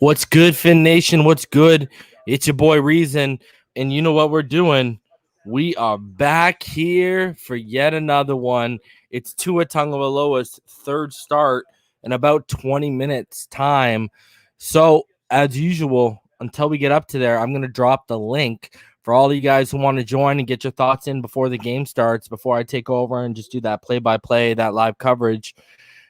What's good, Fin Nation? What's good? It's your boy Reason. And you know what we're doing? We are back here for yet another one. It's Tua Tagovailoa's third start in about 20 minutes time. So, as usual, until we get up to there, I'm going to drop the link for all you guys who want to join and get your thoughts in before the game starts, before I take over and just do that play-by-play, that live coverage.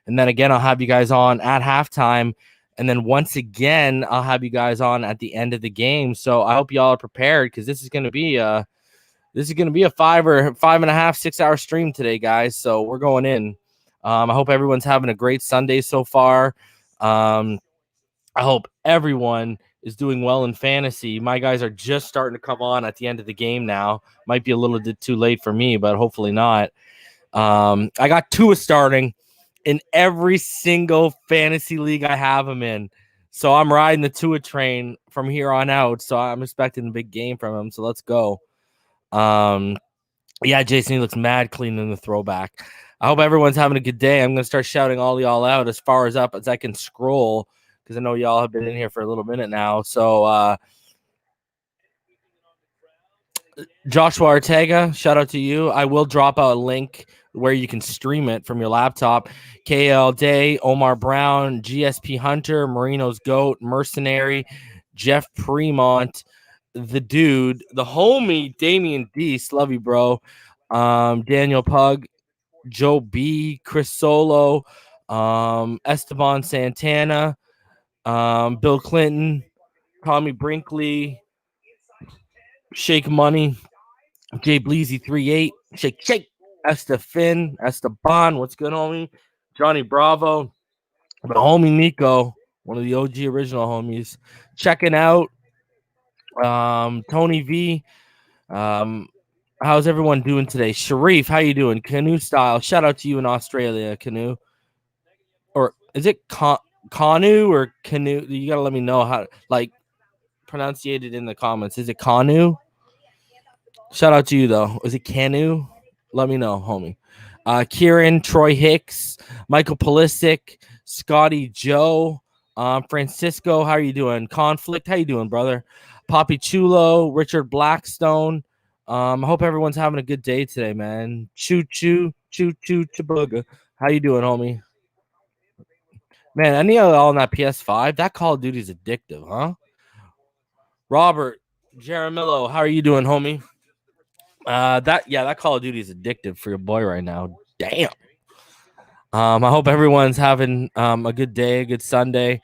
And then again, I'll have you guys on at halftime. And then once again, I'll have you guys on at the end of the game. So I hope y'all are prepared because this is going to be a 5.5, 6 hour stream today, guys. So we're going in. I hope everyone's having a great Sunday so far. I hope everyone is doing well in fantasy. My guys are just starting to come on at the end of the game now. Might be a little bit too late for me, but hopefully not. I got Tua starting in every single fantasy league I have him in. So I'm riding the Tua train from here on out. So I'm expecting a big game from him. So let's go. Yeah, Jason, he looks mad clean in the throwback. I hope everyone's having a good day. I'm going to start shouting all y'all out as far as up as I can scroll because I know y'all have been in here for a little minute now. So Joshua Ortega, shout out to you. I will drop a link where you can stream it from your laptop. KL Day, Omar Brown, GSP Hunter, Marino's Goat, Mercenary, Jeff Fremont, the dude, the homie, Damian Deese, love you, bro. Daniel Pug, Joe B, Chris Solo, Esteban Santana, Bill Clinton, Tommy Brinkley, Shake Money, Jay Bleezy 38, Shake, Esteban, what's good, homie? Johnny Bravo, the homie Nico, one of the OG original homies, checking out. Tony V, how's everyone doing today? Sharif, how you doing? Canoe style, shout out to you in Australia, Canoe. Or is it Canoe or Canoe? You gotta let me know how pronunciate it in the comments. Is it Canoe? Shout out to you though. Is it Canoe? Let me know, homie. Kieran, Troy Hicks, Michael Pulisic, Scotty Joe, Francisco, how are you doing? Conflict, how you doing, brother? Poppy Chulo, Richard Blackstone. I hope everyone's having a good day today, man. Choo chabuga. How you doing, homie? Man, any of all on that PS5? That Call of Duty is addictive, huh? Robert, Jaramillo, how are you doing, homie? That Call of Duty is addictive for your boy right now. Damn. I hope everyone's having a good day, a good Sunday.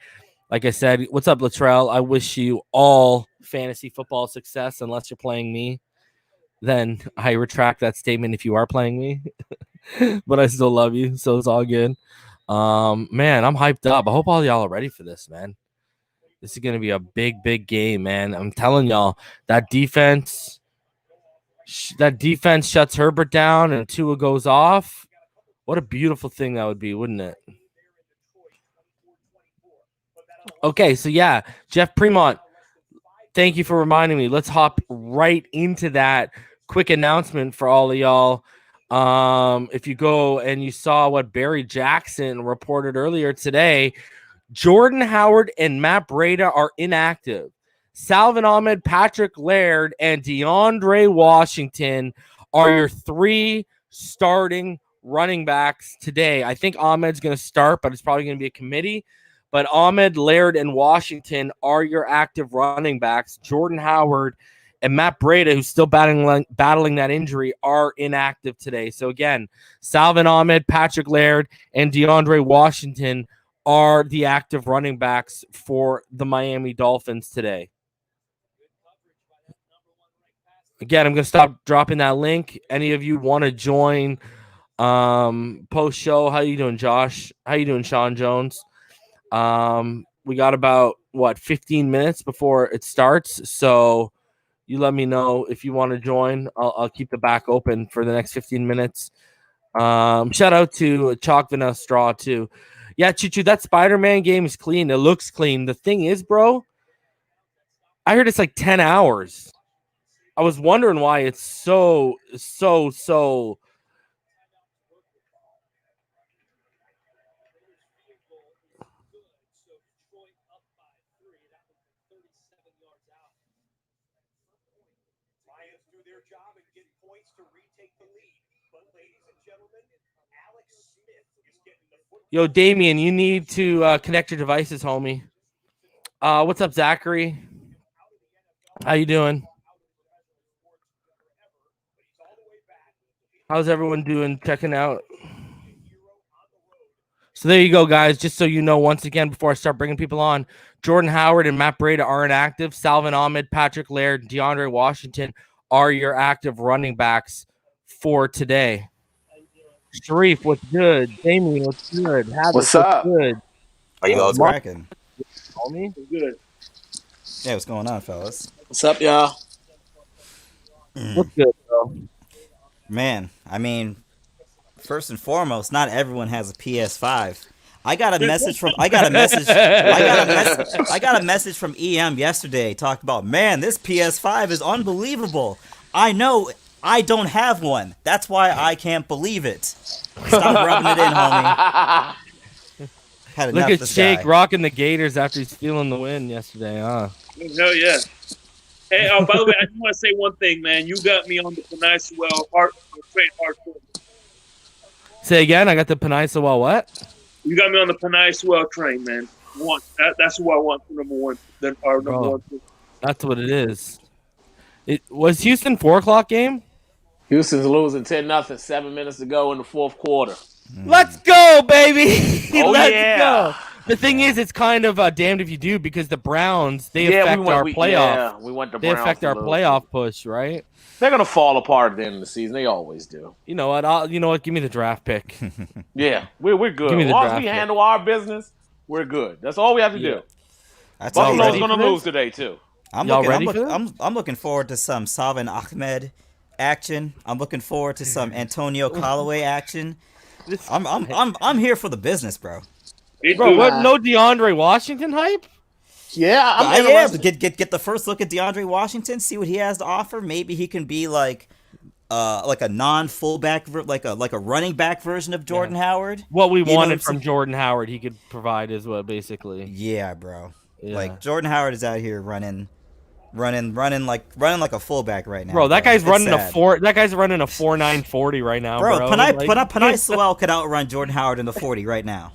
Like I said, what's up, Latrell? I wish you all fantasy football success, unless you're playing me. Then I retract that statement if you are playing me. But I still love you, so it's all good. Man, I'm hyped up. I hope all y'all are ready for this, man. This is gonna be a big game, man. I'm telling y'all, that defense shuts Herbert down and Tua goes off. What a beautiful thing that would be, wouldn't it? Okay, so yeah, Jeff Fremont, thank you for reminding me. Let's hop right into that quick announcement for all of y'all. If you go and you saw what Barry Jackson reported earlier today, Jordan Howard and Matt Breida are inactive. Salvin Ahmed, Patrick Laird, and DeAndre Washington are your three starting running backs today. I think Ahmed's going to start, but it's probably going to be a committee. But Ahmed, Laird, and Washington are your active running backs. Jordan Howard and Matt Breida, who's still battling that injury, are inactive today. So again, Salvin Ahmed, Patrick Laird, and DeAndre Washington are the active running backs for the Miami Dolphins today. Again, I'm going to stop dropping that link. Any of you want to join post show? How you doing, Josh? How you doing, Sean Jones? We got about 15 minutes before it starts, so you let me know if you want to join. I'll keep the back open for the next 15 minutes. Shout out to Chalk Vanilla Straw too. Yeah, Choo, that Spider-Man game is clean. It looks clean. The thing is, bro, I heard it's like 10 hours. I was wondering why it's so. Yo, Damien, you need to connect your devices, homie. What's up, Zachary? How you doing? How's everyone doing? Checking out. So there you go, guys. Just so you know, once again, before I start bringing people on, Jordan Howard and Matt Breida are inactive. Salvin Ahmed, Patrick Laird, DeAndre Washington are your active running backs for today. Sharif, what's good? Damien, what's good? What's up? Good? Are you guys cracking? Homie? Good. Yeah, what's going on, fellas? What's up, y'all? What's good, bro? Man, I mean, first and foremost, not everyone has a PS5. I got a message from I got a message from EM yesterday. Talked about, man, this PS5 is unbelievable. I know I don't have one. That's why I can't believe it. Stop rubbing it in, homie. Had Look enough at of this Shake guy. rocking the Gators after he's feeling the win yesterday, huh? Hell yeah. Hey, by the way, I just want to say one thing, man. You got me on the Peninsula train hardcore. Say again, I got the Peninsula what? You got me on the Peninsula train, man. That's who I want for number one. Number one. That's what it is. It was Houston 4:00 game. Houston's losing 10-0, 7 minutes to go in the fourth quarter. Let's go, baby! Oh, Let's yeah. go. The thing is, it's kind of damned if you do because the Browns they affect our playoff. Yeah, we went to They Browns affect our a little playoff bit. push, right? They're gonna fall apart at the end of the season. They always do. You know what? You know what? Give me the draft pick. Yeah, we're good. Give me As the long as draft we pick. handle our business, we're good. That's all we have to do. That's all Buffalo's ready gonna for this? lose today too. I'm Y'all looking, ready I'm, for look, this? I'm looking forward to some Salvin Ahmed action. I'm looking forward to some Antonio Callaway action. I'm here for the business, bro. Bro, what? No DeAndre Washington hype? Yeah, I I'm am. Get the first look at DeAndre Washington. See what he has to offer. Maybe he can be like a non-fullback, like a running back version of Jordan Howard. What we You know wanted what from I'm Jordan Howard, he could provide is what basically. Yeah, bro. Yeah. Like Jordan Howard is out here running like a fullback right now. Bro, that guy's It's running sad. That guy's running a 4.940 right now, bro. Panay Sewell could outrun Jordan Howard in the 40 right now.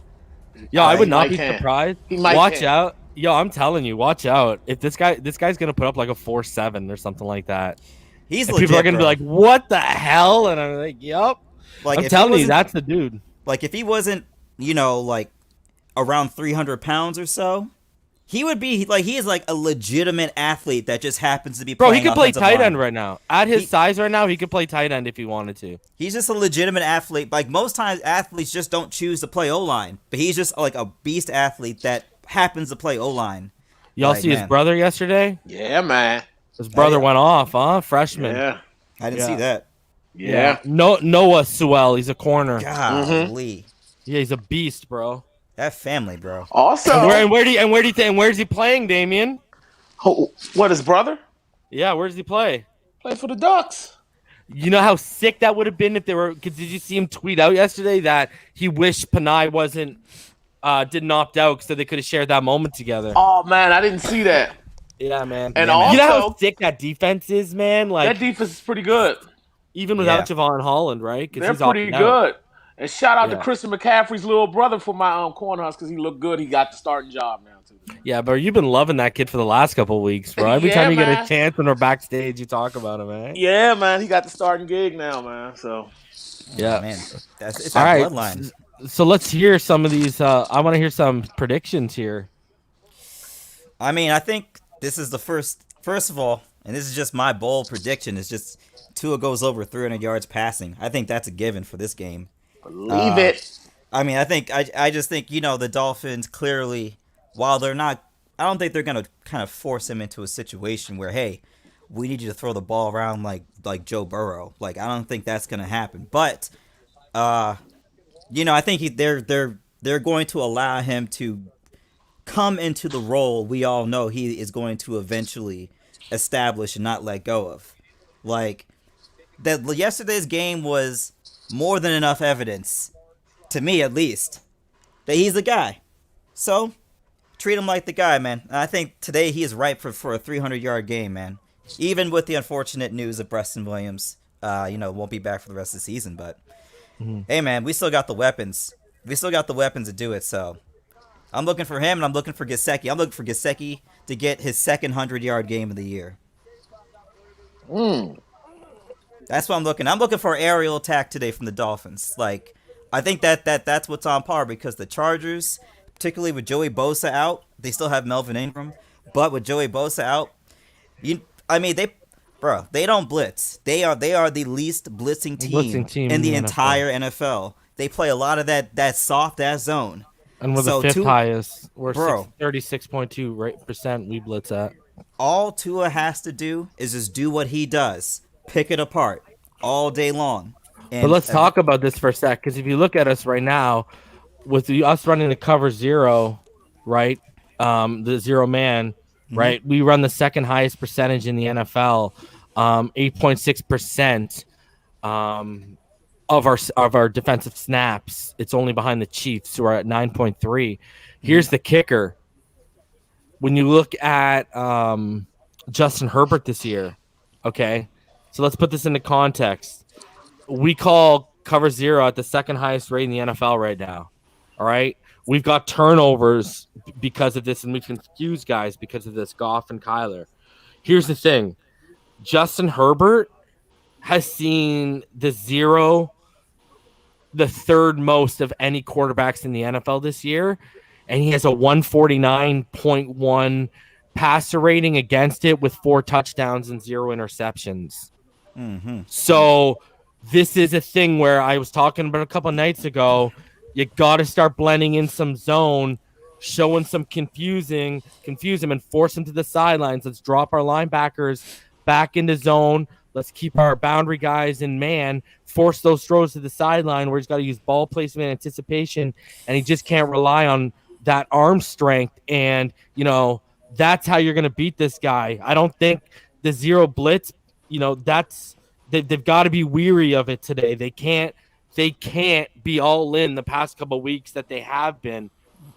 Yo, I would He not might be can. surprised. He might Watch can. out. Yo, I'm telling you, watch out. If this guy's gonna put up like a 4.7 or something like that. He's And legit, people are gonna bro. be like, "What the hell?" And I'm like, "Yup." Like, I'm if he telling you, wasn't- that's the dude. Like if he wasn't, like around 300 pounds or so, he would be like he is like a legitimate athlete that just happens to be. Bro, he playing could play offensive tight line. end right now. At his size right now, he could play tight end if he wanted to. He's just a legitimate athlete. Like most times, athletes just don't choose to play O-line, but he's just like a beast athlete that happens to play O-line. Y'all Like, see his man. brother yesterday? Yeah, man. His brother yeah. went off, huh? Freshman. Yeah, I didn't Yeah. see that. yeah. Noah Sewell. He's a corner. Golly, Yeah, he's a beast, bro. that family, bro. Also, And where's he playing, Damien? what his brother Yeah, where does he play? play for the Ducks? You know how sick that would have been if they were. Cause did you see him tweet out yesterday that he wished Panay didn't opt out so they could have shared that moment together? Oh man, I didn't see that. Yeah, man. And Yeah, man. You know also, how sick that defense is, man. Like that defense is pretty good. even without Yeah. Javon Holland, right? 'Cause They're he's pretty opting out. good. And shout out Yeah. to Christian McCaffrey's little brother for my corner house because he looked good. He got the starting job now too. Yeah, bro, you've been loving that kid for the last couple of weeks, bro. Every Yeah, time you get man. a chance when we're backstage, you talk about him, man. Yeah, man, he got the starting gig now, man. So Yeah. Man, it's All our right. bloodline. So let's hear some of these. I want to hear some predictions here. I mean, I think this is the first of all, and this is just my bold prediction, is just Tua goes over 300 yards passing. I think that's a given for this game. believe it. I mean, I just think, the Dolphins clearly, while they're not, I don't think they're going to kind of force him into a situation where, hey, we need you to throw the ball around like Joe Burrow. Like, I don't think that's going to happen. But, I think they're going to allow him to come into the role we all know he is going to eventually establish and not let go of. Like, that yesterday's game was more than enough evidence, to me at least, that he's the guy. So, treat him like the guy, man. And I think today he is ripe for a 300-yard game, man. Even with the unfortunate news of Preston Williams, won't be back for the rest of the season. But hey, man, we still got the weapons. We still got the weapons to do it. So I'm looking for him, and I'm looking for Gesicki. I'm looking for Gesicki to get his second 100-yard game of the year. That's what I'm looking. I'm looking for aerial attack today from the Dolphins. Like, I think that's what's on par because the Chargers, particularly with Joey Bosa out, they still have Melvin Ingram, but with Joey Bosa out, they don't blitz. They are the least blitzing team in the entire NFL. They play a lot of that soft ass zone. And we're the fifth highest. We're 36.2% we blitz at. All Tua has to do is just do what he does. Pick it apart all day long. But let's talk about this for a sec, because if you look at us right now, with us running the cover zero, right, the zero man, right, we run the second highest percentage in the NFL, 8.6% of our defensive snaps. It's only behind the Chiefs, who are at 9.3. Here's the kicker. When you look at Justin Herbert this year, okay, so let's put this into context. We call cover zero at the second highest rate in the NFL right now. All right. We've got turnovers because of this, and we confuse guys because of this, Goff and Kyler. Here's the thing. Justin Herbert has seen the zero the third most of any quarterbacks in the NFL this year, and he has a 149.1 passer rating against it with 4 touchdowns and 0 interceptions. So this is a thing where I was talking about a couple of nights ago. You got to start blending in some zone, showing some confuse him and force him to the sidelines. Let's drop our linebackers back into zone. Let's keep our boundary guys in man, force those throws to the sideline where he's got to use ball placement and anticipation, and he just can't rely on that arm strength. And, that's how you're going to beat this guy. I don't think the zero blitz, they've got to be weary of it today. They can't be all in the past couple of weeks that they have been.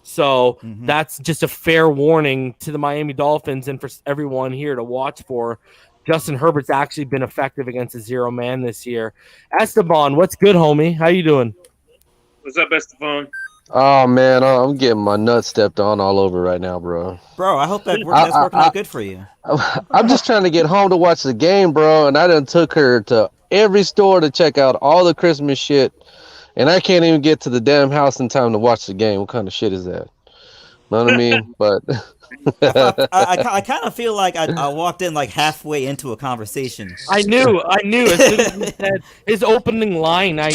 So that's just a fair warning to the Miami Dolphins and for everyone here to watch for. Justin Herbert's actually been effective against a zero man this year. Esteban, what's good, homie? How you doing? What's up, Esteban? Oh, man, I'm getting my nuts stepped on all over right now, bro. Bro, I hope that's working out good for you. I'm just trying to get home to watch the game, bro, and I done took her to every store to check out all the Christmas shit, and I can't even get to the damn house in time to watch the game. What kind of shit is that? Know what I mean? But I kind of feel like I walked in like halfway into a conversation. I knew. As soon as he said his opening line, I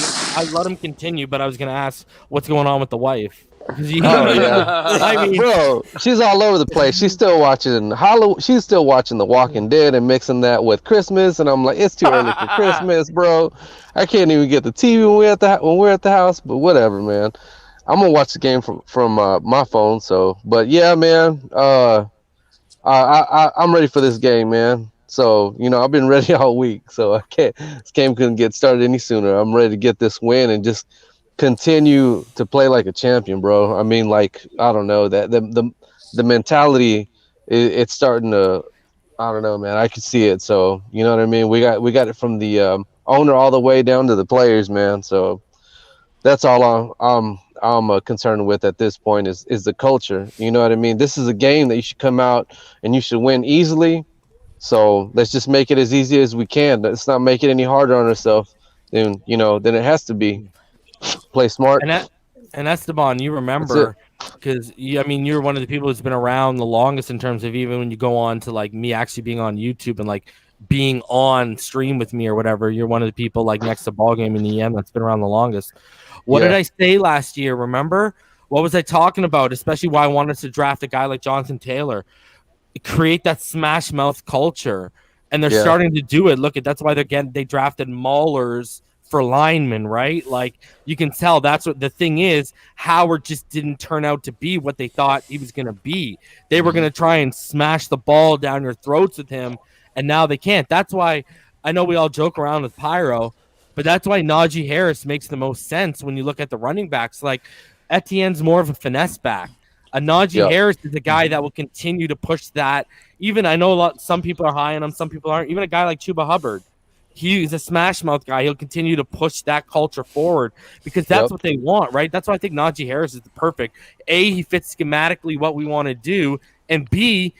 let him continue, but I was gonna ask what's going on with the wife. I mean, bro, she's all over the place. She's still watching She's still watching The Walking Dead and mixing that with Christmas, and I'm like, it's too early for Christmas, bro. I can't even get the TV when we're at the house. But whatever, man. I'm gonna watch the game from my phone. So, but yeah, man, I'm ready for this game, man. So, I've been ready all week. So I can't. This game couldn't get started any sooner. I'm ready to get this win and just continue to play like a champion, bro. I mean, like, I don't know, that the mentality, it's starting to. I don't know, man. I can see it. So you know what I mean. We got it from the owner all the way down to the players, man. So that's all I'm concerned with at this point is the culture. You know what I mean? This is a game that you should come out and you should win easily. So let's just make it as easy as we can. Let's not make it any harder on ourselves than it has to be. Play smart. And Esteban, you remember, because you're one of the people who's been around the longest in terms of even when you go on to like me actually being on YouTube and like being on stream with me or whatever. You're one of the people like next to ball game in the EM that's been around the longest. What did I say last year? Remember? What was I talking about? Especially why I wanted to draft a guy like Jonathan Taylor, create that smash mouth culture, and they're starting to do it. Look, that's why they drafted maulers for linemen, right? Like you can tell that's what the thing is. Howard just didn't turn out to be what they thought he was going to be. They were going to try and smash the ball down your throats with him, and now they can't. That's why I know we all joke around with Pyro, but that's why Najee Harris makes the most sense when you look at the running backs. Like Etienne's more of a finesse back. A Najee Yep. Harris is a guy that will continue to push that. Even I know some people are high on him, some people aren't. Even a guy like Chuba Hubbard, he's a smash mouth guy. He'll continue to push that culture forward because that's Yep. what they want, right? That's why I think Najee Harris is the perfect. A, he fits schematically what we want to do, and B,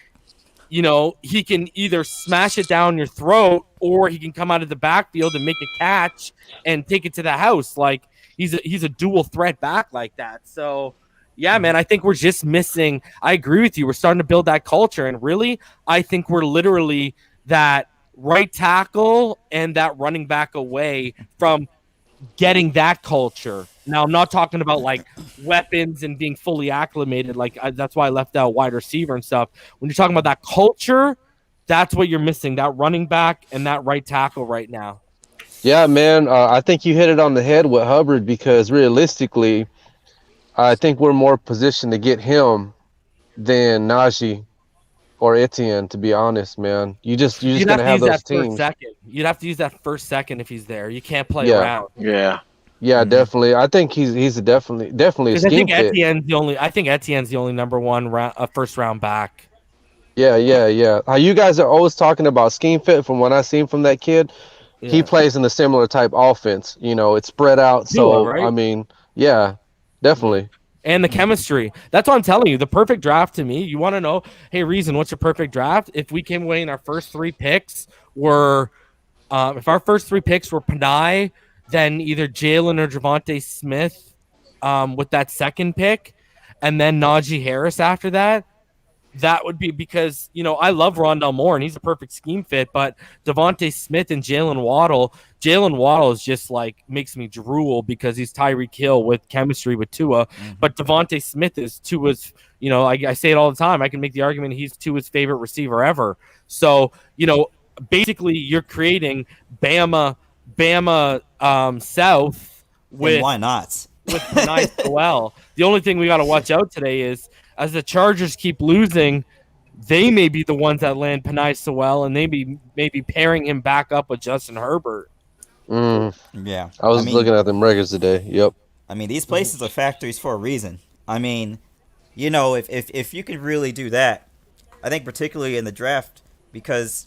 he can either smash it down your throat or he can come out of the backfield and make a catch and take it to the house. Like he's a dual threat back like that. So yeah, man, I think we're just missing. I agree with you. We're starting to build that culture. And really, I think we're literally that right tackle and that running back away from getting that culture. Now, I'm not talking about like weapons and being fully acclimated. That's why I left out wide receiver and stuff. When you're talking about that culture, that's what you're missing, that running back and that right tackle right now. Yeah, man. I think you hit it on the head with Hubbard because realistically, I think we're more positioned to get him than Najee or Etienne, to be honest, man. You're just You'd gonna have to use have those that first teams. second. You'd have to use that first second if he's there. You can't play Yeah. around. Yeah. Yeah, definitely. I think he's definitely a Because I scheme think fit. Etienne's the only number one first round back. Yeah. How you guys are always talking about scheme fit from what I've seen from that kid. He Yeah. plays in a similar type offense. It's spread out. So Tua, right? I mean, yeah, definitely. And the chemistry. That's what I'm telling you. The perfect draft to me, you want to know, hey, Reason, what's your perfect draft? If we came away and our first three picks were, Panay, then either Jalen or Javonte Smith with that second pick, and then Najee Harris after that, that would be because, I love Rondell Moore and he's a perfect scheme fit, but Devontae Smith and Jalen Waddle is just like makes me drool because he's Tyreek Hill with chemistry with Tua. But Devontae Smith is Tua's, I say it all the time. I can make the argument he's Tua's favorite receiver ever. So, basically you're creating Bama South with And why not? with nice well. The only thing we got to watch out today is as the Chargers keep losing, they may be the ones that land Panay Sewell, and they maybe pairing him back up with Justin Herbert. Yeah. I was looking at them records today. Yep. I mean, these places are factories for a reason. I mean, if you can really do that, I think particularly in the draft, because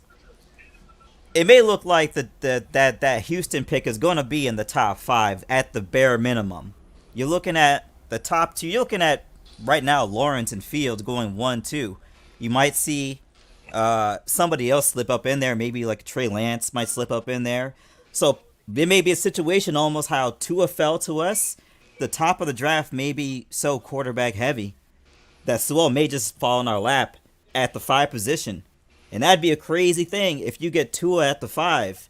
it may look like that Houston pick is going to be in the top 5 at the bare minimum. You're looking at the top 2. You're looking at right now Lawrence and Fields going 1-2. You might see somebody else slip up in there. Maybe like Trey Lance might slip up in there. So it may be a situation almost how Tua fell to us. The top of the draft may be so quarterback heavy that Sewell may just fall in our lap at the 5 position. And that'd be a crazy thing if you get Tua at the 5.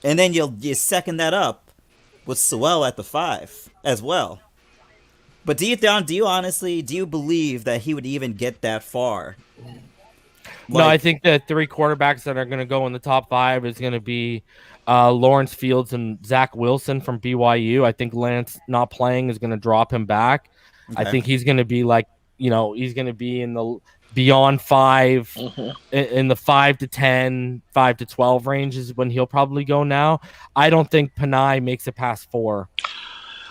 And then you second that up with Sewell at the 5 as well. But do you honestly believe that he would even get that far? No, I think the 3 quarterbacks that are going to go in the top 5 is going to be Lawrence Fields and Zach Wilson from BYU. I think Lance not playing is going to drop him back. Okay. I think he's going to be like, he's going to be in the beyond 5, in the 5 to 10, 5 to 12 range is when he'll probably go now. I don't think Panay makes it past 4.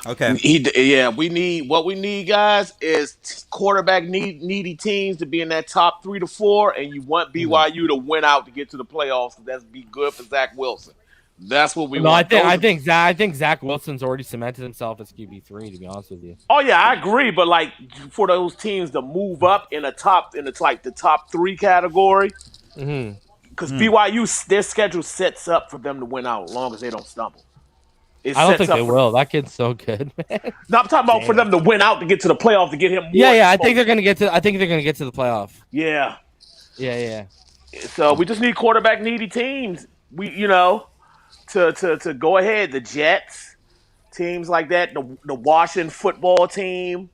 Okay. We need, guys, is quarterback needy teams to be in that top 3 to 4, and you want BYU to win out to get to the playoffs. That's be good for Zach Wilson. That's what we want. I think Zach Wilson's already cemented himself as QB3. To be honest with you. Oh yeah, I agree. But like for those teams to move up in the top 3 category, because BYU their schedule sets up for them to win out as long as they don't stumble. I don't think they will. That kid's so good, man. No, I'm talking about for them to win out to get to the playoff to get him. I think they're gonna get to. I think they're gonna get to the playoff. Yeah. So we just need quarterback needy teams. To go ahead. The Jets, teams like that. The Washington football team,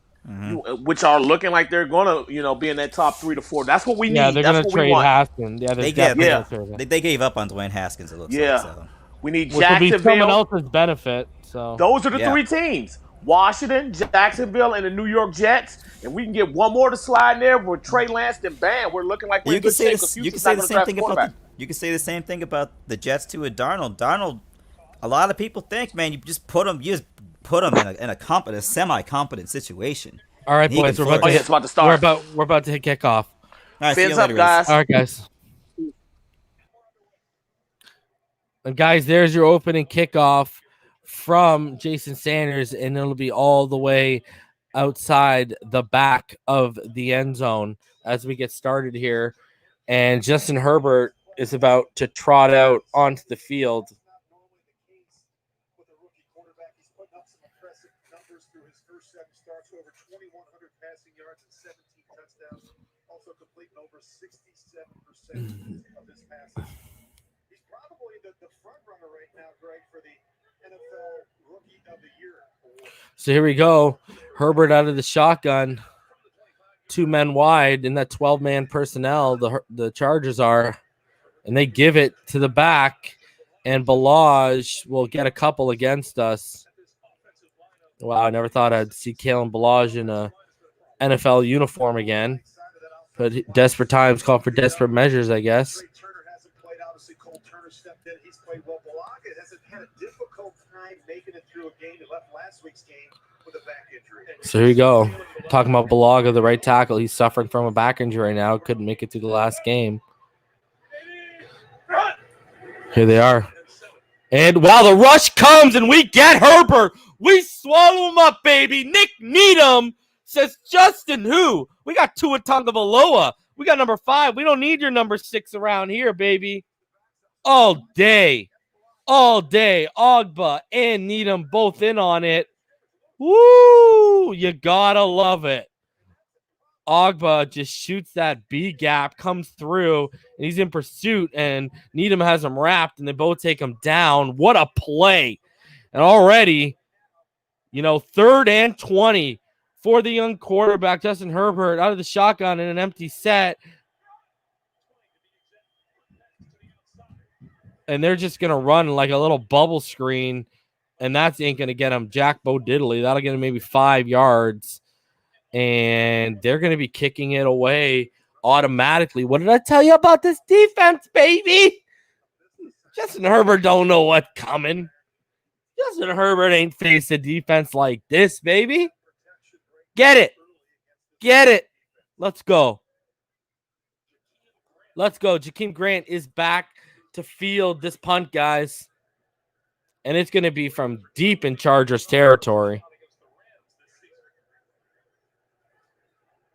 which are looking like they're gonna be in that top 3 to 4. That's what we need. Yeah, they're That's gonna what trade we want. Haskins. Yeah, They gave up on Dwayne Haskins. It looks like. So. We need Which will be Jacksonville. someone else's benefit. So Those are the 3 teams: Washington, Jacksonville, and the New York Jets. And we can get one more to slide in there with Trey Lance. Then bam, we're looking like we're in good shape. You can say the same thing about the Jets too with Darnold. Darnold, a lot of people think, man, you just put him in a semi-competent situation. All right, He boys, can we're about Oh to yeah, hit. it's about to start. We're about to hit kickoff. All right, see you Fins up, later, guys. All right, guys. And guys, there's your opening kickoff from Jason Sanders, and it'll be all the way outside the back of the end zone as we get started here. And Justin Herbert is about to trot out onto the field. Also completing over 67% of his passes. He's probably the front runner right now, Greg, for the NFL Rookie of the Year award. So here we go. Herbert out of the shotgun. 2 men wide in that 12-man personnel. The Chargers are, and they give it to the back, and Balaj will get a couple against us. Wow, I never thought I'd see Kalen Balaj in a NFL uniform again. But desperate times call for desperate measures, I guess. Turner hasn't played. Obviously, Cole Turner stepped in. He's played well. Balaga hasn't had a difficult time making it through a game. He left last week's game with a back injury. So here you go. Talking about Balaga, the right tackle. He's suffering from a back injury right now. Couldn't make it through the last game. Here they are. And wow, the rush comes and we get Herbert. We swallow him up, baby. Nick Needham says, Justin, who? We got Tua Tagovailoa. We got number 5. We don't need your number 6 around here, baby. All day. All day. Ogba and Needham both in on it. Woo! You gotta love it. Ogba just shoots that B gap, comes through, and he's in pursuit, and Needham has him wrapped, and they both take him down. What a play. And already, 3rd and 20 for the young quarterback, Justin Herbert, out of the shotgun in an empty set. And they're just going to run like a little bubble screen, and that ain't going to get him Jack Bo Diddley. That'll get him maybe 5 yards. And they're going to be kicking it away automatically. What did I tell you about this defense, baby? Justin Herbert don't know what's coming. Justin Herbert ain't faced a defense like this, baby. Get it. Get it. Let's go. Let's go. Jakeem Grant is back to field this punt, guys. And it's going to be from deep in Chargers territory.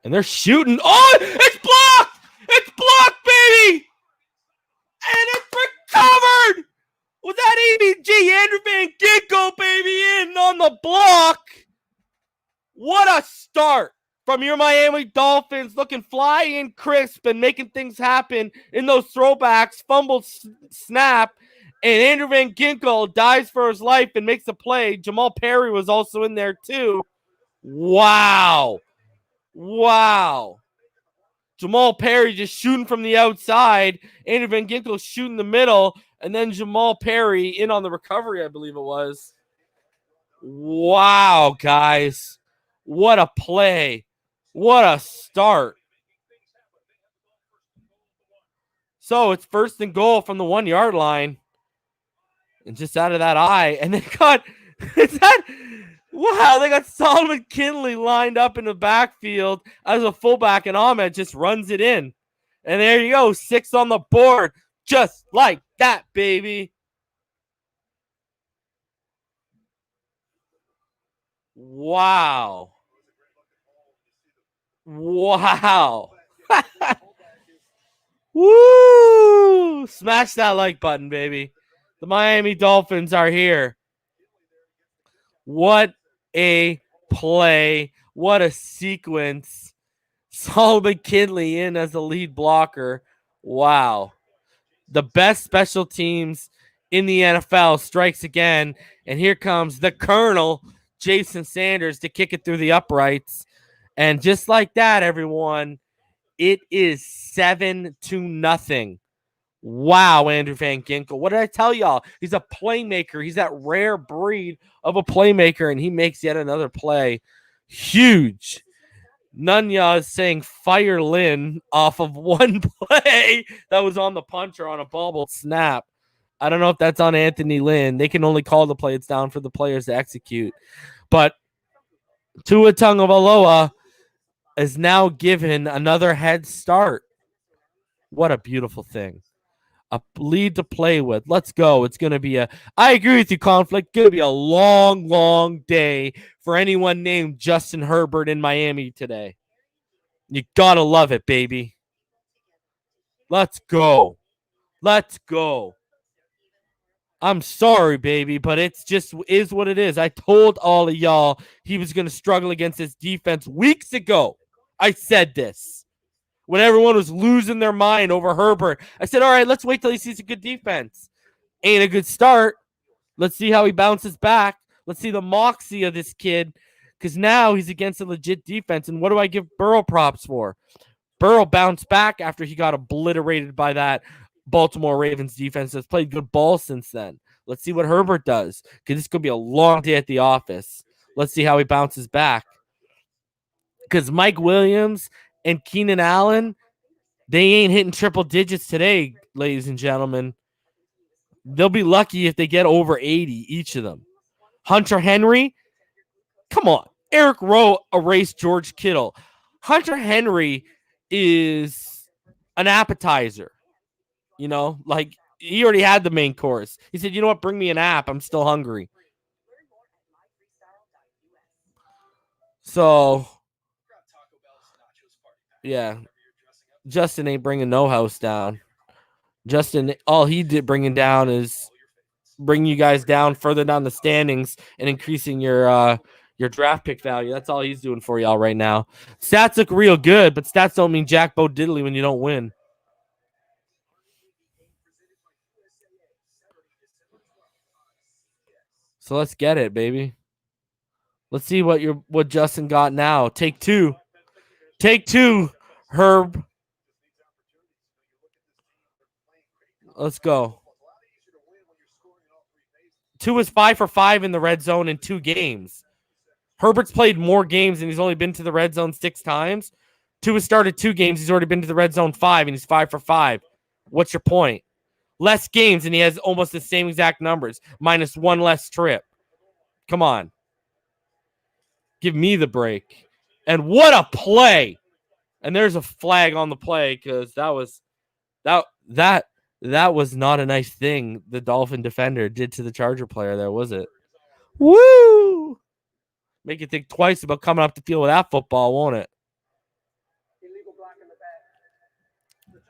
And they're shooting. Oh, it's blocked! It's blocked, baby! And it's recovered! With that ABG, Andrew Van Ginkel, baby, in on the block. What a start from your Miami Dolphins, looking fly and crisp and making things happen in those throwbacks, fumble snap, and Andrew Van Ginkel dives for his life and makes a play. Jamal Perry was also in there too. Wow. Wow. Jamal Perry just shooting from the outside. Andrew Van Ginkel shooting the middle. And then Jamal Perry in on the recovery, I believe it was. Wow, guys. What a play. What a start. So it's 1st and goal from the 1-yard line. And just out of that eye. And they got, wow, they got Solomon Kinley lined up in the backfield as a fullback, and Ahmed just runs it in. And there you go, 6 on the board. Just like that, baby. Wow. Wow. Woo! Smash that like button, baby. The Miami Dolphins are here. What a play. What a sequence. Solomon Kinley in as the lead blocker. Wow. The best special teams in the NFL strikes again. And here comes the Colonel, Jason Sanders, to kick it through the uprights. And just like that, everyone, it is 7-0. Wow, Andrew Van Ginkel. What did I tell y'all? He's a playmaker. He's that rare breed of a playmaker, and he makes yet another play. Huge. Nunya is saying fire Lynn off of one play that was on the puncher on a bobble snap. I don't know if that's on Anthony Lynn. They can only call the play. It's down for the players to execute. But Tua Tagovailoa is now given another head start. What a beautiful thing. A lead to play with. Let's go. It's going to be I agree with you, Conflict. Going to be a long, long day for anyone named Justin Herbert in Miami today. You got to love it, baby. Let's go. Let's go. I'm sorry, baby, but it's just is what it is. I told all of y'all he was going to struggle against this defense weeks ago. I said this. When everyone was losing their mind over Herbert, I said, all right, let's wait till he sees a good defense. Ain't a good start. Let's see how he bounces back. Let's see the moxie of this kid, because now he's against a legit defense. And what do I give Burrow props for? Burrow bounced back after he got obliterated by that Baltimore Ravens defense that's played good ball since then. Let's see what Herbert does, because this could be a long day at the office. Let's see how he bounces back. Because Mike Williams and Keenan Allen, they ain't hitting triple digits today, ladies and gentlemen. They'll be lucky if they get over 80, each of them. Hunter Henry, come on. Eric Rowe erased George Kittle. Hunter Henry is an appetizer. You know, like he already had the main course. He said, you know what, bring me an app. I'm still hungry. So, yeah. Justin ain't bringing no house down. Justin, all he did bringing down is bring you guys down further down the standings and increasing your draft pick value. That's all he's doing for y'all right now. Stats look real good, but stats don't mean jack bo diddly when you don't win. So let's get it, baby. Let's see what Justin got now. Take two. Take two, Herb. Let's go. Tua is 5 for 5 in the red zone in 2 games. Herbert's played more games and he's only been to the red zone 6 times. Tua started 2 games. He's already been to the red zone 5 and he's 5 for 5. What's your point? Less games and he has almost the same exact numbers, minus 1 less trip. Come on. Give me the break. And what a play. And there's a flag on the play because that was not a nice thing the Dolphin defender did to the Charger player there, was it? Woo! Make you think twice about coming up the field with that football, won't it?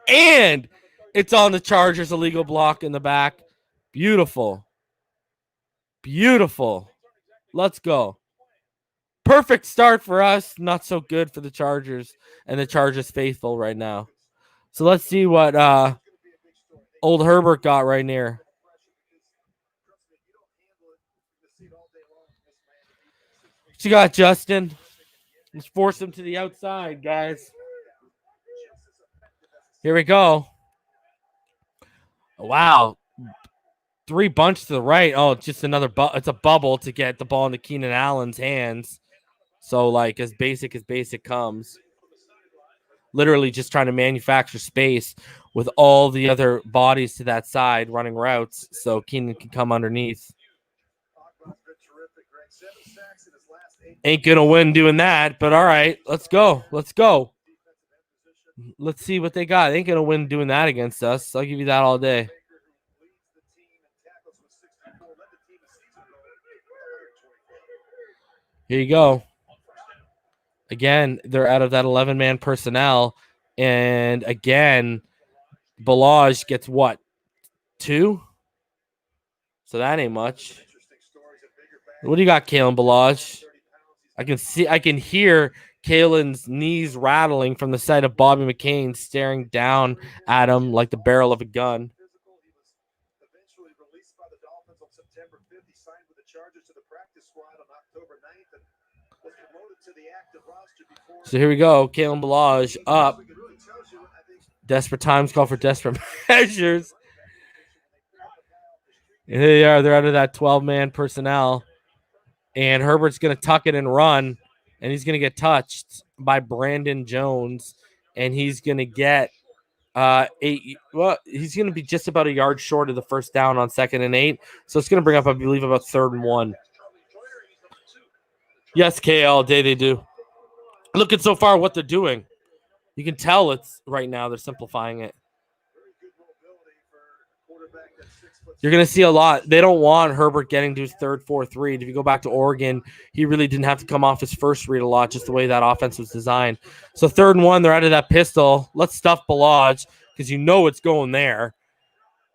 And it's on the Chargers, illegal block in the back. Beautiful. Beautiful. Let's go. Perfect start for us. Not so good for the Chargers and the Chargers faithful right now. So let's see what old Herbert got right near. What you got, Justin? Let's force him to the outside, guys. Here we go. Wow. 3 bunch to the right. Oh, it's just another it's a bubble to get the ball into Keenan Allen's hands. So, like, as basic comes. Literally just trying to manufacture space with all the other bodies to that side running routes so Keenan can come underneath. Ain't going to win doing that, but all right, let's go. Let's go. Let's see what they got. They ain't going to win doing that against us. I'll give you that all day. Here you go. Again, they're out of that 11-man personnel. And again, Balaj gets what? 2? So that ain't much. What do you got, Kalen Balaj? I can hear Kalen's knees rattling from the sight of Bobby McCain staring down at him like the barrel of a gun. Eventually released by the Dolphins on September 5th. He signed with the Chargers to the practice squad on October 9th and was promoted to the active roster before. So here we go. Kalen Balaj up. Desperate times call for desperate measures. And here they are. They're out of that 12-man personnel. And Herbert's going to tuck it and run. And he's going to get touched by Brandon Jones. And he's going to get he's going to be just about a yard short of the first down on 2nd and 8. So it's going to bring up, I believe, about 3rd and 1. Yes, KL, day they do. Look at so far what they're doing. You can tell it's right now they're simplifying it. You're going to see a lot. They don't want Herbert getting to his third, fourth read. If you go back to Oregon, he really didn't have to come off his first read a lot, just the way that offense was designed. So 3rd and 1, they're out of that pistol. Let's stuff Balaj because you know it's going there.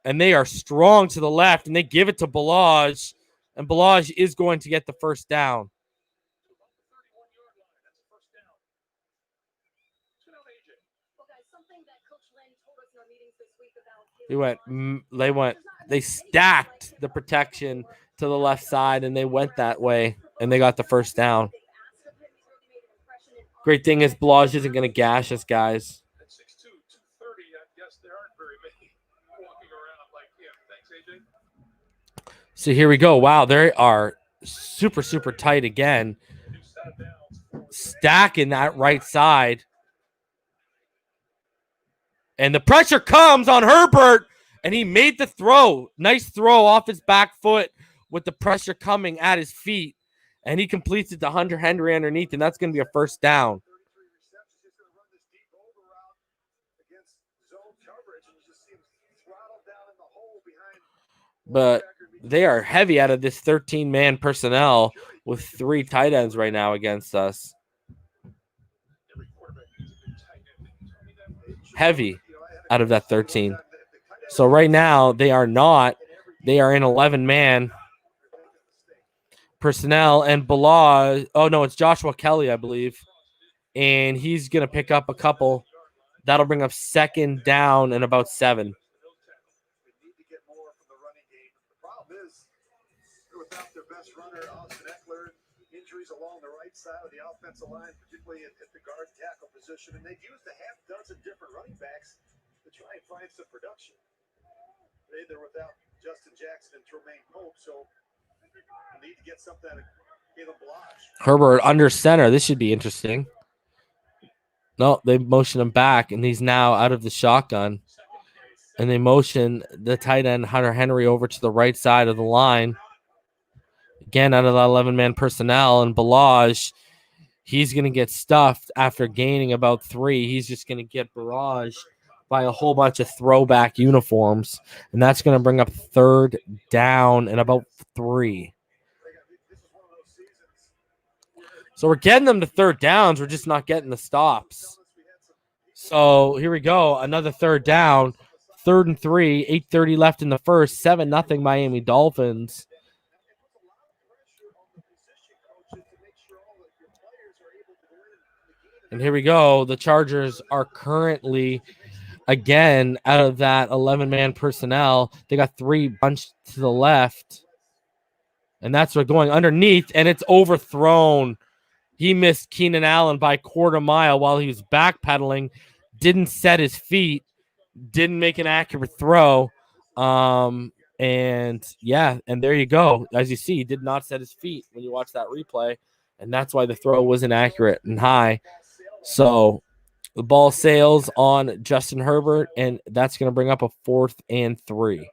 And they are strong to the left, and they give it to Balaj, and Balaj is going to get the first down. They stacked the protection to the left side, and they went that way, and they got the first down. Great thing is Balaj isn't going to gash us, guys. So here we go. Wow, they are super, super tight again. Stacking that right side. And the pressure comes on Herbert, and he made the throw. Nice throw off his back foot with the pressure coming at his feet. And he completes it to Hunter Henry underneath, and that's going to be a first down. But they are heavy out of this 13-man personnel with 3 tight ends right now against us. Heavy out of that 13. So right now they are in 11-man personnel, and Balaj, it's Joshua Kelly, I believe. And he's going to pick up a couple. That'll bring up 2nd down and about 7. Along the right side of the offensive line, particularly at the guard tackle position, and they've used a half dozen different running backs to try and find some production. They're without Justin Jackson and Tremaine Pope, so they need to get something out of Caleb Balaj. Herbert under center. This should be interesting. No, they motion him back, and he's now out of the shotgun. And they motion the tight end, Hunter Henry, over to the right side of the line. Again, out of the 11-man personnel, and Balaj, he's going to get stuffed after gaining about 3. He's just going to get barraged by a whole bunch of throwback uniforms, and that's going to bring up 3rd down and about 3. So we're getting them to 3rd downs. We're just not getting the stops. So here we go. Another 3rd down, 3rd and 3, 8:30 left in the first, 7-0 Miami Dolphins. And here we go. The Chargers are currently, again, out of that 11-man personnel. They got 3 bunched to the left. And that's what's going underneath, and it's overthrown. He missed Keenan Allen by 1/4 mile while he was backpedaling. Didn't set his feet. Didn't make an accurate throw. And there you go. As you see, he did not set his feet when you watch that replay. And that's why the throw wasn't accurate and high. So the ball sails on Justin Herbert, and that's going to bring up a 4th and 3.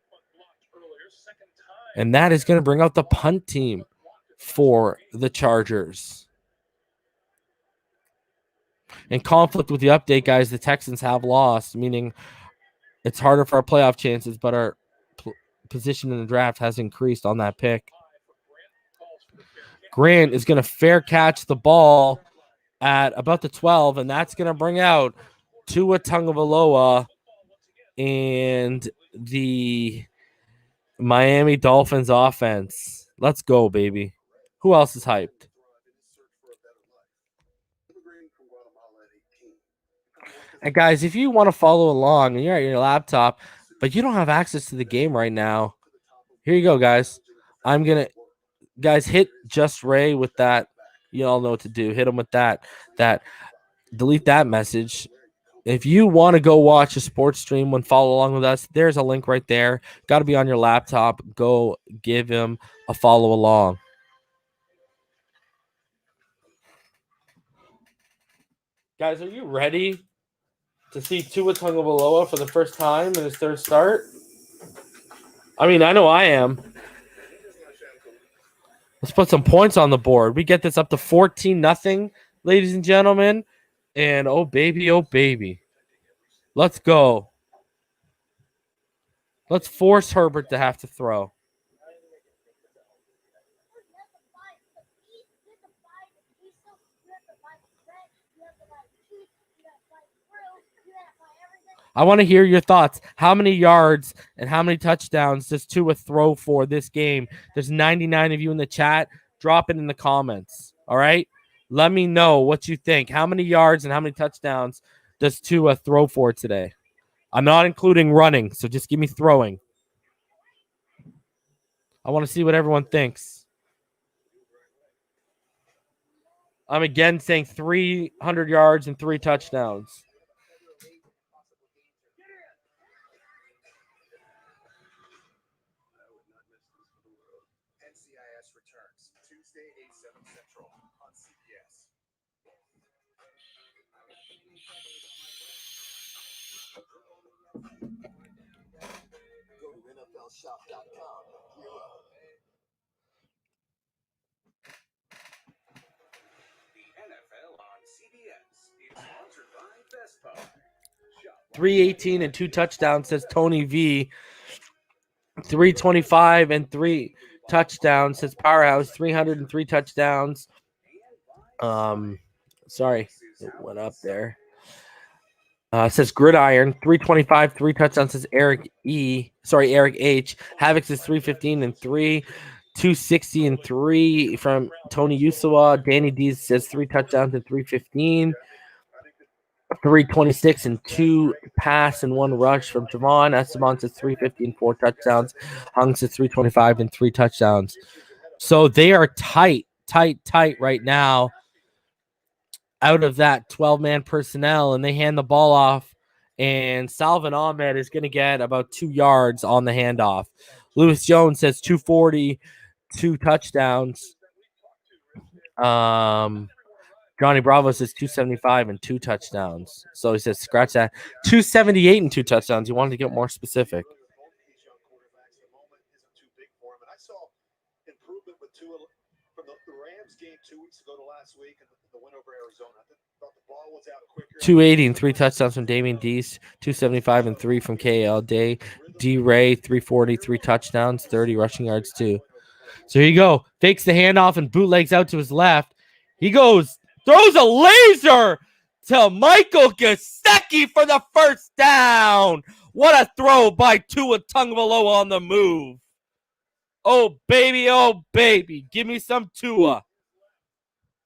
And that is going to bring out the punt team for the Chargers. In conflict with the update, guys, the Texans have lost, meaning it's harder for our playoff chances, but our position in the draft has increased on that pick. Grant is going to fair catch the ball at about the 12, and that's going to bring out Tua Tagovailoa and the Miami Dolphins offense. Let's go, baby. Who else is hyped? And guys, if you want to follow along and you're at your laptop, but you don't have access to the game right now, here you go, guys. Guys, hit Just Ray with that. You all know what to do. Hit him with that. Delete that message. If you want to go watch a sports stream and follow along with us, there's a link right there. Got to be on your laptop. Go give him a follow along. Guys, are you ready to see Tua Tagovailoa for the first time in his 3rd start? I mean, I know I am. Let's put some points on the board. We get this up to 14-0 ladies and gentlemen. And oh baby. Let's go. Let's force Herbert to have to throw. I want to hear your thoughts. How many yards and how many touchdowns does Tua throw for this game? There's 99 of you in the chat. Drop it in the comments. All right? Let me know what you think. How many yards and how many touchdowns does Tua throw for today? I'm not including running, so just give me throwing. I want to see what everyone thinks. I'm again saying 300 yards and 3 touchdowns. NCIS returns Tuesday, 8/7 Central on CBS. Go to NFLShop.com. Gear up. The NFL on CBS is sponsored by Best Buy. 318 and 2 touchdowns, says Tony V. 325 and 3 touchdowns, says Powerhouse. 303 touchdowns. Sorry, it went up there. Says Gridiron. 325, 3 touchdowns, says Eric H. Havoc says 315 and 3. 260 and 3 from Tony Usawa. Danny D says 3 touchdowns and 315. 326 and 2 pass and 1 rush from Javon. Esteban says 350 and 4 touchdowns. Hung says 325 and 3 touchdowns. So they are tight right now out of that 12-man personnel, and they hand the ball off, and Salvin Ahmed is going to get about 2 yards on the handoff. Lewis Jones says 240, 2 touchdowns. Johnny Bravo says 275 and 2 touchdowns. So he says, scratch that. 278 and 2 touchdowns. You wanted to get more specific. I saw improvement with Tua from the Rams game 2 weeks ago to last week and the win over Arizona. I thought the ball was out quicker. 280 and 3 touchdowns from Damian Deese. 275 and 3 from KL Day. D Ray, 340, 3 touchdowns, 30 rushing yards too. So here you go. Fakes the handoff and bootlegs out to his left. He goes. Throws a laser to Michael Gesicki for the first down. What a throw by Tua Tagovailoa on the move. Oh, baby. Give me some Tua.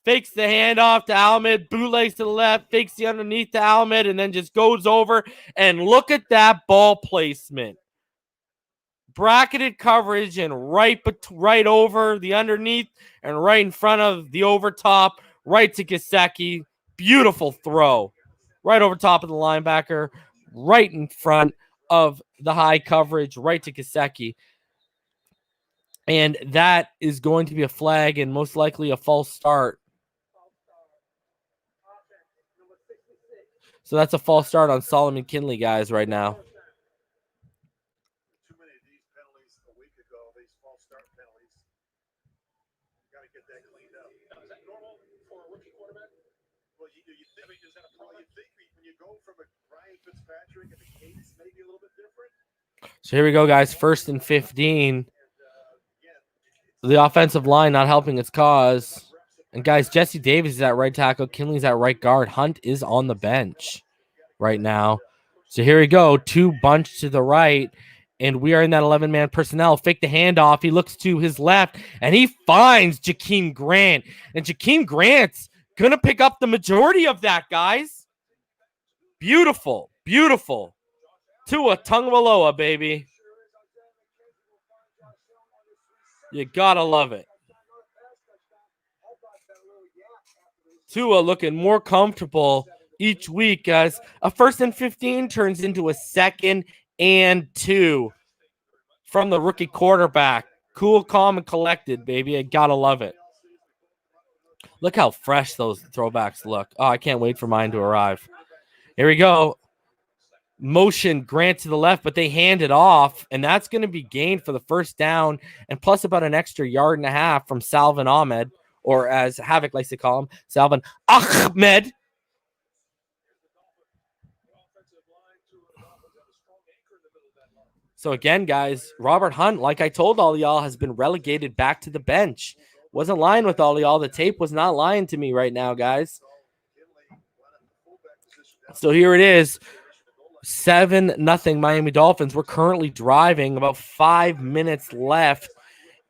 Fakes the handoff to Almed. Bootlegs to the left. Fakes the underneath to Almed. And then just goes over. And look at that ball placement. Bracketed coverage and right over the underneath and right in front of the overtop. Right to Gesicki. Beautiful throw. Right over top of the linebacker. Right in front of the high coverage. Right to Gesicki. And that is going to be a flag and most likely a false start. So that's a false start on Solomon Kinley, guys, right now. Too many of these penalties a week ago, these false start penalties. Got to get that cleaned up. Is that normal for a rookie quarterback? Well, you think, is that a problem? You think when you go from a Ryan Fitzpatrick and the cadence maybe a little bit different? So here we go, guys. 1st and 15. The offensive line not helping its cause. And, guys, Jesse Davis is at right tackle. Kinley's at right guard. Hunt is on the bench right now. So here we go. 2 bunch to the right. And we are in that 11-man personnel. Fake the handoff. He looks to his left, and he finds Jakeem Grant. And Jakeem Grant's going to pick up the majority of that, guys. Beautiful. Tua Tagovailoa, baby. You got to love it. Tua looking more comfortable each week, guys. A 1st and 15 turns into a 2nd and 2 from the rookie quarterback. Cool, calm, and collected, baby. I gotta love it. Look how fresh those throwbacks look. Oh, I can't wait for mine to arrive. Here we go. Motion Grant to the left, but they hand it off, and that's going to be gained for the first down, and plus about an extra 1.5 yards from Salvin Ahmed, or as Havoc likes to call him, Salvon Ahmed. So again, guys, Robert Hunt, like I told all y'all, has been relegated back to the bench. Wasn't lying with all y'all. The tape was not lying to me right now, guys. So here it is. 7-0 Miami Dolphins. We're currently driving. About 5 minutes left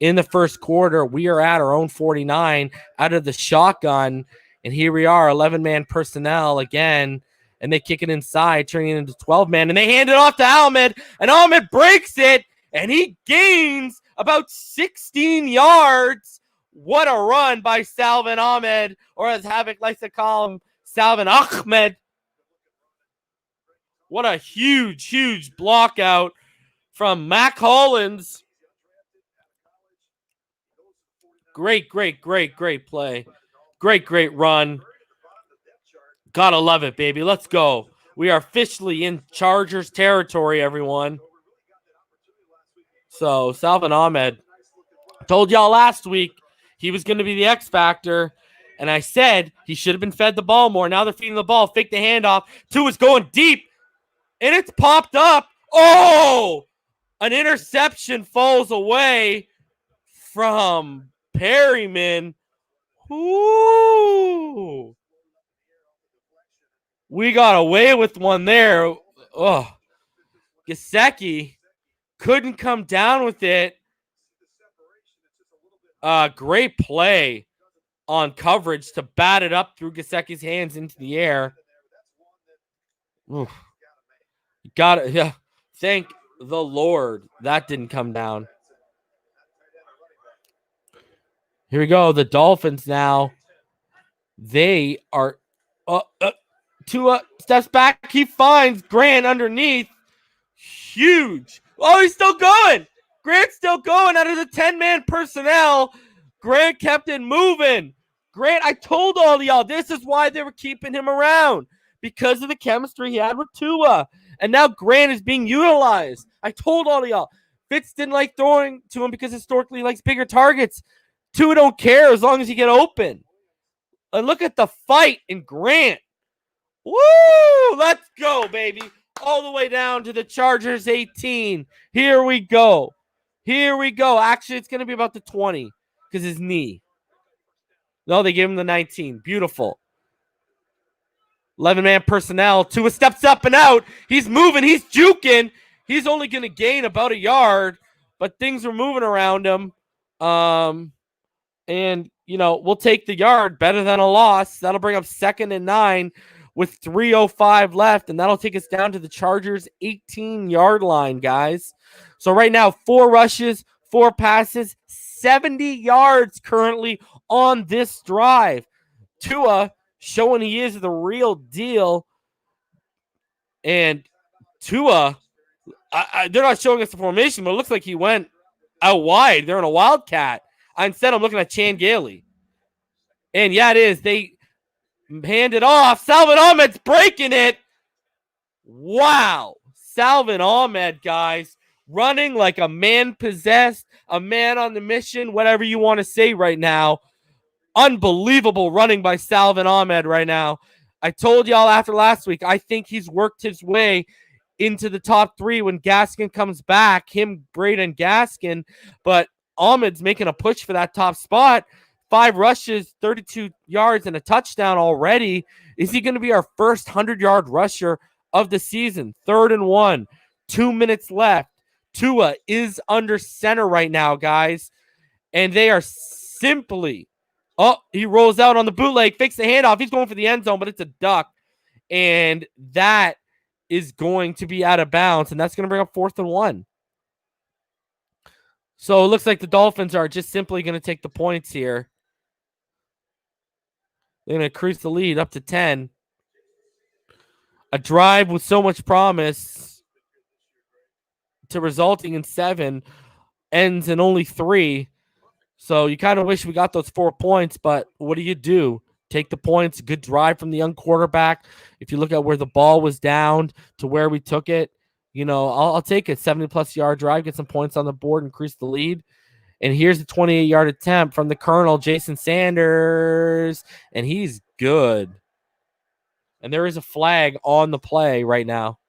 in the first quarter. We are at our own 49 out of the shotgun. And here we are, 11-man personnel again. And they kick it inside, turning it into 12-man. And they hand it off to Ahmed. And Ahmed breaks it. And he gains about 16 yards. What a run by Salvon Ahmed. Or as Havoc likes to call him, Salvon Ahmed. What a huge, huge block out from Mac Hollins. Great play. Great run. Gotta love it, baby. Let's go. We are officially in Chargers territory, everyone. So, Salvon Ahmed. Told y'all last week he was going to be the X factor. And I said he should have been fed the ball more. Now they're feeding the ball. Fake the handoff. Tua's going deep. And it's popped up. Oh! An interception falls away from Perryman. Ooh. We got away with one there. Oh. Gesicki couldn't come down with it. Great play on coverage to bat it up through Gesicki's hands into the air. Oof. Got it. Yeah. Thank the Lord that didn't come down. Here we go. The Dolphins now. They are. Tua steps back. He finds Grant underneath. Huge. Oh, he's still going. Grant's still going out of the 10-man personnel. Grant kept it moving. Grant, I told all of y'all, this is why they were keeping him around. Because of the chemistry he had with Tua. And now Grant is being utilized. I told all of y'all. Fitz didn't like throwing to him because historically he likes bigger targets. Tua don't care as long as you get open. And look at the fight in Grant. Woo! Let's go, baby. All the way down to the Chargers 18. Here we go. Actually, it's going to be about the 20 because his knee. No, they gave him the 19. Beautiful. 11-man personnel. Tua steps up and out. He's moving. He's juking. He's only going to gain about a yard, but things are moving around him. And, we'll take the yard. Better than a loss. That'll bring up 2nd and 9 with 3:05 left, and that'll take us down to the Chargers' 18-yard line, guys. So right now, 4 rushes, 4 passes, 70 yards currently on this drive. Tua showing he is the real deal. And Tua, they're not showing us the formation, but it looks like he went out wide. They're in a wildcat. Instead, I'm looking at Chan Gailey. And yeah, it is. They hand it off. Salvon Ahmed's breaking it. Wow. Salvon Ahmed, guys, running like a man possessed, a man on the mission, whatever you want to say right now. Unbelievable running by Salvon Ahmed right now. I told y'all after last week, I think he's worked his way into the top 3 when Gaskin comes back. Him, Braden, Gaskin. But Ahmed's making a push for that top spot. 5 rushes, 32 yards, and a touchdown already. Is he going to be our first 100-yard rusher of the season? 3rd and 1. 2 minutes left. Tua is under center right now, guys. And they are simply... Oh, he rolls out on the bootleg, fakes the handoff. He's going for the end zone, but it's a duck. And that is going to be out of bounds, and that's going to bring up 4th and 1. So it looks like the Dolphins are just simply going to take the points here. They're going to increase the lead up to 10. A drive with so much promise to resulting in 7 ends in only 3. So you kind of wish we got those 4 points, but what do? Take the points. Good drive from the young quarterback. If you look at where the ball was down to where we took it, I'll take it. 70-plus yard drive, get some points on the board, increase the lead. And here's the 28-yard attempt from the Colonel, Jason Sanders, and he's good. And there is a flag on the play right now.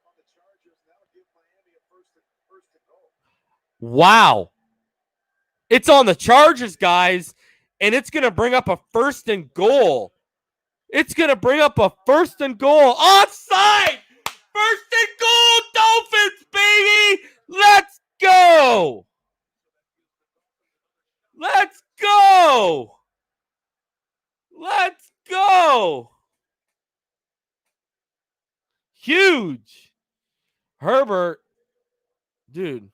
Wow. It's on the Chargers, guys, and it's going to bring up a 1st and goal. It's going to bring up a 1st and goal. Offside! 1st and goal, Dolphins, baby! Let's go! Let's go! Let's go! Huge. Herbert, dude,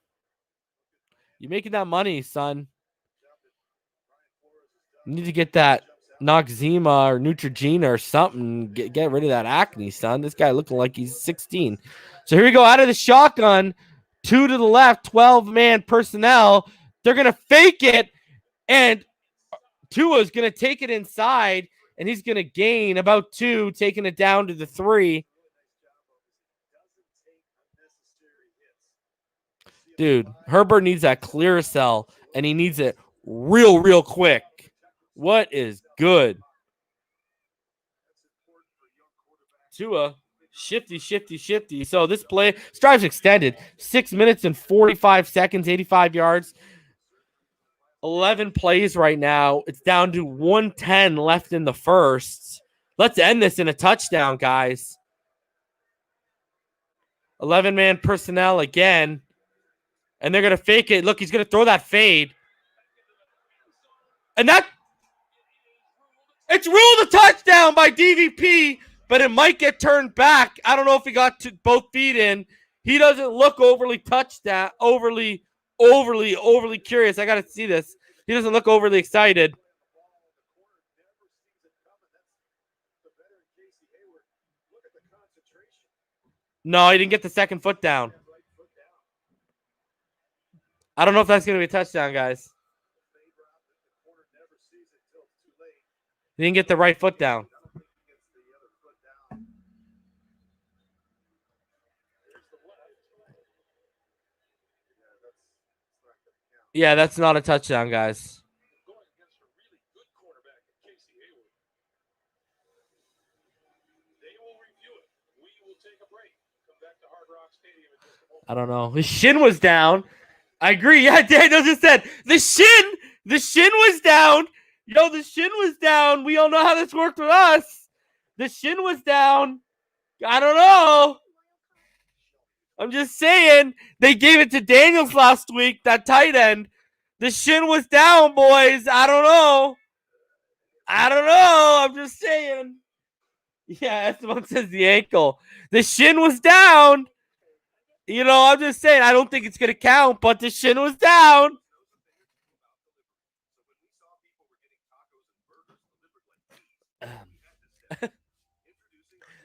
you making that money, son. You need to get that Noxzema or Neutrogena or something. Get rid of that acne, son. This guy looking like he's 16. So here we go out of the shotgun. 2 to the left, 12-man personnel. They're going to fake it, and Tua's going to take it inside, and he's going to gain about 2, taking it down to the 3. Dude, Herbert needs that Clearasil, and he needs it real quick. What is good? Tua, shifty. So this drive's extended. 6 minutes and 45 seconds, 85 yards. 11 plays right now. It's down to 110 left in the first. Let's end this in a touchdown, guys. 11-man personnel again. And they're going to fake it. Look, he's going to throw that fade. And it's ruled a touchdown by DVP, but it might get turned back. I don't know if he got both feet in. He doesn't look overly curious. I got to see this. He doesn't look overly excited. No, he didn't get the second foot down. I don't know if that's going to be a touchdown, guys. He didn't get the right foot down. Yeah, that's not a touchdown, guys. I don't know. His shin was down. I agree. Yeah, Daniel just said the shin was down. Yo, the shin was down. We all know how this worked with us. The shin was down. I don't know. I'm just saying. They gave it to Daniels last week, that tight end. The shin was down, boys. I don't know. I'm just saying. Yeah, Esteban says the ankle. The shin was down. You know, I'm just saying. I don't think it's going to count, but the shin was down.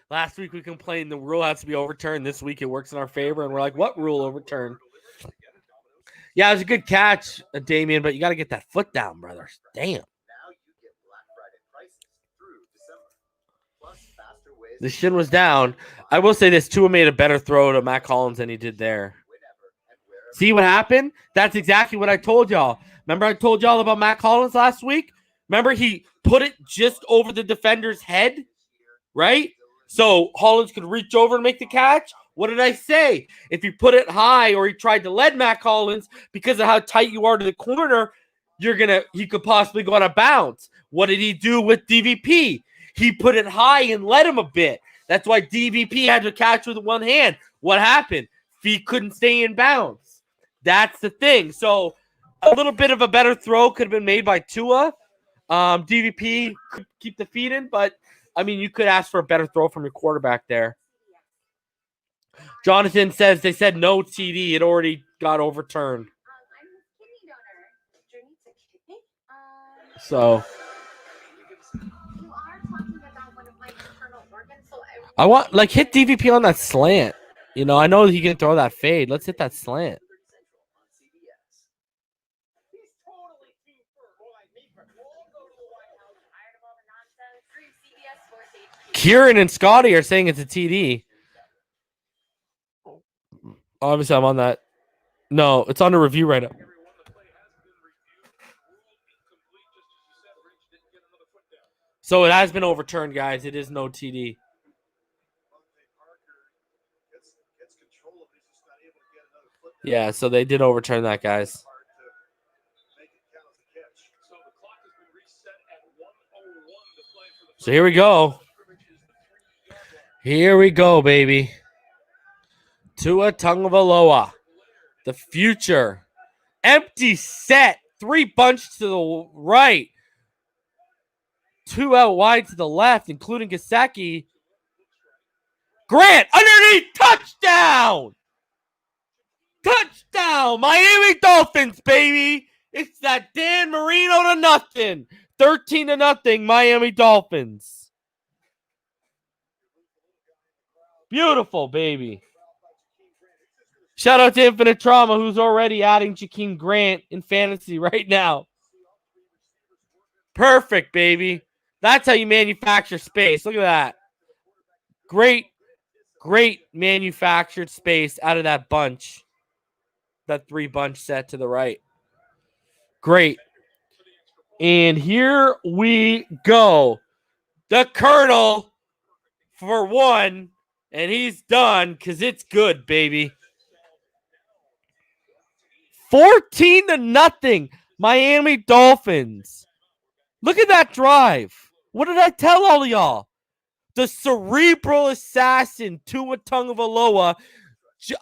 Last week we complained the rule has to be overturned. This week it works in our favor, and we're like, what rule overturned? Yeah, it was a good catch, Damian, but you got to get that foot down, brother. Damn. The shin was down. I will say this, Tua made a better throw to Matt Collins than he did there. See what happened? That's exactly what I told y'all. Remember I told y'all about Matt Collins last week? Remember he put it just over the defender's head, right? So Hollins could reach over and make the catch. What did I say? If you put it high or he tried to lead Matt Collins because of how tight you are to the corner, he could possibly go out of bounds. What did he do with DVP? He put it high and led him a bit. That's why DVP had to catch with one hand. What happened? Feet couldn't stay in bounds. That's the thing. So a little bit of a better throw could have been made by Tua. DVP could keep the feet in, but I mean, you could ask for a better throw from your quarterback there. Jonathan says they said no TD. It already got overturned. So I want hit DVP on that slant. You know, I know he can throw that fade. Let's hit that slant. Kieran and Scotty are saying it's a TD. Obviously, I'm on that. No, it's under review right now. So it has been overturned, guys. It is no TD. Yeah, so they did overturn that, guys. So here we go. Here we go, baby. Tua Tagovailoa, the future. Empty set. 3 bunch to the right. 2 out wide to the left, including Gesicki. Grant underneath. Touchdown. Touchdown. Miami Dolphins, baby. It's that Dan Marino to nothing. 13-0, Miami Dolphins. Beautiful, baby. Shout out to Infinite Trauma, who's already adding Jakeem Grant in fantasy right now. Perfect, baby. That's how you manufacture space. Look at that. Great manufactured space out of that bunch. That 3 bunch set to the right. Great. And here we go. The Colonel for 1. And he's done because it's good, baby. 14-0, Miami Dolphins. Look at that drive. What did I tell all of y'all? The cerebral assassin, Tua Tagovailoa.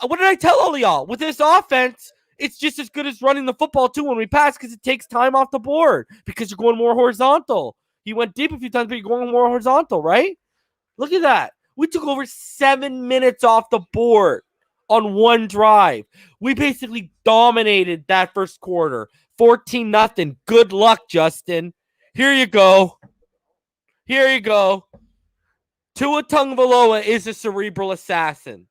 What did I tell all of y'all? With this offense, it's just as good as running the football, too, when we pass because it takes time off the board because you're going more horizontal. He went deep a few times, but you're going more horizontal, right? Look at that. We took over 7 minutes off the board on 1 drive. We basically dominated that first quarter. 14-0. Good luck, Justin. Here you go. Here you go. Tua Tagovailoa is a cerebral assassin.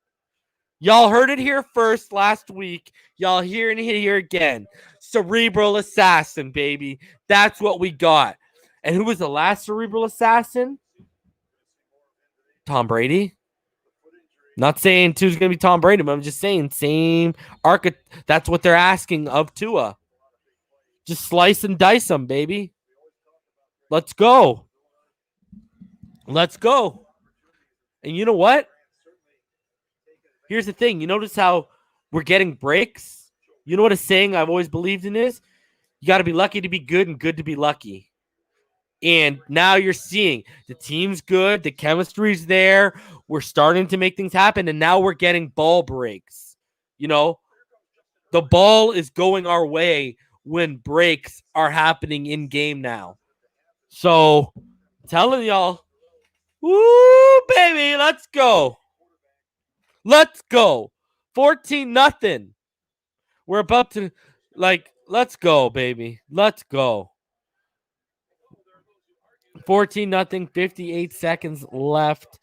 Y'all heard it here first last week. Y'all hearing it here again. Cerebral assassin, baby. That's what we got. And who was the last cerebral assassin? Tom Brady. Not saying Tua's going to be Tom Brady, but I'm just saying same arc. That's what they're asking of Tua. Just slice and dice them, baby. Let's go. Let's go. And you know what? Here's the thing. You notice how we're getting breaks? You know what a saying I've always believed in is? You got to be lucky to be good and good to be lucky. And now you're seeing the team's good. The chemistry's there. We're starting to make things happen. And now we're getting ball breaks. You know, the ball is going our way when breaks are happening in game now. So, telling y'all, woo, baby, let's go. Let's go. 14-0. We're about to, let's go, baby. Let's go. 14-0, 58 seconds left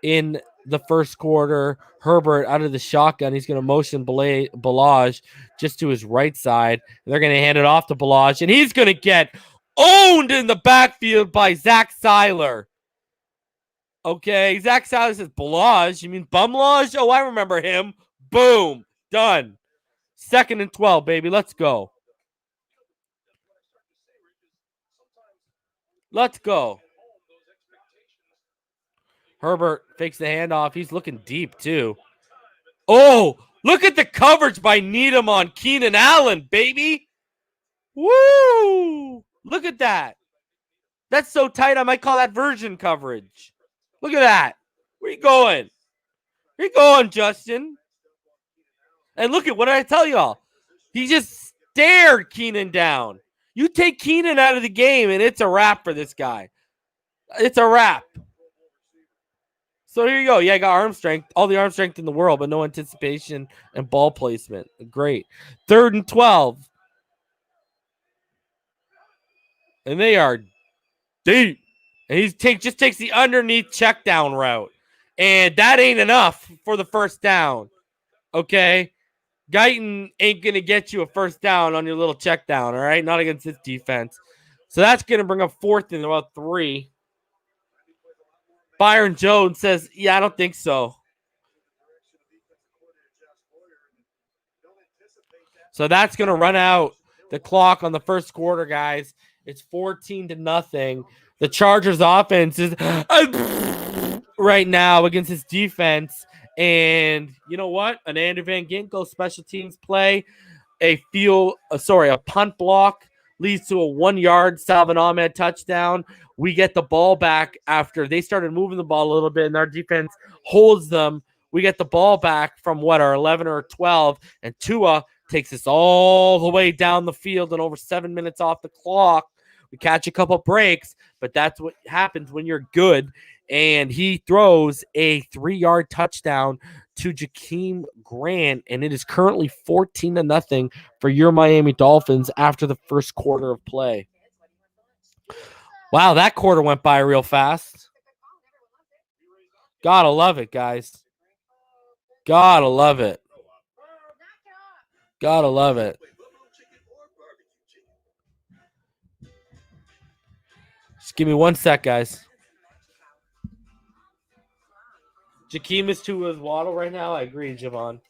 in the first quarter. Herbert out of the shotgun. He's going to motion Balaj just to his right side. They're going to hand it off to Balaj, and he's going to get owned in the backfield by Zach Seiler. Okay, Zach Seiler says, Balaj? You mean Bumlaj? Oh, I remember him. Boom. Done. 2nd and 12, baby. Let's go. Let's go. Herbert fakes the handoff. He's looking deep, too. Oh, look at the coverage by Needham on Keenan Allen, baby. Woo! Look at that. That's so tight, I might call that version coverage. Look at that. Where you going? Where you going, Justin? And look at what did I tell y'all? He just stared Keenan down. You take Keenan out of the game, and it's a wrap for this guy. It's a wrap. So here you go. Yeah, I got arm strength, all the arm strength in the world, but no anticipation and ball placement. Great. 3rd and 12. And they are deep. And he just takes the underneath check down route. And that ain't enough for the first down. Okay? Guyton ain't going to get you a first down on your little check down, all right? Not against this defense. So that's going to bring up 4th and about 3. Byron Jones says, yeah, I don't think so. So that's going to run out the clock on the first quarter, guys. It's 14-0. The Chargers offense is right now against his defense. And you know what? An Andrew Van Ginkel special teams play, a punt block leads to a 1-yard Salvin Ahmed touchdown. We get the ball back after they started moving the ball a little bit, and our defense holds them. We get the ball back from our 11 or 12, and Tua takes us all the way down the field and over 7 minutes off the clock. We catch a couple breaks, but that's what happens when you're good. And he throws a 3-yard touchdown to Jakeem Grant, and it is currently 14-0 for your Miami Dolphins after the first quarter of play. Wow, that quarter went by real fast. Gotta love it, guys. Gotta love it. Gotta love it. Just give me 1 sec, guys. Jakeem is Tua's Waddle right now. I agree, Javon.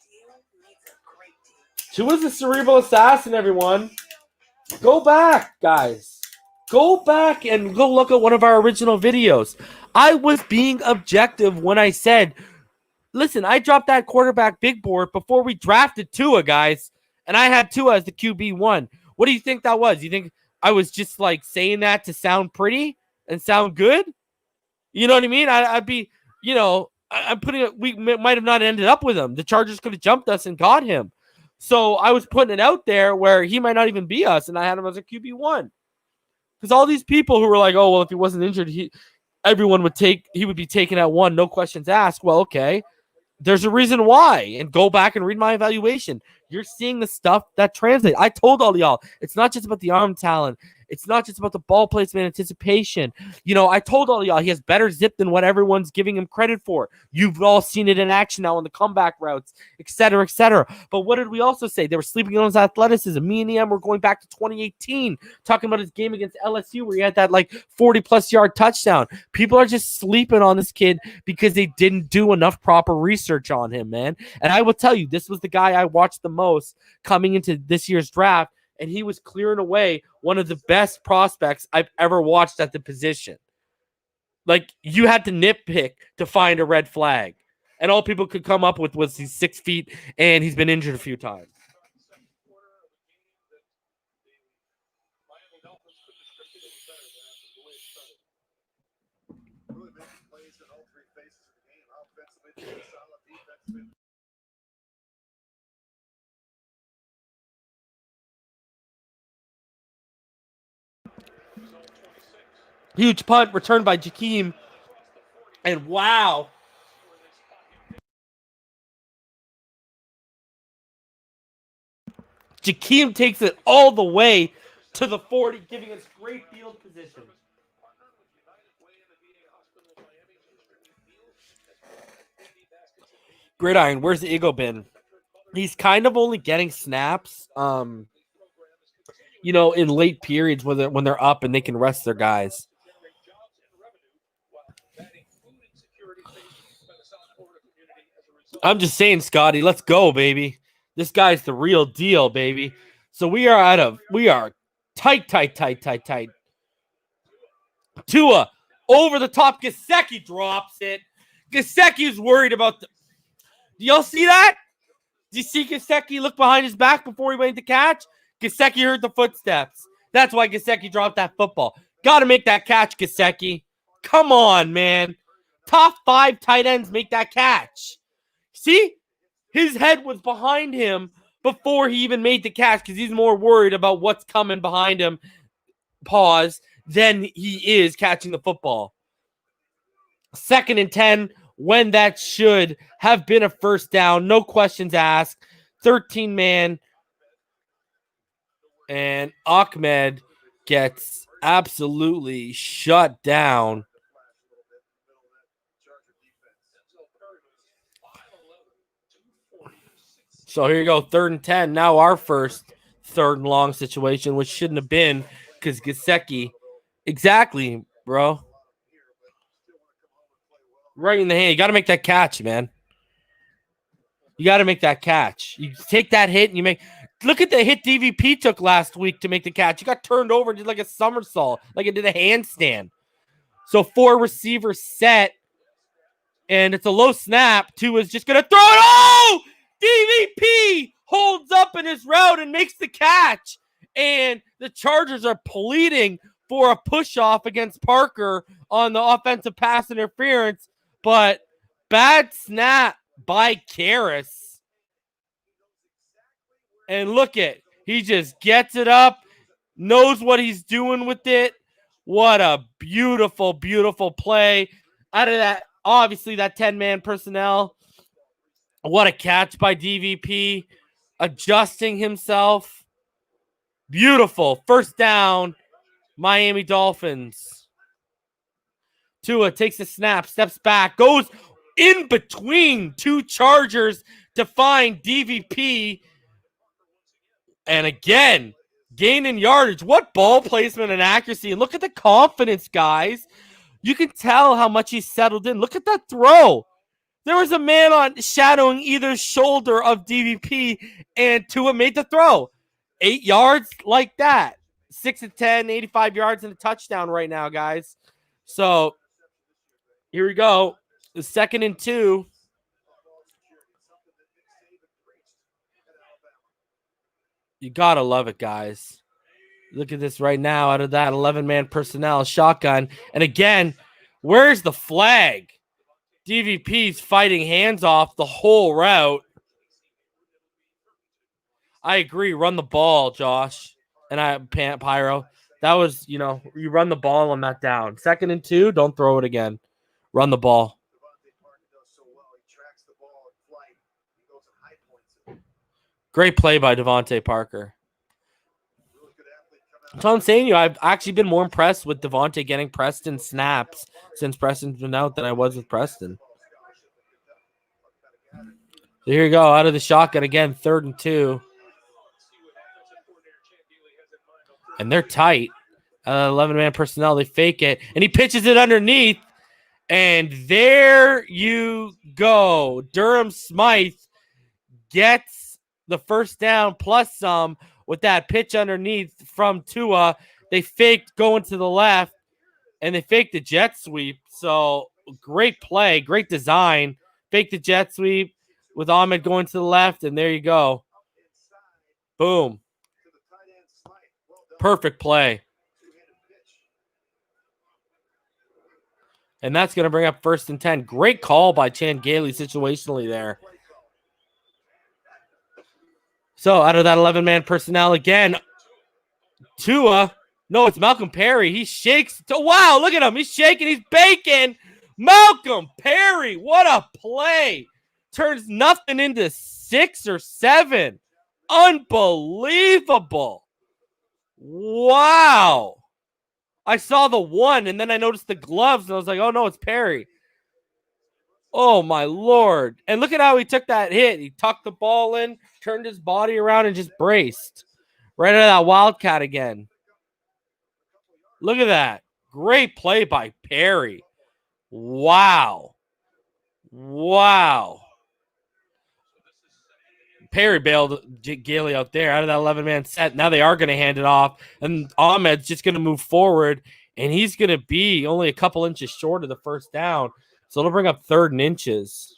Tua's a cerebral assassin, everyone. Go back, guys. Go back and go look at one of our original videos. I was being objective when I said, listen, I dropped that quarterback big board before we drafted Tua, guys. And I had Tua as the QB1. What do you think that was? You think I was just like saying that to sound pretty and sound good? You know what I mean? I'd be, I'm putting it, we might have not ended up with him. The Chargers could have jumped us and got him. So I was putting it out there where he might not even be us, and I had him as a QB1. Because all these people who were like, oh, well, if he wasn't injured, he would be taken at 1, no questions asked. Well, okay. There's a reason why, and go back and read my evaluation. You're seeing the stuff that translates. I told all y'all, it's not just about the arm talent. It's not just about the ball placement anticipation. I told all y'all he has better zip than what everyone's giving him credit for. You've all seen it in action now on the comeback routes, et cetera, et cetera. But what did we also say? They were sleeping on his athleticism. Me and EM were going back to 2018, talking about his game against LSU where he had that 40-plus yard touchdown. People are just sleeping on this kid because they didn't do enough proper research on him, man. And I will tell you, this was the guy I watched the most coming into this year's draft. And he was clearing away one of the best prospects I've ever watched at the position. You had to nitpick to find a red flag. And all people could come up with was he's 6 feet and he's been injured a few times. Huge punt returned by Jakeem. And wow. Jakeem takes it all the way to the 40, giving us great field position. Gridiron, where's the Eagle been? He's kind of only getting snaps, in late periods when they're up and they can rest their guys. I'm just saying, Scotty, let's go, baby. This guy's the real deal, baby. So we are tight. Tua over the top. Gesicki drops it. Gesicki's worried about do y'all see that? Did you see Gesicki look behind his back before he made the catch? Gesicki heard the footsteps. That's why Gesicki dropped that football. Got to make that catch, Gesicki. Come on, man. Top 5 tight ends make that catch. See? His head was behind him before he even made the catch because he's more worried about what's coming behind him, than he is catching the football. 2nd and 10 when that should have been a first down. No questions asked. 13-man. And Ahmed gets absolutely shut down. So here you go, 3rd and 10. Now our first 3rd and long situation, which shouldn't have been because Gesicki. Exactly, bro. Right in the hand. You got to make that catch, man. You got to make that catch. You take that hit and you make. Look at the hit DVP took last week to make the catch. He got turned over and did like a somersault, like it did a handstand. So 4 receivers set. And it's a low snap. Tua's just going to throw it. Oh! DVP holds up in his route and makes the catch. And the Chargers are pleading for a push-off against Parker on the offensive pass interference. But bad snap by Karras. And look it. He just gets it up. Knows what he's doing with it. What a beautiful, beautiful play. Out of that, obviously, that 10-man personnel. What a catch by DVP. Adjusting himself. Beautiful. First down, Miami Dolphins. Tua takes a snap, steps back, goes in between 2 Chargers to find DVP. And again, gaining yardage. What ball placement and accuracy. And look at the confidence, guys. You can tell how much he's settled in. Look at that throw. There was a man on shadowing either shoulder of DVP, and Tua made the throw. 8 yards like that. 6 of 10, 85 yards and a touchdown right now, guys. So here we go. The 2nd and 2. You got to love it, guys. Look at this right now out of that 11-man personnel shotgun. And again, where's the flag? DVP's fighting hands off the whole route. I agree. Run the ball, Josh. And Pyro. That was, you run the ball on that down. 2nd and 2, don't throw it again. Run the ball. Great play by Devontae Parker. So I'm saying I've actually been more impressed with Devontae getting Preston snaps since Preston's been out than I was with Preston. So here you go, out of the shotgun again, 3rd and 2. And they're tight. 11-man personnel, they fake it. And he pitches it underneath. And there you go. Durham Smythe gets the first down plus some with that pitch underneath from Tua. They faked going to the left, and they faked the jet sweep. So great play, great design. Fake the jet sweep with Ahmed going to the left, and there you go. Boom. Perfect play. And that's going to bring up 1st and 10. Great call by Chan Gailey situationally there. So out of that 11-man personnel again, Tua. No, it's Malcolm Perry. He shakes. Wow, look at him. He's shaking. He's baking. Malcolm Perry. What a play. Turns nothing into 6 or 7. Unbelievable. Wow. I saw the 1, and then I noticed the gloves, and I was like, oh, no, it's Perry. Oh, my Lord. And look at how he took that hit. He tucked the ball in, turned his body around, and just braced. Right out of that Wildcat again. Look at that. Great play by Perry. Wow. Wow. Perry bailed Gailey out there out of that 11-man set. Now they are going to hand it off. And Ahmed's just going to move forward. And he's going to be only a couple inches short of the first down. So it'll bring up 3rd and inches.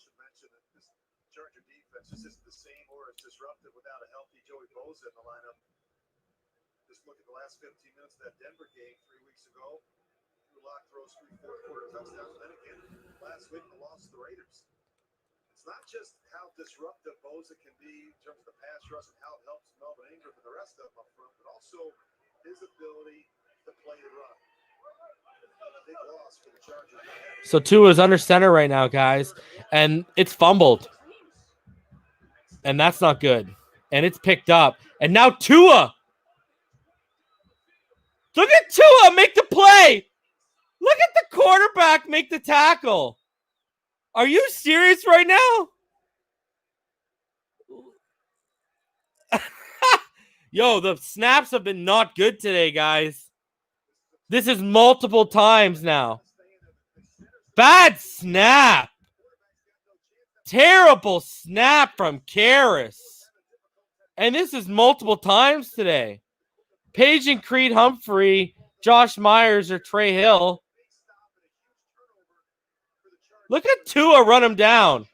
It's not just how disruptive Bosa can be in terms of the pass rush and how it helps Melvin Ingram and the rest of them up front, but also his ability to play the run. Big loss for the Chargers. So Tua is under center right now, guys, and it's fumbled. And that's not good. And it's picked up. And now Tua. Look at Tua make the play. Look at the quarterback make the tackle. Are you serious right now? Yo, the snaps have been not good today, guys. This is multiple times now. Bad snap. Terrible snap from Karras. And this is multiple times today. Page and Creed Humphrey, Josh Myers, or Trey Hill. Look at Tua run him down. This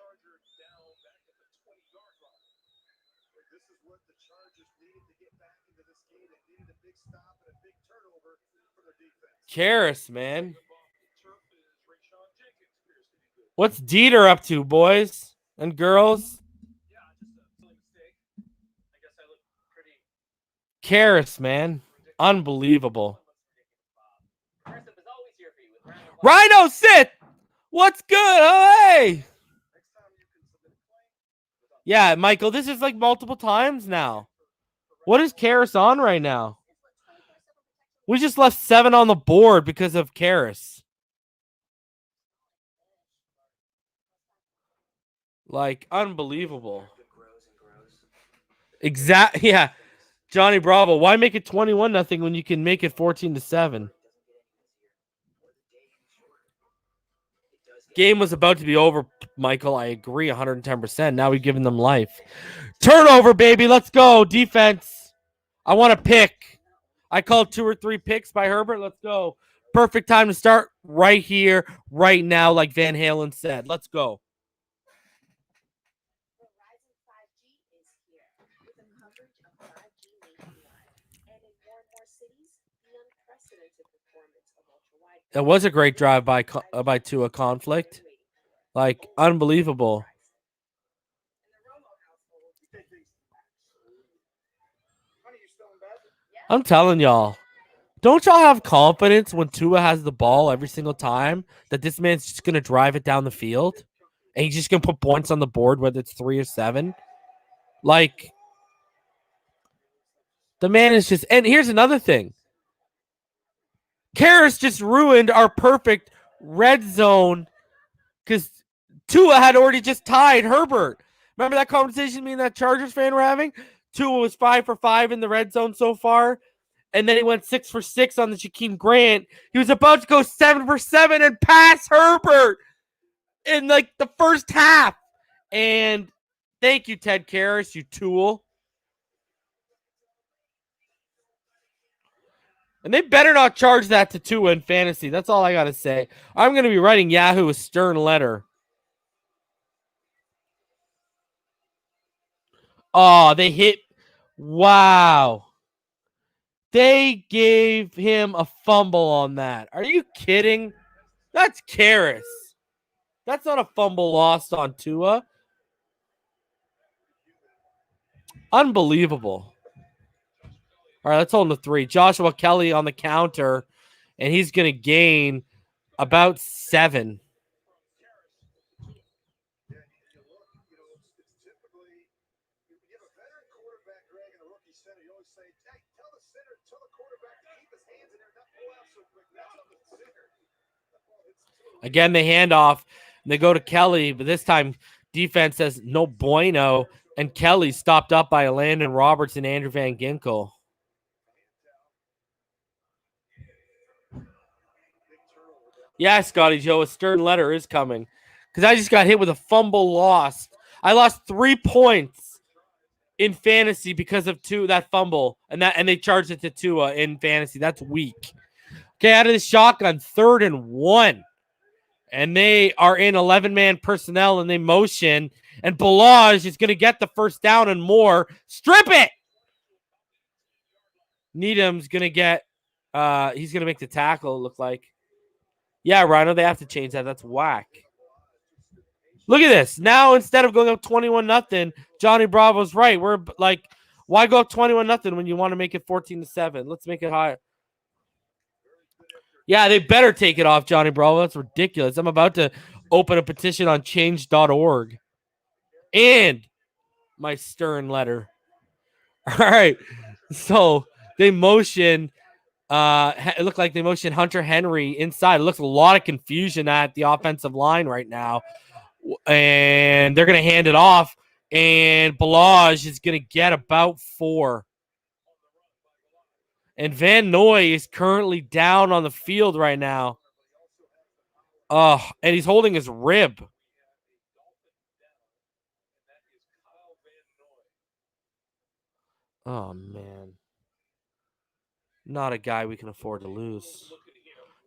is what the Chargers needed to get back into this game. They needed a big stop and a big turnover for their defense. Karras, man. What's Dieter up to, boys and girls? Karras, man. Unbelievable. Rhino, sit! What's good? Oh, hey! Yeah, Michael, this is like multiple times now. What is Karras on right now? We just left 7 on the board because of Karras. Like, unbelievable. Yeah. Johnny Bravo, why make it 21-0 when you can make it 14-7? Game was about to be over, Michael. I agree 110%. Now we've given them life. Turnover, baby. Let's go. Defense. I want to pick. I called 2 or 3 picks by Herbert. Let's go. Perfect time to start right here, right now, like Van Halen said. Let's go. It was a great drive by Tua Conflict. Like, unbelievable. I'm telling y'all. Don't y'all have confidence when Tua has the ball every single time that this man's just going to drive it down the field? And he's just going to put points on the board, whether it's 3 or 7? Like, the man is just... And here's another thing. Karras just ruined our perfect red zone because Tua had already just tied Herbert. Remember that conversation me and that Chargers fan were having? Tua was 5 for 5 in the red zone so far. And then he went 6 for 6 on the Jakeem Grant. He was about to go 7 for 7 and pass Herbert in like the first half. And thank you, Ted Karras, you tool. And they better not charge that to Tua in fantasy. That's all I got to say. I'm going to be writing Yahoo a stern letter. Oh, they hit. Wow. They gave him a fumble on that. Are you kidding? That's Karras. That's not a fumble lost on Tua. Unbelievable. All right, let's hold him to 3. Joshua Kelly on the counter, and he's going to gain about 7. Again, they hand off, and they go to Kelly, but this time defense says no bueno, and Kelly stopped up by Landon Roberts and Andrew Van Ginkel. Yeah, Scotty Joe, a stern letter is coming because I just got hit with a fumble lost. I lost 3 points in fantasy because of that fumble, and they charged it to Tua in fantasy. That's weak. Okay, out of the shotgun, 3rd and 1. And they are in 11-man personnel, and they motion. And Balaj is going to get the first down and more. Strip it! Needham's going to get he's going to make the tackle, it look like. Yeah, Rhino, they have to change that. That's whack. Look at this. Now, instead of going up 21-0, Johnny Bravo's right. We're like, why go up 21-0 when you want to make it 14-7? Let's make it higher. Yeah, they better take it off, Johnny Bravo. That's ridiculous. I'm about to open a petition on change.org. And my stern letter. All right. So they motion. It looked like they motioned Hunter Henry inside. It looks a lot of confusion at the offensive line right now. And they're going to hand it off. And Balaj is going to get about 4. And Van Noy is currently down on the field right now. And he's holding his rib. Oh, man. Not a guy we can afford to lose.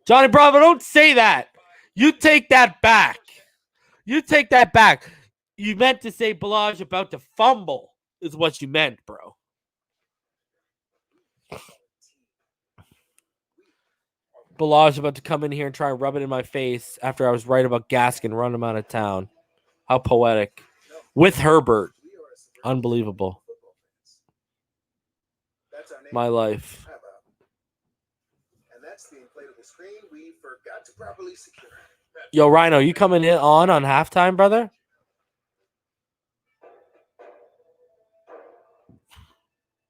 Johnny Bravo, don't say that. You take that back. You take that back. You meant to say Balaj about to fumble is what you meant, bro. Balaj about to come in here and try and rub it in my face after I was right about Gaskin run him out of town. How poetic. With Herbert. Unbelievable. My life. And that's the inflatable screen we forgot to properly secure. Yo, Rhino, you coming in on halftime, brother?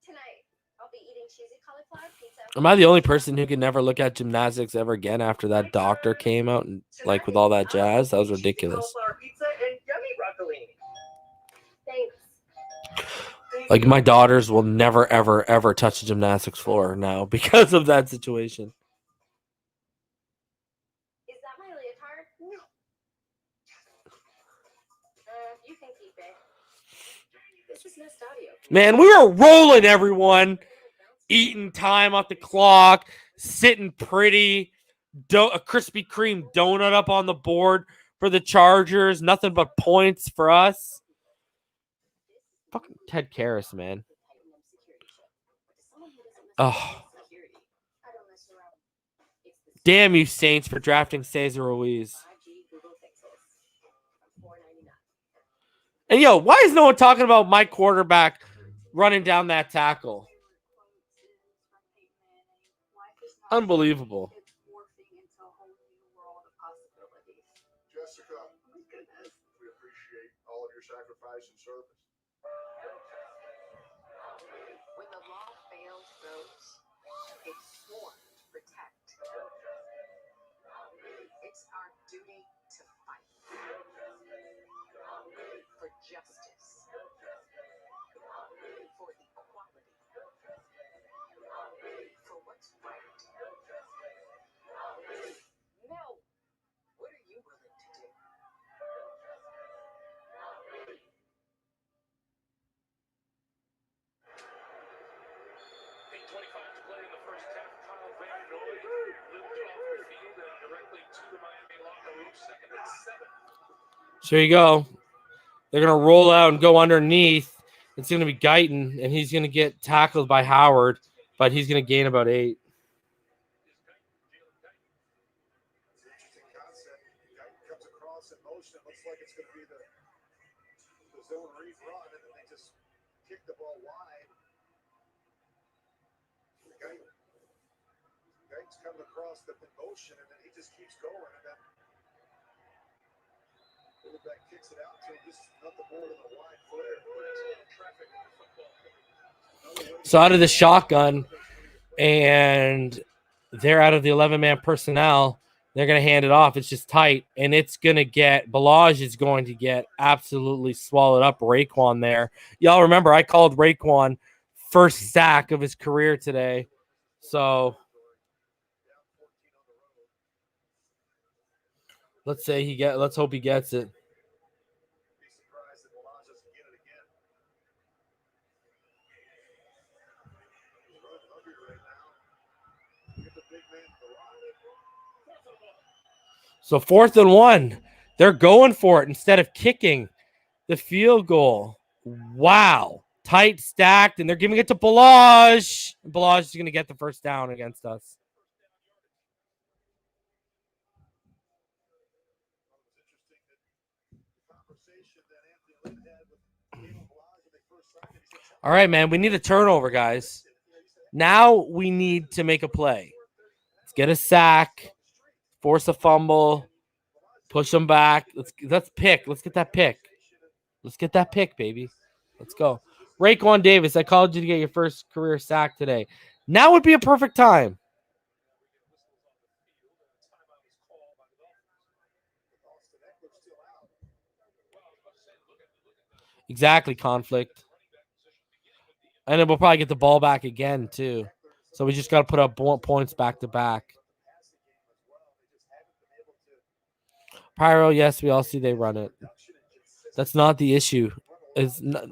Tonight, I'll be eating cheesy cauliflower pizza. Am I the only person who can never look at gymnastics ever again after that doctor came out and like with all that jazz? That was ridiculous. Cauliflower pizza and yummy broccolini. Thanks. Like my daughters will never, ever, ever touch the gymnastics floor now because of that situation. Is that my leotard? No. You can keep it. This is Nest Audio. Man, we were rolling, everyone. Eating time off the clock, sitting pretty. A Krispy Kreme donut up on the board for the Chargers. Nothing but points for us. Fucking Ted Karras, man. Oh. Damn you, Saints, for drafting Cesar Ruiz. And yo, why is no one talking about my quarterback running down that tackle? Unbelievable. Jessica, we appreciate all of your sacrifice and service. When the law fails those it's sworn to protect. It's our duty to fight for justice, for equality, for what's right. Mel, what are you willing to do? So here you go. They're going to roll out and go underneath. It's going to be Guyton, and he's going to get tackled by Howard, but he's going to gain about 8. Interesting concept. Guy comes across in motion. It looks like it's going to be the zone read run, and then they just kick the ball wide. Guy's coming across the motion, and then he just keeps going, and then quarterback kicks it out to him. Just nothing more than a wide flare. So out of the shotgun, and they're out of the 11-man personnel. They're going to hand it off. It's just tight, and it's going to get – Balaj is going to get absolutely swallowed up. Raekwon there. Y'all remember I called Raekwon first sack of his career today. So let's hope he gets it. So 4th and 1. They're going for it instead of kicking the field goal. Wow. Tight, stacked, and they're giving it to Balaj. Balaj is going to get the first down against us. All right, man. We need a turnover, guys. Now we need to make a play. Let's get a sack. Force a fumble, push them back. Let's pick. Let's get that pick. Let's get that pick, baby. Let's go. Raekwon Davis, I called you to get your first career sack today. Now would be a perfect time. Exactly, conflict. And then we'll probably get the ball back again, too. So we just got to put up points back to back. Pyro, yes, we all see they run it. That's not the issue.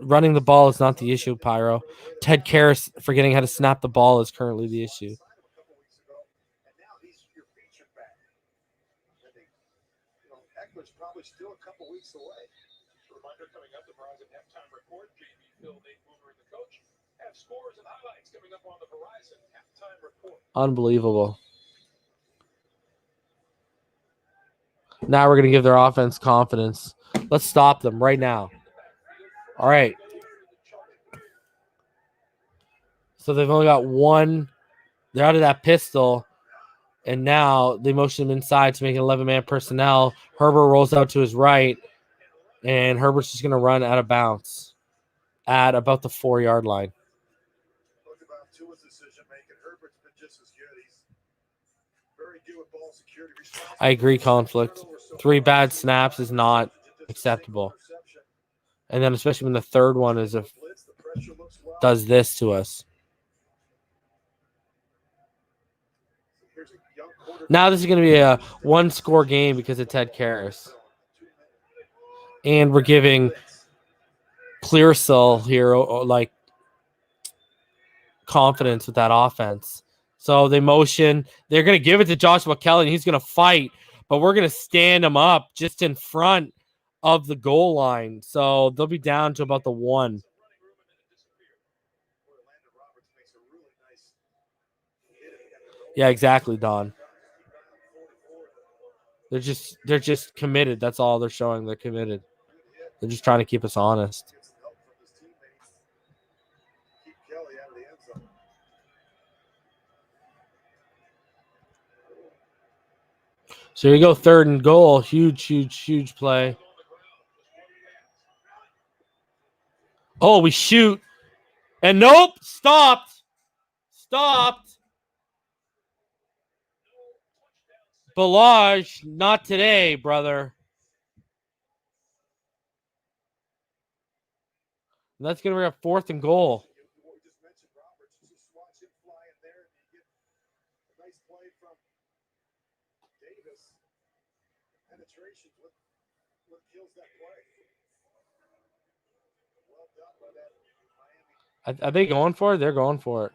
Running the ball is not the issue, Pyro. Ted Karras forgetting how to snap the ball is currently the issue. weeks away. Reminder coming up, the Verizon halftime report. JB, Phil, Nate, Boomer, and the coach have scores and highlights coming up on the Verizon halftime report. Unbelievable. Now we're going to give their offense confidence. Let's stop them right now. All right. So they've only got one. They're out of that pistol. And now they motion him inside to make an 11-man personnel. Herbert rolls out to his right. And Herbert's just going to run out of bounds at about the 4-yard line. Look about Tua's decision making. Herbert's been just as good. He's very good with ball security. I agree, conflict. 3 bad snaps is not acceptable. And then especially when the third one is does this to us. Now this is going to be a 1-score game because of Ted Karras. And we're giving Clearsall here like confidence with that offense. So they motion. They're going to give it to Joshua Kelly, and he's going to fight. But we're going to stand him up just in front of the goal line. So they'll be down to about the 1. Yeah, exactly, Don. They're just committed. That's all they're showing. They're committed. They're just trying to keep us honest. So here you go, 3rd and goal. Huge play. Oh, we shoot. And nope, stopped. Balaj, not today, brother. And that's going to be our 4th and goal. Are they going for it? They're going for it.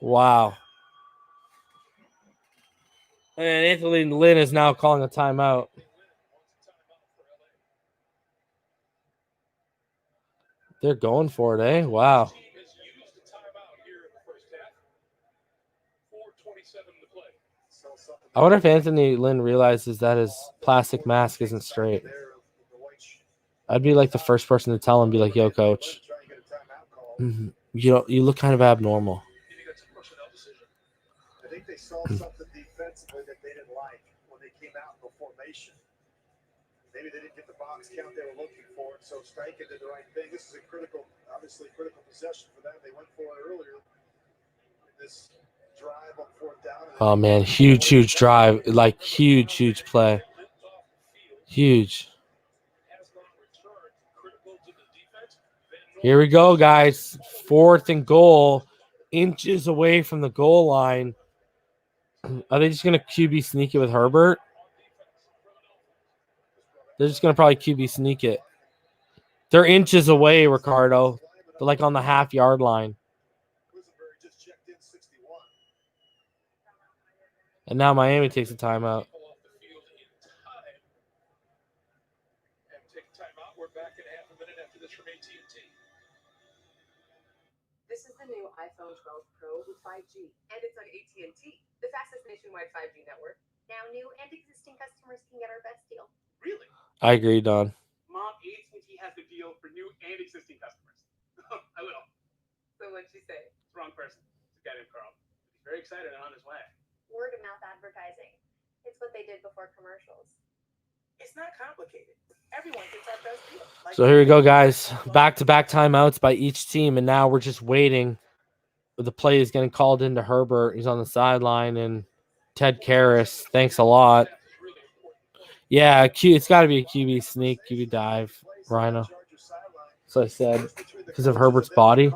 Wow. And Anthony Lynn is now calling a timeout. They're going for it, eh? Wow. I wonder if Anthony Lynn realizes that his plastic mask isn't straight. I'd be like the first person to tell him, be like, yo, coach, you look kind of abnormal. I think they saw something defensively that they didn't like when they came out in the formation. Maybe they didn't get the box count they were looking for, so Steichen did the right thing. This is a critical possession for them. They went for it earlier in this drive on 4th down. Oh, man, huge drive. Like, huge play. Huge. Here we go, guys. 4th and goal. Inches away from the goal line. Are they just going to QB sneak it with Herbert? They're just going to probably QB sneak it. They're inches away, Ricardo. They're like on the half-yard line. And now Miami takes a timeout. This is the new iPhone 12 Pro with 5G, and it's on AT&T, the fastest nationwide 5G network. Now new and existing customers can get our best deal. Really? I agree, Don. Mom, AT&T has the deal for new and existing customers. I will. So what'd she say? It's the wrong person. It's a guy named Carl. He's very excited and on his way. Word of mouth advertising. It's what they did before commercials. It's not complicated. Everyone gets our best deal. So here we go, guys. Back-to-back timeouts by each team, and now we're just waiting. The play is getting called into Herbert. He's on the sideline, and Ted Karras, thanks a lot. Yeah, it's got to be a QB sneak, QB dive, Rhino. So I said, because of Herbert's body.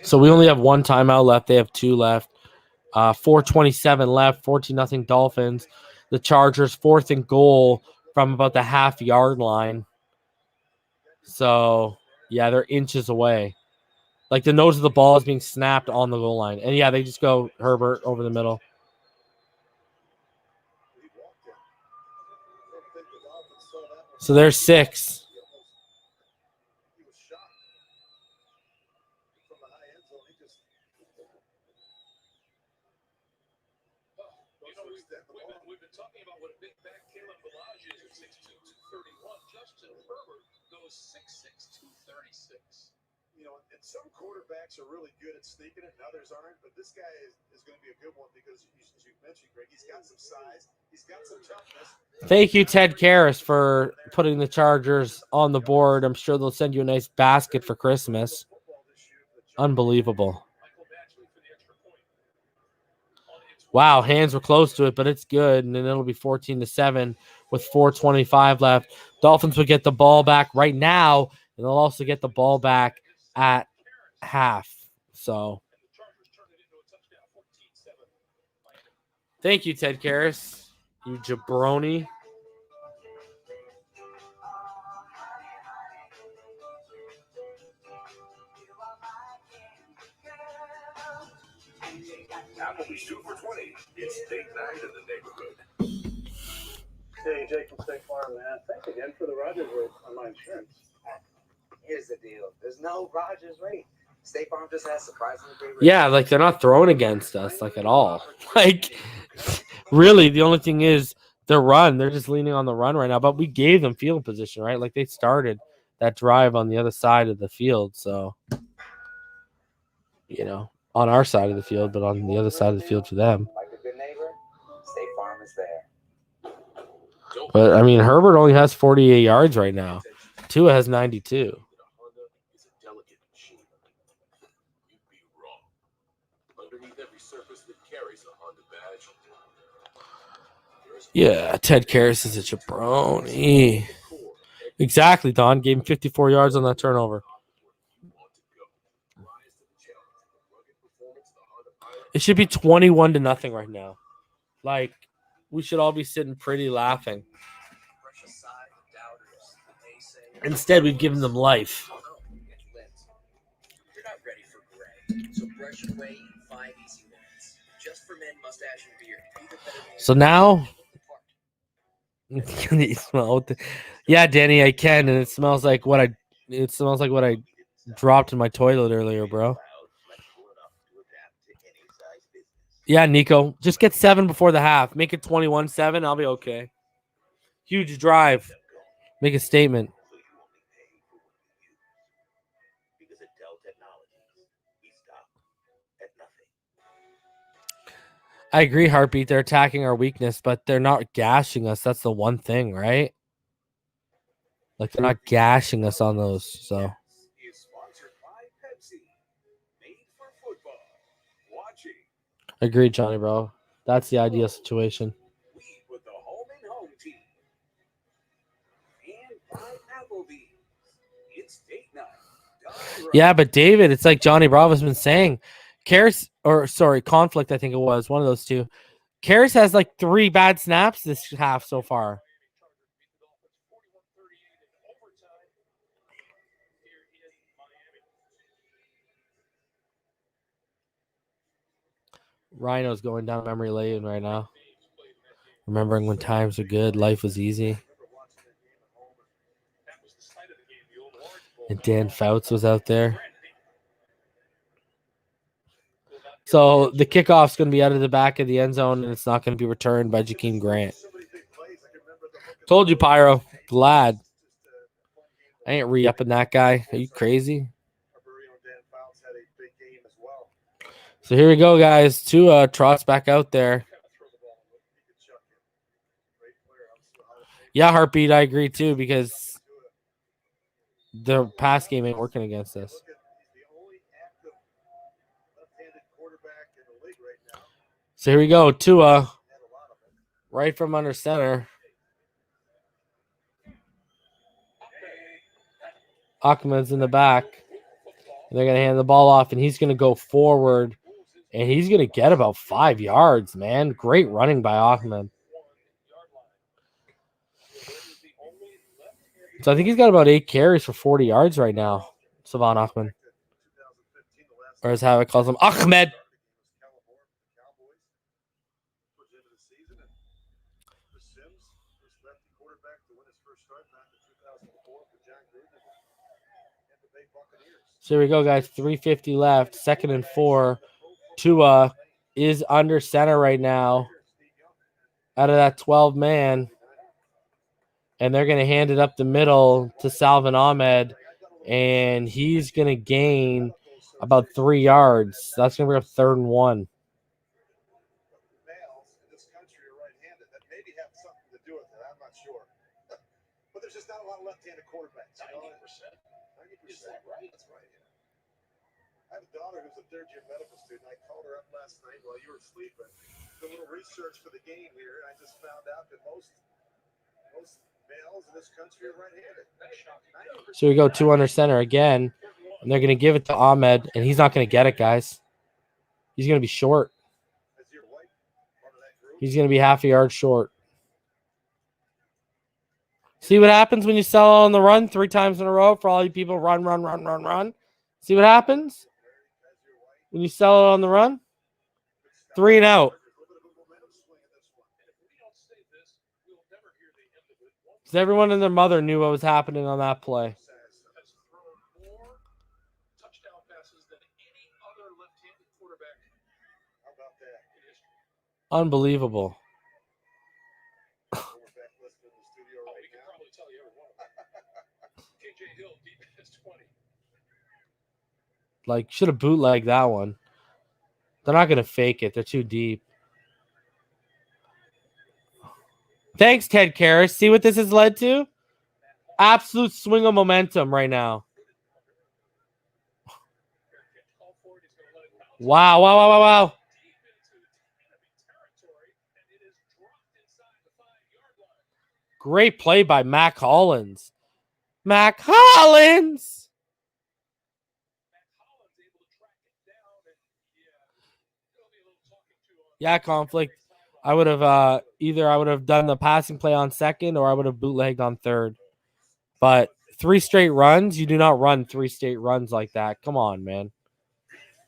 So we only have 1 timeout left. They have 2 left. 4:27 left, 14-0 Dolphins. The Chargers 4th and goal from about the half-yard line. So, yeah, they're inches away. Like the nose of the ball is being snapped on the goal line. And yeah, they just go Herbert over the middle. So there's 6. He was shocked from the high end zone. He just We've been talking about what a big back Caleb Balaj is at 6'2", 231. Justin Herbert goes 6'6", 236. you know, and some quarterbacks are really good at sneaking it, and others aren't. But this guy is going to be a good one because, as you mentioned, Greg, he's got some size, he's got some toughness. Thank you, Ted Karras, for putting the Chargers on the board. I'm sure they'll send you a nice basket for Christmas. Unbelievable. Wow, hands were close to it, but it's good. And then it'll be 14-7 with 4:25 left. Dolphins will get the ball back right now, and they'll also get the ball back at half. So thank you, Ted Karras. You jabroni. Applebee's 2 for $20. It's date night in the neighborhood. Hey, Jake from State Farm, man. Thanks again for the Rogers rate on my insurance. Here's the deal. There's no Rogers rate. State Farm just has surprisingly great rates. Yeah, like they're not throwing against us like at all. Like really, the only thing is the run. They're just leaning on the run right now. But we gave them field position, right? Like they started that drive on the other side of the field. So, you know, on our side of the field, but on the other side of the field for them. Like a good neighbor, State Farm is there. But I mean, Herbert only has 48 yards right now. Tua has 92. Yeah, Ted Karras is a jabroni. Exactly, Don. Gave him 54 yards on that turnover. It should be 21-0 right now. Like, we should all be sitting pretty laughing. Instead, we've given them life. You're not ready for gray, so brush your way in 5 easy minutes. Just for men, mustache and beard. So now, yeah, Danny, I can, and it smells like what I dropped in my toilet earlier, bro. Yeah, Nico, just get 7 before the half. Make it 21-7. I'll be okay. Huge drive. Make a statement. I agree, Heartbeat. They're attacking our weakness, but they're not gashing us. That's the one thing, right? Like, they're not gashing us on those, so. Agreed, Johnny, bro. That's the ideal situation. Yeah, but David, it's like Johnny Bravo's been saying. Conflict, I think it was. One of those two. Karras has like 3 bad snaps this half so far. Rhino's going down memory lane right now. Remembering when times were good, life was easy. And Dan Fouts was out there. So the kickoff's going to be out of the back of the end zone, and it's not going to be returned by Jakeem Grant. Told you, Pyro. Glad. I ain't re-upping that guy. Are you crazy? So here we go, guys. Tua trots back out there. Yeah, Heartbeat, I agree too, because the pass game ain't working against us. So here we go. Tua, right from under center. Achman's in the back. And they're going to hand the ball off, and he's going to go forward, and he's going to get about 5 yards, man. Great running by Achman. So I think he's got about 8 carries for 40 yards right now, Savon Achman. Or as Havoc calls him, Ahmed. So here we go, guys. 3:50 left. 2nd and 4. Tua is under center right now out of that 12 man. And they're going to hand it up the middle to Salvin Ahmed. And he's going to gain about 3 yards. That's going to be a 3rd and 1. But there's just not a lot of left-handed quarterbacks. 90%. 90%. Is that right? That's right. Yeah. I have a daughter who's a third-year medical student. I called her up last night while you were sleeping. Did a little research for the game here, and I just found out that most males in this country are right-handed. So we go 2 under center again, and they're going to give it to Ahmed, and he's not going to get it, guys. He's going to be short. He's going to be half a yard short. See what happens when you sell on the run 3 times in a row for all you people. Run. See what happens when you sell it on the run? 3 and out. Because everyone and their mother knew what was happening on that play. Unbelievable. Like, should have bootlegged that one. They're not going to fake it. They're too deep. Thanks, Ted Karras. See what this has led to? Absolute swing of momentum right now. Wow. Great play by Mac Hollins. Yeah, conflict. I would have either I would have done the passing play on 2nd or I would have bootlegged on 3rd. But 3 straight runs, you do not run 3 straight runs like that. Come on, man.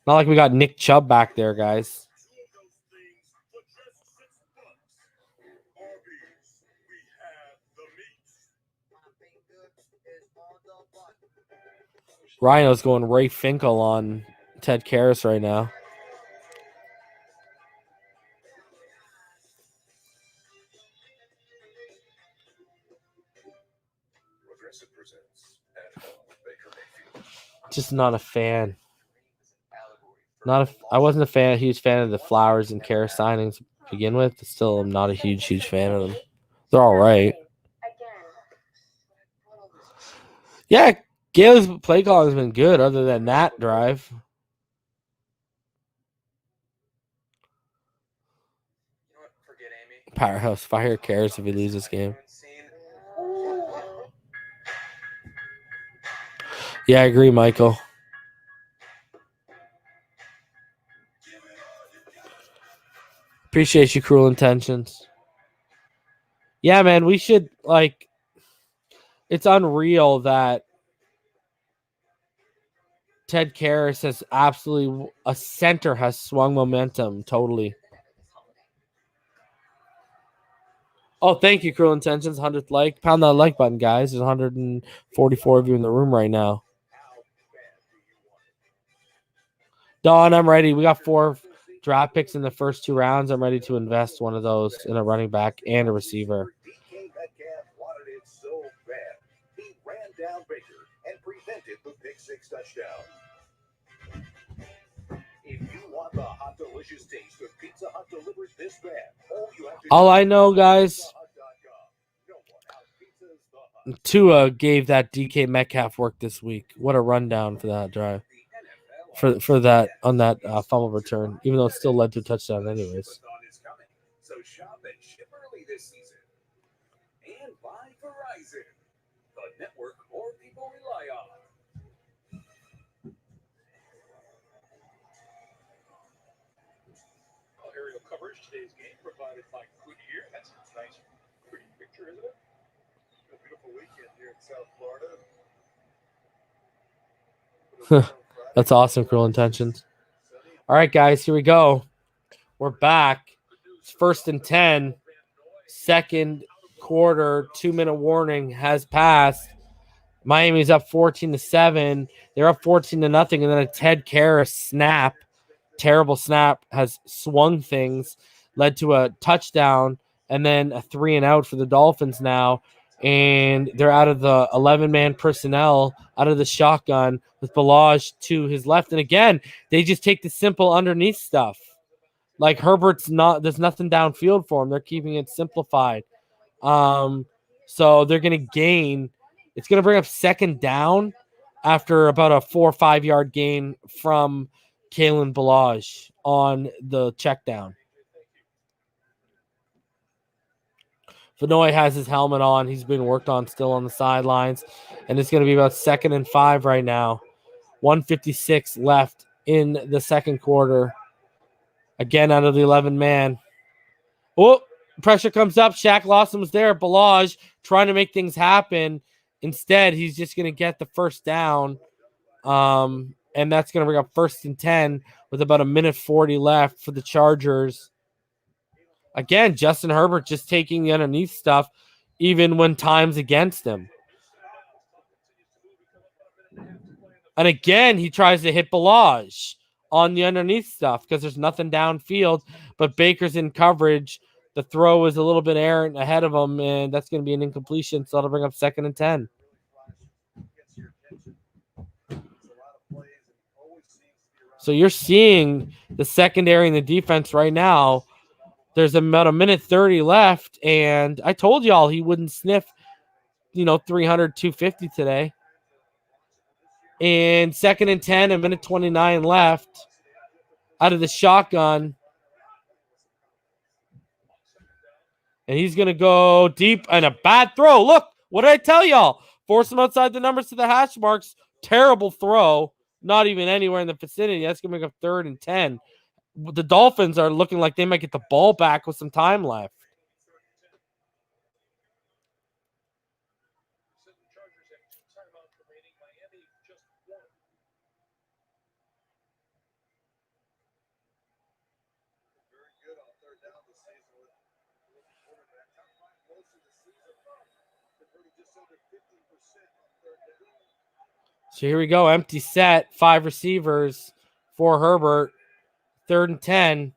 Not like we got Nick Chubb back there, guys. Rhino's going Ray Finkel on Ted Karras right now. Just not a fan. I wasn't a huge fan of the Flowers and Karras signings to begin with. Still, I'm not a huge fan of them. They're all right. Yeah, Gail's play calling has been good other than that drive. Powerhouse Fire cares if he loses this game. Yeah, I agree, Michael. Appreciate you, Cruel Intentions. Yeah, man, we should, like, it's unreal that Ted Karras has absolutely, a center has swung momentum totally. Oh, thank you, Cruel Intentions. 100th like. Pound that like button, guys. There's 144 of you in the room right now. Don, I'm ready. We got 4 draft picks in the first 2 rounds. I'm ready to invest one of those in a running back and a receiver. All I know, guys, Tua gave that DK Metcalf work this week. What a rundown for that drive. For that on that fumble return, even though it still led to a touchdown anyways. So shop and ship early this season. And buy Verizon, the network more people rely on. Aerial coverage today's game provided by Goodyear. That's a nice, pretty picture, isn't it? A beautiful weekend here in South Florida. That's awesome, Cruel Intentions. All right, guys, here we go. We're back. It's 1st and 10. Second quarter, 2-minute warning has passed. Miami's up 14-7. They're up 14-0, and then a Ted Karras snap, terrible snap, has swung things, led to a touchdown, and then a 3-and-out for the Dolphins now. And they're out of the 11-man personnel, out of the shotgun with Balaj to his left. And again, they just take the simple underneath stuff. Like Herbert's not, there's nothing downfield for him. They're keeping it simplified. So they're going to gain. It's going to bring up 2nd down after about a 4 or 5 yard gain from Kalen Balaj on the check down. Vanoy has his helmet on. He's being worked on still on the sidelines. And it's going to be about 2nd and 5 right now. 1:56 left in the second quarter. Again, out of the 11-man. Oh, pressure comes up. Shaq Lawson was there. Balaj trying to make things happen. Instead, he's just going to get the 1st down. And that's going to bring up 1st and 10 with about 1:40 left for the Chargers. Again, Justin Herbert just taking the underneath stuff, even when time's against him. And again, he tries to hit Balaj on the underneath stuff because there's nothing downfield, but Baker's in coverage. The throw is a little bit errant ahead of him, and that's going to be an incompletion, so that'll bring up 2nd and 10. So you're seeing the secondary and the defense right now. There's about 1:30 left, and I told y'all he wouldn't sniff, 300, 250 today. And 2nd and 10, 1:29 left out of the shotgun. And he's going to go deep and a bad throw. Look, what did I tell y'all? Force him outside the numbers to the hash marks. Terrible throw. Not even anywhere in the vicinity. That's going to make a 3rd and 10. The Dolphins are looking like they might get the ball back with some time left. So here we go. Empty set. 5 receivers for Herbert. 3rd and 10.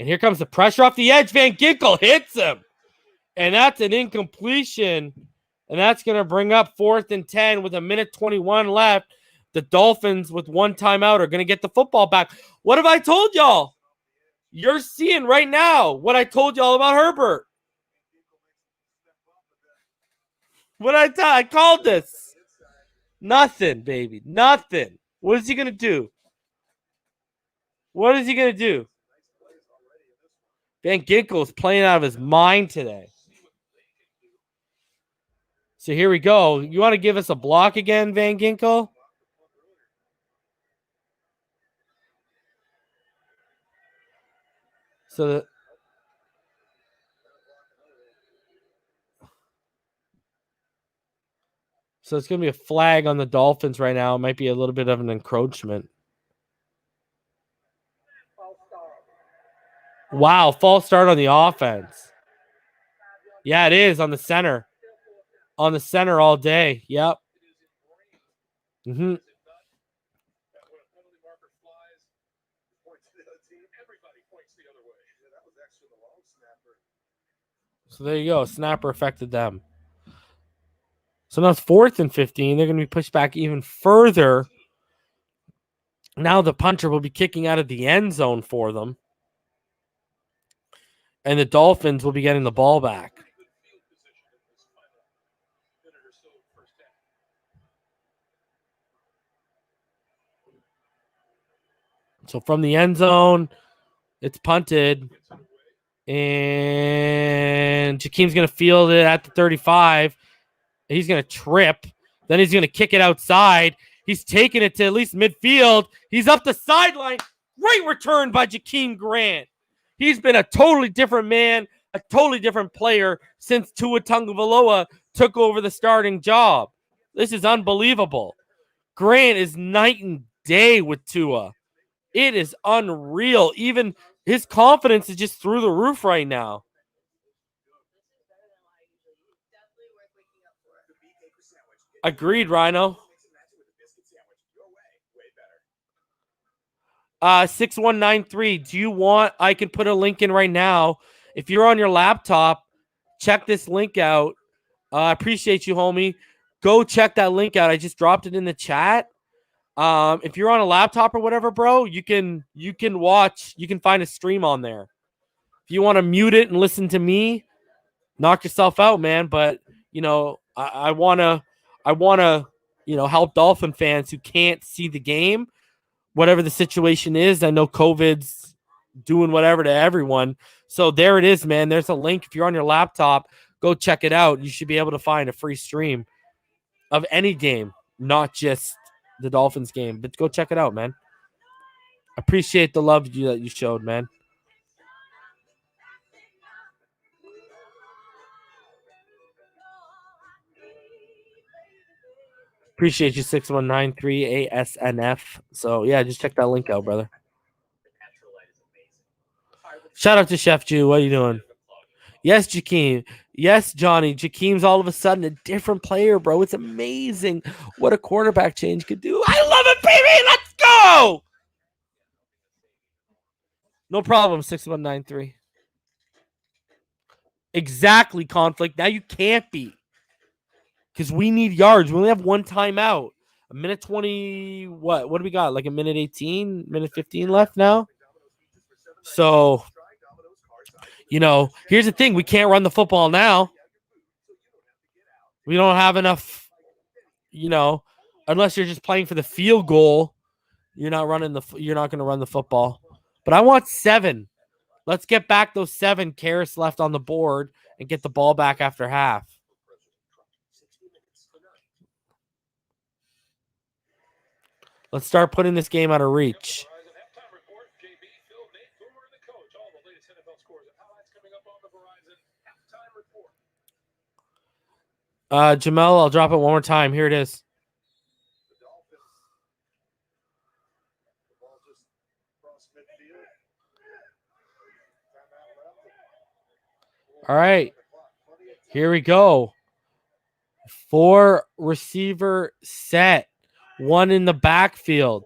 And here comes the pressure off the edge. Van Ginkel hits him. And that's an incompletion. And that's going to bring up 4th and 10 with 1:21 left. The Dolphins with 1 timeout are going to get the football back. What have I told y'all? You're seeing right now what I told y'all about Herbert. I called this. Nothing, baby. Nothing. What is he going to do? What is he going to do? Van Ginkel is playing out of his mind today. So here we go. You want to give us a block again, Van Ginkel? So it's going to be a flag on the Dolphins right now. It might be a little bit of an encroachment. Wow, false start on the offense. Yeah, it is on the center. On the center all day. Yep. Mm-hmm. So there you go. Snapper affected them. So now it's 4th and 15. They're going to be pushed back even further. Now the punter will be kicking out of the end zone for them. And the Dolphins will be getting the ball back. So from the end zone, it's punted. And Jakeem's going to field it at the 35. He's going to trip. Then he's going to kick it outside. He's taking it to at least midfield. He's up the sideline. Great return by Jakeem Grant. He's been a totally different man, a totally different player since Tua Tagovailoa took over the starting job. This is unbelievable. Grant is night and day with Tua. It is unreal. Even his confidence is just through the roof right now. Agreed, Rhino. 6193. Do you want? I can put a link in right now. If you're on your laptop, check this link out. I appreciate you, homie. Go check that link out. I just dropped it in the chat. If you're on a laptop or whatever, bro, you can watch. You can find a stream on there. If you want to mute it and listen to me, knock yourself out, man. But I wanna help Dolphin fans who can't see the game, whatever the situation is. I know COVID's doing whatever to everyone. So there it is, man. There's a link. If you're on your laptop, go check it out. You should be able to find a free stream of any game, not just the Dolphins game, but go check it out, man. Appreciate the love that you showed, man. Appreciate you, 6193 ASNF. So yeah, just check that link out, brother. Shout out to Chef Jew. What are you doing? Yes, Jakeem. Yes, Johnny. Jakeem's all of a sudden a different player, bro. It's amazing what a quarterback change could do. I love it, baby. Let's go. No problem, 6193. Exactly, conflict. Now you can't be. Because we need yards. We only have one timeout. A minute 20, what do we got? Like a minute 18, minute 15 left now? So, here's the thing. We can't run the football now. We don't have enough, unless you're just playing for the field goal. You're not going to run the football. But I want 7. Let's get back those 7 Karras left on the board and get the ball back after half. Let's start putting this game out of reach. Jamel, I'll drop it one more time. Here it is. All right. Here we go. 4 receiver set. 1 in the backfield.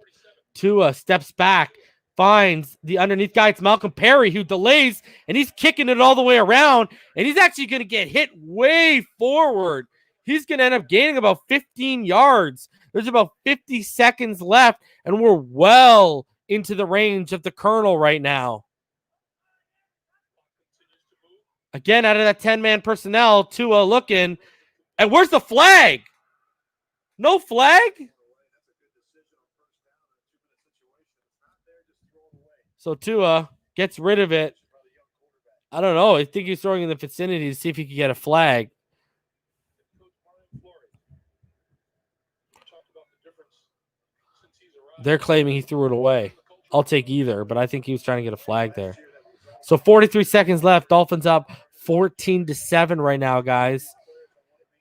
Tua steps back, finds the underneath guy. It's Malcolm Perry who delays, and he's kicking it all the way around, and he's actually going to get hit way forward. He's going to end up gaining about 15 yards. There's about 50 seconds left, and we're well into the range of the Colonel right now. Again, out of that 10-man personnel, Tua looking. And where's the flag? No flag? So Tua gets rid of it. I don't know. I think he's throwing in the vicinity to see if he can get a flag. They're claiming he threw it away. I'll take either, but I think he was trying to get a flag there. So 43 seconds left. Dolphins up 14-7 right now, guys.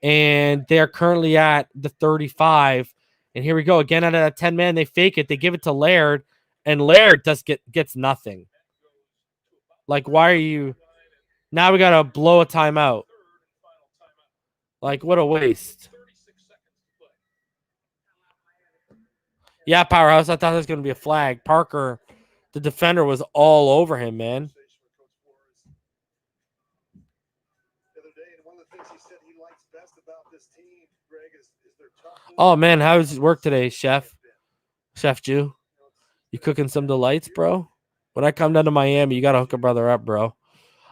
And they are currently at the 35. And here we go. Again, out of that 10-man, they fake it. They give it to Laird. And Laird gets nothing. Like, why are you... Now we got to blow a timeout. Like, what a waste. Yeah, Powerhouse. I thought it was going to be a flag. Parker, the defender, was all over him, man. Oh, man. How was work today, Chef? Chef Jew? You cooking some delights, bro? When I come down to Miami, you got to hook a brother up, bro.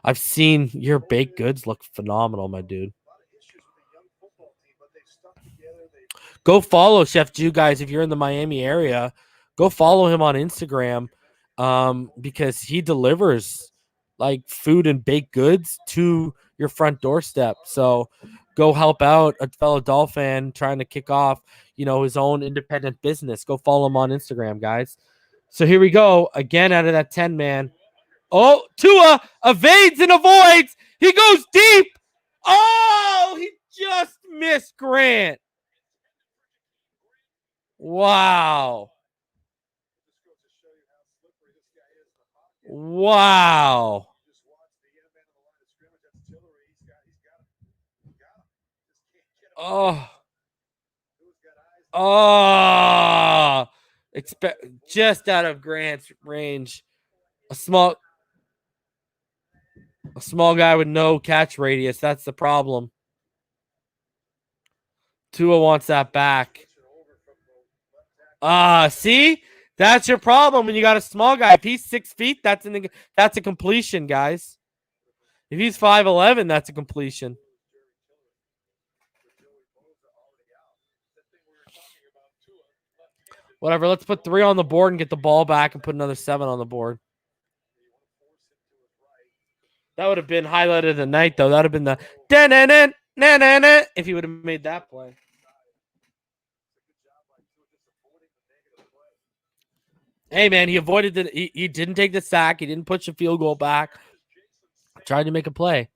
I've seen your baked goods look phenomenal, my dude. Go follow Chef Jew, guys, if you're in the Miami area. Go follow him on Instagram because he delivers like food and baked goods to your front doorstep. So go help out a fellow Dolphin trying to kick off, his own independent business. Go follow him on Instagram, guys. So here we go. Again, out of that 10-man. Oh, Tua evades and avoids. He goes deep. Oh, he just missed Grant. Wow. Wow. Oh. Oh. Expect just out of Grant's range. A small guy with no catch radius. That's the problem. Tua wants that back. See? That's your problem when you got a small guy. If he's 6 feet, that's a completion, guys. If he's 5'11", that's a completion. Whatever, let's put 3 on the board and get the ball back and put another 7 on the board. That would have been highlight of the night, though. That would have been the if he would have made that play. Hey, man, he avoided he didn't take the sack. He didn't push the field goal back. Tried to make a play.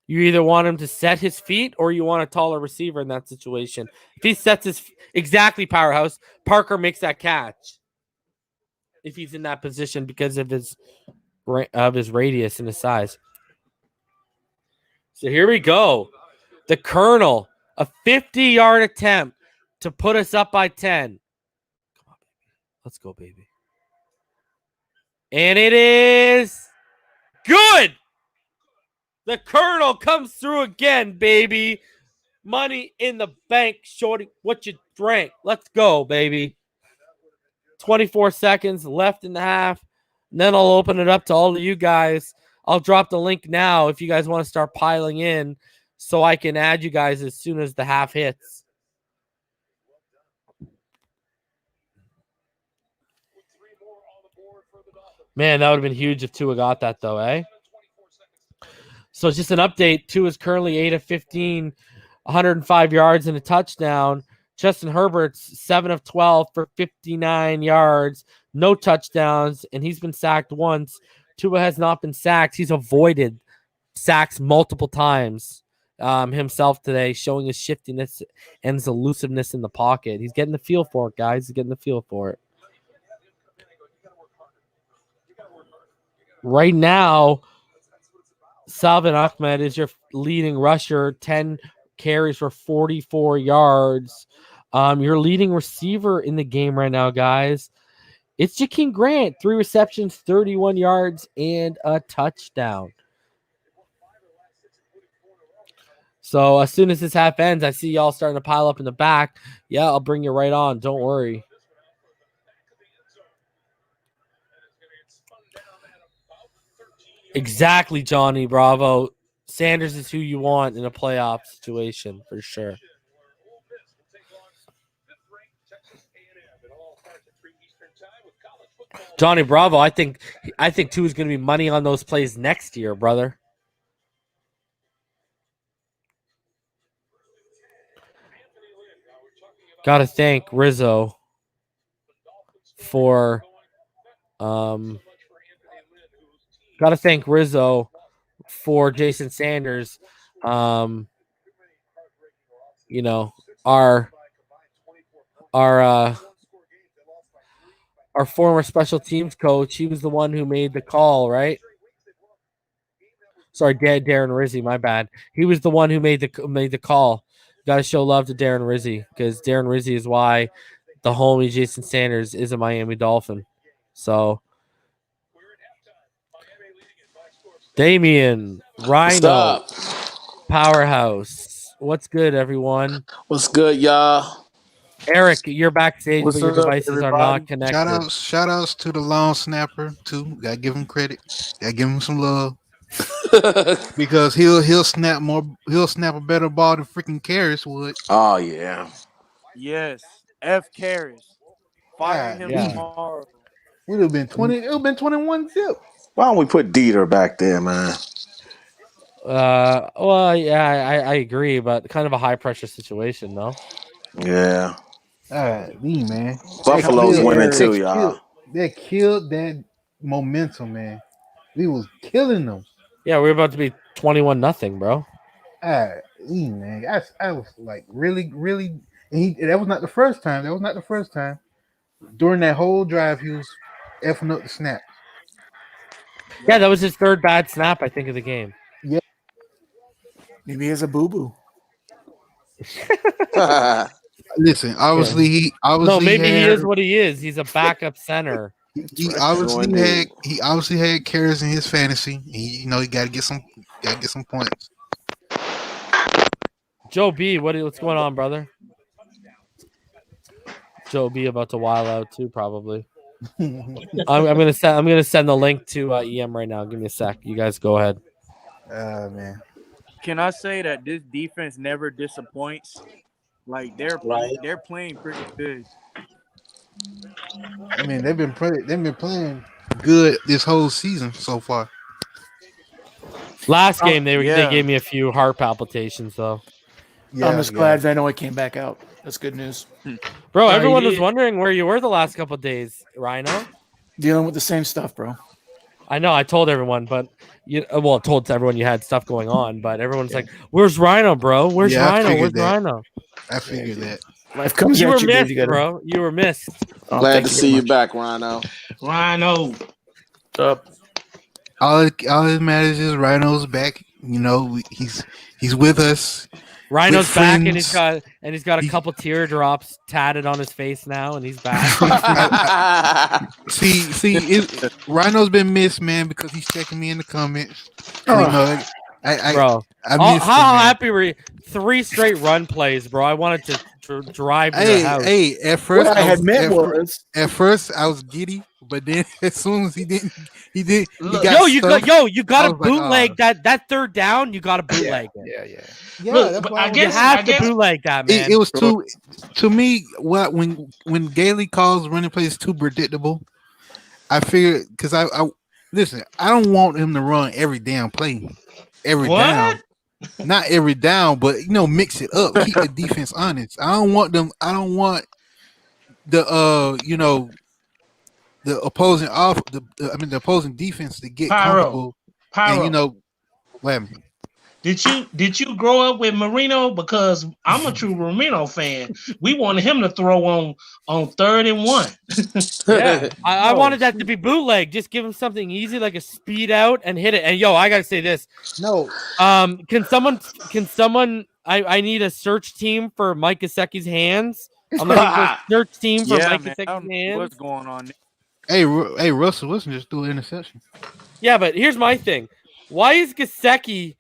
You either want him to set his feet or you want a taller receiver in that situation. If he sets his exactly powerhouse, Parker makes that catch. If he's in that position because of his radius and his size. So here we go. The Colonel, a 50-yard attempt to put us up by 10. Come on, baby. Let's go, baby. And it is good. The Colonel comes through again, baby. Money in the bank, shorty. What you drank? Let's go, baby. 24 seconds left in the half. And then I'll open it up to all of you guys. I'll drop the link now if you guys want to start piling in so I can add you guys as soon as the half hits. Man, that would have been huge if Tua got that, though, eh? So just an update. Tua is currently 8 of 15, 105 yards and a touchdown. Justin Herbert's 7 of 12 for 59 yards, no touchdowns, and he's been sacked once. Tua has not been sacked. He's avoided sacks multiple times himself today, showing his shiftiness and his elusiveness in the pocket. He's getting the feel for it, guys. He's getting the feel for it. Right now, Salvin Ahmed is your leading rusher, 10 carries for 44 yards. Your leading receiver in the game right now, guys, it's Jakeem Grant, 3 receptions, 31 yards, and a touchdown. So as soon as this half ends, I see y'all starting to pile up in the back. Yeah, I'll bring you right on. Don't worry. Exactly, Johnny Bravo. Sanders is who you want in a playoff situation for sure. Johnny Bravo, I think Tua is going to be money on those plays next year, brother. Got to thank Rizzo for Jason Sanders. You know, our former special teams coach, he was the one who made the call, right? Sorry, Darren Rizzi, my bad. He was the one who made the call. Got to show love to Darren Rizzi because Darren Rizzi is why the homie Jason Sanders is a Miami Dolphin. So, Damian, Rhino, Powerhouse. What's good, everyone? What's good, y'all? Eric, you're backstage, but your devices are not connected. Shout outs to the long snapper too. Gotta give him credit. Gotta give him some love. Because he'll snap a better ball than freaking Karras would. Oh yeah. Yes. F Karras. Fire him tomorrow. Would have been 20. It would have been 21 zip. Why don't we put Dieter back there, man? Well, yeah, I agree, but kind of a high pressure situation, though. Yeah. Man. Buffalo's winning too, y'all. They killed that momentum, man. We was killing them. Yeah, we're about to be 21-0, bro. Man, I was like, really. That was not the first time. During that whole drive, he was effing up the snap. Yeah, that was his third bad snap, I think, of the game. Yeah. Maybe he has a boo-boo. Listen, obviously maybe he is what he is. He's a backup center. He obviously had carries in his fantasy. He got to get some points. Joe B, what's going on, brother? Joe B about to wild out too, probably. I'm gonna send the link to EM right now. Give me a sec. You guys go ahead. Man. Can I say that this defense never disappoints? Like they're playing pretty good. I mean, they've been playing good this whole season so far. Last game they gave me a few heart palpitations though. Yeah, I'm just glad Van came back out. That's good news. Bro, everyone was wondering where you were the last couple of days, Rhino. Dealing with the same stuff, bro. I know. I told everyone, but told everyone you had stuff going on, but everyone's like, "Where's Rhino, bro? Where's Rhino? Where's Rhino?" I figured that. Life comes you at were you, missed, baby. bro. You were missed. Glad to see you back, Rhino. Rhino. What's up? All that matters is Rhino's back. He's with us. Rhino's back, and he's got a couple teardrops tatted on his face now, and he's back. Rhino's been missed, man, because he's checking me in the comments. Bro, how happy were you? 3 straight run plays, bro. I wanted to drive to your house. Hey, at first what I had meant was at first I was giddy, but then as soon as he did. You got to bootleg that third down. You got to bootleg it. Yeah. Look, I guess to bootleg that, man. It was to me. When Gailey calls running plays too predictable, I figured because I listen. I don't want him to run every damn play, down. Not every down, but mix it up. Keep the defense honest. I don't want them. I don't want the the opposing the opposing defense to get comfortable. And, Did you grow up with Marino? Because I'm a true Marino fan. We wanted him to throw on 3rd and 1. Yeah, I wanted that to be bootleg. Just give him something easy like a speed out and hit it. And I gotta say this. No. Can someone? I need a search team for Mike Gesicki's hands. I'm looking for a search team for Mike Gesicki's hands. What's going on? Hey, Russell Wilson just threw an interception. Yeah, but here's my thing. Why is Gesicki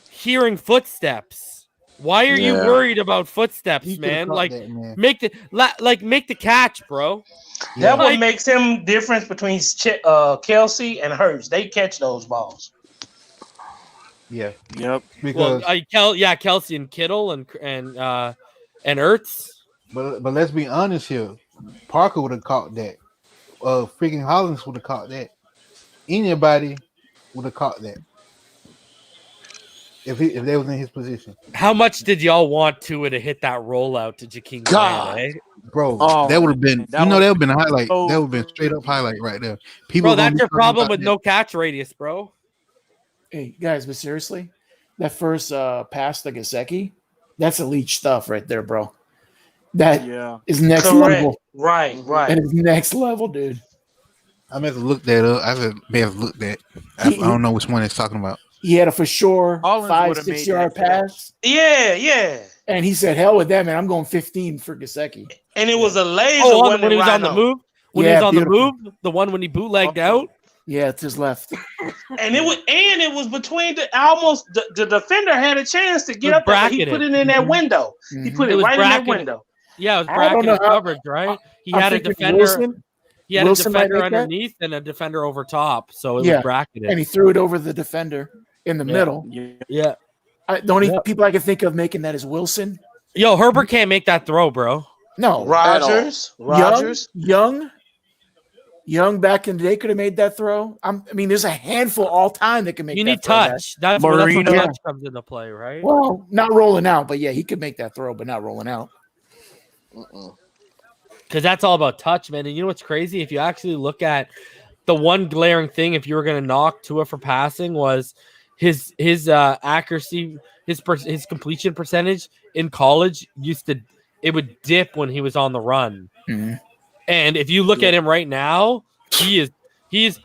hearing footsteps? Why are you worried about footsteps, man? Like, make the catch, bro. That what makes him difference between Kelsey and Hurts. They catch those balls. Yeah. Yep. Because Kelsey and Kittle and Ertz. But let's be honest here. Parker would have caught that. Freaking Hollins would have caught that. Anybody would have caught that. If they was in his position. How much did y'all want Tua to hit that rollout to Jakeem Grant, eh? Bro, that would have been that would have been a highlight. That would have been straight up highlight right there. Bro, that's your problem with no catch radius, bro. Hey guys, but seriously, that first pass to Gesicki, that's elite stuff right there, bro. That is next level. Right. That is next level, dude. I may have to look that up. I have looked at. I don't know which one it's talking about. He had a for sure 5-6 yard pass. Yeah. And he said, "Hell with that, man. I'm going 15 for Gesicki." And it was a laser when he was on the move. When he was on the move, the one when he bootlegged out. Yeah, it's his left. And it was between the defender had a chance to get up there, but he put it in that window. He put it right in that window. Yeah, it was bracketed coverage, right? He had a defender. Wilson, he had a defender underneath and a defender over top, so it was bracketed. And he threw it over the defender in the middle. Yeah. The only people I can think of making that is Wilson. Yo, Herbert can't make that throw, bro. No. Rogers. Young back in the day could have made that throw. I mean, there's a handful all time that can make that throw. You need touch. That's where touch comes into play, right? Well, not rolling out, but yeah, he could make that throw, but not rolling out. Because that's all about touch, man. And you know what's crazy? If you actually look at the one glaring thing, if you were going to knock Tua for passing, was his accuracy, his completion percentage in college it would dip when he was on the run. Mm-hmm. And if you look at him right now, he's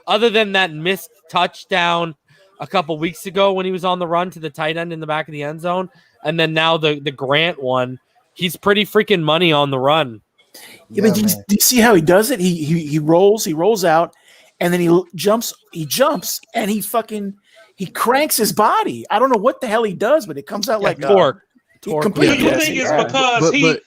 other than that missed touchdown a couple weeks ago when he was on the run to the tight end in the back of the end zone, and then now the Grant one, he's pretty freaking money on the run. Yeah, but do you see how he does it? He rolls out, and then he jumps, and he cranks his body. I don't know what the hell he does, but it comes out like torque. Do you think it's because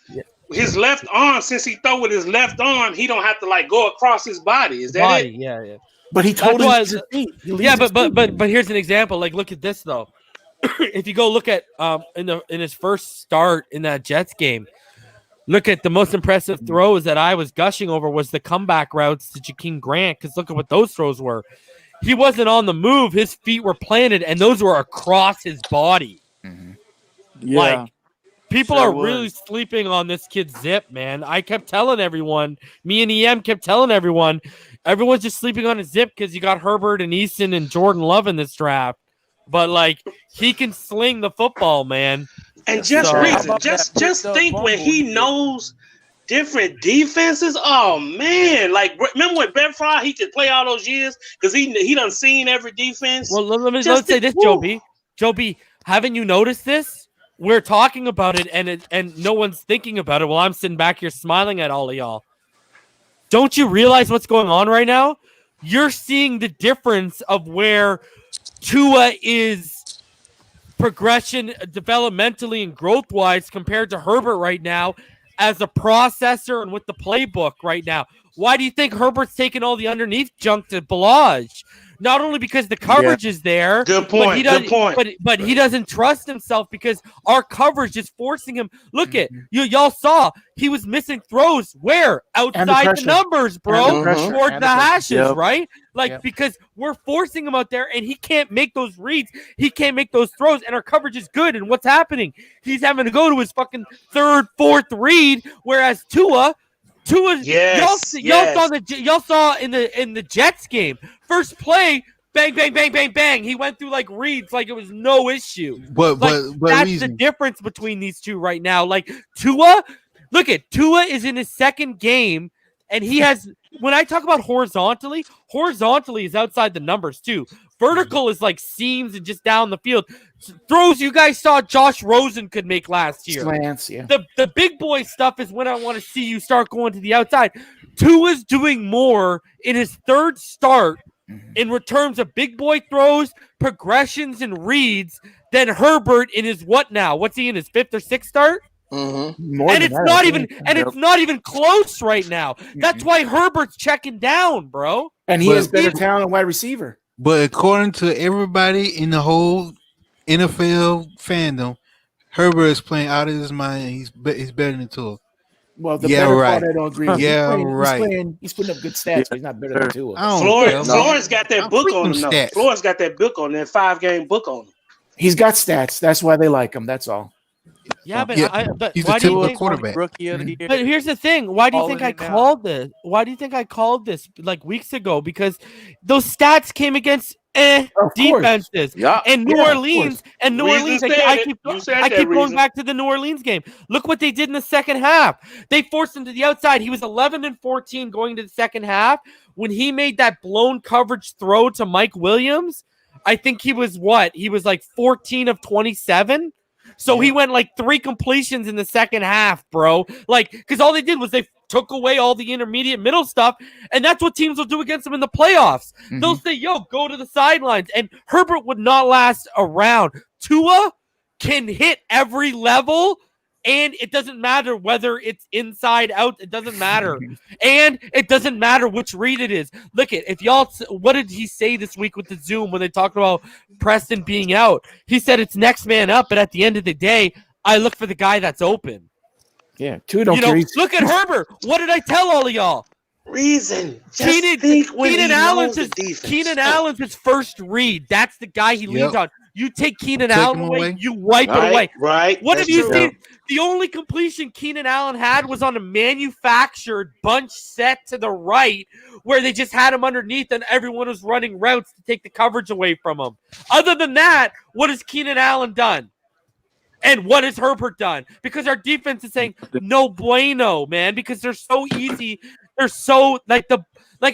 his left arm, since he throw with his left arm, he don't have to like go across his body? Is that it? Yeah. But he totally leaves his feet. But here's an example. Like, look at this though. If you go look at in his first start in that Jets game, look at the most impressive throws that I was gushing over was the comeback routes to Jakeem Grant, because look at what those throws were. He wasn't on the move. His feet were planted, and those were across his body. Mm-hmm. Yeah. Like, people are really sleeping on this kid's zip, man. I kept telling everyone, me and EM kept telling everyone's just sleeping on his zip because you got Herbert and Eason and Jordan Love in this draft. But, like, he can sling the football, man. And just think when he knows different defenses. Oh man, like remember when Ben Fry he could play all those years because he done seen every defense. Well, let's say this, Joe B. Haven't you noticed this? We're talking about it and no one's thinking about it while I'm sitting back here smiling at all of y'all. Don't you realize what's going on right now? You're seeing the difference of where Tua is progression developmentally and growth-wise compared to Herbert right now as a processor and with the playbook right now. Why do you think Herbert's taking all the underneath junk to Balaj? Not only because the coverage is there. Good point. Good point. But he doesn't trust himself because our coverage is forcing him. Look at y'all saw he was missing throws where outside the numbers, bro, towards the hashes, right? Like because we're forcing him out there and he can't make those reads. He can't make those throws, and our coverage is good. And what's happening? He's having to go to his fucking third, fourth read, whereas Tua, y'all saw in the Jets game, first play, bang, bang, bang, bang, bang. He went through like reads like it was no issue. But that's the difference between these two right now. Like Tua is in his second game, and he has. When I talk about horizontally is outside the numbers too. Vertical is like seams and just down the field. Throws you guys saw Josh Rosen could make last year. Slants, yeah. The big boy stuff is when I want to see you start going to the outside. Tua's doing more in his third start in terms of big boy throws, progressions, and reads than Herbert in his what now? What's he in his fifth or sixth start? Mm-hmm. And it's not even close right now. That's why Herbert's checking down, bro. And he has better talent at wide receiver. But according to everybody in the whole NFL fandom, Herbert is playing out of his mind. He's better than Tua. Well, the better part I don't agree. He's putting up good stats, but he's not better than Tua. Flores got that book on him. Flores got that book on that 5-game book on him. He's got stats. That's why they like him. That's all. Yeah, but he's why a do you think quarterback. Rookie of the year. But here's the thing. Why do you think I called this? Why do you think I called this like weeks ago? Because those stats came against defenses. Yeah. And New Orleans. I keep going back to the New Orleans game. Look what they did in the second half. They forced him to the outside. He was 11-14 going to the second half. When he made that blown coverage throw to Mike Williams, I think he was what? He was like 14 of 27. So he went like 3 completions in the second half, bro. Like, because all they did was they took away all the intermediate middle stuff, and that's what teams will do against them in the playoffs. Mm-hmm. They'll say, yo, go to the sidelines. And Herbert would not last around. Tua can hit every level, and it doesn't matter whether it's inside out. It doesn't matter. And it doesn't matter which read it is. Look at what did he say this week with the Zoom when they talked about Preston being out? He said it's next man up, but at the end of the day, I look for the guy that's open. Yeah, Tua don't care. Look at Herbert. What did I tell all of y'all? Keenan Allen's his first read. That's the guy he leans on. You take Keenan Allen away, you wipe it away. Right. What have you seen? The only completion Keenan Allen had was on a manufactured bunch set to the right where they just had him underneath and everyone was running routes to take the coverage away from him. Other than that, what has Keenan Allen done? And what has Herbert done? Because our defense is saying no bueno, man, because they're so easy. They're so like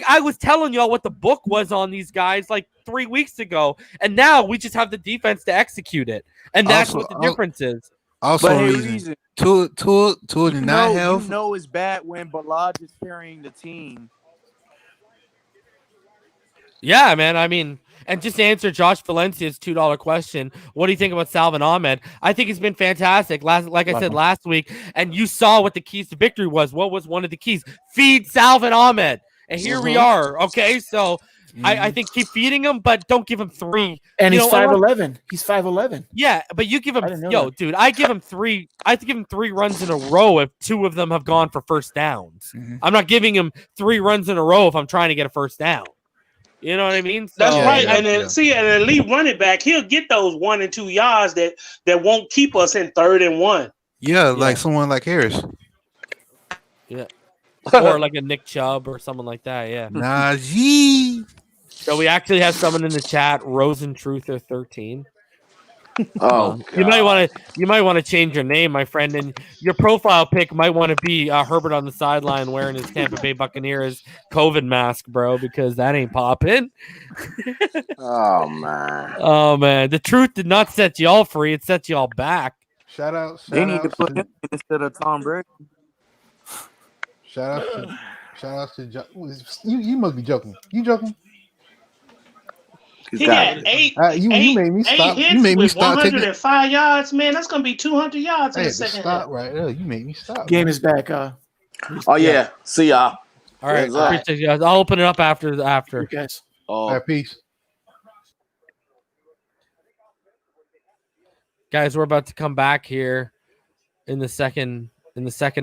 I was telling y'all what the book was on these guys like 3 weeks ago, and now we just have the defense to execute it. And that's what the difference is. Also, But hey, reason Reason, Tua did not have. you know it's bad when Balaj is carrying the team. Yeah, man. I mean, and just to answer Josh Valencia's $2 question, what do you think about Salvin Ahmed? I think he's been fantastic. Like I said last week, and you saw what the keys to victory was. What was one of the keys? Feed Salvin Ahmed. And here we are. Okay, so I think keep feeding him, but don't give him 3. And he's 5'11". He's 5'11". Yeah, but you give him dude. I give him 3. I give him 3 runs in a row if 2 of them have gone for first downs. I'm not giving him 3 runs in a row if I'm trying to get a first down. You know what I mean? So, that's right. And then see, an elite running back, he'll get those 1 and 2 yards that won't keep us in 3rd and 1. Yeah, like someone like Harris. Yeah. Or like a Nick Chubb or someone like that. Yeah. Najee. So we actually have someone in the chat, Rosen Truther 13. Oh, you might want to change your name, my friend, and your profile pic might want to be Herbert on the sideline wearing his Tampa Bay Buccaneers COVID mask, bro, because that ain't popping. Oh man. Oh man, the truth did not set you all free; it set you all back. Shout out. They need to put him instead of Tom Brady. Shout out to you must be joking. You joking? He had 8 you made me stop. hits You made me with stop 105 yards, man. That's gonna be 200 yards in the second half. Right there. You made me stop. Game is back. Oh yeah. See y'all. All right. Appreciate you guys. I'll open it up after. You guys. Oh. All right, peace. Guys, we're about to come back here in the second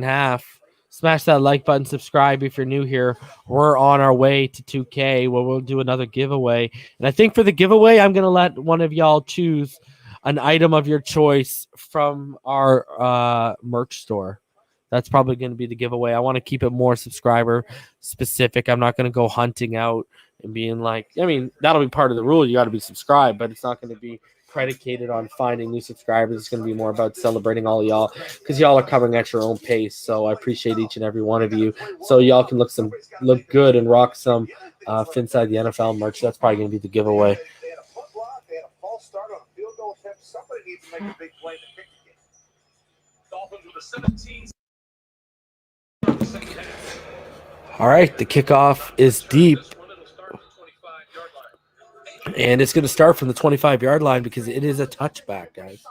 half. Smash that like button, subscribe if you're new here. We're on our way to 2K where we'll do another giveaway. And I think for the giveaway, I'm going to let one of y'all choose an item of your choice from our merch store. That's probably going to be the giveaway. I want to keep it more subscriber specific. I'm not going to go hunting out and being like, I mean, that'll be part of the rule. You got to be subscribed, but it's not going to be predicated on finding new subscribers. It's going to be more about celebrating all of y'all because y'all are coming at your own pace. So I appreciate each and every one of you. So y'all can look good and rock some Finside the NFL merch. That's probably going to be the giveaway. All right, the kickoff is deep. And it's going to start from the 25-yard line because it is a touchback, guys.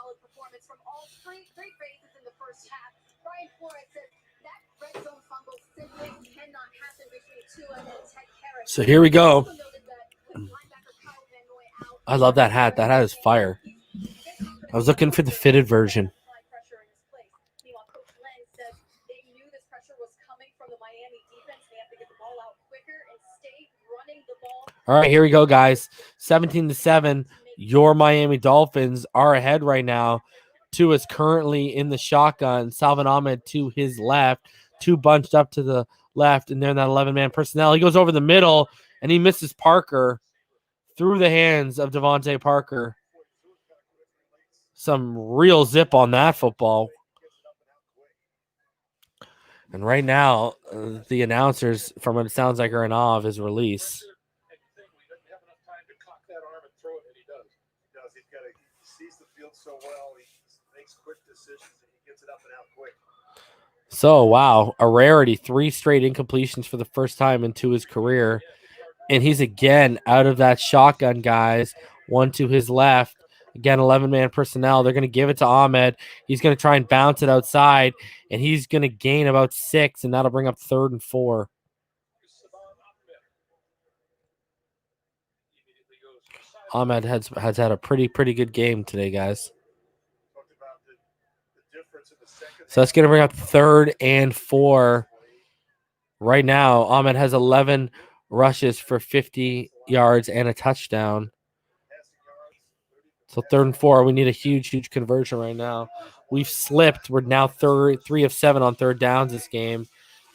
So here we go. I love that hat. That hat is fire. I was looking for the fitted version. All right, here we go, guys. 17-7. Your Miami Dolphins are ahead right now. Tua is currently in the shotgun. Salvin Ahmed to his left. 2 bunched up to the left, and they're in that 11-man personnel. He goes over the middle, and he misses Parker through the hands of Devontae Parker. Some real zip on that football. And right now, the announcers, from what it sounds like, are in awe of his release. So, wow, a rarity. 3 straight incompletions for the first time into his career. And he's again out of that shotgun, guys. 1 to his left. Again, 11-man personnel. They're going to give it to Ahmed. He's going to try and bounce it outside, and he's going to gain about 6, and that'll bring up 3rd and 4. Ahmed has had a pretty good game today, guys. So that's going to bring up 3rd and 4. Right now, Ahmed has 11 rushes for 50 yards and a touchdown. So 3rd and 4, we need a huge conversion right now. We've slipped. We're now 3 of 7 on 3rd downs this game.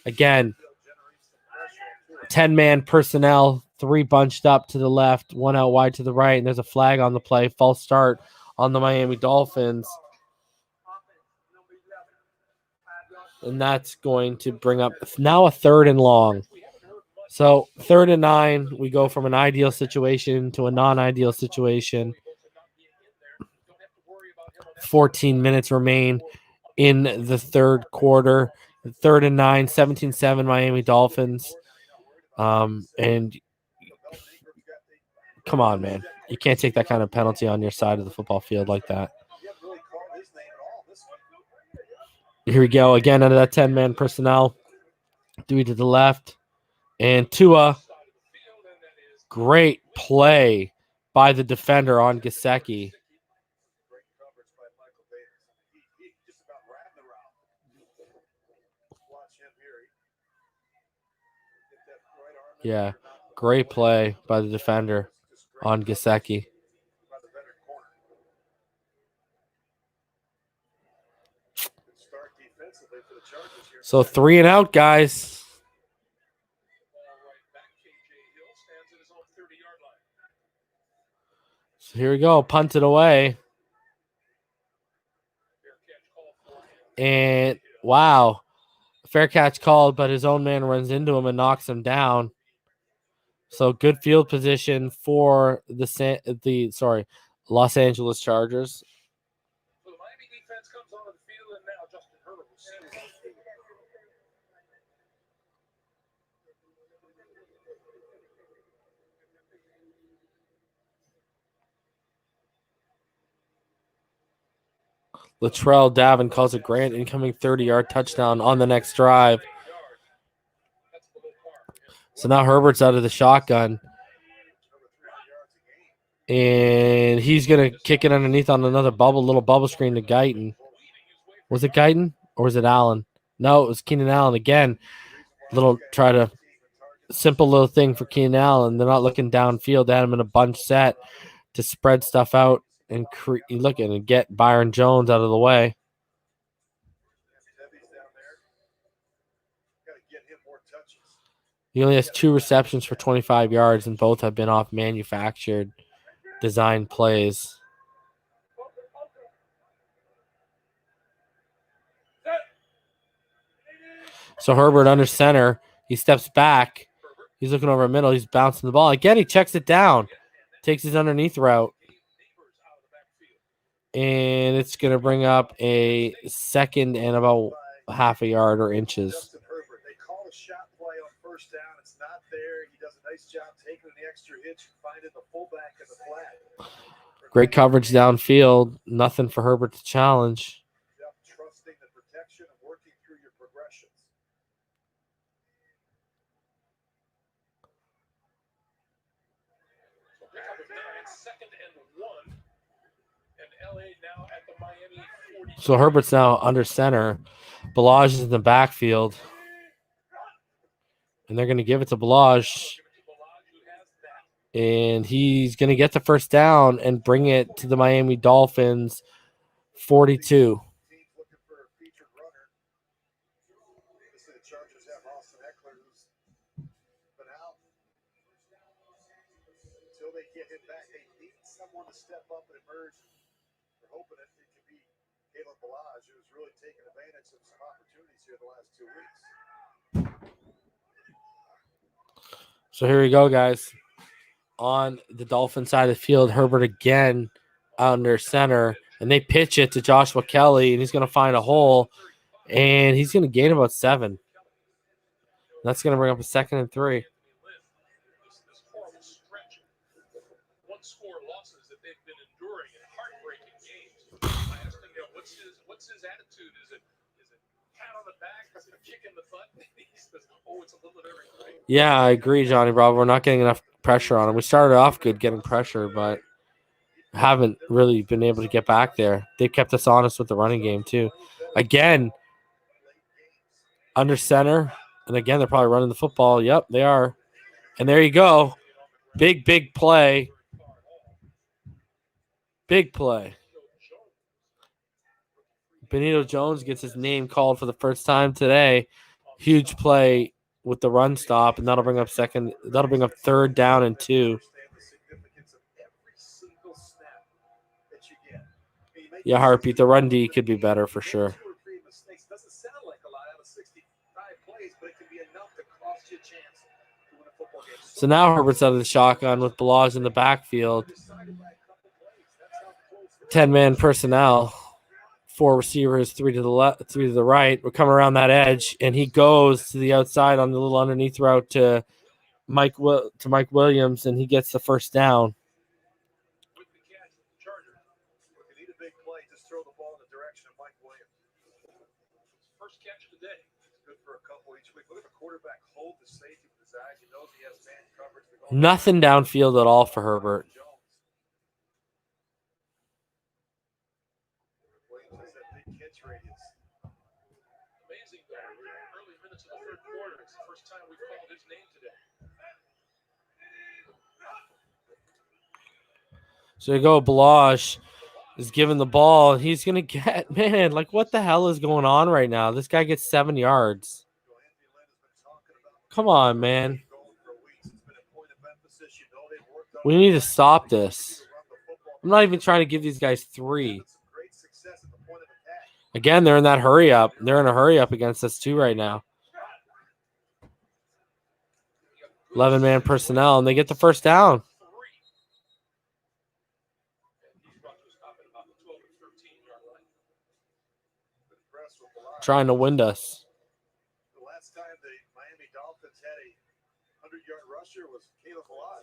Again, 10-man personnel, 3 bunched up to the left, 1 out wide to the right, and there's a flag on the play. False start on the Miami Dolphins. And that's going to bring up now a 3rd and long. So 3rd and 9, we go from an ideal situation to a non-ideal situation. 14 minutes remain in the 3rd quarter. 3rd and 9, 17-7 Miami Dolphins. And come on, man. You can't take that kind of penalty on your side of the football field like that. Here we go. Again, under that 10-man personnel. Dewey to the left. And Tua. Great play by the defender on Gesicki. Yeah, great play by the defender on Gesicki. So 3 and out, guys. So here we go. Punt it away. And wow. Fair catch called, but his own man runs into him and knocks him down. So good field position for the Los Angeles Chargers. So the Miami defense comes onto the field, and now Justin Herbert will see what he can do. Latrell Davin calls a grand incoming 30-yard touchdown on the next drive. So now Herbert's out of the shotgun. And he's going to kick it underneath on another little bubble screen to Guyton. Was it Guyton or was it Allen? No, it was Keenan Allen again. Simple little thing for Keenan Allen. They're not looking downfield. They had him in a bunch set to spread stuff out and get Byron Jones out of the way. He only has 2 receptions for 25 yards, and both have been off manufactured design plays. So Herbert under center. He steps back. He's looking over the middle. He's bouncing the ball. Again, he checks it down. Takes his underneath route. And it's going to bring up a 2nd and about half a yard or inches. Justin Herbert, they call a shot play on 1st down. It's not there. He does a nice job taking the extra hitch and finding the fullback in the flat. Great coverage downfield. Nothing for Herbert to challenge. Trusting the protection and working through your progressions. So pickup of 9, 2nd and 1. And LA now at the Miami 40. So Herbert's now under center. Balaj is in the backfield. And they're going to give it to Balaj. And he's going to get the 1st down and bring it to the Miami Dolphins 42. Until they get him back, they need someone to step up and emerge. They're hoping it could be Caleb Balaj, who's really taken advantage of some opportunities here the last 2 weeks. So here we go, guys. On the Dolphin side of the field, Herbert again under center, and they pitch it to Joshua Kelly, and he's going to find a hole, and he's going to gain about 7. That's going to bring up a 2nd and 3. This horrible stretch of 1-score losses that they've been enduring in heartbreaking games. I asked him, what's his attitude? Is it pat on the back? Is it a kick in the butt? He says, it's a little bit everything. Yeah, I agree, Johnny Bravo. We're not getting enough pressure on him. We started off good getting pressure, but haven't really been able to get back there. They kept us honest with the running game, too. Again, under center. And again, they're probably running the football. Yep, they are. And there you go. Big play. Big play. Benito Jones gets his name called for the first time today. Huge play with the run stop, and that'll bring up 3rd down and 2. Yeah, Heartbeat, the run D could be better for sure. So now Herbert's out of the shotgun with Balaj in the backfield. 10-man personnel. 4 receivers, 3 to the left, 3 to the right. We're coming around that edge, and he goes to the outside on the little underneath route to Mike Williams, and he gets the first down. First catch of the day. Good for a couple each week. Look at the quarterback hold the safety with his eyes. He knows he has man coverage. Nothing downfield at all for Herbert. Williams has that big catch radius. Amazing, though. Early minutes of the third quarter. It's the first time we've called his name today. So you go, Balaj is given the ball. He's going to get, man, like what the hell is going on right now? This guy gets 7 yards. Come on, man. We need to stop this. I'm not even trying to give these guys 3. Again, they're in that hurry up. They're in a hurry up against us too right now. 11-man personnel, and they get the first down. Trying to wind us. The last time the Miami Dolphins had a 100-yard rusher was Caleb Balaj.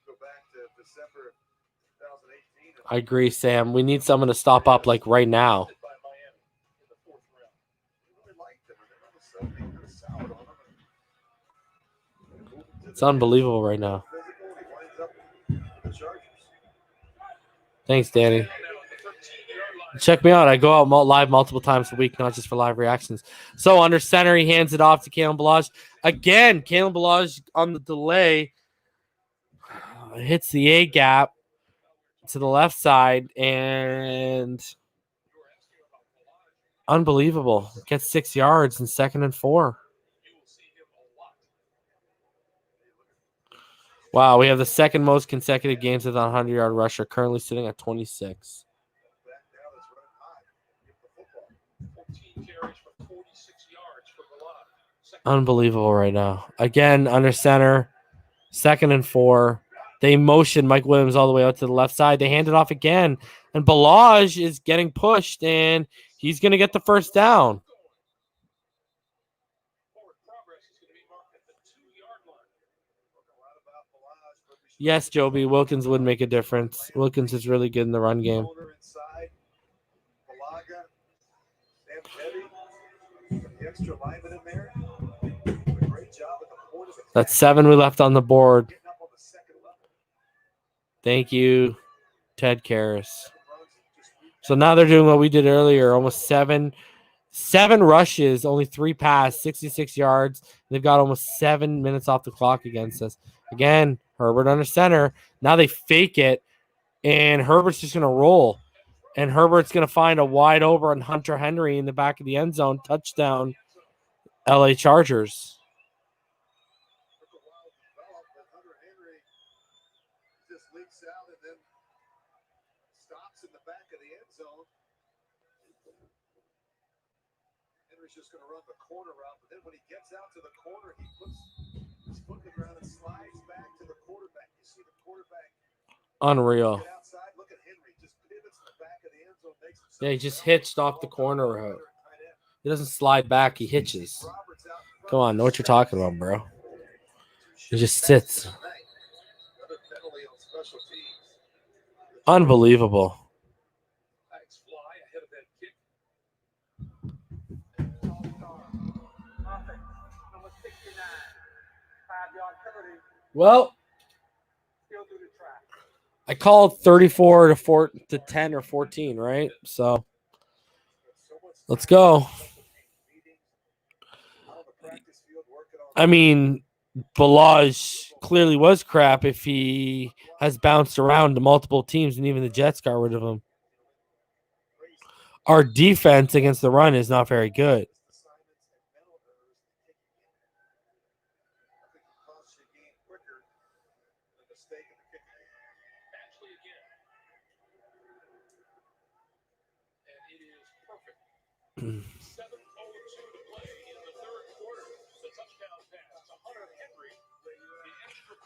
Go back to December 2018. I agree, Sam. We need someone to stop up like right now. It's unbelievable right now. Thanks, Danny. Check me out. I go out live multiple times a week, not just for live reactions. So under center, he hands it off to Kalen Balaj. Again, Kalen Balaj on the delay hits the A gap to the left side, and unbelievable. Gets 6 yards in 2nd and 4. Wow, we have the second most consecutive games with a 100-yard rusher, currently sitting at 26. Unbelievable right now. Again, under center, 2nd and 4. They motion Mike Williams all the way out to the left side. They hand it off again, and Balaj is getting pushed, and he's going to get the first down. Yes, Joby, Wilkins would make a difference. Wilkins is really good in the run game. That's 7 we left on the board. Thank you, Ted Karras. So now they're doing what we did earlier, almost 7 rushes, only 3 pass, 66 yards. They've got almost 7 minutes off the clock against us. Again, Herbert under center. Now they fake it, and Herbert's just going to roll. And Herbert's going to find a wide over on Hunter Henry in the back of the end zone. Touchdown, LA Chargers. Just going to run the corner route, but then when he gets out to the corner, he puts his foot in the ground and slides back to the quarterback. You see the quarterback Unreal. get outside. Look at Henry, just pivots in the back of the end zone, makes Yeah, he just hitched off the corner route. He doesn't slide back, he hitches. Come on, know what you're talking about, bro. He just sits. Unbelievable. Well, I called 34 to 10 or 14, right? So let's go. I mean, Balaj clearly was crap if he has bounced around to multiple teams and even the Jets got rid of him. Our defense against the run is not very good.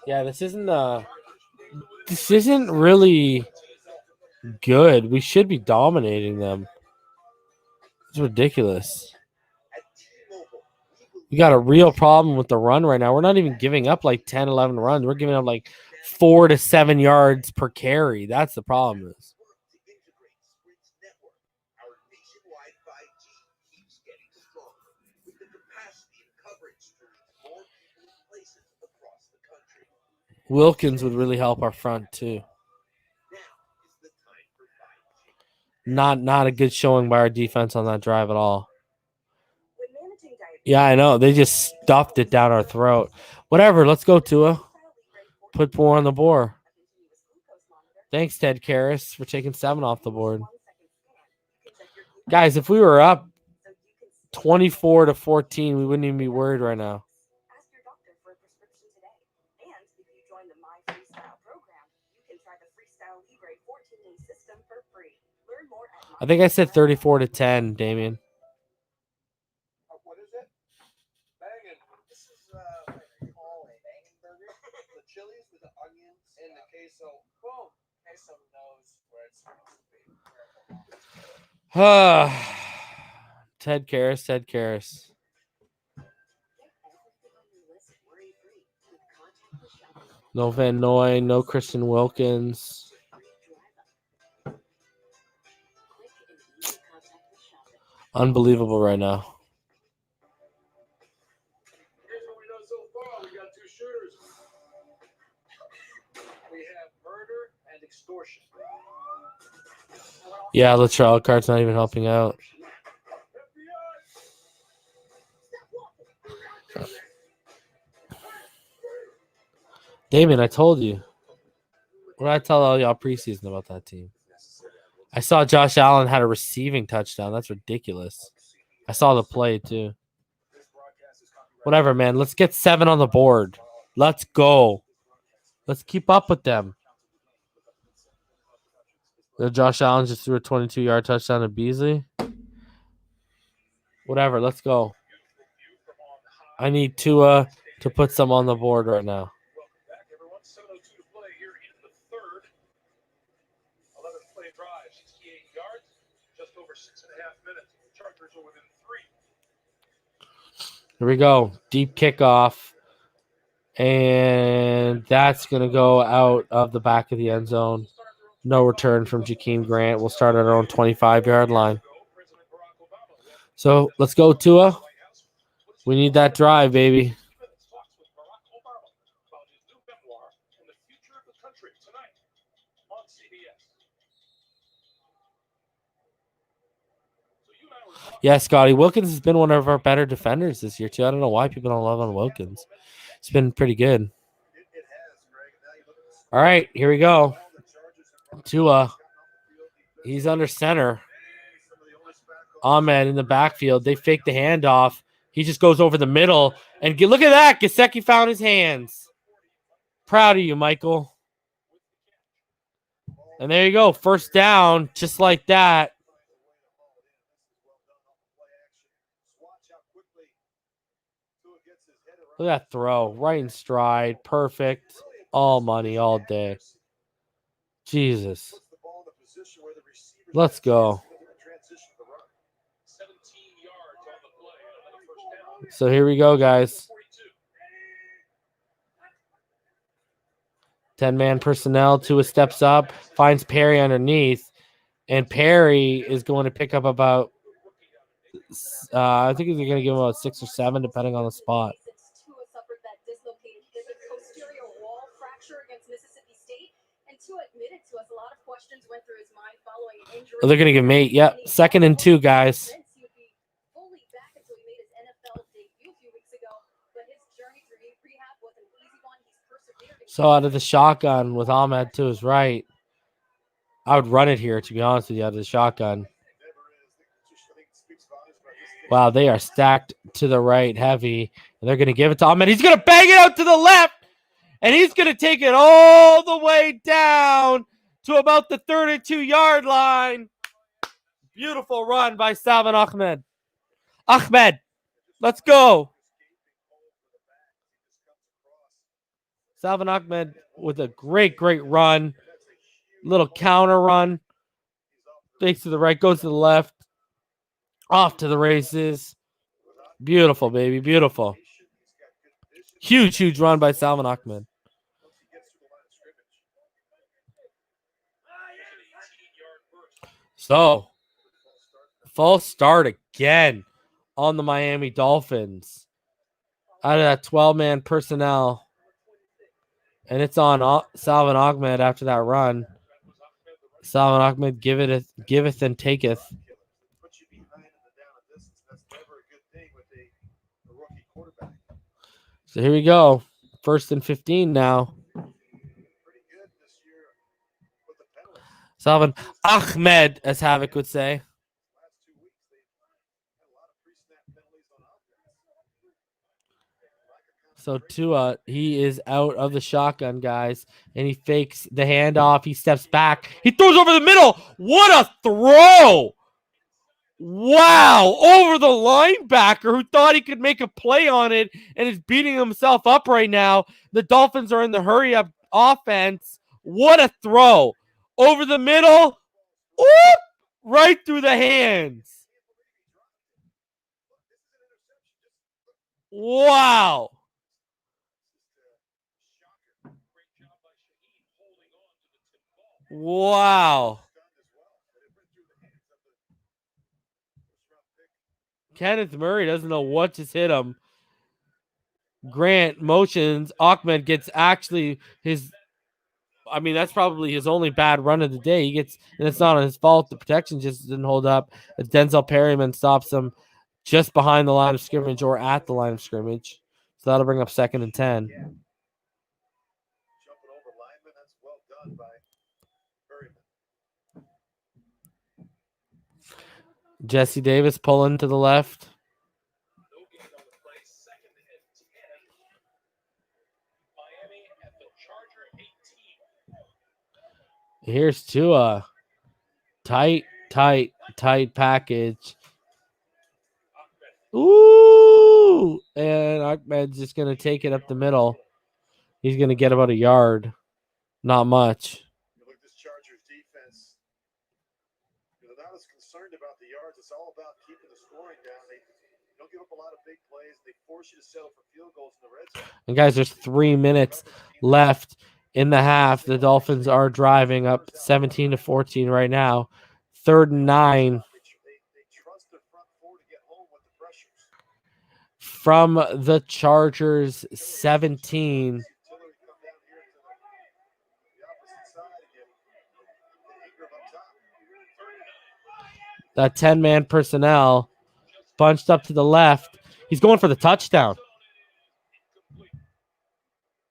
Yeah, this isn't really good. We should be dominating them. It's ridiculous. We got a real problem with the run right now. We're not even giving up like 10, 11 runs. We're giving up like 4 to 7 yards per carry. That's the problem. Wilkins would really help our front too. Not a good showing by our defense on that drive at all. Yeah, I know. They just stuffed it down our throat. Whatever. Let's go, Tua. Put 4 on the board. Thanks, Ted Karras, for taking 7 off the board. Guys, if we were up 24-14, we wouldn't even be worried right now. I think I said 34-10, Damien. What is it? Bangin'. This is what I call a bangin' burger. The chilies with the onions and the queso. Boom. Queso knows where it's supposed to be. Ted Karras. No Van Noy, no Christian Wilkins. Unbelievable right now. Here's what we know so far. We got 2 shooters. We have murder and extortion. Yeah, Latrell Cart's not even helping out. Damon, I told you. What did I tell all y'all preseason about that team? I saw Josh Allen had a receiving touchdown. That's ridiculous. I saw the play, too. Whatever, man. Let's get 7 on the board. Let's go. Let's keep up with them. Josh Allen just threw a 22-yard touchdown to Beasley. Whatever, let's go. I need Tua to put some on the board right now. Here we go. Deep kickoff. And that's going to go out of the back of the end zone. No return from Jakeem Grant. We'll start at our own 25-yard line. So let's go, Tua. We need that drive, baby. Yeah, Scotty. Wilkins has been one of our better defenders this year, too. I don't know why people don't love on Wilkins. It's been pretty good. All right, here we go. Tua. He's under center. Ahmed in the backfield. They fake the handoff. He just goes over the middle. And look at that. Gesicki found his hands. Proud of you, Michael. And there you go. First down, just like that. Look at that throw. Right in stride. Perfect. All money, all day. Jesus. Let's go. So here we go, guys. 10-man personnel. Tua steps up, finds Perry underneath, and Perry is going to pick up about, I think he's going to give him about 6 or 7, depending on the spot. Oh, they're going to give him 8. Yep, 2nd and 2, guys. So out of the shotgun with Ahmed to his right, I would run it here, to be honest with you, out of the shotgun. Wow, they are stacked to the right heavy. And they're going to give it to Ahmed. He's going to bang it out to the left. And he's going to take it all the way down to about the 32-yard line. Beautiful run by Salvin Ahmed. Ahmed, let's go. Salvin Ahmed with a great run. Little counter run. Fakes to the right, goes to the left. Off to the races. Beautiful, baby. Beautiful. Huge run by Salvin Ahmed. So, false start again on the Miami Dolphins. Out of that 12-man personnel. And it's on Salvin Ahmed after that run. Salvin Ahmed giveth and taketh. So here we go. 1st and 15 now. Salvin Ahmed, as Havoc would say. So Tua, he is out of the shotgun, guys, and he fakes the handoff. He steps back. He throws over the middle. What a throw! Wow, over the linebacker who thought he could make a play on it and is beating himself up right now. The Dolphins are in the hurry-up offense. What a throw. Over the middle. Whoop! Right through the hands. Wow. Wow. Kenneth Murray doesn't know what just hit him. Grant motions. Ahmed gets actually his... I mean, that's probably his only bad run of the day. He gets... And it's not his fault. The protection just didn't hold up. Denzel Perryman stops him just behind the line of scrimmage or at the line of scrimmage. So that'll bring up 2nd and 10. Jesse Davis pulling to the left. Here's Tua. Tight package. Ooh! And Ahmed's just going to take it up the middle. He's going to get about a yard. Not much. Look at this Chargers defense. They're not as concerned about the yards. It's all about keeping the scoring down. They don't give up a lot of big plays. They force you to settle for field goals in the red zone. And guys, there's 3 minutes left in the half. The Dolphins are driving up 17-14 right now. 3rd and 9. From the Chargers 17. That 10-man personnel bunched up to the left. He's going for the touchdown.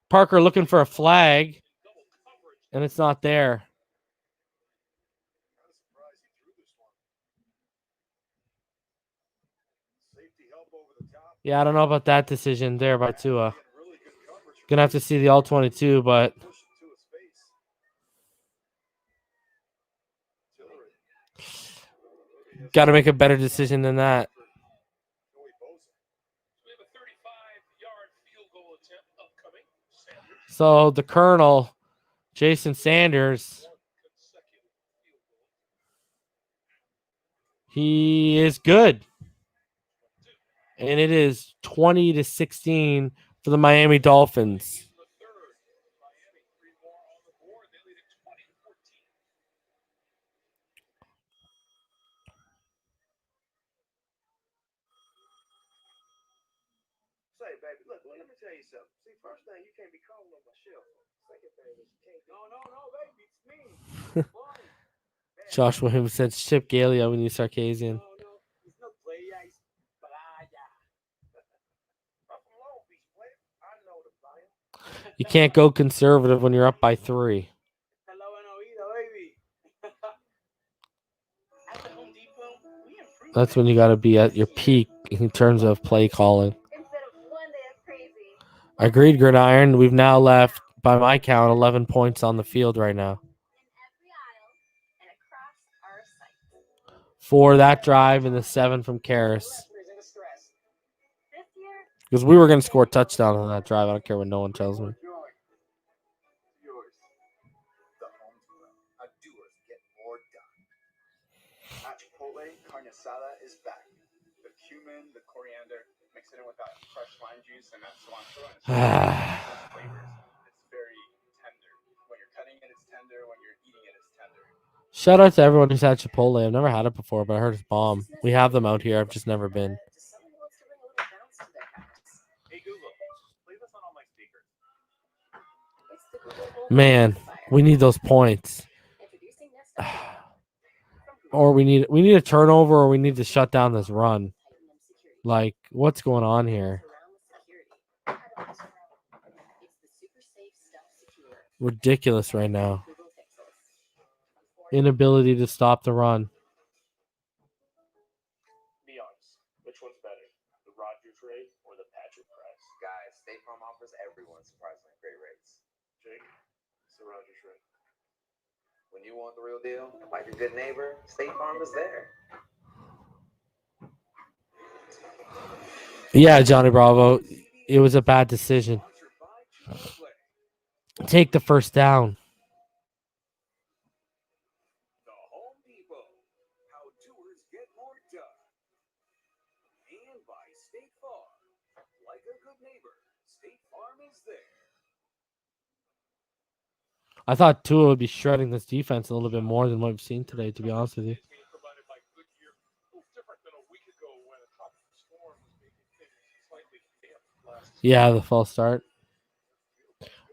Parker looking for a flag, and it's not there. Yeah, I don't know about that decision there by Tua. Gonna have to see the all-22, but got to make a better decision than that. So the Colonel, Jason Sanders, he is good. And it is 20-16 for the Miami Dolphins. Say, baby, look, let me tell you something. See, first thing, you can't be calling on my shelf. Second thing is you can't be... No, baby, it's me. Josh Williams said, Chip Galea when you Sarkisian. You can't go conservative when you're up by 3. That's when you got to be at your peak in terms of play calling. Agreed, Gridiron. We've now left, by my count, 11 points on the field right now. For that drive and the 7 from Karras. Because we were going to score a touchdown on that drive. I don't care what no one tells me. carne asada is back. The cumin, the coriander, mix it in with that fresh lime juice and that cilantro, and it's flavors. It's very tender. When you're cutting it, it's tender. When you're eating it, it's tender. Shout out to everyone who's had Chipotle. I've never had it before, but I heard it's bomb. We have them out here. I've just never been. Hey Google, play this on all my speakers. Man, we need those points. Or we need a turnover, or we need to shut down this run. Like, what's going on here? Ridiculous right now. Inability to stop the run. Be honest, which one's better, the Rodgers rate or the Patrick price? Guys, State Farm offers everyone surprisingly great rates. Jake, it's the Rodgers rate. When you want the real deal, like a good neighbor, State Farm is there. Yeah, Johnny Bravo. It was a bad decision. Take the first down. The Home Depot. How doers get more done. And by State Farm. Like a good neighbor, State Farm is there. I thought Tua would be shredding this defense a little bit more than what we've seen today, to be honest with you. Yeah, the false start.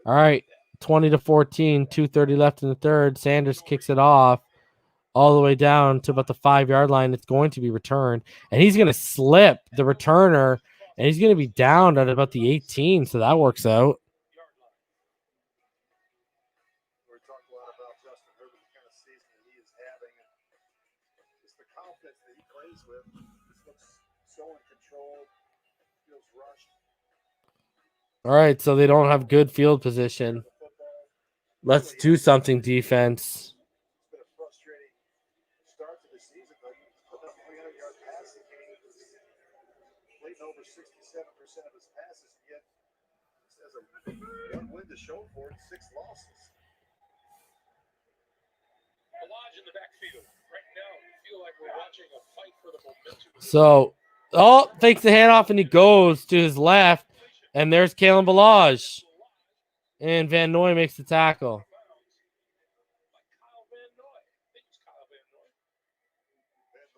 All right, 20-14, 2:30 left in the third. Sanders kicks it off all the way down to about the 5-yard line. It's going to be returned, and he's going to slip the returner, and he's going to be down at about the 18, so that works out. We're talking a lot about Justin Herbert, the kind of season that he is having, and just the confidence that he plays with. Just looks so in control, feels rushed. All right, so they don't have good field position. Let's do something, defense. It's been a frustrating start to the season, but he's put up 300-yard passing games, completing over 67% of his passes, and yet he has a 1 win to show for it, 6 losses. A lodge in the backfield. Right now, we feel like we're watching a fight for the momentum. So, fakes the handoff, and he goes to his left. And there's Kalen Ballage. And Van Noy makes the tackle. Van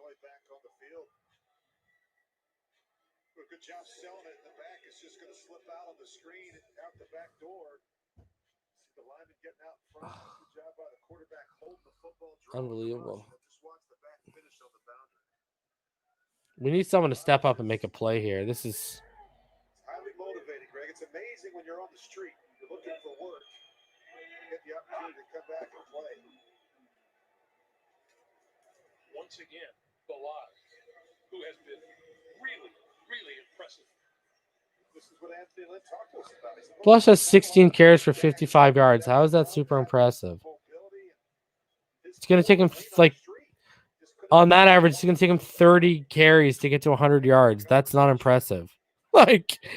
Noy back on the field. Good job selling it in the back. It's just going to slip out on the screen out the back door. See the lineman getting out front. Good job by the quarterback holding the football. Unbelievable. Just watch the back finish on the boundary. We need someone to step up and make a play here. This is... highly motivated, Greg. It's amazing when you're on the street, you're looking for work, you get the opportunity to come back and play. Once again, Balaz, who has been really, really impressive. This is what Anthony Lynn talked to us about. Blush has 16 carries for 55 yards. How is that super impressive? It's going to take him, like, on that average, it's going to take him 30 carries to get to 100 yards. That's not impressive. Like, I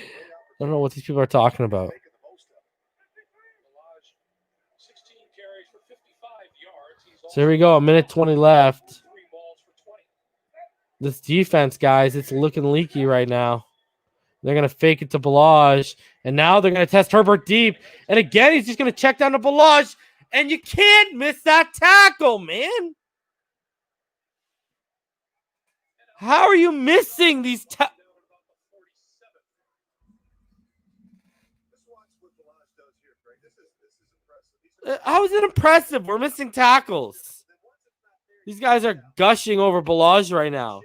don't know what these people are talking about. So here we go, a minute 20 left. This defense, guys, it's looking leaky right now. They're going to fake it to Ballage, and now they're going to test Herbert deep. And again, he's just going to check down to Ballage, and you can't miss that tackle, man. How are you missing these tackles? How is it impressive? We're missing tackles. These guys are gushing over Ballage right now.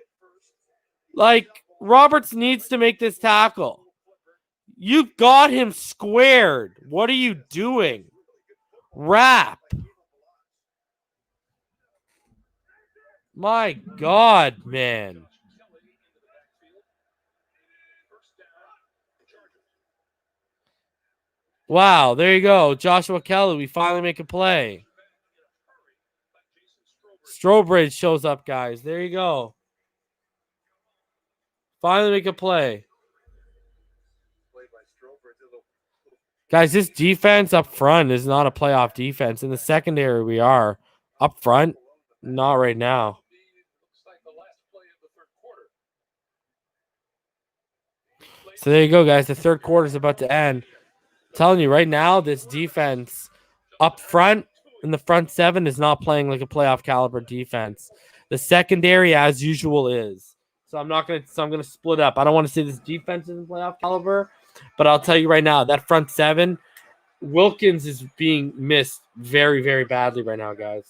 Like, Roberts needs to make this tackle. You got him squared. What are you doing? Wrap. My God, man. Wow, there you go. Joshua Kelly, we finally make a play. Strobridge shows up, guys. There you go. Finally make a play. Guys, this defense up front is not a playoff defense. In the secondary, we are. Up front, not right now. So there you go, guys. The third quarter is about to end. I'm telling you right now, this defense up front in the front seven is not playing like a playoff caliber defense. The secondary, as usual, is. So I'm gonna split up. I don't want to say this defense isn't playoff caliber, but I'll tell you right now, that front seven, Wilkins is being missed very, very badly right now, guys.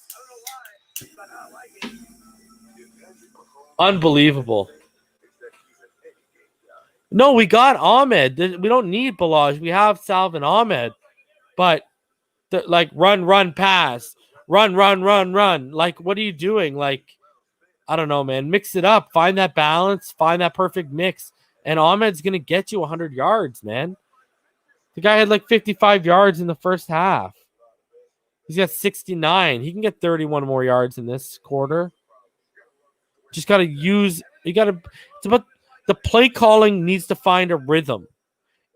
Unbelievable. No, we got Ahmed. We don't need Balaj. We have Salvin Ahmed. But, like, run, pass. Run. Like, what are you doing? Like, I don't know, man. Mix it up. Find that balance. Find that perfect mix. And Ahmed's going to get you 100 yards, man. The guy had, like, 55 yards in the first half. He's got 69. He can get 31 more yards in this quarter. Just got to use – it's about – the play calling needs to find a rhythm,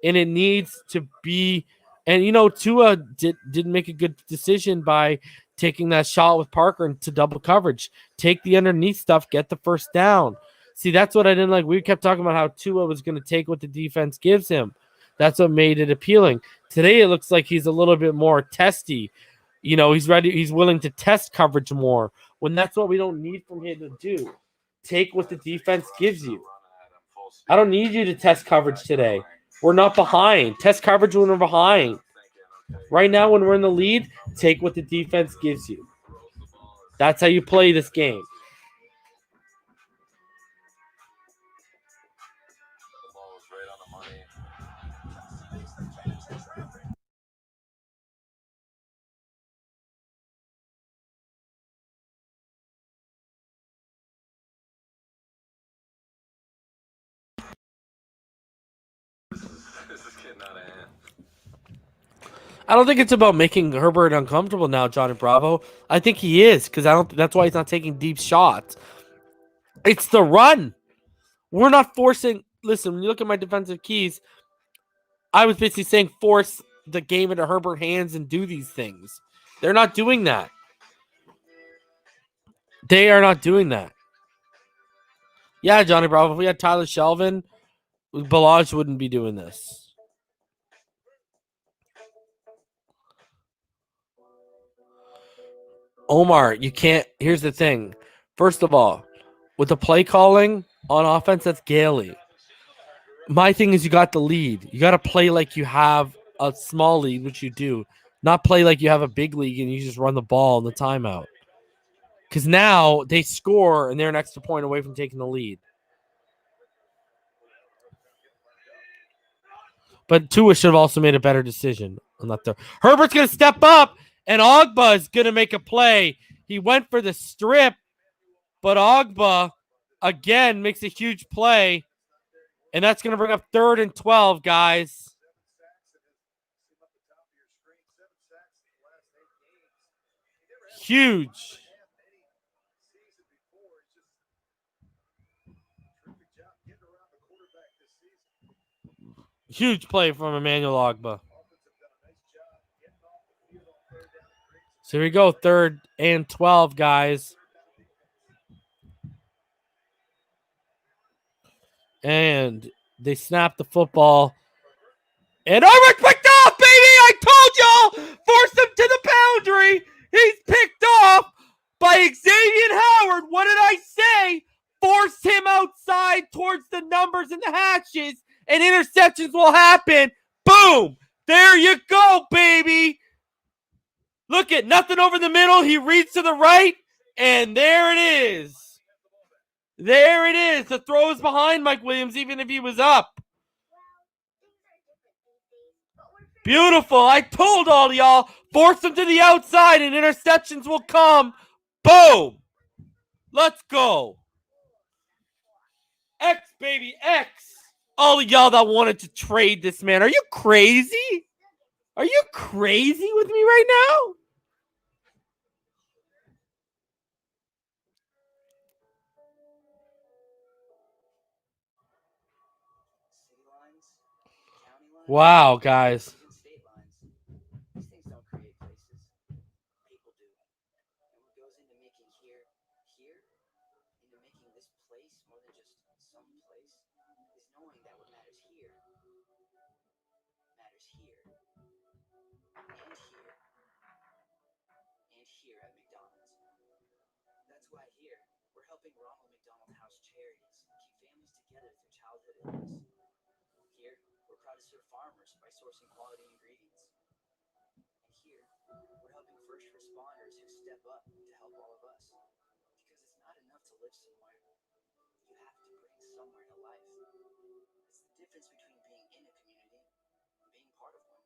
and it needs to be. And Tua didn't make a good decision by taking that shot with Parker into double coverage. Take the underneath stuff, get the first down. See, that's what I didn't like. We kept talking about how Tua was going to take what the defense gives him. That's what made it appealing. Today, it looks like he's a little bit more testy. He's ready. He's willing to test coverage more when that's what we don't need from him to do. Take what the defense gives you. I don't need you to test coverage today. We're not behind. Test coverage when we're behind. Right now, when we're in the lead, take what the defense gives you. That's how you play this game. I don't think it's about making Herbert uncomfortable now, Johnny Bravo. I think he is, because that's why he's not taking deep shots. It's the run. We're not forcing. Listen, when you look at my defensive keys, I was basically saying force the game into Herbert's hands and do these things. They're not doing that. They are not doing that. Yeah, Johnny Bravo, if we had Tyler Shelvin, Balaj wouldn't be doing this. Omar, you can't. Here's the thing. First of all, with the play calling on offense, that's Gailey. My thing is you got the lead. You got to play like you have a small lead, which you do. Not play like you have a big league and you just run the ball in the timeout. Because now they score and they're an extra point away from taking the lead. But Tua should have also made a better decision on that throw. Herbert's going to step up, and Ogba is going to make a play. He went for the strip, but Ogba, again, makes a huge play. And that's going to bring up 3rd and 12, guys. Huge. Huge play from Emmanuel Ogba. So here we go, 3rd and 12, guys. And they snap the football. And Herbert picked off, baby! I told y'all! Force him to the boundary! He's picked off by Xavier Howard. What did I say? Force him outside towards the numbers and the hatches, and interceptions will happen. Boom! There you go, baby! Look at nothing over the middle. He reads to the right, and there it is. There it is. The throw is behind Mike Williams, even if he was up. Beautiful. I told all y'all, force them to the outside and interceptions will come. Boom. Let's go. X, baby, X. All of y'all that wanted to trade this man. Are you crazy? Are you crazy with me right now? Wow, guys. place more than just some place is knowing that what matters here and here at McDonald's. That's why here we're helping Ronald McDonald House Charities keep families together through childhood illness. Here we're proud to serve farmers by sourcing quality ingredients. And here we're helping first responders who step up to help all of us. Because it's not enough to live somewhere. You have to bring somewhere to life. It's the difference between being in a community and being part of one.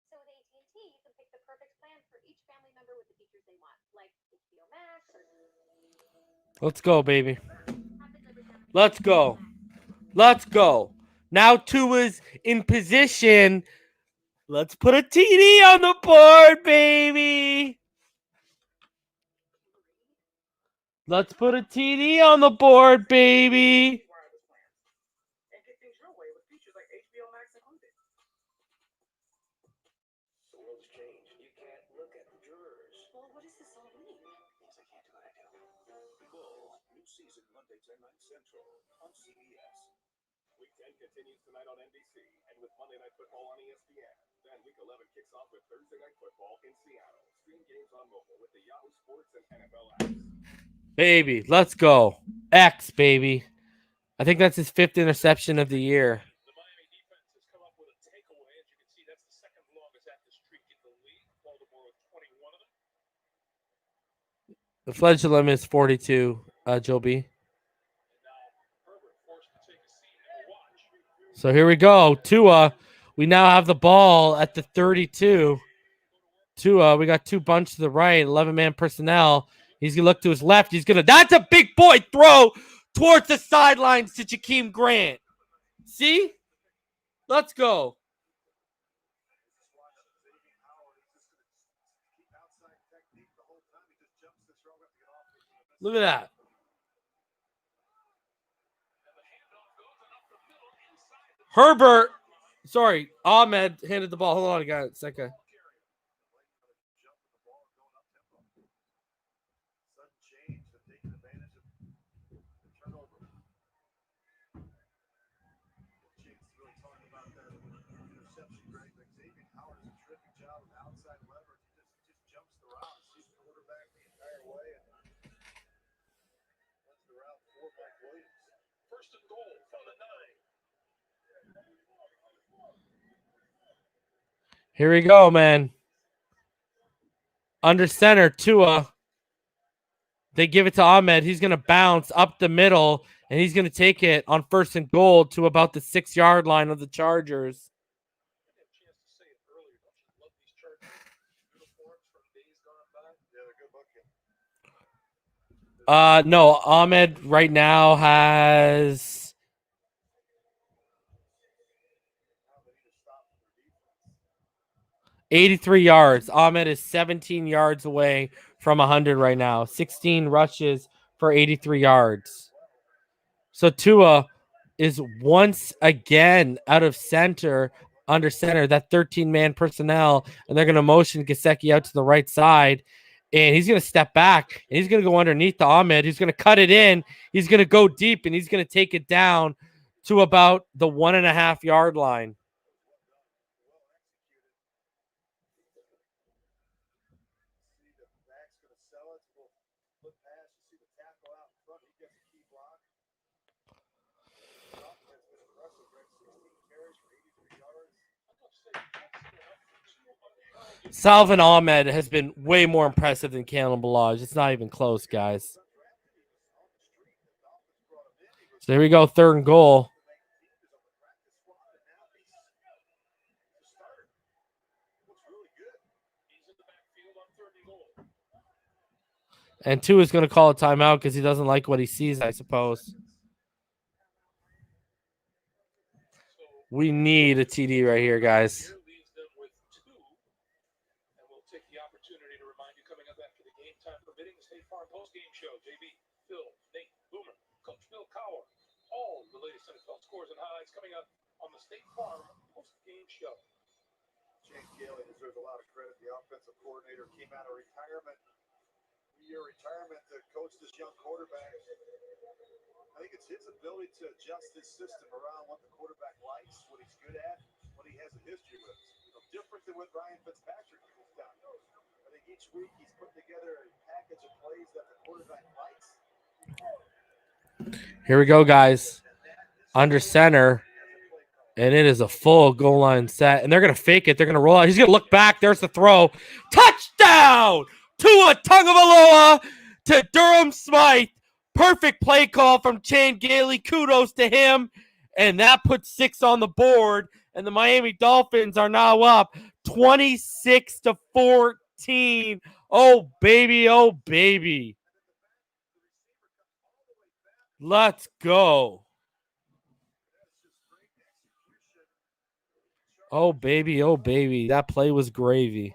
So with AT&T, you can pick the perfect plan for each family member with the features they want, like HBO Max or... Let's go, baby. Let's go. Let's go. Now Tua's in position. Let's put a TD on the board, baby. Let's put a TD on the board, baby. And get things your way with features like HBO Max included. The world's changed. You can't look at the jurors. Well, what does this all mean? Means I can't do what I do. Bull, new season Monday 10, 9 Central on CBS. Week 10 continues tonight on NBC and with Monday Night Football on ESPN. Then Week 11 kicks off with Thursday Night Football in Seattle. Stream games on mobile with the Yahoo Sports and NFL apps. Baby, let's go. X, baby. I think that's his 5th interception of the year. The Miami defense has come up with a takeaway. As you can see, that's the second longest active streak in the league. Baltimore with 21 of them. The fledgling is 42, Joe B. So here we go. Tua, we now have the ball at the 32. Tua, we got 2 bunch to the right, 11-man personnel. He's going to look to his left. That's a big boy throw towards the sidelines to Jakeem Grant. See? Let's go. Look at that. Herbert, sorry, Ahmed handed the ball. Hold on, guys. Second. First and goal from the 9. Here we go, man. Under center, Tua. They give it to Ahmed. He's going to bounce up the middle, and he's going to take it on 1st and goal to about the 6-yard line of the Chargers. No, Ahmed right now has 83 yards. Ahmed is 17 yards away from 100 right now. 16 rushes for 83 yards. So Tua is once again out of center, under center, that 13-man personnel, and they're going to motion Gesicki out to the right side. And he's going to step back, and he's going to go underneath to Ahmed. He's going to cut it in. He's going to go deep, and he's going to take it down to about the 1.5-yard line. Salvin Ahmed has been way more impressive than Kalen Ballage. It's not even close, guys. So here we go, 3rd and goal. And Tua is going to call a timeout because he doesn't like what he sees, I suppose. We need a TD right here, guys. Take the opportunity to remind you coming up after the game time permitting the State Farm post-game show. JB, Phil, Nate, Boomer, Coach Bill Cowher, all the latest NFL scores and highlights coming up on the State Farm post-game deserves a lot of credit. The offensive coordinator came out of retirement, to coach this young quarterback. I think it's his ability to adjust his system around what the quarterback likes, what he's good at, what he has a history with. Different than what Ryan Fitzpatrick has done. I think each week he's putting together a package of plays that the quarterback likes. Here we go, guys. Under center. And it is a full goal line set. And they're going to fake it. They're going to roll out. He's going to look back. There's the throw. Touchdown! Tua Tagovailoa to Durham Smythe. Perfect play call from Chan Gailey. Kudos to him. And that puts 6 on the board. And the Miami Dolphins are now up 26-14. Oh, baby. Oh, baby. Let's go. Oh, baby. Oh, baby. That play was gravy.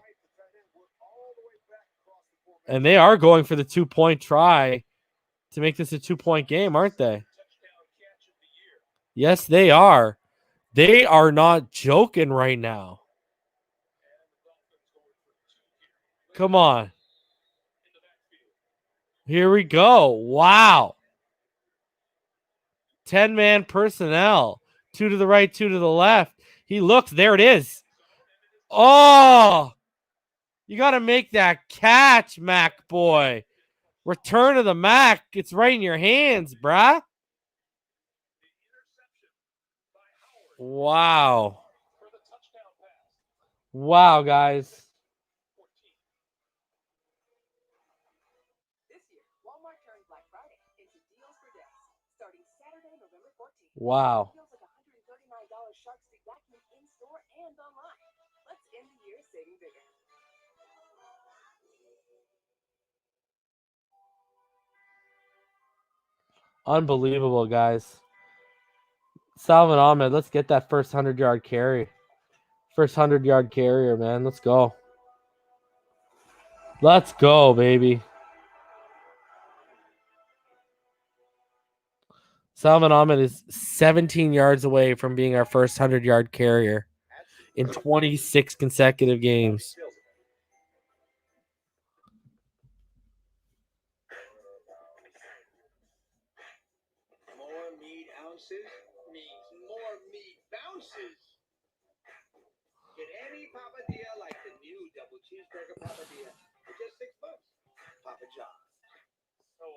And they are going for the 2-point try to make this a 2-point game, aren't they? Yes, they are. They are not joking right now. Come on. Here we go. Wow. 10-man personnel. 2 to the right, 2 to the left. He looks. There it is. Oh. You got to make that catch, Mac boy. Return of the Mac. It's right in your hands, bruh. Wow. Wow, guys. This year, Walmart turned Black Friday into deals for days. Starting Saturday, November 14th. Wow. Deals like $139 shark stick vacuum in-store and online. Let's end the year saving bigger. Unbelievable, guys. Salvin Ahmed, let's get that first 100-yard carry. First 100-yard carrier, man. Let's go. Let's go, baby. Salvin Ahmed is 17 yards away from being our first 100-yard carrier in 26 consecutive games. More meat ounces means more meat bounces. Get any papadilla like the new double cheeseburger papadilla for just $6. Papa John's. So,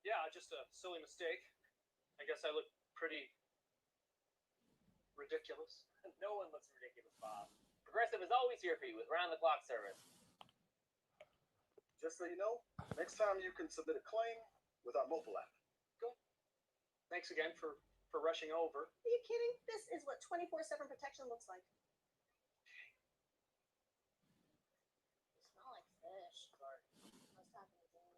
yeah, just a silly mistake. I guess I look pretty ridiculous. No one looks ridiculous, Bob. Progressive is always here for you with round-the-clock service. Just so you know, next time you can submit a claim with our mobile app. Thanks again for rushing over. Are you kidding? This is what 24/7 protection looks like. You smell like fish. Sorry. What's happening, Danny?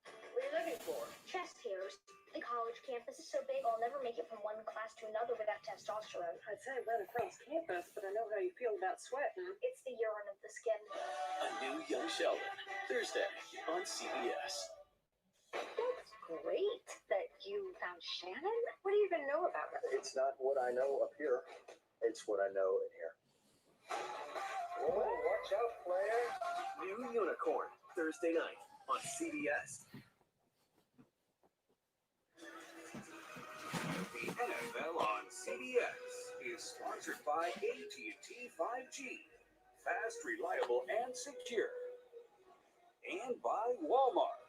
What are you looking for? Chest hairs. The college campus is so big, I'll never make it from one class to another without testosterone. I'd say run across campus, but I know how you feel about sweating. It's the urine of the skin. A new Young Sheldon, Thursday on CBS. That's great that you found Shannon. What do you even know about her? It's not what I know up here. It's what I know in here. Whoa, watch out, player. New Unicorn, Thursday night on CBS. The NFL on CBS is sponsored by AT&T 5G. Fast, reliable, and secure. And by Walmart.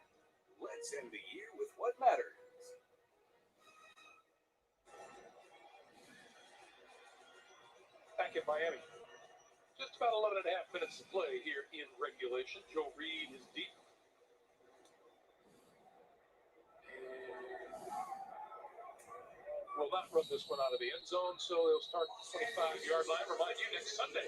Let's end the year with what matters. Back in Miami. Just about 11 and a half minutes to play here in regulation. Joe Reed is deep. Will not run this one out of the end zone, so they'll start the 25-yard line. Remind you, next Sunday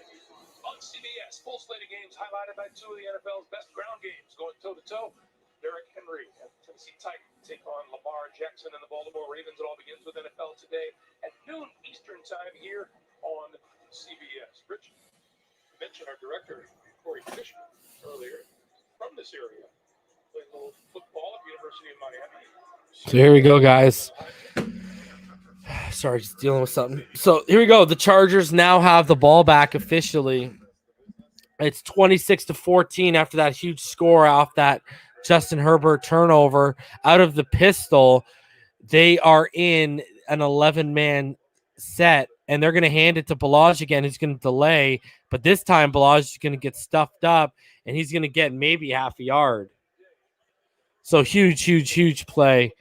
on CBS, full slate of games highlighted by 2 of the NFL's best ground games, going toe-to-toe. Derrick Henry and Tennessee Titans take on Lamar Jackson and the Baltimore Ravens. It all begins with NFL Today at noon Eastern time here on CBS. Rich mentioned our director, Corey Fisher, earlier from this area. Played a little football at the University of Miami. So here we go, guys. Sorry, just dealing with something. So here we go. The Chargers now have the ball back officially. It's 26-14 after that huge score off that Justin Herbert turnover. Out of the pistol, they are in an 11-man set, and they're going to hand it to Balaj again. He's going to delay, but this time Balaj is going to get stuffed up, and he's going to get maybe half a yard. So huge play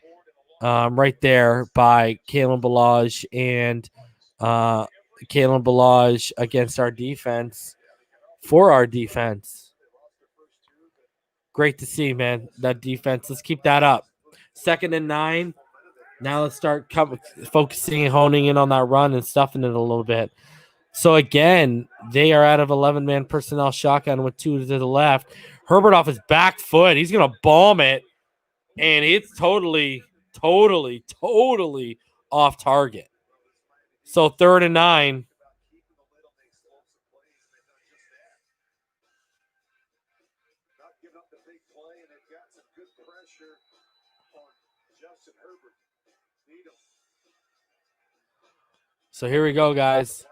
right there by Kalen Balaj and Kalen Balaj against our defense. For our defense. Great to see, man, that defense. Let's keep that up. 2nd and 9. Now let's start focusing and honing in on that run and stuffing it a little bit. So, again, they are out of 11-man personnel shotgun with 2 to the left. Herbert off his back foot. He's going to bomb it, and it's totally off target. So, 3rd and 9. So here we go, guys.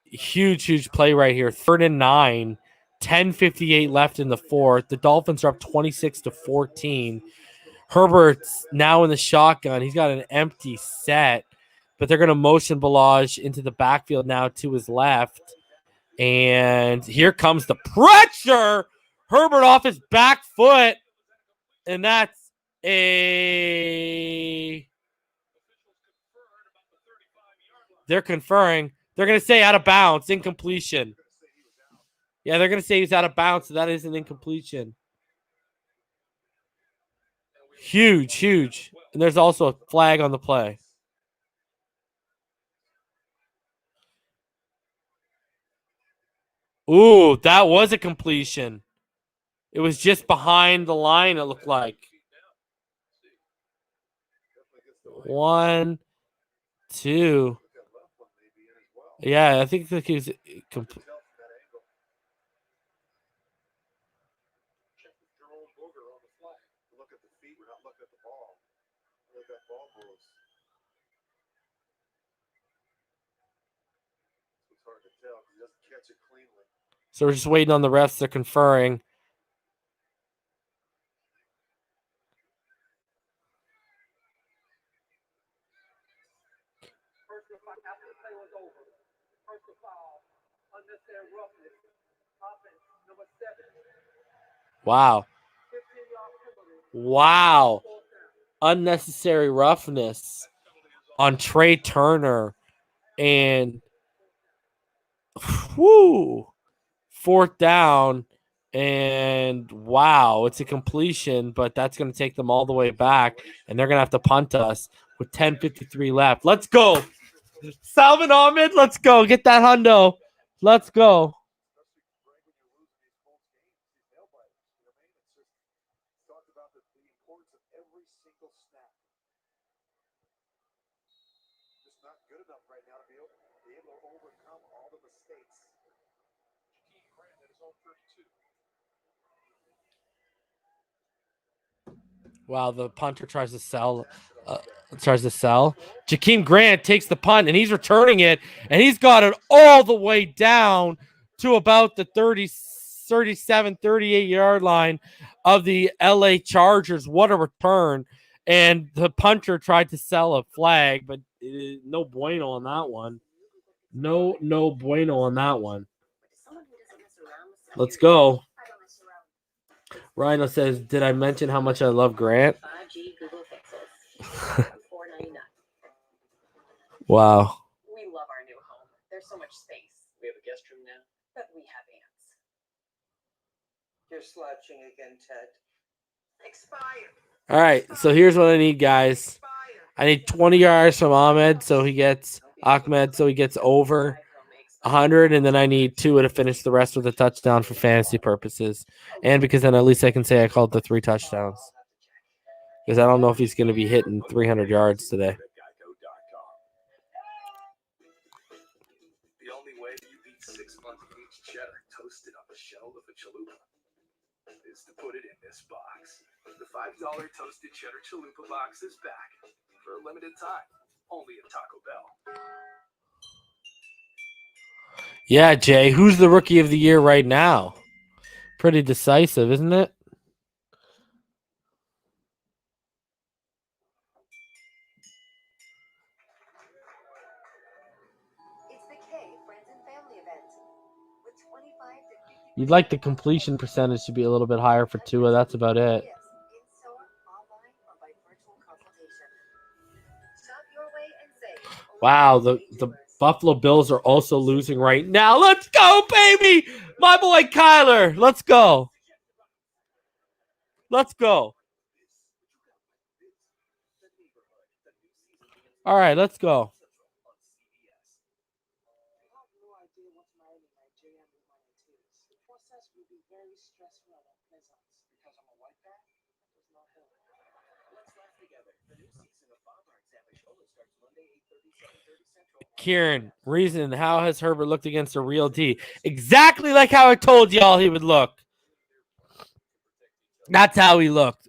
Huge play right here. 3rd and 9. 10:58 left in the 4th. The Dolphins are up 26-14. Herbert's now in the shotgun. He's got an empty set, but they're going to motion Balaj into the backfield now to his left. And here comes the pressure. Herbert off his back foot. And that's they're conferring. They're going to say out of bounds, incompletion. Yeah, they're going to say he's out of bounds, so that is an incompletion. Huge. And there's also a flag on the play. Ooh, that was a completion. It was just behind the line, it looked like. 1, 2. Yeah, I think he was complete. So we're just waiting on the refs. They're conferring. Wow. Unnecessary roughness on Trey Turner. And 4th down. And wow, it's a completion, but that's going to take them all the way back. And they're going to have to punt us with 10:53 left. Let's go. Salvin Ahmed, let's go. Get that hundo. Let's go. Wow, the punter tries to sell. Jakeem Grant takes the punt, and he's returning it, and he's got it all the way down to about the 37, 38-yard line of the LA Chargers. What a return. And the punter tried to sell a flag, but no bueno on that one. No bueno on that one. Let's go. Rhino says, did I mention how much I love Grant? Wow. We love our new home. There's so much space. We have a guest room now. But we have ants. You're slouching again, Ted. Expired. All right, so here's what I need, guys. I need 20 yards from Ahmed, so he gets over 100, and then I need Tua to finish the rest with a touchdown for fantasy purposes, and because then at least I can say I called the 3 touchdowns. Because I don't know if he's going to be hitting 300 yards today. The only way you beat 6 months of each cheddar toasted on the shell of a chalupa is to put it in this box. The $5 toasted cheddar chalupa box is back for a limited time, only at Taco Bell. Yeah, Jay. Who's the rookie of the year right now? Pretty decisive, isn't it? It's the K Friends and Family event. With 25 to 50 You'd like the completion percentage to be a little bit higher for Tua. That's about it. in-store, online, or by virtual consultation. Shop your way and save. Wow, the Buffalo Bills are also losing right now. Let's go, baby! My boy Kyler. Let's go. Let's go. All right, let's go. Kieran, reason, how has Herbert looked against a real D? Exactly like how I told y'all he would look. That's how he looked.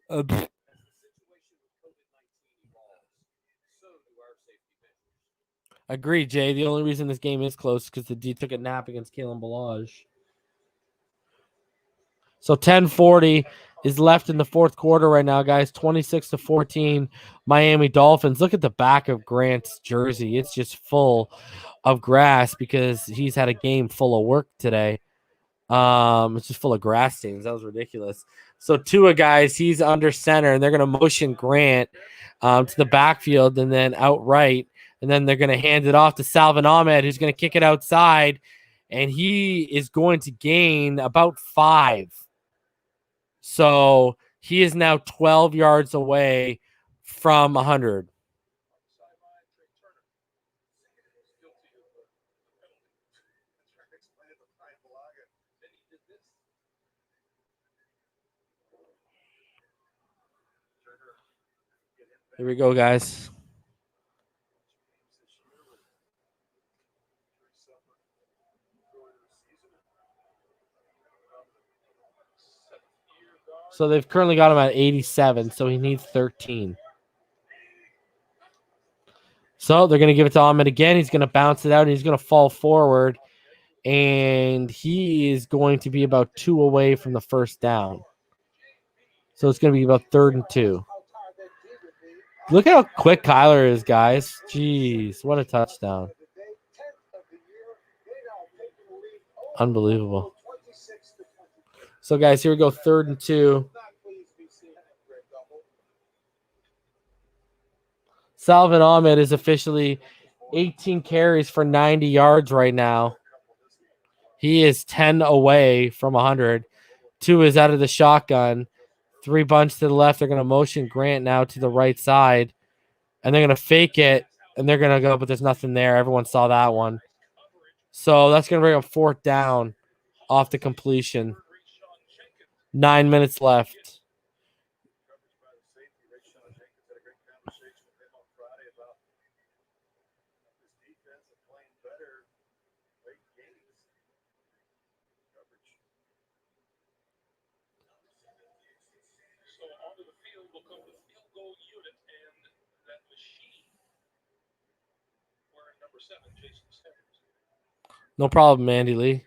Agree, Jay. The only reason this game is close is because the D took a nap against Kalen Balaj. So 10:40 is left in the fourth quarter right now, guys. 26-14, Miami Dolphins. Look at the back of Grant's jersey. It's just full of grass because he's had a game full of work today. It's just full of grass stains. That was ridiculous. So Tua, guys, he's under center, and they're going to motion Grant to the backfield and then outright. And then they're going to hand it off to Salvin Ahmed, who's going to kick it outside. And he is going to gain about 5. So he is now 12 yards away from 100. Here we go, guys. So they've currently got him at 87, so he needs 13. So they're going to give it to Ahmed again. He's going to bounce it out, and he's going to fall forward, and he is going to be about 2 away from the first down. So it's going to be about 3rd and 2. Look at how quick Kyler is, guys. Jeez, what a touchdown. Unbelievable. So, guys, here we go, 3rd and 2. Salvin Ahmed is officially 18 carries for 90 yards right now. He is 10 away from 100. 2 is out of the shotgun. 3 bunch to the left. They're going to motion Grant now to the right side. And they're going to fake it. And they're going to go, but there's nothing there. Everyone saw that one. So that's going to bring up 4th down off the completion. 9 minutes left. So onto the field will come the field goal unit and that machine wearing number 7, Jason Sanders. No problem, Andy Lee.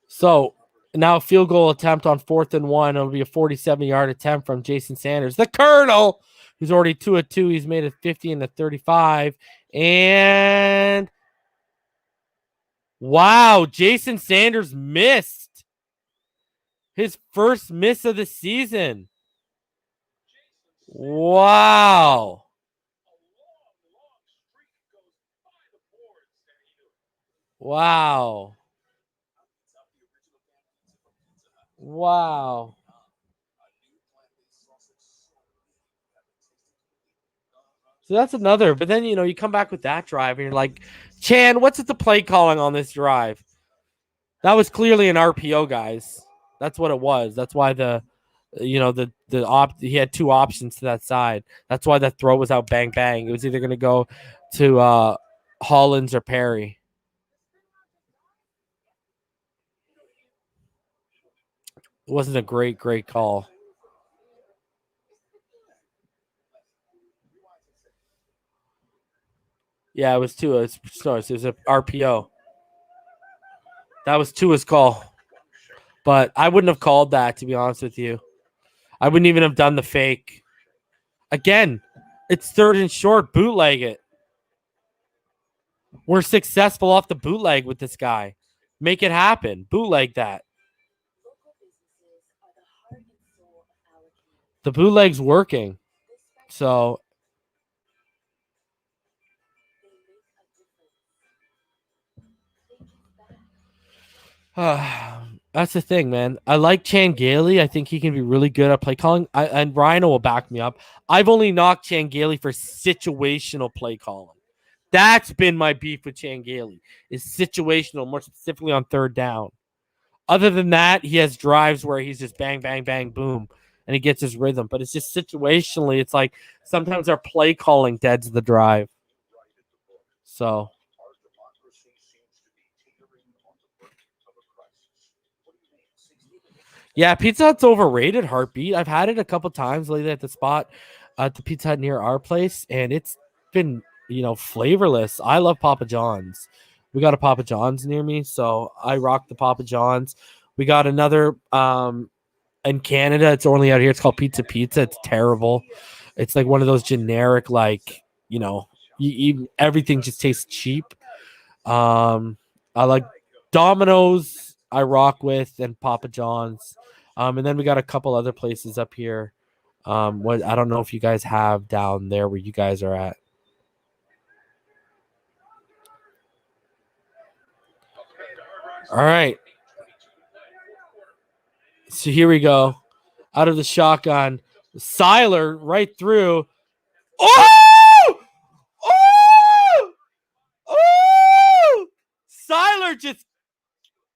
So now a field goal attempt on 4th and 1. It'll be a 47-yard attempt from Jason Sanders. The Colonel, who's already 2 of 2. He's made it 50 and the 35. And wow, Jason Sanders missed his first miss of the season. Wow. Wow. Wow. So that's another. But then, you come back with that drive and you're like, Chan, what's the play calling on this drive? That was clearly an RPO, guys. That's what it was. That's why he had 2 options to that side. That's why that throw was out bang bang. It was either going to go to Hollins or Perry. It wasn't a great call. Yeah, it was 2. It was an RPO. That was Tua's call. But I wouldn't have called that, to be honest with you. I wouldn't even have done the fake. Again, it's 3rd and short. Bootleg it. We're successful off the bootleg with this guy. Make it happen. Bootleg that. The bootleg's working. So that's the thing, man. I like Gailey. I think he can be really good at play calling. And Rhino will back me up. I've only knocked Gailey for situational play calling. That's been my beef with Gailey, is situational, more specifically on 3rd down. Other than that, he has drives where he's just bang, bang, bang, boom, and he gets his rhythm. But it's just situationally, it's like sometimes our play calling deads the drive. So yeah, Pizza Hut's overrated, Heartbeat. I've had it a couple times lately at the spot at the Pizza Hut near our place, and it's been, flavorless. I love Papa John's. We got a Papa John's near me, so I rock the Papa John's. We got another in Canada. It's only out here. It's called Pizza Pizza. It's terrible. It's like one of those generic, like, everything just tastes cheap. I like Domino's. I rock with, and Papa John's. And then we got a couple other places up here. What I don't know if you guys have down there where you guys are at. All right. So here we go. Out of the shotgun. Seiler right through. Oh! Oh! Oh! Seiler just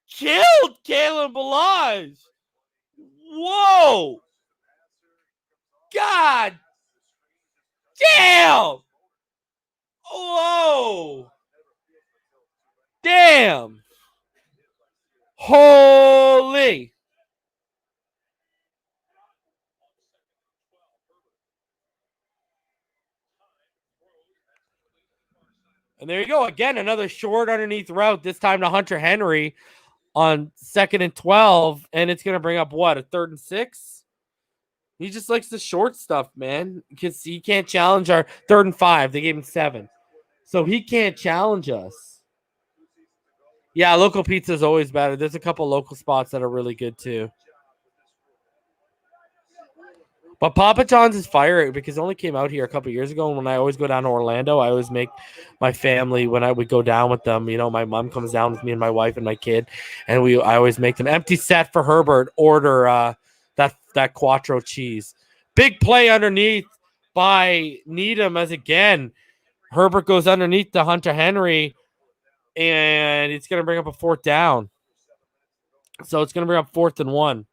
killed Kalen Ballage. Whoa! God damn! Whoa! Damn! Holy! And there you go. Again, another short underneath route, this time to Hunter Henry on 2nd and 12. And it's going to bring up what? A 3rd and 6? He just likes the short stuff, man. Because he can't challenge our 3rd and 5. They gave him 7. So he can't challenge us. Yeah, local pizza is always better. There's a couple local spots that are really good too. But Papa John's is fire because it only came out here a couple years ago. And when I always go down to Orlando, I always make my family, when I would go down with them, my mom comes down with me and my wife and my kid. And I always make them empty set for Herbert, order that quattro cheese. Big play underneath by Needham as again. Herbert goes underneath the Hunter Henry. And it's going to bring up a 4th down. So it's going to bring up 4th and 1.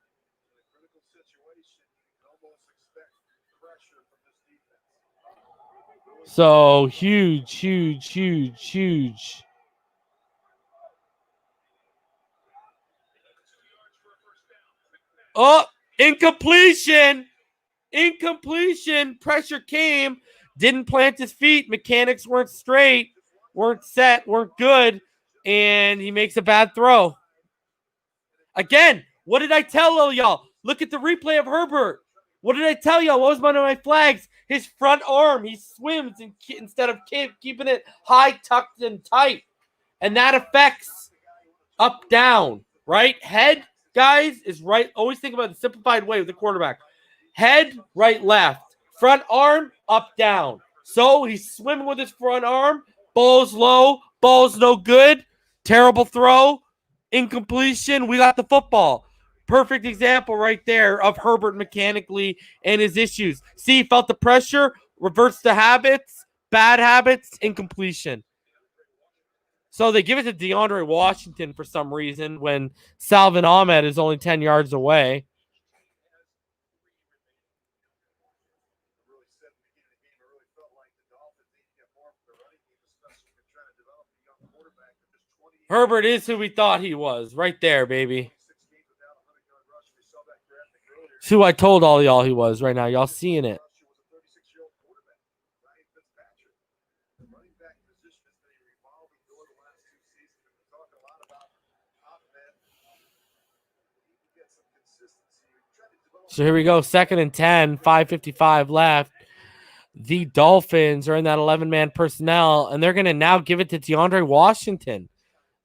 So huge. Oh, incompletion. Pressure came. Didn't plant his feet. Mechanics weren't straight. Weren't set. Weren't good. And he makes a bad throw. Again, what did I tell y'all? Look at the replay of Herbert. What did I tell y'all? What was one of my flags? His front arm. He swims instead of keeping it high, tucked, and tight. And that affects up, down, right? Head, guys, is right. Always think about the simplified way with the quarterback. Head, right, left. Front arm, up, down. So he's swimming with his front arm. Ball's low. Ball's no good. Terrible throw. Incompletion. We got the football. Perfect example right there of Herbert mechanically and his issues. See, he felt the pressure, reverts the habits, bad habits, incompletion. So they give it to DeAndre Washington for some reason when Salvin Ahmed is only 10 yards away. Herbert is who we thought he was. Right there, baby. It's who I told all y'all he was right now. Y'all seeing it. So here we go. 2nd and 10, 5:55 left. The Dolphins are in that 11-man personnel, and they're going to now give it to DeAndre Washington.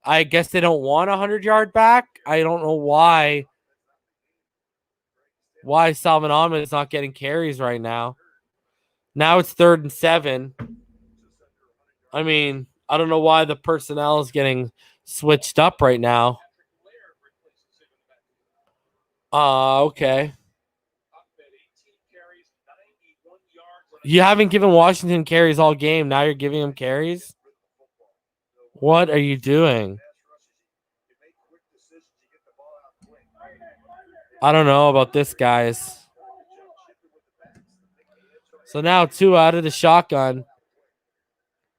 I guess they don't want a 100-yard back. I don't know why Salvon Ahmed is not getting carries right now. Now it's 3rd and 7. I mean, I don't know why the personnel is getting switched up right now. Okay. You haven't given Washington carries all game. Now you're giving him carries? What are you doing? I don't know about this, guys. So now Tua out of the shotgun.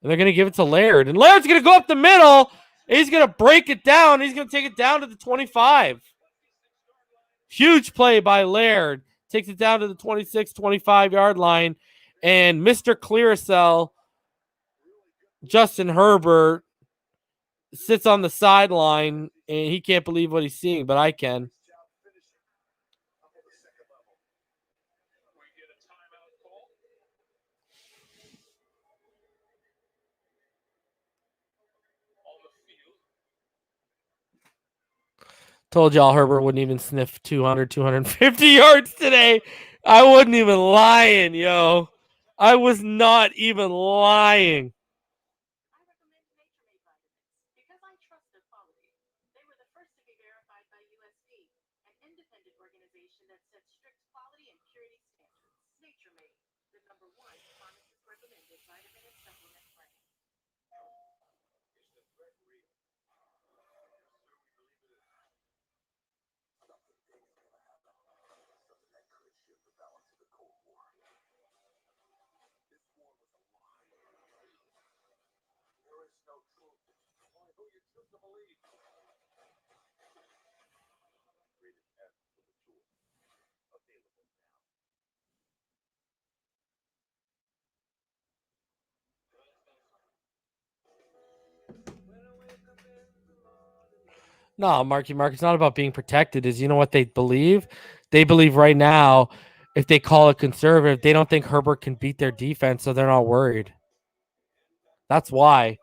And they're going to give it to Laird. And Laird's going to go up the middle. He's going to break it down. He's going to take it down to the 25. Huge play by Laird. Takes it down to the 26, 25-yard line. And Mr. Clearasil, Justin Herbert, sits on the sideline, and he can't believe what he's seeing, but I can. Told y'all Herbert wouldn't even sniff 200, 250 yards today. I wasn't even lying, yo. I was not even lying. No, Mark, it's not about being protected. Is you know what they believe? They believe right now, if they call it conservative, they don't think Herbert can beat their defense, so they're not worried. That's why.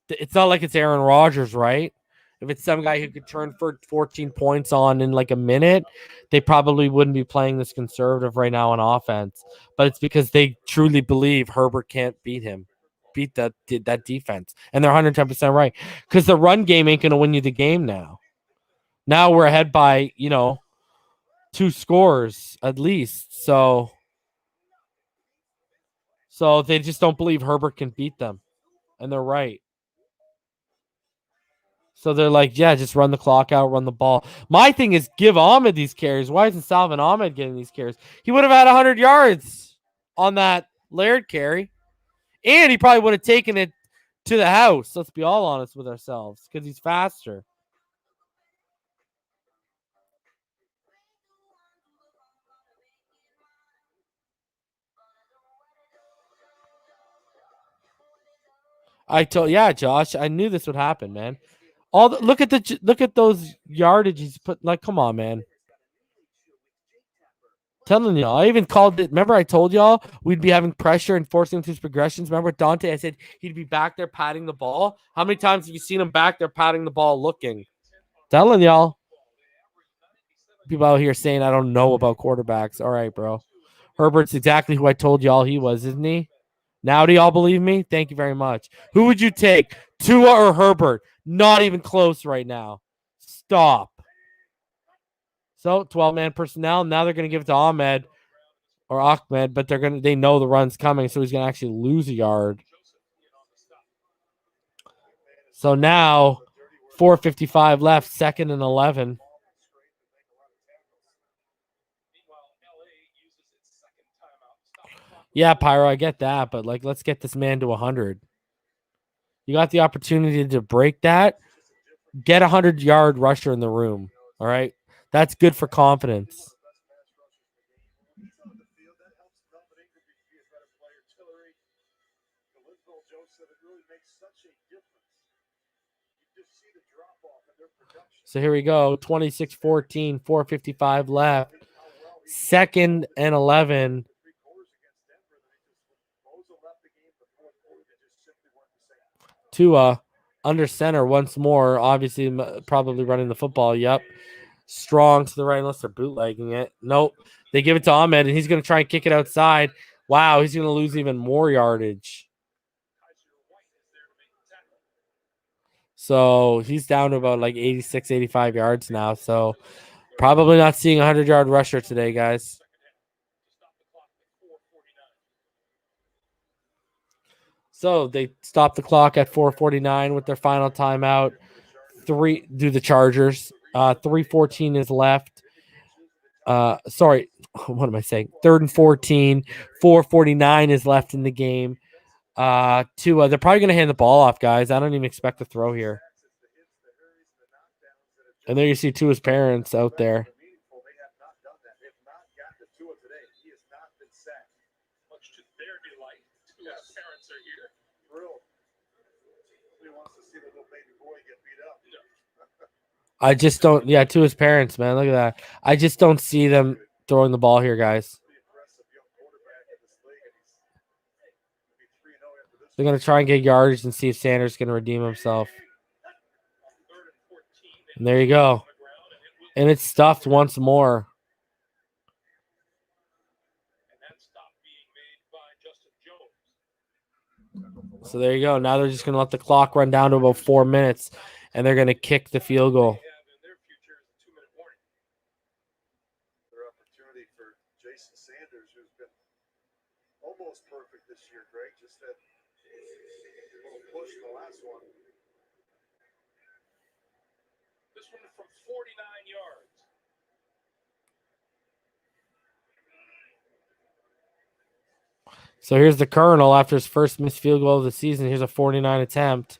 It's not like it's Aaron Rodgers, right? If it's some guy who could turn for 14 points on in like a minute, they probably wouldn't be playing this conservative right now on offense. But it's because they truly believe Herbert can't beat that defense. And they're 110% right. Because the run game ain't going to win you the game now. Now we're ahead by, 2 scores at least. So they just don't believe Herbert can beat them. And they're right. So they're like, yeah, just run the clock out, run the ball. My thing is give Ahmed these carries. Why isn't Salvon Ahmed getting these carries? He would have had 100 yards on that Laird carry. And he probably would have taken it to the house. Let's be all honest with ourselves because he's faster. Josh, I knew this would happen, man. Look at those yardage he's put. Like, come on, man. Telling y'all, I even called it. Remember, I told y'all we'd be having pressure and forcing his progressions. Remember, Dante, I said he'd be back there patting the ball. How many times have you seen him back there patting the ball, looking? Telling y'all. People out here saying I don't know about quarterbacks. All right, bro. Herbert's exactly who I told y'all he was, isn't he? Now do y'all believe me? Thank you very much. Who would you take, Tua or Herbert? Not even close right now. Stop. So 12-man personnel. Now they're going to give it to Ahmed, but they know the run's coming, so he's going to actually lose a yard. So now 4:55 left, 2nd and 11. Yeah, Pyro, I get that, but let's get this man to 100. You got the opportunity to break that. Get a 100-yard rusher in the room. All right, that's good for confidence. So here we go. 26-14, 4:55 left. 2nd and 11. Tua under center once more. Obviously, probably running the football. Yep. Strong to the right unless they're bootlegging it. Nope. They give it to Ahmed, and he's going to try and kick it outside. Wow, he's going to lose even more yardage. So he's down to about like 86, 85 yards now. So probably not seeing a 100-yard rusher today, guys. So they stop the clock at 4:49 with their final timeout. The Chargers. 3:14 is left. Sorry, what am I saying? 3rd and 14. 4:49 is left in the game. They're probably going to hand the ball off, guys. I don't even expect a throw here. And there you see Tua's parents out there. I just don't. Yeah, Tua's parents, man. Look at that. I just don't see them throwing the ball here, guys. They're going to try and get yardage and see if Sanders can redeem himself. And there you go. And it's stuffed once more. So there you go. Now they're just going to let the clock run down to about 4 minutes, and they're going to kick the field goal. Their opportunity for Jason Sanders, who's been almost perfect this year, Greg. Just that little push in the last one. This one from 49 yards. So here's the Colonel after his first missed field goal of the season. Here's a 49 attempt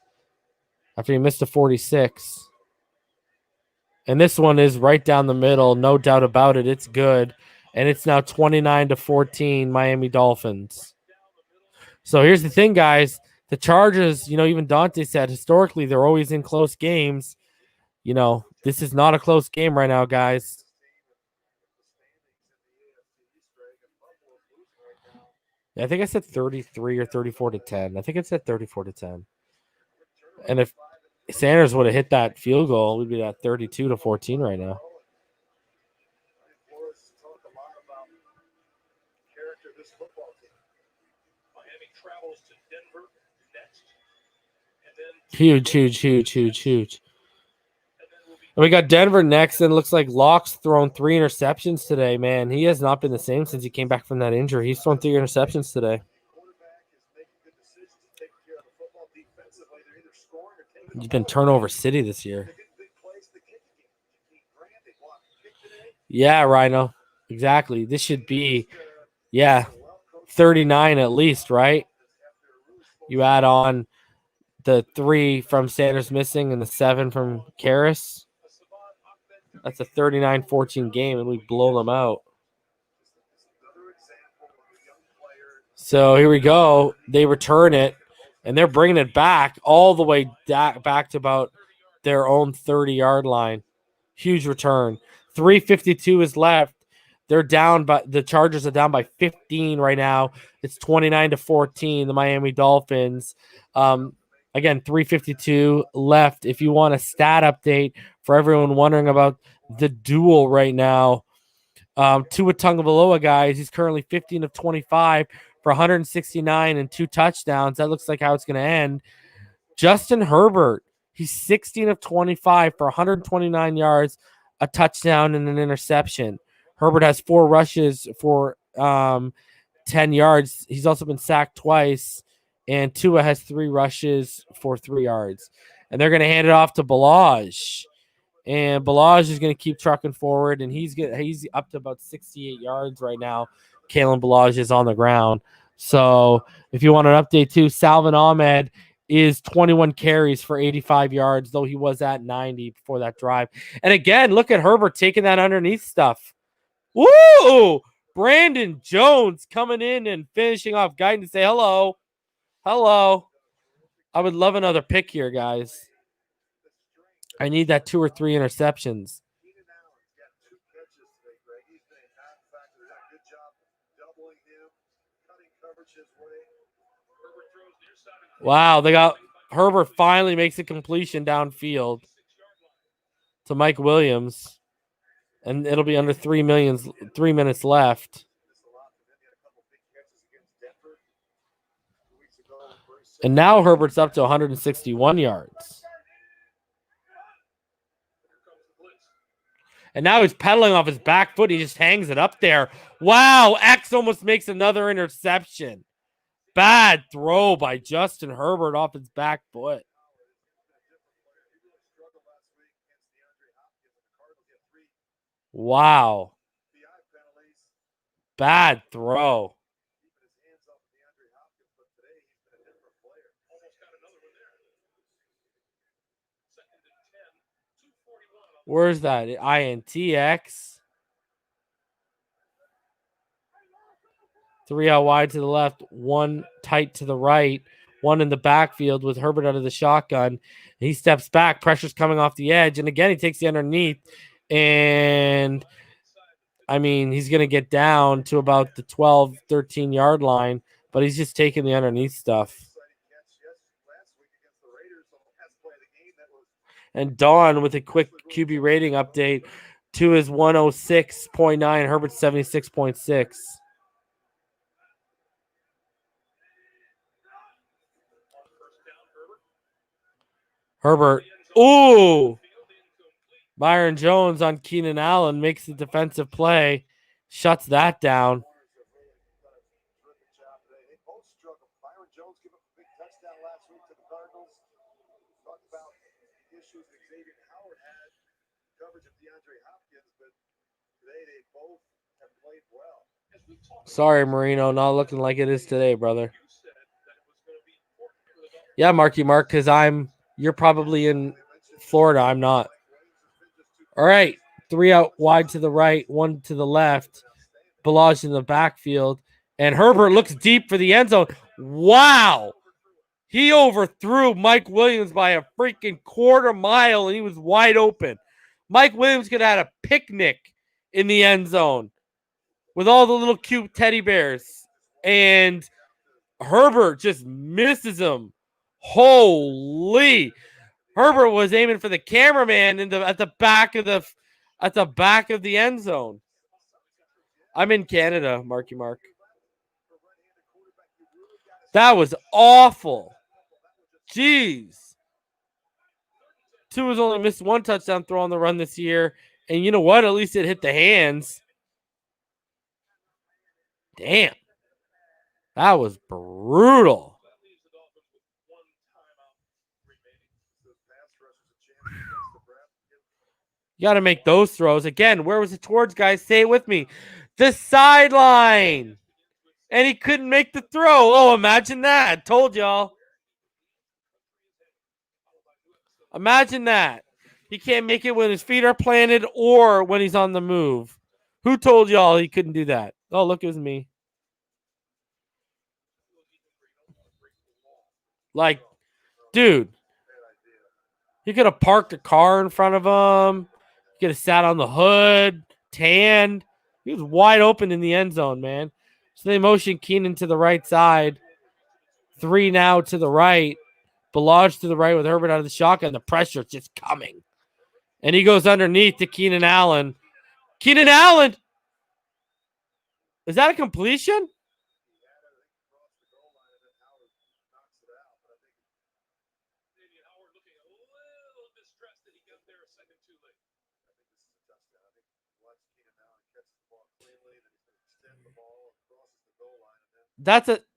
after he missed a 46. And this one is right down the middle, no doubt about it. It's good. And it's now 29-14 Miami Dolphins. So here's the thing, guys. The Chargers, even Dante said historically they're always in close games. This is not a close game right now, guys. I think I said 33 or 34-10. I think it said 34-10. And if Sanders would have hit that field goal, we'd be at 32-14 right now. Huge. And we got Denver next, and it looks like Locke's thrown 3 interceptions today, man. He has not been the same since he came back from that injury. He's thrown 3 interceptions today. He's been turnover city this year. Yeah, Rhino. Exactly. This should be, 39 at least, right? You add on the 3 from Sanders missing and the 7 from Karras. That's a 39-14 game, and we blow them out. So here we go. They return it, and they're bringing it back all the way back to about their own 30-yard line. Huge return. 3:52 is left. They're down, but the Chargers are down by 15 right now. It's 29-14, the Miami Dolphins. Again, 3:52 left. If you want a stat update for everyone wondering about the duel right now, Tua Tagovailoa, guys, he's currently 15 of 25 for 169 and 2 touchdowns. That looks like how it's going to end. Justin Herbert, he's 16 of 25 for 129 yards, a touchdown, and an interception. Herbert has 4 rushes for 10 yards. He's also been sacked twice. And Tua has 3 rushes for 3 yards. And they're going to hand it off to Balaj. And Balaj is going to keep trucking forward. And he's up to about 68 yards right now. Kalen Balaj is on the ground. So if you want an update too, Salvin Ahmed is 21 carries for 85 yards, though he was at 90 before that drive. And again, look at Herbert taking that underneath stuff. Woo! Brandon Jones coming in and finishing off Guyton to say hello. Hello. I would love another pick here, guys. I need that 2 or 3 interceptions. Wow, they got Herbert finally makes a completion downfield to Mike Williams, and it'll be under 3 minutes left. And now Herbert's up to 161 yards. And now he's pedaling off his back foot. He just hangs it up there. Wow, X almost makes another interception. Bad throw by Justin Herbert off his back foot. Wow. Bad throw. Where's that? INTX. 3 out wide to the left, 1 tight to the right, 1 in the backfield with Herbert out of the shotgun. He steps back, pressure's coming off the edge, and again he takes the underneath. And I mean, he's going to get down to about the 12, 13 yard line, but he's just taking the underneath stuff. And Dawn with a quick QB rating update. Tua is 106.9, Herbert's 76.6. Herbert. Ooh! Byron Jones on Keenan Allen makes the defensive play. Shuts that down. Sorry, Marino. Not looking like it is today, brother. Yeah, Marky Mark, because you're probably in Florida. I'm not. All right. 3 out wide to the right, 1 to the left. Balaj in the backfield. And Herbert looks deep for the end zone. Wow. He overthrew Mike Williams by a freaking quarter mile, and he was wide open. Mike Williams could have had a picnic in the end zone with all the little cute teddy bears. And Herbert just misses him. Holy. Herbert was aiming for the cameraman at the back of the end zone. I'm in Canada, Marky Mark. That was awful. Jeez. Tua's only missed 1 touchdown throw on the run this year. And you know what? At least it hit the hands. Damn. That was brutal. You got to make those throws. Again, where was it towards, guys? Say it with me. The sideline. And he couldn't make the throw. Oh, imagine that. Told y'all. Imagine that. He can't make it when his feet are planted or when he's on the move. Who told y'all he couldn't do that? Oh, look, it was me. Like, dude, he could have parked a car in front of him. He could have sat on the hood, tanned. He was wide open in the end zone, man. So they motion Keenan to the right side. 3 now to the right. Balaj to the right with Herbert out of the shotgun. The pressure's just coming. And he goes underneath to Keenan Allen. Keenan Allen! Is that a completion?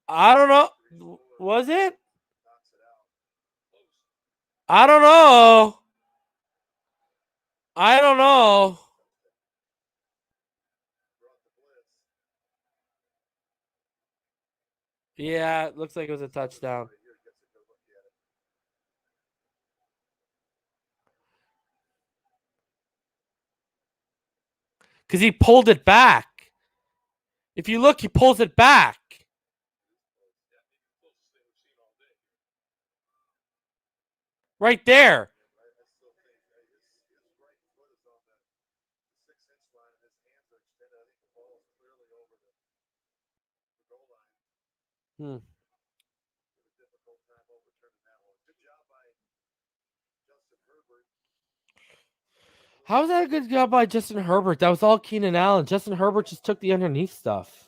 I don't know. Was it? I don't know. I don't know. Yeah, it looks like it was a touchdown. Because he pulled it back. If you look, he pulls it back. Right there. Hmm. How was that a good job by Justin Herbert? That was all Keenan Allen. Justin Herbert just took the underneath stuff.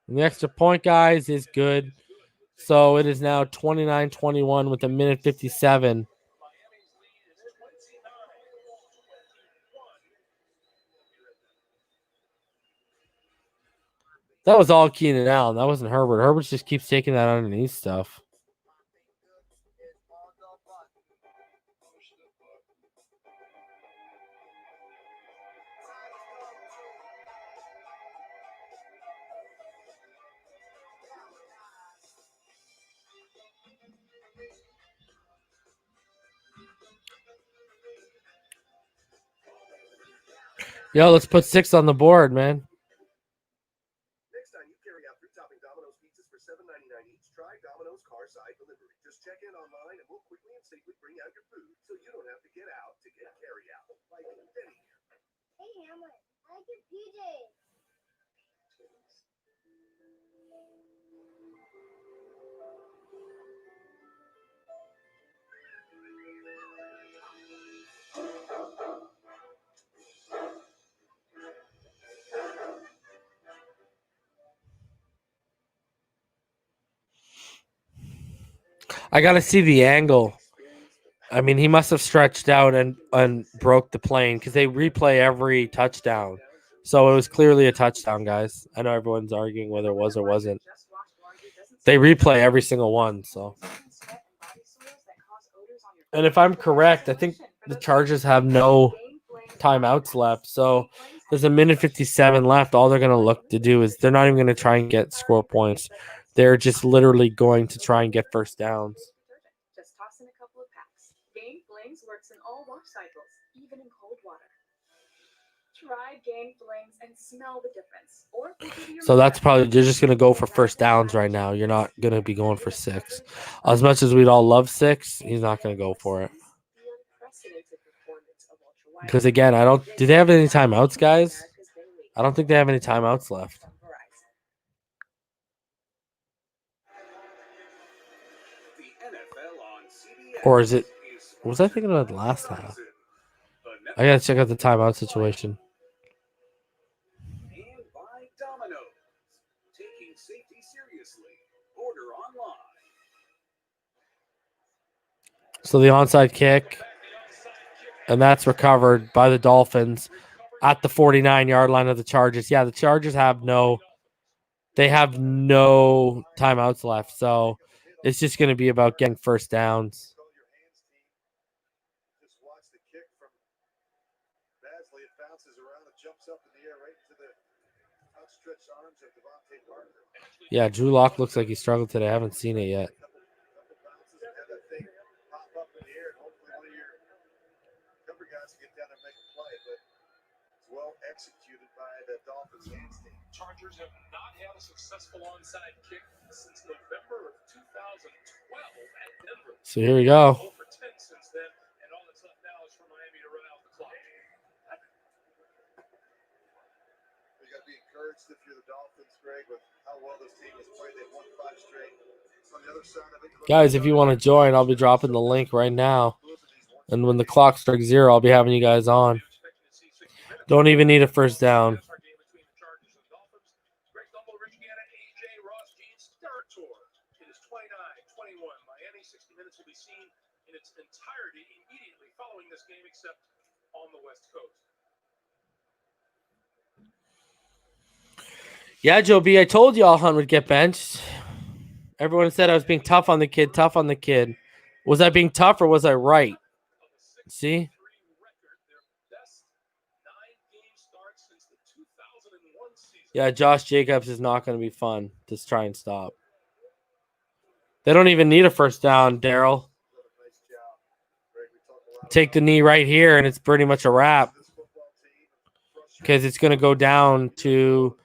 And the extra point, guys, is good. So it is now 29-21 with a minute 57. That was all Keenan Allen. That wasn't Herbert. Herbert just keeps taking that underneath stuff. Yo, let's put 6 on the board, man. Next time you carry out 3-topping Domino's pizzas for $7.99 each, try Domino's Carside Delivery. Just check in online and we'll quickly and safely bring out your food so you don't have to get out to get carry out. Like Denny. Hey, Hammer, I like your PJs. I got to see the angle. I mean, he must have stretched out and broke the plane because they replay every touchdown. So it was clearly a touchdown, guys. I know everyone's arguing whether it was or wasn't. They replay every single one. So, and if I'm correct, I think the Chargers have no timeouts left. So there's a minute 57 left. All they're going to look to do is they're not even going to try and score points. They're just literally going to try and get first downs. Just toss in a couple of packs. Gain Flings works in all wash cycles, even in cold water. Try Gain Flings and smell the difference. Or so that's probably, you're just going to go for first downs right now. You're not going to be going for 6. As much as we'd all love 6, he's not going to go for it. Because again, do they have any timeouts, guys? I don't think they have any timeouts left. Or is it, was I thinking about the last half? I got to check out the timeout situation. And by Domino's, taking safety seriously. Order online. So the onside kick, and that's recovered by the Dolphins at the 49-yard line of the Chargers. Yeah, the Chargers have no timeouts left. So it's just going to be about getting first downs. Yeah, Drew Lock looks like he struggled today. I haven't seen it yet. Well executed by the Dolphins hands team. Chargers have not had a successful onside kick since November of 2012 at Denver. So here we go. 0 for 10 since then, and all that's left now is for Miami to run out the clock. You got to be encouraged if you're the Dolphins, Greg, with how well this team has played. They've won 5 straight. On the other side of it, Guys, if you want to join, I'll be dropping the link right now. And when the clock strikes 0, I'll be having you guys on. Don't even need a first down. It is 29-21. Miami 60 Minutes will be seen in its entirety immediately following this game, except on the West Coast. Yeah, Joe B, I told you Hunt would get benched. Everyone said I was being tough on the kid. Was I being tough or was I right? See? Yeah, Josh Jacobs is not going to be fun to try and stop. They don't even need a first down, Daryl. Take the knee right here, and it's pretty much a wrap. Because it's going to go down to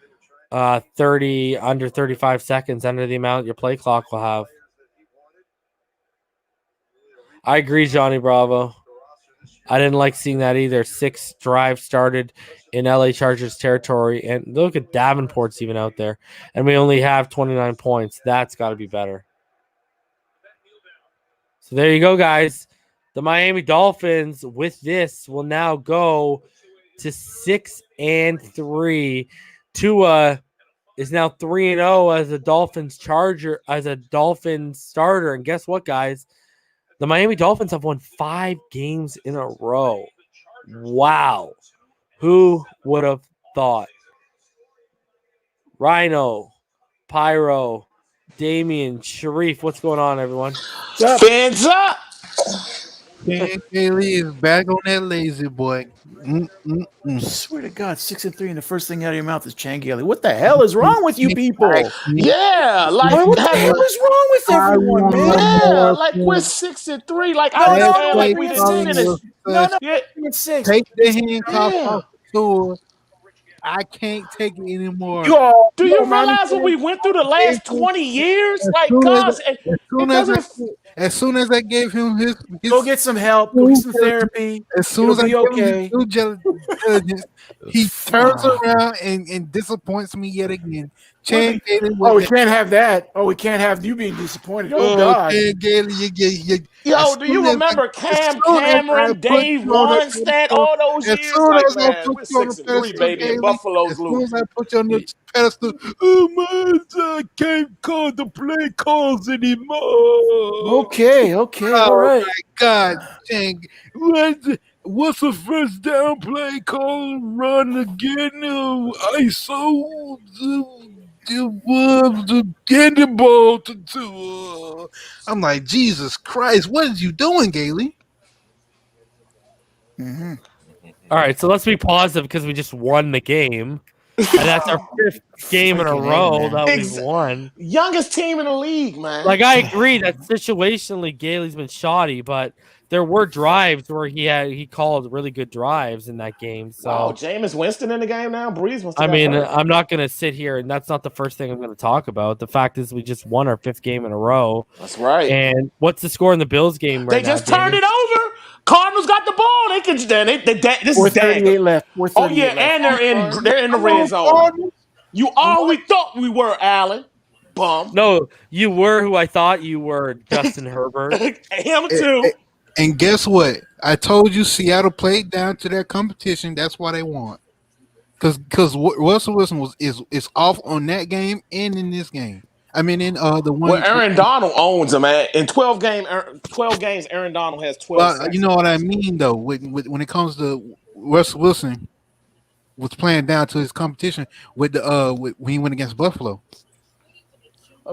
30, under 35 seconds, under the amount your play clock will have. I agree, Johnny Bravo. I didn't like seeing that either. 6 drives started in LA Chargers territory, and look at Davenport's even out there, and we only have 29 points. That's got to be better. So there you go, guys. The Miami Dolphins with this will now go to 6-3. Tua is now 3-0 as a Dolphins starter. And guess what, guys? The Miami Dolphins have won 5 games in a row. Wow. Who would have thought? Rhino, Pyro, Damien, Sharif, what's going on, everyone? Fans up! Ken Gailey is back on that lazy boy. Swear to God, 6-3, and the first thing out of your mouth is Chan Gailey. What the hell is wrong with you people? Yeah, like what the hell is wrong with everyone, man? Yeah, like we're 6-3. Like I understand, like we didn't finish. No, Yeah. Six. Take the handcuffs Yeah. off the tour. I can't take it anymore. Do you realize what we went through the last 20 years? Like, gosh, as soon as I gave him his go get some help, go get some therapy. As soon as I It'll give be okay. him his due diligence, he turns around and disappoints me yet again. Chan Gailey. Oh, we can't have that. Oh, we can't have you being disappointed. Oh, God. Chan Gailey, Yo, do you remember Cameron, Dave Ronstadt, all those years? Like, man, we're 6-3, baby, and Buffalo's losing. As soon as I put you on the pedestal, oh man, I can't call the play calls anymore. Okay, all right. My God, dang. What's the first down play call? Run again, ISO. Get the ball to I'm like, Jesus Christ, what are you doing, Gailey? All right, so let's be positive because we just won the game. And that's our 5th game in a row that we've won. Youngest team in the league, man. Like, I agree that situationally Gailey's been shoddy, but there were drives where he called really good drives in that game. So Jameis Winston in the game now. Breeze must. I mean, I'm not going to sit here, and that's not the first thing I'm going to talk about. The fact is, we just won our 5th game in a row. That's right. And what's the score in the Bills game right now? They just turned it over. Cardinals got the ball. They can. This is 38 left. Oh yeah, and they're in the red zone. You all we thought we were, Allen. Bum. No, you were who I thought you were, Justin Herbert. Him too. And guess what? I told you Seattle played down to their competition. That's why they won. Because Russell Wilson is off on that game and in this game. I mean, in the one. Well, Aaron Donald owns him, man. In 12 games, Aaron Donald has 12. Well, you know what I mean, though. When it comes to Russell Wilson, was playing down to his competition when he went against Buffalo.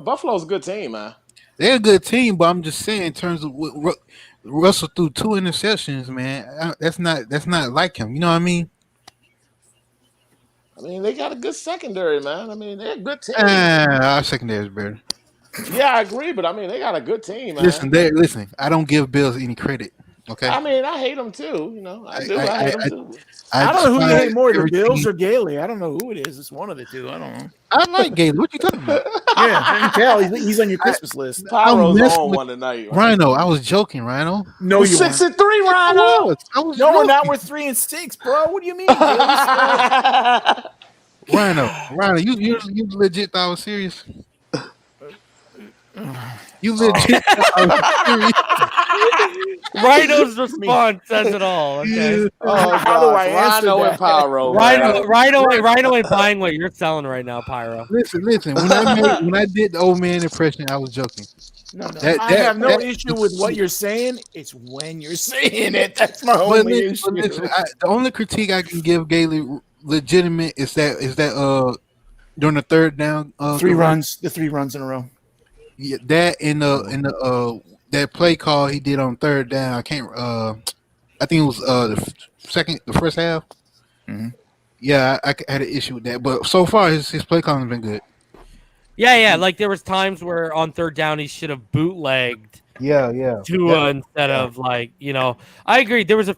Buffalo's a good team, man. They're a good team, but I'm just saying in terms of Russell threw 2 interceptions, man. That's not like him. You know what I mean? I mean, they got a good secondary, man. I mean, they're a good team. Our secondary is better. Yeah, I agree, but I mean, they got a good team, man. Listen. I don't give Bills any credit. Okay. I mean, I hate them too. You know, I do. I hate them too. I don't know who you hate more, the Bills or Gailey. I don't know who it is. It's one of the two. I don't know. I like Gailey. What you talking about? Yeah, I can tell. He's on your Christmas list. Pyro's on one tonight. Right? Rhino, I was joking, Rhino. No, you 6-3, Rhino. No, we're not. We're 3-6, bro. What do you mean? Rhino, you legit thought I was serious. You legit thought I was serious. Rhino's response says it all. Okay. How do I answer Rhino that? And Pyro. Rhino ain't buying what you're selling right now, Pyro. Listen. When I did the old man impression, I was joking. No. I have no issue with what you're saying. It's when you're saying it. That's my only issue. Listen, the only critique I can give Gailey legitimate is that during the third down, the 3 runs in a row. Yeah, that in the that play call he did on third down. I think it was the first half. Mm-hmm. Yeah, I had an issue with that, but so far his play calling has been good. Yeah. Like there was times where on third down he should have bootlegged. Yeah. Tua instead of I agree. There was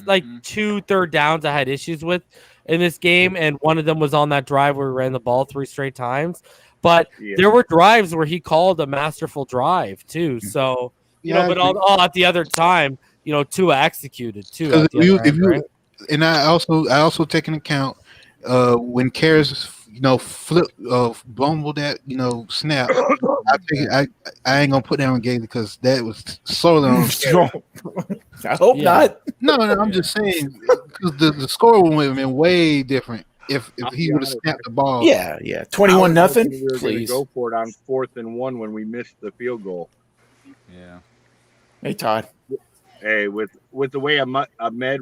like 2 third downs I had issues with in this game, and one of them was on that drive where we ran the ball 3 straight times. But there were drives where he called a masterful drive too. So But all at the other time, Tua executed too Because at the other end, right? and I also take into account when Karras flip bumble that snap. I figured I ain't gonna put that on Gailey because that was sorely on Karras. I hope not. No, I'm just saying because the score would have been way different if he would have snapped the ball. Yeah, 21-0. We were going to Please. go for it on 4th and 1 when we missed the field goal. Yeah. Hey, Todd. Hey, with the way Ahmed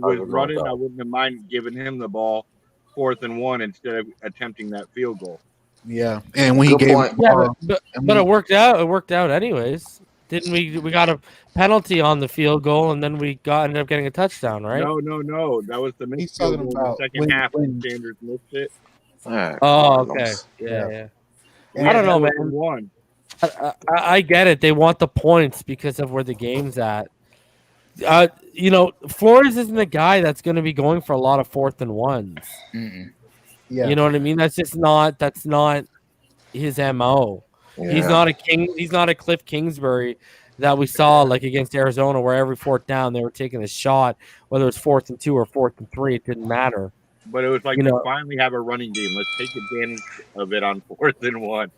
was running, I wouldn't have mind giving him the ball 4th and 1 instead of attempting that field goal. Yeah, and when he gave but it worked out. It worked out anyways. Didn't we? We got a penalty on the field goal, and then we ended up getting a touchdown, right? No. That was the missed field goal in the second half when Sanders missed it. Oh, okay. Yeah. I don't know, man. I get it. They want the points because of where the game's at. Flores isn't the guy that's going to be going for a lot of 4th and 1s. Yeah. You know what I mean? That's not his MO. Yeah. He's not a king. He's not a Cliff Kingsbury that we saw like against Arizona, where every 4th down they were taking a shot, whether it was 4th and 2 or 4th and 3, it didn't matter. But it was like we finally have a running game. Let's take advantage of it on 4th and 1.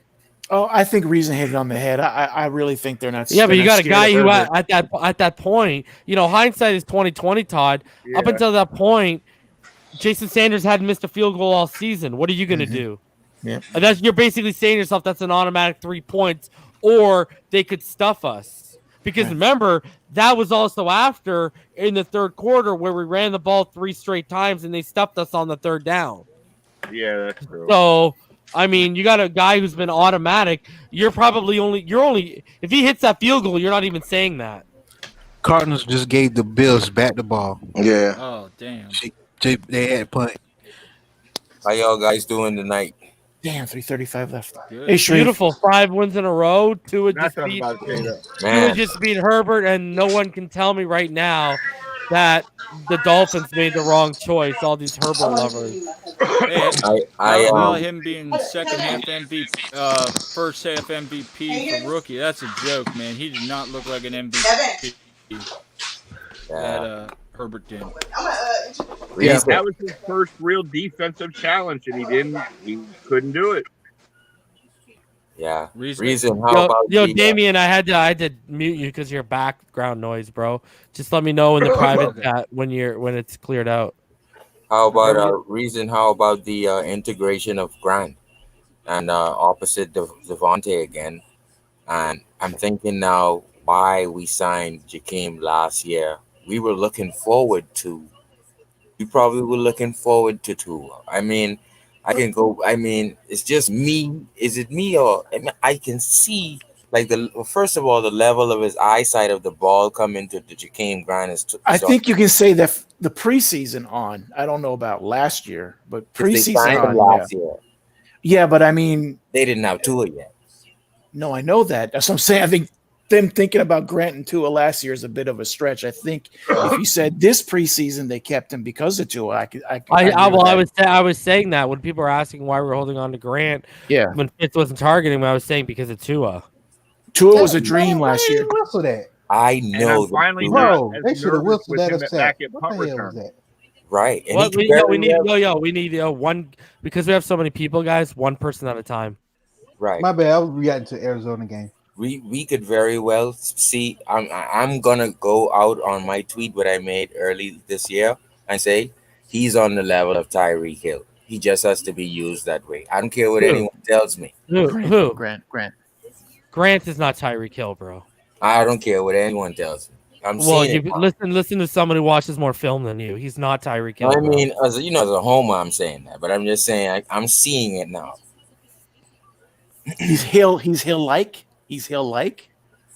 Oh, I think Reason hit it on the head. I really think they're not. Yeah, but you got a guy who at that point, hindsight is 2020, Todd. Yeah. Up until that point, Jason Sanders hadn't missed a field goal all season. What are you going to do? Yeah, and you're basically saying to yourself that's an automatic 3 points, or they could stuff us. Because remember, that was also after in the 3rd quarter where we ran the ball 3 straight times and they stuffed us on the 3rd down. Yeah, that's true. So, I mean, you got a guy who's been automatic. You're only if he hits that field goal, you're not even saying that. Cardinals just gave the Bills back the ball. Yeah. Oh, damn. They had punt. How y'all guys doing tonight? Damn, 3:35 left. Good. Hey, beautiful. 5 wins in a row. Tua just beat Herbert, and no one can tell me right now that the Dolphins made the wrong choice. All these Herbert lovers. Hey, him being second half MVP, first half MVP for rookie. That's a joke, man. He did not look like an MVP. That Herbert did. Yeah, that was his first real defensive challenge, and he couldn't do it. Yeah. Reason. How about Damien? I had to mute you because your background noise, bro. Just let me know in the private chat when it's cleared out. How about Reason? How about the integration of Grant and opposite Devontae again? And I'm thinking now why we signed Jakeem last year. We were looking forward to. You probably were looking forward to Tua. I mean, I can go. I mean, it's just me. Is it me or I can see like first of all the level of his eyesight of the ball coming to the Jakeem Grant is. I think you can say that the preseason on. I don't know about last year, but preseason on last year. Yeah, but I mean, they didn't have Tua yet. No, I know that. That's what I'm saying. I think them thinking about Grant and Tua last year is a bit of a stretch. I think if you said this preseason they kept him because of Tua, I was saying that when people were asking why we're holding on to Grant. Yeah, when Fitz wasn't targeting him, I was saying because of Tua. Tua was a dream last year. I know. Finally, they should have whistled that upset. What the hell was that? Right. And we need one because we have so many people, guys. One person at a time. Right. My bad. I was reacting to Arizona game. We could very well see. I'm gonna go out on my tweet what I made early this year and say he's on the level of Tyreek Hill. He just has to be used that way. I don't care what anyone tells me. Who? Grant. Grant is not Tyreek Hill, bro. I don't care what anyone tells me. Listen to someone who watches more film than you. He's not Tyreek Hill. I mean, as a homer, I'm saying that, but I'm just saying I'm seeing it now. He's Hill-like. He's Hill-like.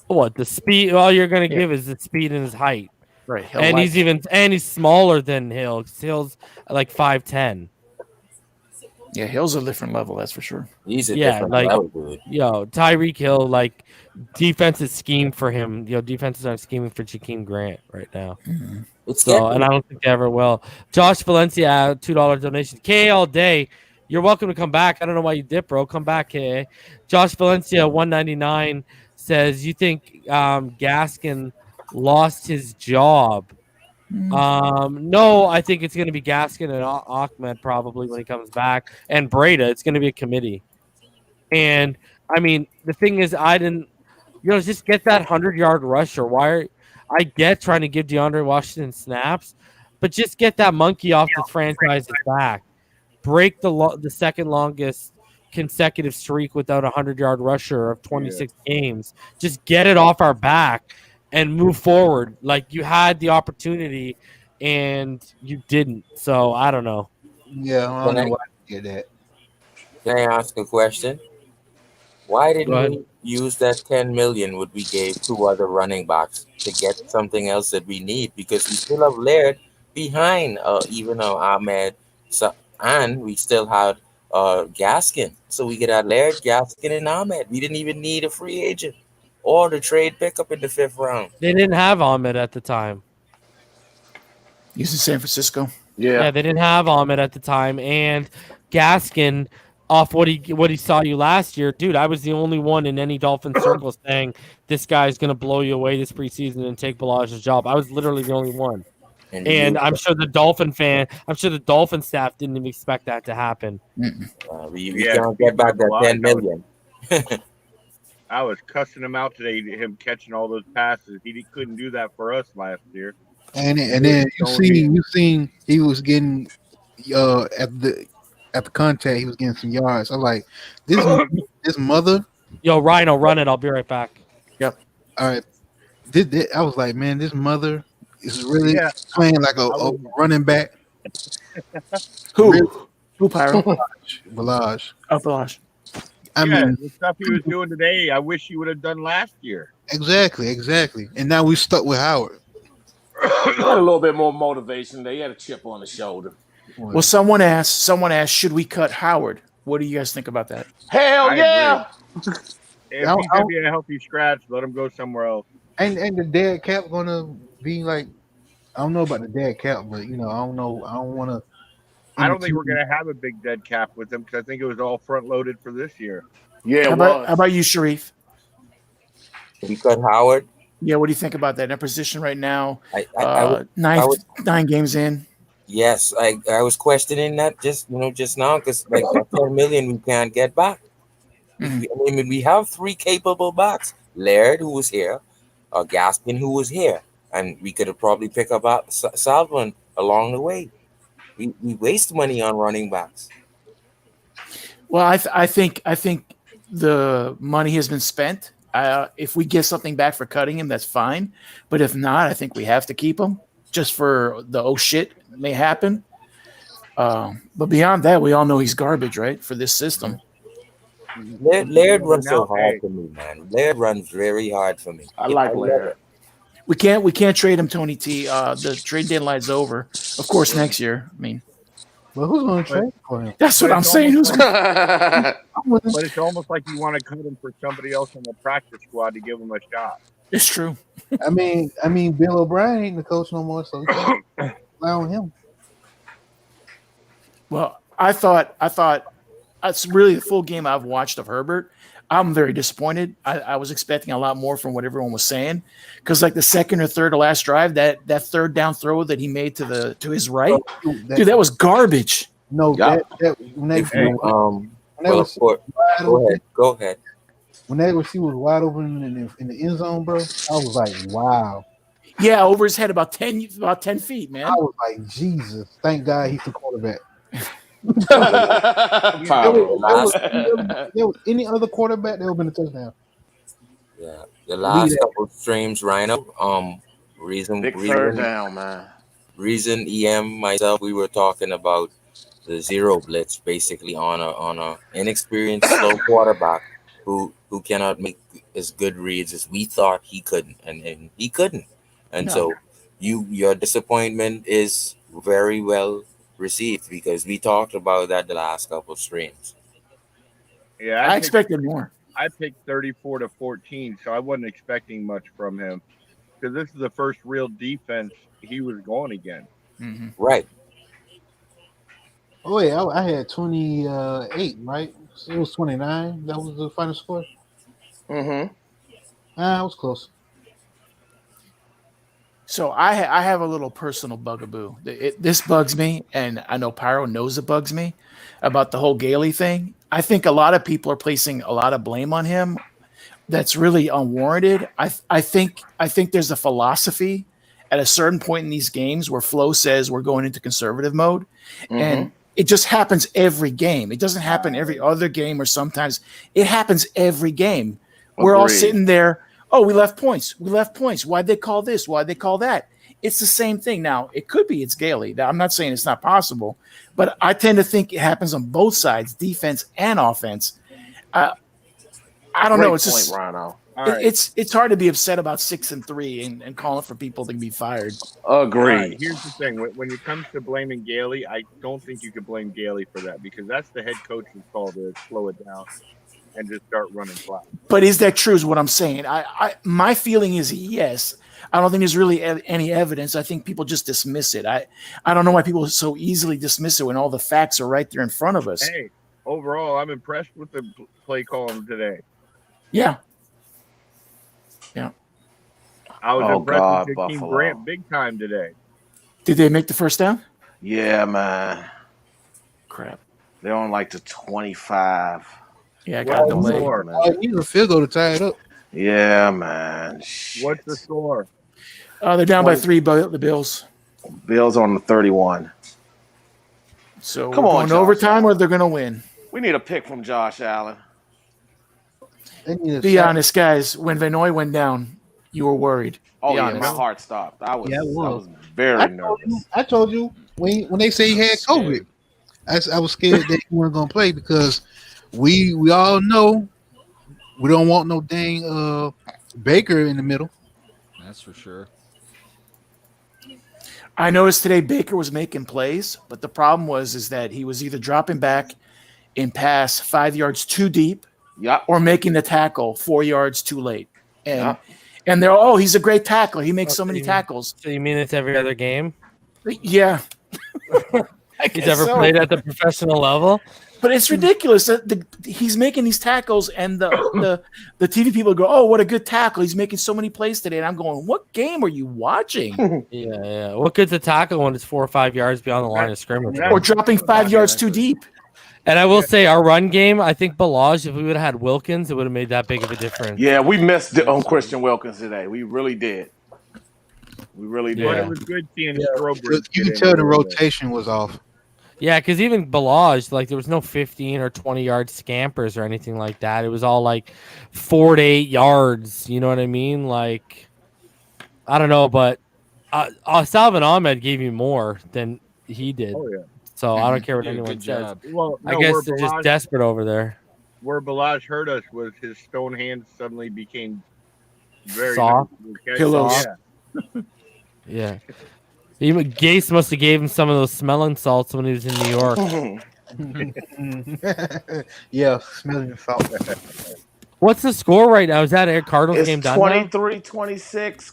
What the speed? All you're gonna give is the speed and his height, right? And he's smaller than Hill. Hill's like 5'10". Yeah, Hill's a different level, that's for sure. He's a different level, dude. Tyreek Hill, like defense is schemed for him. Defenses aren't scheming for Jakeem Grant right now. Mm-hmm. And I don't think they ever will. Josh Valencia, $2 donation. K all day. You're welcome to come back. I don't know why you dip, bro. Come back, K. Josh Valencia, $1.99 says, you think Gaskin lost his job? No, I think it's going to be Gaskin and Ahmed probably when he comes back, and Breda. It's going to be a committee. And I mean, the thing is, just get that 100-yard rusher. I get trying to give DeAndre Washington snaps, but just get that monkey off the franchise's back. Break the second longest consecutive streak without a 100-yard rusher of 26 games. Just get it off our back and move forward. Like, you had the opportunity and you didn't. So I don't know. Yeah, I don't know why I did that. Can I ask a question? Why didn't we use that 10 million what we gave two other running backs to get something else that we need? Because we still have Laird behind even Ahmed, and we still had Gaskin. So we could have Laird, Gaskin, and Ahmed. We didn't even need a free agent or the trade pickup in the 5th round. They didn't have Ahmed at the time. He's in San Francisco. Yeah, they didn't have Ahmed at the time, and Gaskin, off what he saw you last year, dude. I was the only one in any Dolphin circle saying this guy's gonna blow you away this preseason and take Balage's job. I was literally the only one, and I'm sure the Dolphin staff didn't even expect that to happen. We can't get back that 10 million. I was cussing him out today, him catching all those passes. He couldn't do that for us last year. And then you seen he was getting at the contact, he was getting some yards. I'm like, this mother. Yo, Rhino, run it. I'll be right back. Yep. All right. I was like, man, this mother is really playing like a running back. Who? Who, Pyro? Balaj. Oh, Balaj. I mean, the stuff he was doing today, I wish he would have done last year. Exactly. And now we stuck with Howard. He had a little bit more motivation. They had a chip on the shoulder. Well, someone asked, should we cut Howard? What do you guys think about that? Hell yeah! If he's gonna be a healthy scratch, let him go somewhere else. And the dead cap gonna be like, I don't know about the dead cap, but I don't know. I don't want to. I don't think we're gonna have a big dead cap with him because I think it was all front loaded for this year. Yeah. How about you, Sharif? We cut Howard. Yeah, what do you think about that? In position right now, I 9 games in. Yes, I was questioning that just now because like that 10 million we can't get back. We have 3 capable backs: Laird, who was here, Gaskin, who was here, and we could have probably picked up Salvin along the way. We waste money on running backs. Well, I think the money has been spent. If we get something back for cutting him, that's fine. But if not, I think we have to keep him just for the shit may happen. But beyond that, we all know he's garbage, right? For this system. Laird runs so hard for me, man. Laird runs very hard for me. I like Laird. We can't trade him, Tony T. The trade deadline's over. Of course, next year. I mean, well, who's going to trade for him? That's what I'm saying. But it's almost like you want to cut him for somebody else on the practice squad to give him a shot. It's true. I mean, Bill O'Brien ain't the coach no more, so we can't rely on him. Well, I thought it's really the full game I've watched of Herbert. I'm very disappointed. I was expecting a lot more from what everyone was saying, because like the second or third to last drive, that third down throw that he made to his right, dude, that was garbage. No, Go ahead. When that receiver was wide open in the end zone, bro, I was like, wow. Yeah, over his head about 10 feet, man. I was like, Jesus, thank God he's the quarterback. There was any other quarterback that would have been a touchdown. Yeah, the last couple of streams, Rhino. Reason third down, man. Reason myself, we were talking about the zero blitz, basically on a inexperienced slow quarterback who cannot make as good reads as we thought he couldn't, and he couldn't, and so your disappointment is very well received because we talked about that the last couple of streams. Yeah, I expected more. I picked 34-14, so I wasn't expecting much from him because this is the first real defense he was going against. Mm-hmm. Right. Oh yeah, I had 28, right? It was 29. That was the final score. Mm-hmm. I was close. So I have a little personal bugaboo. This bugs me, and I know Pyro knows it bugs me about the whole Gailey thing. I think a lot of people are placing a lot of blame on him that's really unwarranted. I think there's a philosophy at a certain point in these games where Flo says we're going into conservative mode, and it just happens every game. It doesn't happen every other game, or sometimes it happens every game. We're all Agreed. sitting there. Oh, we left points. We left points. Why'd they call this? Why'd they call that? It's the same thing. Now, it could be it's Gailey. I'm not saying it's not possible, but I tend to think it happens on both sides, defense and offense. I don't know. It's Great just point, Rhino. it's hard to be upset about 6-3 and calling for people to be fired. Agreed. Right, here's the thing: when it comes to blaming Gailey, I don't think you can blame Gailey for that because that's the head coach's call to slow it down and just start running flat. But is that true? Is what I'm saying. My feeling is yes. I don't think there's really any evidence. I think people just dismiss it. I don't know why people so easily dismiss it when all the facts are right there in front of us. Hey, overall, I'm impressed with the play call today. Yeah. I was impressed with Jakeem Buffalo. Grant big time today. Did they make the first down? Yeah, man. Crap. They're on like the 25. Yeah, I got delayed. I need a field goal to tie it up. Yeah, man. Shit. What's the score? They're down by 3, the Bills. Bills on the 31. So Come we're on, going to Josh overtime, or they're going to win. We need a pick from Josh Allen. Be honest, guys. When Vanoy went down, you were worried. Oh, Be yeah, honest. my heart stopped. I was, Yeah, it I was. was very nervous. I told you when they say he had COVID, I was scared that he wasn't gonna play because we all know we don't want no dang Baker in the middle. That's for sure. I noticed today Baker was making plays, but the problem is that he was either dropping back in pass 5 yards too deep, or making the tackle 4 yards too late. And they're he's a great tackler. He makes so many tackles. So you mean it's every other game? Yeah. He's ever played at the professional level? But it's ridiculous that he's making these tackles, and the TV people go, "Oh, what a good tackle! He's making so many plays today." And I'm going, "What game are you watching?" Yeah. What good's a tackle when it's 4 or 5 yards beyond the line of scrimmage? Or dropping 5 yards too deep. And I will say, our run game, I think Balaj, if we would have had Wilkins, it would have made that big of a difference. Yeah, we missed on Christian Wilkins today. We really did. We really did. But it was good seeing Strobridge. You can tell the rotation was off. Yeah, because even Balaj, like, there was no 15 or 20-yard scampers or anything like that. It was all like 4 to 8 yards. You know what I mean? Like, I don't know, but Salvin Ahmed gave you more than he did. Oh, yeah. So I don't care what Yeah, anyone good says. job. Well, I no, guess where they're just Balaj- desperate over there. Where Balaj hurt us was his stone hands suddenly became very Soft. nice. Pillows. Yeah. Yeah. Even Gase must have gave him some of those smelling salts when he was in New York. Yeah, smelling salt. What's the score right now? Is that a Cardinals game It's done now? 23-26.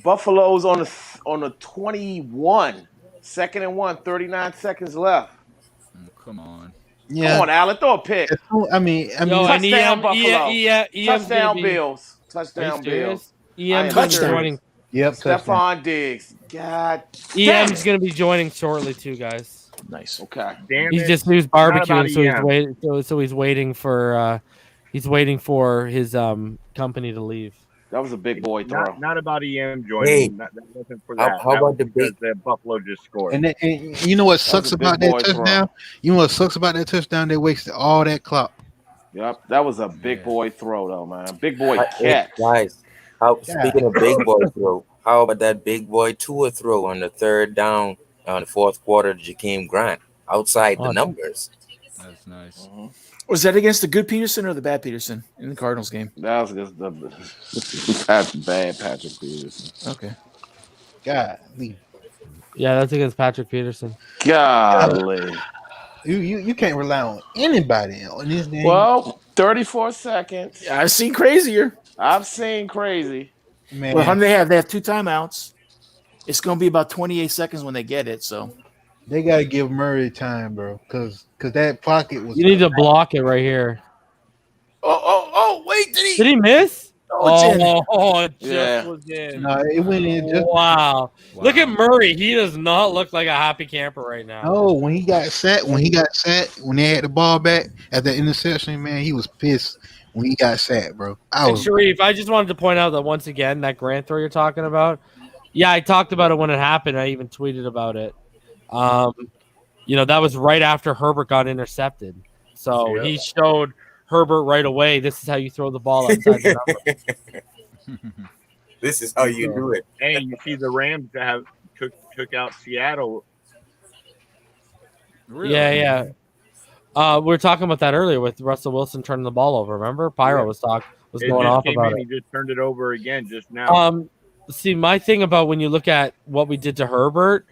Buffalo's on the 21. 2nd and 1, 39 seconds left. Come on. Yeah. Come on, Allen, throw a pick. I mean, Touchdown, Buffalo. Touchdown, be, Bills. Are Touchdown, you serious? Bills. EM's going to be joining. Yep. Stephon Diggs. God. EM's going to be joining shortly too, guys. Nice. Okay. Damn He it. just was Not about barbecuing, so he's EM. waiting. So he's waiting for his company to leave. That was a big boy throw. Not about EM joining. Hey, that wasn't for how that. about That was the because big- the Buffalo just scored. And you know what sucks a big about boy that throw. touchdown? You know what sucks about that touchdown? They wasted all that clock. Yep. That was a big boy throw, though, man. Big boy Hey, catch. guys, speaking of big boy throw, how about that big boy Tua throw on the 3rd down on the 4th quarter to Jakeem Grant outside the numbers? That's nice. Was that against the good Peterson or the bad Peterson in the Cardinals game? That was just the bad Patrick Peterson. Okay. Golly. Yeah, that's against Patrick Peterson. Golly. You can't rely on anybody in this game. Well, 34 seconds. Yeah, I've seen crazier. I've seen crazy. Man. Well, how many they have? They have 2 timeouts. It's going to be about 28 seconds when they get it. So They got to give Murray time, bro, because that pocket was. You need to block it right here. Oh! Wait, Did he miss? Oh, it's in. it just Yeah. was in. No, it went in just. Wow. Look at Murray. He does not look like a happy camper right now. No, when he got sacked, when they had the ball back at the interception, man, he was pissed when he got sacked, bro. And Sharif, I just wanted to point out that once again, that Grant throw you're talking about, yeah, I talked about it when it happened. I even tweeted about it. That was right after Herbert got intercepted. So he showed Herbert right away, this is how you throw the ball outside the number. This is how you do it. Hey, you see the Rams that took out Seattle. Really? Yeah. We were talking about that earlier with Russell Wilson turning the ball over. Remember, Pyro was going off about it. He just turned it over again just now. See, my thing about when you look at what we did to Herbert,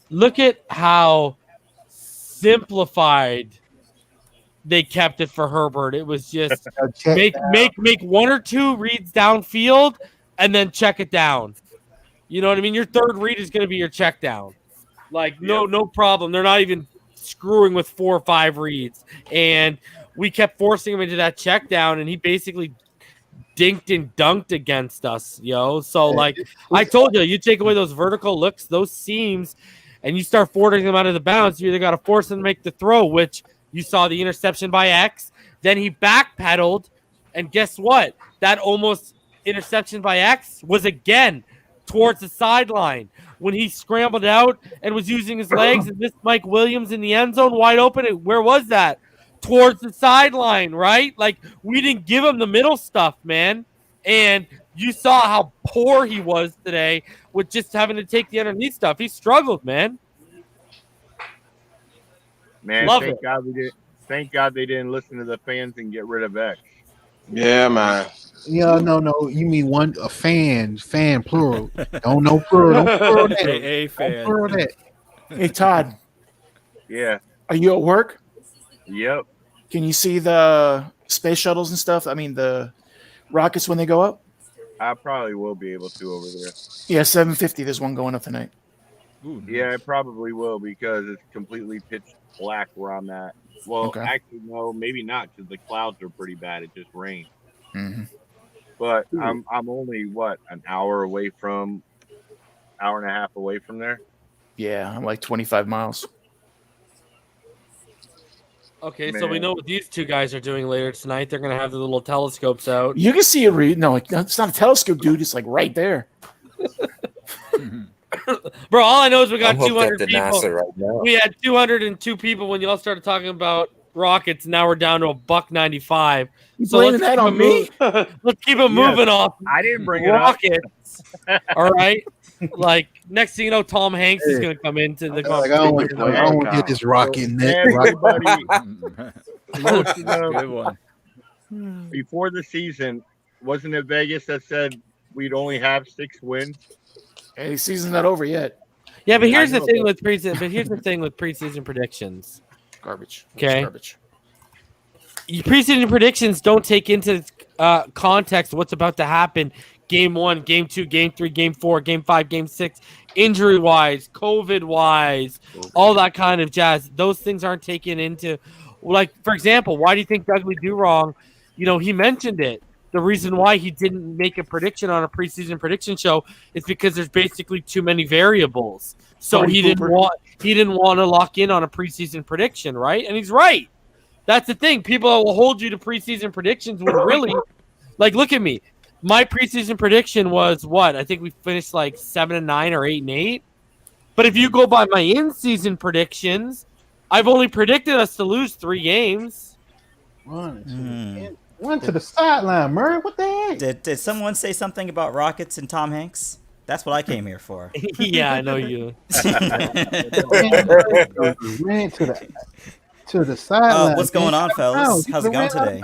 look at how simplified they kept it for Herbert. It was just make one or two reads downfield and then check it down. You know what I mean? Your third read is going to be your check down. Like, no problem. They're not even screwing with 4 or 5 reads. And we kept forcing him into that check down, and he basically dinked and dunked against us, So, I told you take away those vertical looks, those seams, and you start forcing them out of the bounds. You either got to force them to make the throw, which you saw the interception by X. Then he backpedaled, and guess what? That almost interception by X was again towards the sideline when he scrambled out and was using his legs and missed Mike Williams in the end zone wide open. Where was that? Towards the sideline, right? Like, we didn't give him the middle stuff, man. And you saw how poor he was today with just having to take the underneath stuff. He struggled, man. Man, thank God they didn't listen to the fans and get rid of X. Yeah, man. Yeah, no. You mean a fan plural. Don't know plural. Don't plural that. A fan. Don't plural that. Hey, Todd. Yeah. Are you at work? Yep. Can you see the space shuttles and stuff? I mean, the rockets when they go up? I probably will be able to over there. Yeah, 7:50. There's one going up tonight. Ooh, nice. Yeah, I probably will because it's completely pitch black where I'm at. Well, actually, no, maybe not because the clouds are pretty bad. It just rained. Mm-hmm. But I'm only an hour and a half away from there. Yeah, I'm like 25 miles. Okay, so we know what these two guys are doing later tonight. They're going to have the little telescopes out. You can see it. No, it's not a telescope, dude. It's like right there. Bro, all I know is we got I'm hooked 200 up to people. NASA right now. We had 202 people when y'all started talking about rockets. Now we're down to $1.95. So blaming that on me? Let's keep it moving off. I didn't bring rockets. All right. Like, next thing you know, Tom Hanks is going to come into the conversation. I don't want to get this rocket net. Good one. Before the season, wasn't it Vegas that said we'd only have 6 wins? Hey, the season's not over yet. Yeah, but here's the thing with preseason predictions. Garbage. Okay. Garbage. Preseason predictions don't take into context what's about to happen. Game 1, Game 2, Game 3, Game 4, Game 5, Game 6, injury-wise, COVID-wise, all that kind of jazz. Those things aren't taken into, like, for example, why do you think Dudley Do Wrong, he mentioned it. The reason why he didn't make a prediction on a preseason prediction show is because there's basically too many variables. So he didn't want to lock in on a preseason prediction, right? And he's right. That's the thing. People will hold you to preseason predictions when really, like, look at me. My preseason prediction was what? I think we finished like 7-9 or 8-8. But if you go by my in-season predictions, I've only predicted us to lose 3 games. One to the sideline, Murray. What the heck? Did someone say something about rockets and Tom Hanks? That's what I came here for. Yeah, I know you. Ran to the sideline. What's going on, fellas? How's it going today?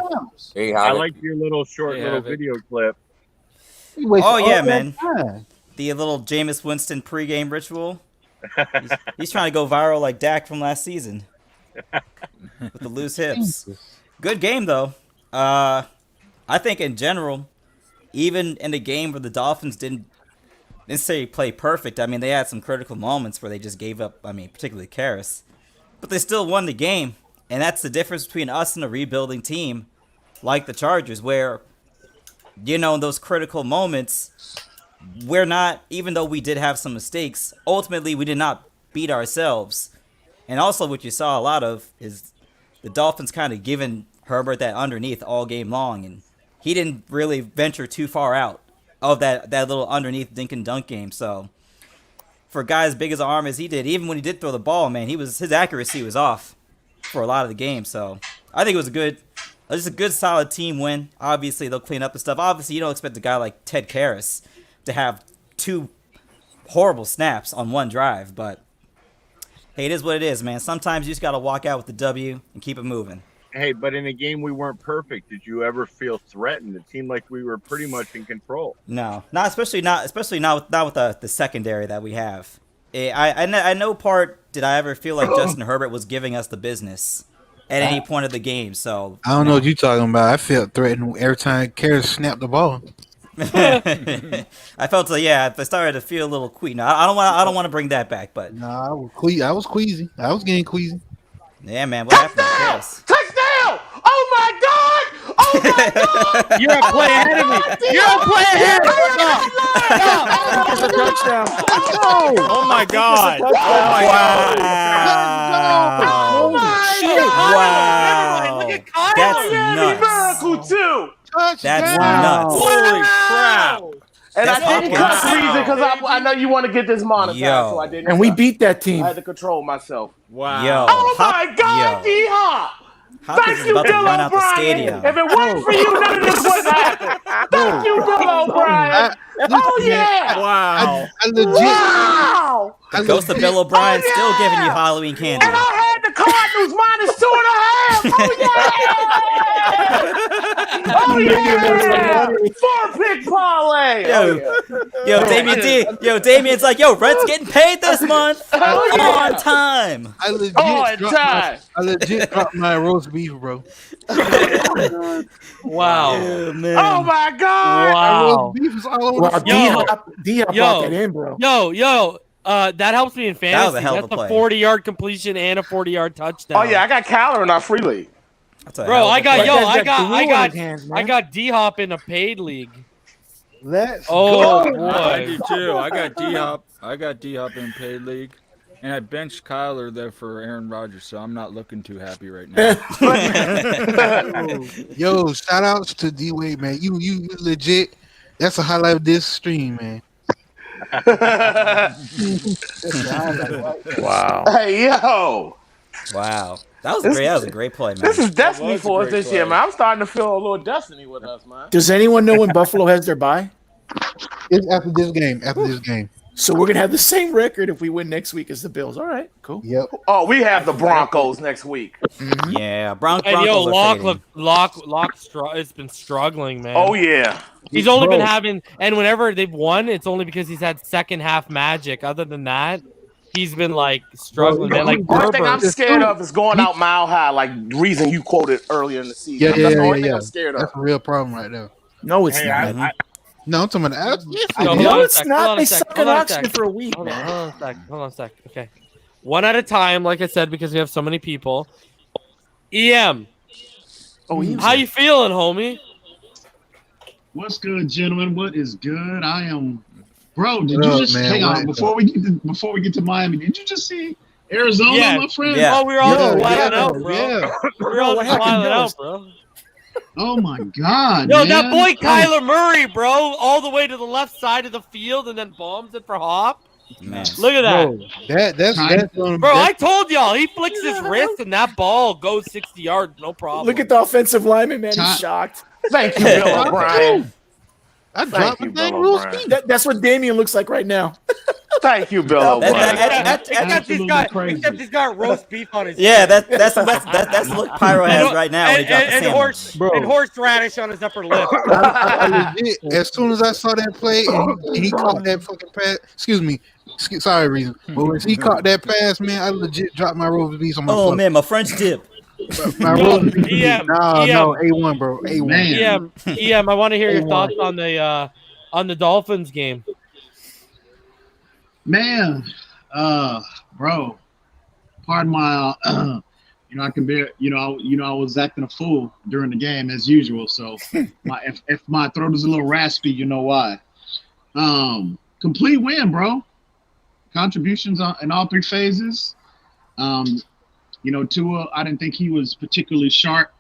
Hey, I like your little video clip. Oh yeah, man. The little Jameis Winston pregame ritual. He's trying to go viral like Dak from last season with the loose hips. Good game though. I think in general, even in a game where the Dolphins didn't necessarily play perfect, I mean they had some critical moments where they just gave up. I mean, particularly Karras, but they still won the game, and that's the difference between us and a rebuilding team like the Chargers, where you know, in those critical moments, we're not, even though we did have some mistakes, ultimately we did not beat ourselves. And also what you saw a lot of is the Dolphins kind of giving Herbert that underneath all game long, and he didn't really venture too far out of that little underneath dink and dunk game. So for a guy as big as an arm as he did, even when he did throw the ball, man, his accuracy was off for a lot of the game. So I think it was just a good solid team win. Obviously they'll clean up the stuff. Obviously you don't expect a guy like Ted Karras to have 2 horrible snaps on one drive, but hey, it is what it is, man. Sometimes you just got to walk out with the W and keep it moving. Hey, but in a game we weren't perfect. Did you ever feel threatened? It seemed like we were pretty much in control. No, especially not with the secondary that we have. I no part did I ever feel like Justin Herbert was giving us the business at any point of the game. So I don't know what you're talking about. I felt threatened every time Karras snapped the ball. I felt I started to feel a little queasy. No, I don't want to bring that back, but no, I was queasy. I was getting queasy. Yeah, man. What happened? Yes. Touchdown! Oh my God! Oh my God! You're a play ahead of me. You're a play ahead of me. It's a touchdown. Oh my God! Oh my God! Oh my shit. God! Wow. Look at Kyle. That's Miami nuts. Miracle too. That's Wow. nuts. Holy crap! And That's I didn't fucking cut the reason because I know you want to get this monetized, Yo. so I didn't. And we cut. beat that team. I had to control myself. Wow! Yo. Oh my God, D-Hop! Hopkins Thank is you, about to Bill run out the O'Brien. stadium. If it wasn't for you, none of this would happen. Thank you, Bill O'Brien. Oh yeah! Wow! I legit. Wow! The ghost of Bill O'Brien Oh, still yeah. giving you Halloween candy. And I had the Cardinals -2.5. Oh yeah! Oh yeah! 4-pick parlay. Damien's like, Rent's getting paid this month Oh, yeah. on time. I legit On dropped time. I legit dropped my roast beef, bro. Wow. Yeah, man. Oh my God! My Wow. roast beef is all over Wow, the floor. D-Hop Yo. brought that in, bro. Yo, that helps me in fantasy. was a hell of That's a a play. 40-yard completion and a 40-yard touchdown. Oh yeah, I got Kyler in our free league. That's a Bro, hell of a I got play. I got D-Hop in a paid league. Let's Oh go. I boy. do too. I got D-Hop. I got D-Hop in paid league, and I benched Kyler there for Aaron Rodgers, so I'm not looking too happy right now. Yo, shout outs to D Wade, man. You legit. That's a highlight of this stream, man. Wow. Hey yo, Wow. That was great. That was a great play, man. this is destiny was a for us great this year, play. man. I'm starting to feel a little destiny with us, man. Does anyone know when Buffalo has their bye? It's after this game. After this game. So we're gonna have the same record if we win next week as the Bills. All right, cool. Yep. Oh, we have the Broncos next week. Yeah, Broncos And yo, are fading. Locke, it's been struggling, man. Oh yeah. He's only Bro. been having, and whenever they've won, it's only because he's had second half magic. Other than that, he's been like struggling, man. Like Only thing I'm Herbert. scared of is going out mile high, like the reason you quoted earlier in the season. Yeah, That's yeah, the only thing yeah. I'm scared of. That's a real problem right there. No, it's Hey, not. No, I'm talking about No, No, hold on a it's sec, not. hold on a They sec, suck hold at on a oxygen sec. for a week, Hold man. on a sec. Okay. One at a time, like I said, because we have so many people. EM. Oh, How you feeling, homie? What's good, gentlemen? What is good? I am, bro. Did What you up, just man? hang What on is before we get to Miami? Did you just see Arizona, Yeah. my friend? Yeah. Oh, we were all Yeah, smiling out, yeah, bro. yeah. We were all What happened, smiling Ghost? out, bro. Oh my God, Yo, man. that boy Kyler Murray, bro, all the way to the left side of the field and then bombs it for Hop. Man. Look at that. Bro, that's Bro, Bro, I told y'all, he flicks his wrist and that ball goes 60 yards, no problem. Look at the offensive lineman, man. Ty- He's shocked. Thank you, Bill O'Brien. I Thank dropped you, the dang Bill roast O'Brien. beef. That's what Damien looks like right now. Thank you, Bill That- O'Brien. that- Except he's got roast beef on his Yeah, chin. that's the look Pyro has right now when he dropped the sandwich. Bro. and horseradish on his upper lip. I legit, as soon as I saw that play and he caught that fucking pass, sorry, Reason. But when he caught that pass, man, I legit dropped my roast beef on my Oh fuck. man, my French dip. My roast beef. EM, No, EM. A1, bro. A1. Man. EM, I want to hear your Hey, thoughts on the Dolphins game. Man, bro, pardon my I can bear. I was acting a fool during the game as usual. So if my throat is a little raspy, you know why. Complete win, bro. Contributions in all three phases. Tua, I didn't think he was particularly sharp,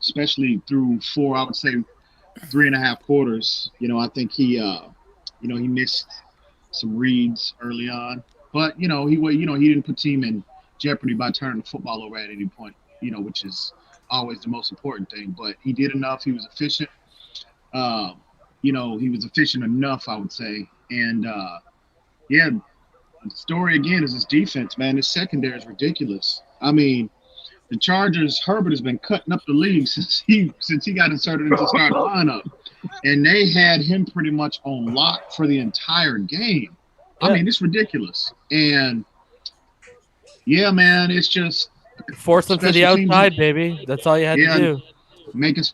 especially through four, I would say 3.5 quarters. I think he missed some reads early on, but he didn't put team in jeopardy by turning the football over at any point, which is always the most important thing. But he did enough. He was efficient. He was efficient enough, I would say. And the story again is his defense, man. His secondary is ridiculous. I mean, the Chargers, Herbert has been cutting up the league since he got inserted into the starting lineup, and they had him pretty much on lock for the entire game. I mean, it's ridiculous. And yeah, man, it's just force them to the outside, baby. That's all you had to do. Making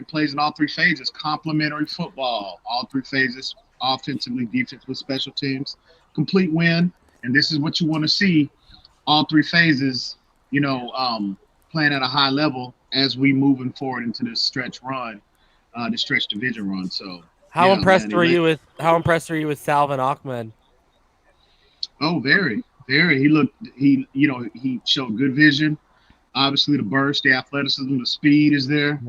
plays in all three phases. Complementary football, all three phases, offensively, defensively, special teams. Complete win, and this is what you want to see. All three phases, playing at a high level as we moving forward into this stretch run, the stretch division run. So, how impressed were you with Salvin Ahmed? Oh, very, very. He showed good vision. Obviously, the burst, the athleticism, the speed is there.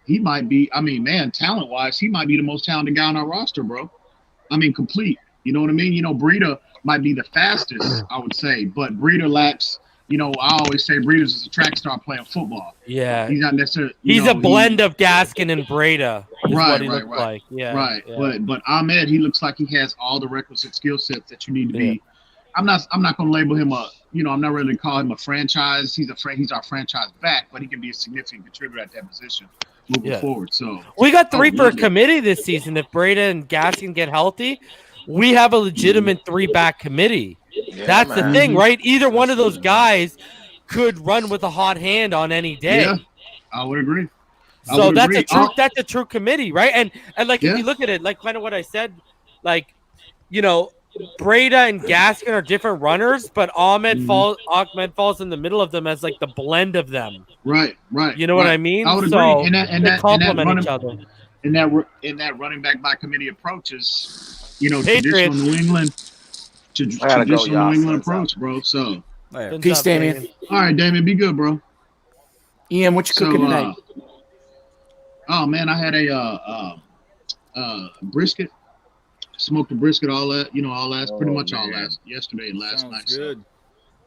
He might be. I mean, man, talent wise, he might be the most talented guy on our roster, bro. I mean, complete. You know what I mean? Breida might be the fastest, I would say, but Breida lacks. I always say Breida is a track star playing football. Yeah, he's not necessarily. He's a blend of Gaskin and Breida. Right. Like. Yeah, right. Yeah. But Ahmed, he looks like he has all the requisite skill sets that you need to be. I'm not going to label him I'm not really call him a franchise. He's our franchise back, but he can be a significant contributor at that position moving forward. So we got 3 for a committee this season. If Breida and Gaskin get healthy, we have a legitimate 3-back committee. That's the thing, right? Either one of those guys could run with a hot hand on any day. Yeah, I would agree. So that's a true committee, right? And if you look at it, like kind of what I said, Breida and Gaskin are different runners, but Ahmed falls in the middle of them as like the blend of them. Right. You know what I mean? I would agree. They complement each other. In that running back by committee approach is, traditional New England approach, bro. So peace, Damien. All right, Damien, be good, bro. Ian, what you cooking tonight? Oh man, I had a brisket. Smoked the brisket pretty much all yesterday and last night. Good. So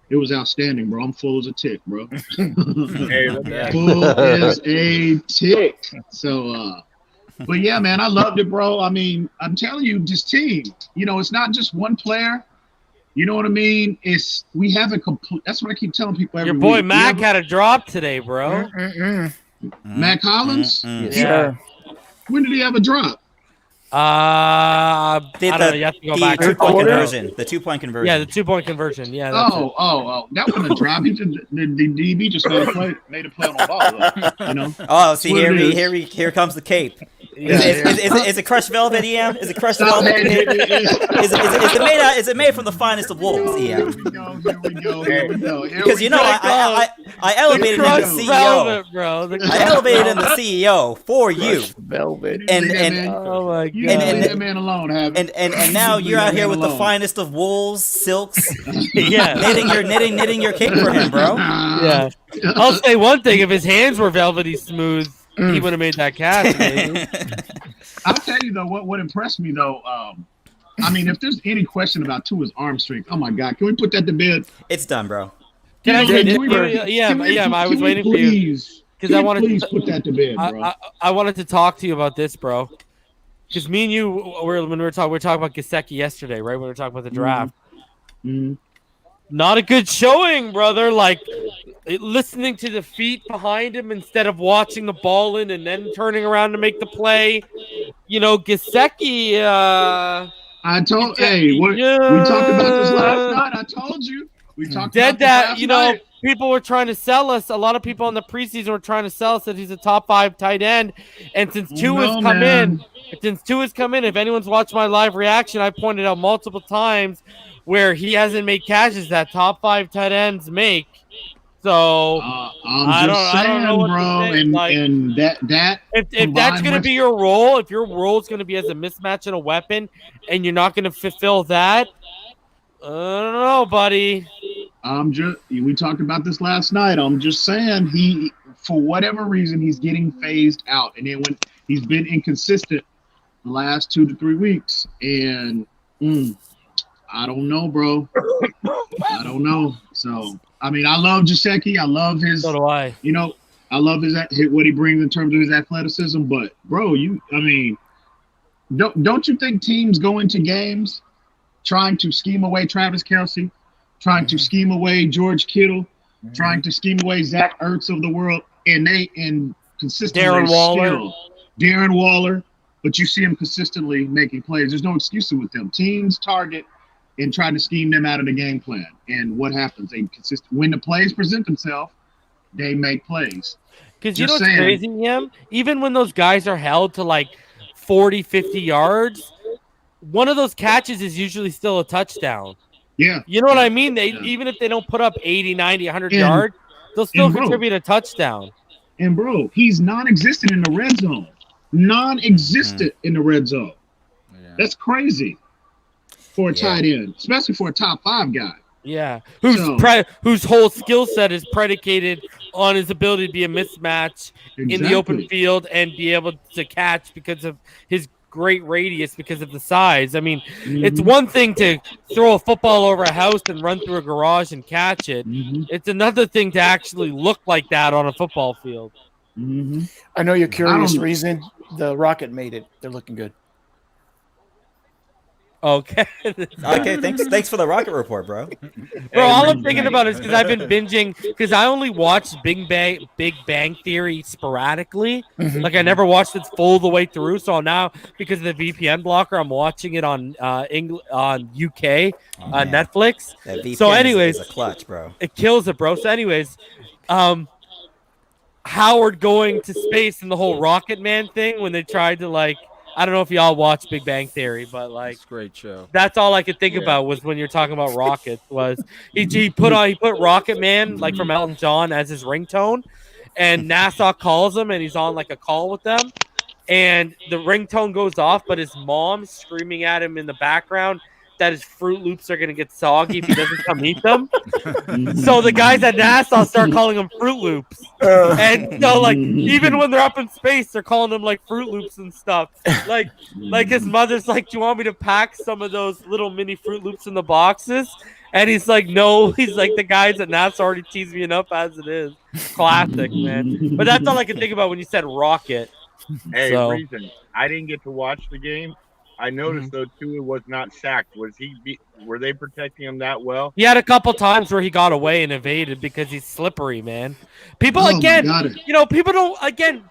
it was outstanding, bro. I'm full as a tick, bro. Hey, full as a tick. So, but yeah, man, I loved it, bro. I mean, I'm telling you, this team, it's not just one player. You know what I mean? We have a complete. That's what I keep telling people every week. Your boy week. Mac had a drop today, bro. Mac Hollins? Yeah. When did he have a drop? I don't know. You have to go back. The 2-point conversion. Yeah, the 2-point conversion. Yeah. Oh, that wasn't a drop. The DB just made a play on the ball. Oh, see, here comes the cape. Is it crushed velvet, EM? Is it crushed velvet? Is it made from the finest of wools, EM? Here we go. Because I elevated him to CEO. Velvet, bro. I elevated him to CEO for you. Velvet. Oh my god. Leave that man alone, and now you're out here with the finest of wools, silks. Yeah. knitting your cape for him, bro. Yeah. I'll say one thing: if his hands were velvety smooth, he would have made that cast. I'll tell you though, what impressed me though. I mean, if there's any question about Tua's arm strength, oh my god, can we put that to bed? It's done, bro. I was waiting for you because I wanted to put that to bed, bro. I wanted to talk to you about this, bro. Because me and you, when we were talking about Gesicki yesterday, right? When we were talking about the draft. Mm-hmm. Not a good showing, brother. Like listening to the feet behind him instead of watching the ball in and then turning around to make the play. Gesicki. We talked about this last night. I told you. We talked about this last night. People were trying to sell us. A lot of people in the preseason were trying to sell us that he's a top 5 tight end. And since Tua's come in, Since Tua's come in, if anyone's watched my live reaction, I pointed out multiple times where he hasn't made catches that top 5 tight ends make. So I'm just saying, bro, and that if that's going to be your role, if your role is going to be as a mismatch and a weapon, and you're not going to fulfill that, I don't know, buddy. We talked about this last night. I'm just saying he, for whatever reason, he's getting phased out, and then when he's been inconsistent the last 2 to 3 weeks, and I don't know, bro. I don't know. So I mean, I love Gesicki. I love his. So do I. You know, I love what he brings in terms of his athleticism. But bro, don't you think teams go into games trying to scheme away Travis Kelce, trying to scheme away George Kittle, trying to scheme away Zach Ertz of the world, and consistently Darren Waller, but you see him consistently making plays. There's no excuses with them. Teams target and try to scheme them out of the game plan. And what happens? When the plays present themselves, they make plays. Because you know what's crazy, Yam? Even when those guys are held to like 40, 50 yards, one of those catches is usually still a touchdown. Yeah. You know what I mean? Even if they don't put up 80, 90, 100 yards, they'll still contribute a touchdown. And, bro, he's non-existent in the red zone. Non-existent in the red zone. Yeah. That's crazy for a tight end, especially for a top 5 guy. Yeah, whose whole skill set is predicated on his ability to be a mismatch in the open field and be able to catch because of his great radius because of the size. I mean, it's one thing to throw a football over a house and run through a garage and catch it. It's another thing to actually look like that on a football field. I know you're curious. Reason the Rocket made it. They're looking good. Okay. Okay. Thanks for the Rocket report, bro. Bro, all I'm thinking about is because I've been binging because I only watched Big Bang Theory sporadically. Like I never watched it full the way through. So now because of the VPN blocker, I'm watching it on UK Netflix. That VPN so anyways, is a clutch, bro. It kills it, bro. So anyways, Howard going to space and the whole Rocket Man thing when they tried to I don't know if y'all watch Big Bang Theory, but it's a great show. That's all I could think about was when you're talking about rockets. Was he put Rocket Man from Elton John as his ringtone, and NASA calls him and he's on a call with them, and the ringtone goes off, but his mom's screaming at him in the background that his Fruit Loops are gonna get soggy if he doesn't come eat them. So the guys at NASA start calling them Fruit Loops, and so even when they're up in space, they're calling them Fruit Loops and stuff. Like his mother's like, "Do you want me to pack some of those little mini Fruit Loops in the boxes?" And he's like, "No." He's like, "The guys at NASA already tease me enough as it is." Classic, man. But that's all I can think about when you said Rocket. Hey, reason I didn't get to watch the game. I noticed though Tua was not sacked. Were they protecting him that well? He had a couple times where he got away and evaded because he's slippery, man. People people don't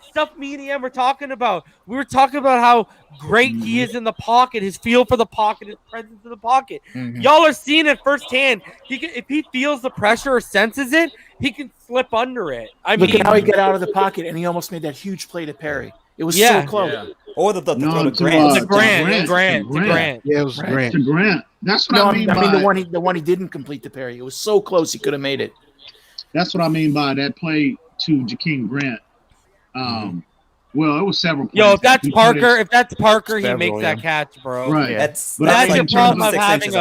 stuff me and Ian were talking about. We were talking about how great he is in the pocket, his feel for the pocket, his presence in the pocket. Y'all are seeing it firsthand. If he feels the pressure or senses it, he can slip under it. Look at how he got out of the pocket and he almost made that huge play to Perry. It was so close. Yeah. Or the Grant. Yeah, it was Grant. To Grant. That's what I mean. The one he didn't complete to Perry. It was so close he could have made it. That's what I mean by that play to Jakeem Grant. Well, it was several plays. Yo, if that's Parker, he makes that catch, bro. Right. That's your problem of having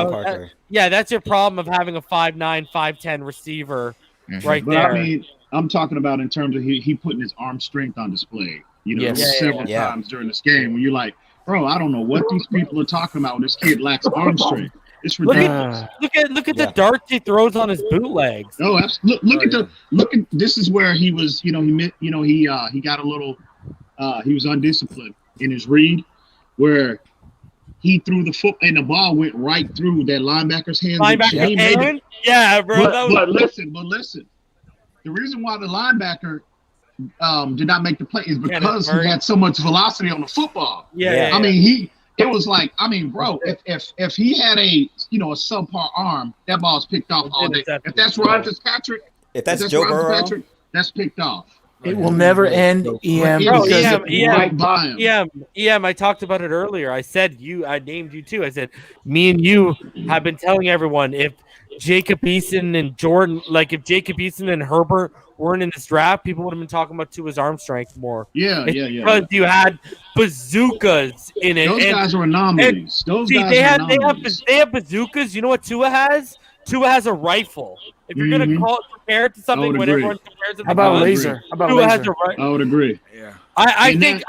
that's your problem of having a 5'9", 5'10" receiver right there. I mean, I'm talking about in terms of he putting his arm strength on display. Several times during this game when you're like, bro, I don't know what these people are talking about when this kid lacks arm strength. It's ridiculous. Look at the darts he throws on his bootlegs. Oh, absolutely. Look at this is where he was, he got a little he was undisciplined in his read where he threw the foot and the ball went right through that linebacker's hand. Yeah, bro. But listen. The reason why the linebacker did not make the play is because he had so much velocity on the football. I mean, it was like, I mean, bro, if he had a subpar arm, that ball's picked off all day. If that's Ryan Fitzpatrick, if that's Joe Burrow, that's picked off. It will never end. EM. Bro, Because EM, it's right by him. EM. I talked about it earlier. I said I named you too. I said me and you have been telling everyone if Jacob Eason and Jordan, like if Jacob Eason and Herbert weren't in this draft, people would have been talking about Tua's arm strength more. Yeah. Because you had bazookas in it. Those guys are anomalies. They have bazookas. You know what Tua has? Tua has a rifle. If you're gonna compare it to something when everyone compares it to How about guns, laser? How about Tua has laser? a rifle. I would agree. Yeah. I think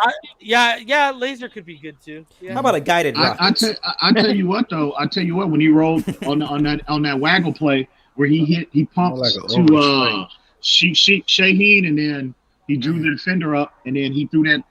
laser could be good too. Yeah. How about a guided rocket? I tell you what though. I tell you what. When he rolled on that waggle play where he pumped to Shaheen and then he drew the defender up and then he threw that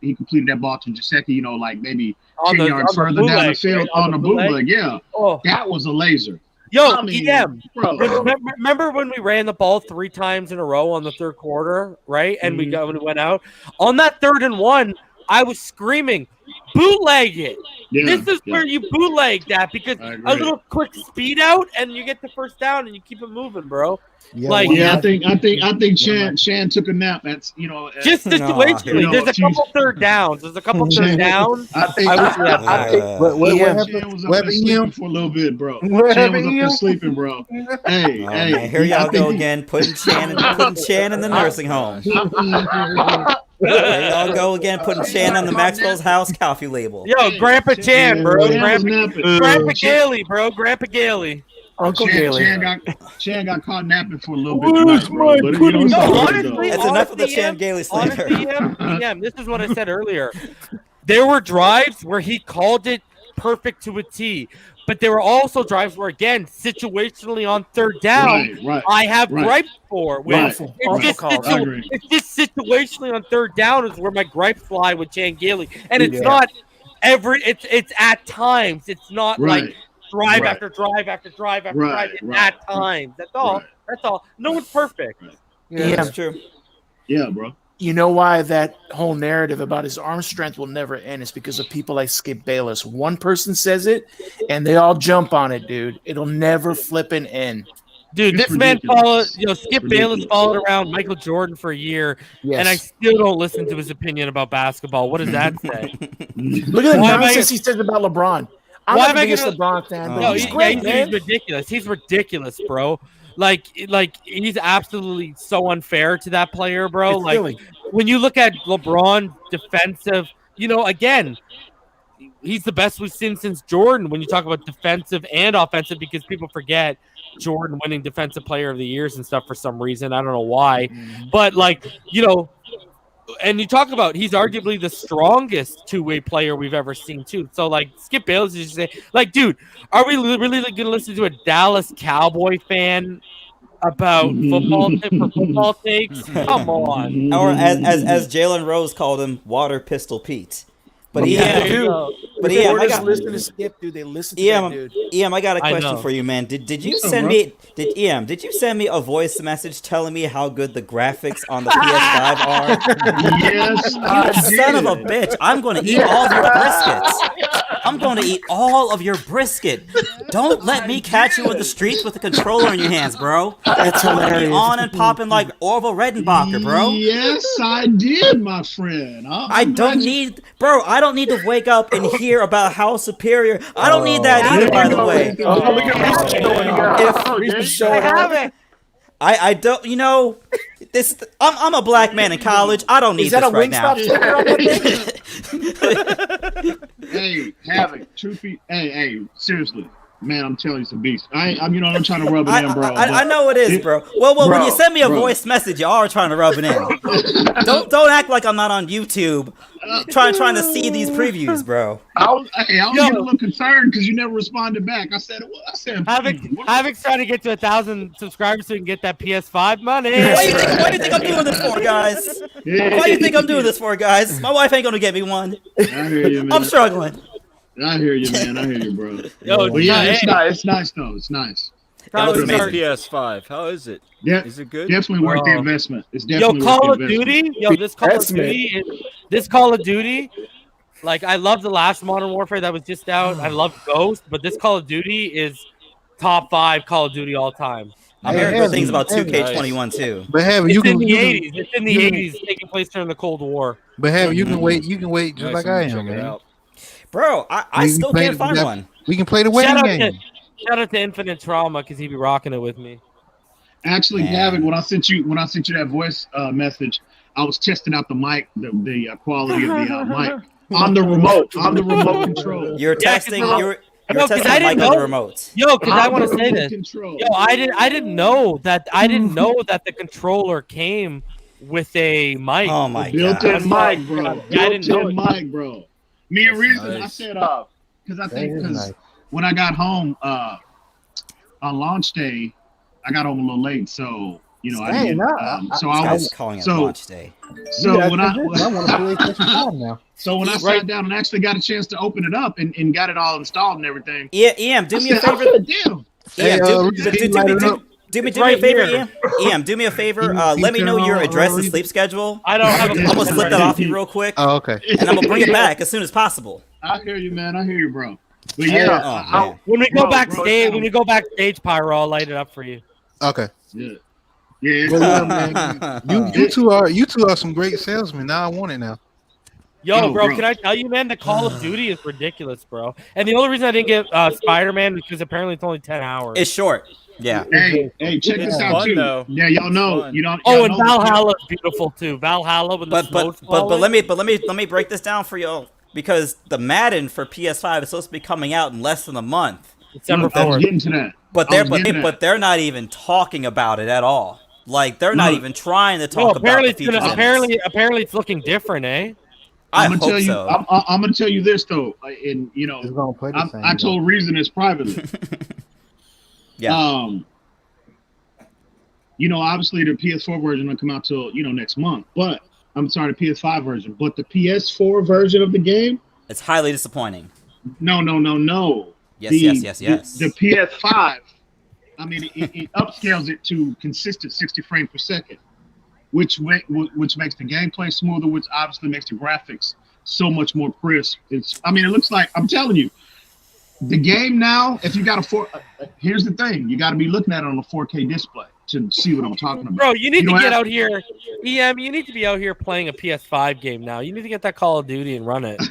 he completed that ball to Gesicki, you know, like maybe 10 yards further down the field on the bootleg. Yeah, that was a laser. Yo, EM, remember when we ran the ball 3 times in a row on the third quarter, right? And when we went out on that 3rd and 1, I was screaming, "Bootleg it!" Yeah, this is where you bootleg that because a little quick speed out and you get the first down and you keep it moving, bro. I think Shan took a nap. That's just situationally. There's a couple third downs. I think what happened? What happened EM for a little bit, bro? Shan was up there sleeping, bro. Hey, man, here y'all go again, putting Shan in the nursing home. There y'all go again, putting Chan on the Maxwell's House coffee label. Yo, Grandpa Chan, bro. Grandpa Gailey, bro. Grandpa Gailey. Uncle Gailey. Chan got caught napping for a little bit tonight, bro. But, honestly, that's enough of the Chan Gailey slander. Honestly, this is what I said earlier. There were drives where he called it perfect to a T. But there were also drives where, again, situationally on 3rd down, I have gripes for. It's just situationally on 3rd down is where my gripes fly with Chan Gailey. And it's not it's at times. It's not like drive after drive after drive after drive. It's at times. That's all. That's all. No one's perfect. Yeah, that's true. Yeah, bro. You know why that whole narrative about his arm strength will never end? It's because of people like Skip Bayless. One person says it, and they all jump on it, dude. It'll never flipping end. Dude, this man followed, Skip Bayless followed around Michael Jordan for a year, and I still don't listen to his opinion about basketball. What does that say? Look at the nonsense he says about LeBron. I'm not the biggest LeBron fan, but he's great, man. He's ridiculous. He's ridiculous, bro. Like he's absolutely so unfair to that player, bro. It's like silly. When you look at LeBron defensive, again, he's the best we've seen since Jordan when you talk about defensive and offensive, because people forget Jordan winning defensive player of the years and stuff for some reason. I don't know why. But and you talk about he's arguably the strongest two-way player we've ever seen too. So Skip Bayless is just saying, dude, are we really going to listen to a Dallas Cowboy fan about football takes? Come on. Or as Jalen Rose called him, Water Pistol Pete. But I got listen to Skip, dude. They listen to that dude. I got a question for you, man. Did you send me a voice message telling me how good the graphics on the PS5 are? Yes, you son of a bitch! I'm going to eat all of your briskets. I'm going to eat all of your brisket. Don't let me catch you in the streets with a controller in your hands, bro. That's hilarious. On and popping like Orville Redenbacher, bro. Yes, I did, my friend. I don't need to wake up and hear about how superior. I don't need that either, by the way. I don't, this. I'm a black man in college. I don't need this right now. Hey, Havoc, hey, seriously. Man, I'm telling you, some beast. I'm trying to rub it in, bro. I know it is, bro. Well, when you send me a voice message, you are trying to rub it in. Don't act like I'm not on YouTube trying to see these previews, bro. I was getting a little concerned because you never responded back. I said, Havoc's trying to get to 1,000 subscribers so he can get that PS5 money. Why do you think I'm doing this for, guys? Why do you think I'm doing this for, guys? My wife ain't gonna get me one. I hear you, man. I'm struggling. I hear you, man. I hear you, bro. It's nice though. It's nice. PS5. How is it? Yeah, is it good? Definitely worth the investment. It's definitely Call worth of the Duty. This Call of Duty. I love the last Modern Warfare that was just out. I love Ghost, but this Call of Duty is top 5 Call of Duty all time. I'm hearing good things about 2K21 too. But have It's you in can the you can- 80s. It's in the you can- 80s, taking place during the Cold War. But have you can wait. You can wait just Nice, like I'm I gonna am, check it man. out. Bro, I We still play- can't find we got- one. We can play the Shout waiting out game. to Infinite Trauma because he be rocking it with me. Actually, Man. Gavin, when I sent you that voice message, I was testing out the mic, the quality of the mic on the remote, control. You're Yeah, 'cause testing. the- You're No, 'cause testing I the mic didn't on the know. remote. Yo, because I On want the to say remote this. control. Yo, I didn't know that the controller came with a mic. Oh my Built-in god. mic, bro. I didn't know Built-in it. mic, bro. Me and That's reason I nice. said because I That think is nice. when I got home on launch day, I got home a little late, so I Hey, didn't. no, So This I guy's was calling it so launch day. so when I want to play PlayStation now. so when I sat down and actually got a chance to open it up and got it all installed and everything. Yeah, EM, do me a I favor. said, damn. Hey, Do me right a favor, here. EM, do me a favor. You Let me turn know your on, address and sleep schedule. I don't have a I'm gonna slip that off you real quick, Oh, okay. and I'm gonna bring it back as soon as possible. I hear you, man. I hear you, bro. But Hey, yeah, Oh man. When we go Bro, backstage, bro, when you go backstage, Pyro, I'll light it up for you. Okay. yeah. Well, yeah, man. You two are some great salesmen. Now I want it now. Yo, Oh, bro, bro. can I tell you, man? The Call of Duty is ridiculous, bro. And the only reason I didn't get Spider-Man because apparently it's only 10 hours. It's short. Yeah. Hey, check this It's out fun, too. though. Yeah, y'all know. fun. You don't. Oh, y'all and know Valhalla's beautiful too. Valhalla with the But smoke let me break this down for y'all, because the Madden for PS5 is supposed to be coming out in less than a month. December Look, I was 4th. getting to that. But they're not even talking about it at all. Like they're not Look. even trying to No, talk about the apparently, features. in it. apparently it's looking different, eh? I I'm gonna hope tell you. so. I'm gonna tell you this though, and It's gonna play the same. I told Reason this privately. Yeah. Obviously the PS4 version will come out till next month, but I'm sorry, the PS5 version, but the PS4 version of the game, It's highly disappointing. no. Yes. The PS5, I mean, it upscales it to consistent 60 frames per second, which makes the gameplay smoother, which obviously makes the graphics so much more crisp. It looks like, I'm telling you, the game now, if you got here's the thing, you got to be looking at it on a 4K display to see what I'm talking about. Bro, you need to don't get have- out here. EM, you need to be out here playing a PS5 game now. You need to get that Call of Duty and run it.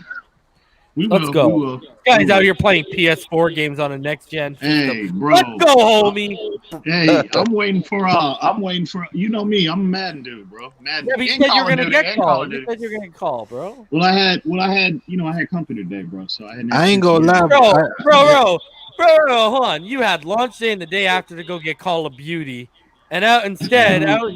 Let's go. We will. Guys out here playing PS4 games on a next gen system. Hey, bro. Let's go, homie. Hey, I'm waiting for you know me, I'm a Madden dude, bro. Madden. Yeah, but you And said Call you're of gonna Duty, get and Call called. of You Duty. said you're gonna get called, bro. Well, I had company today, bro. So I ain't gonna lie, Bro, hold on. You had launch day and the day after to go get Call of Duty, and out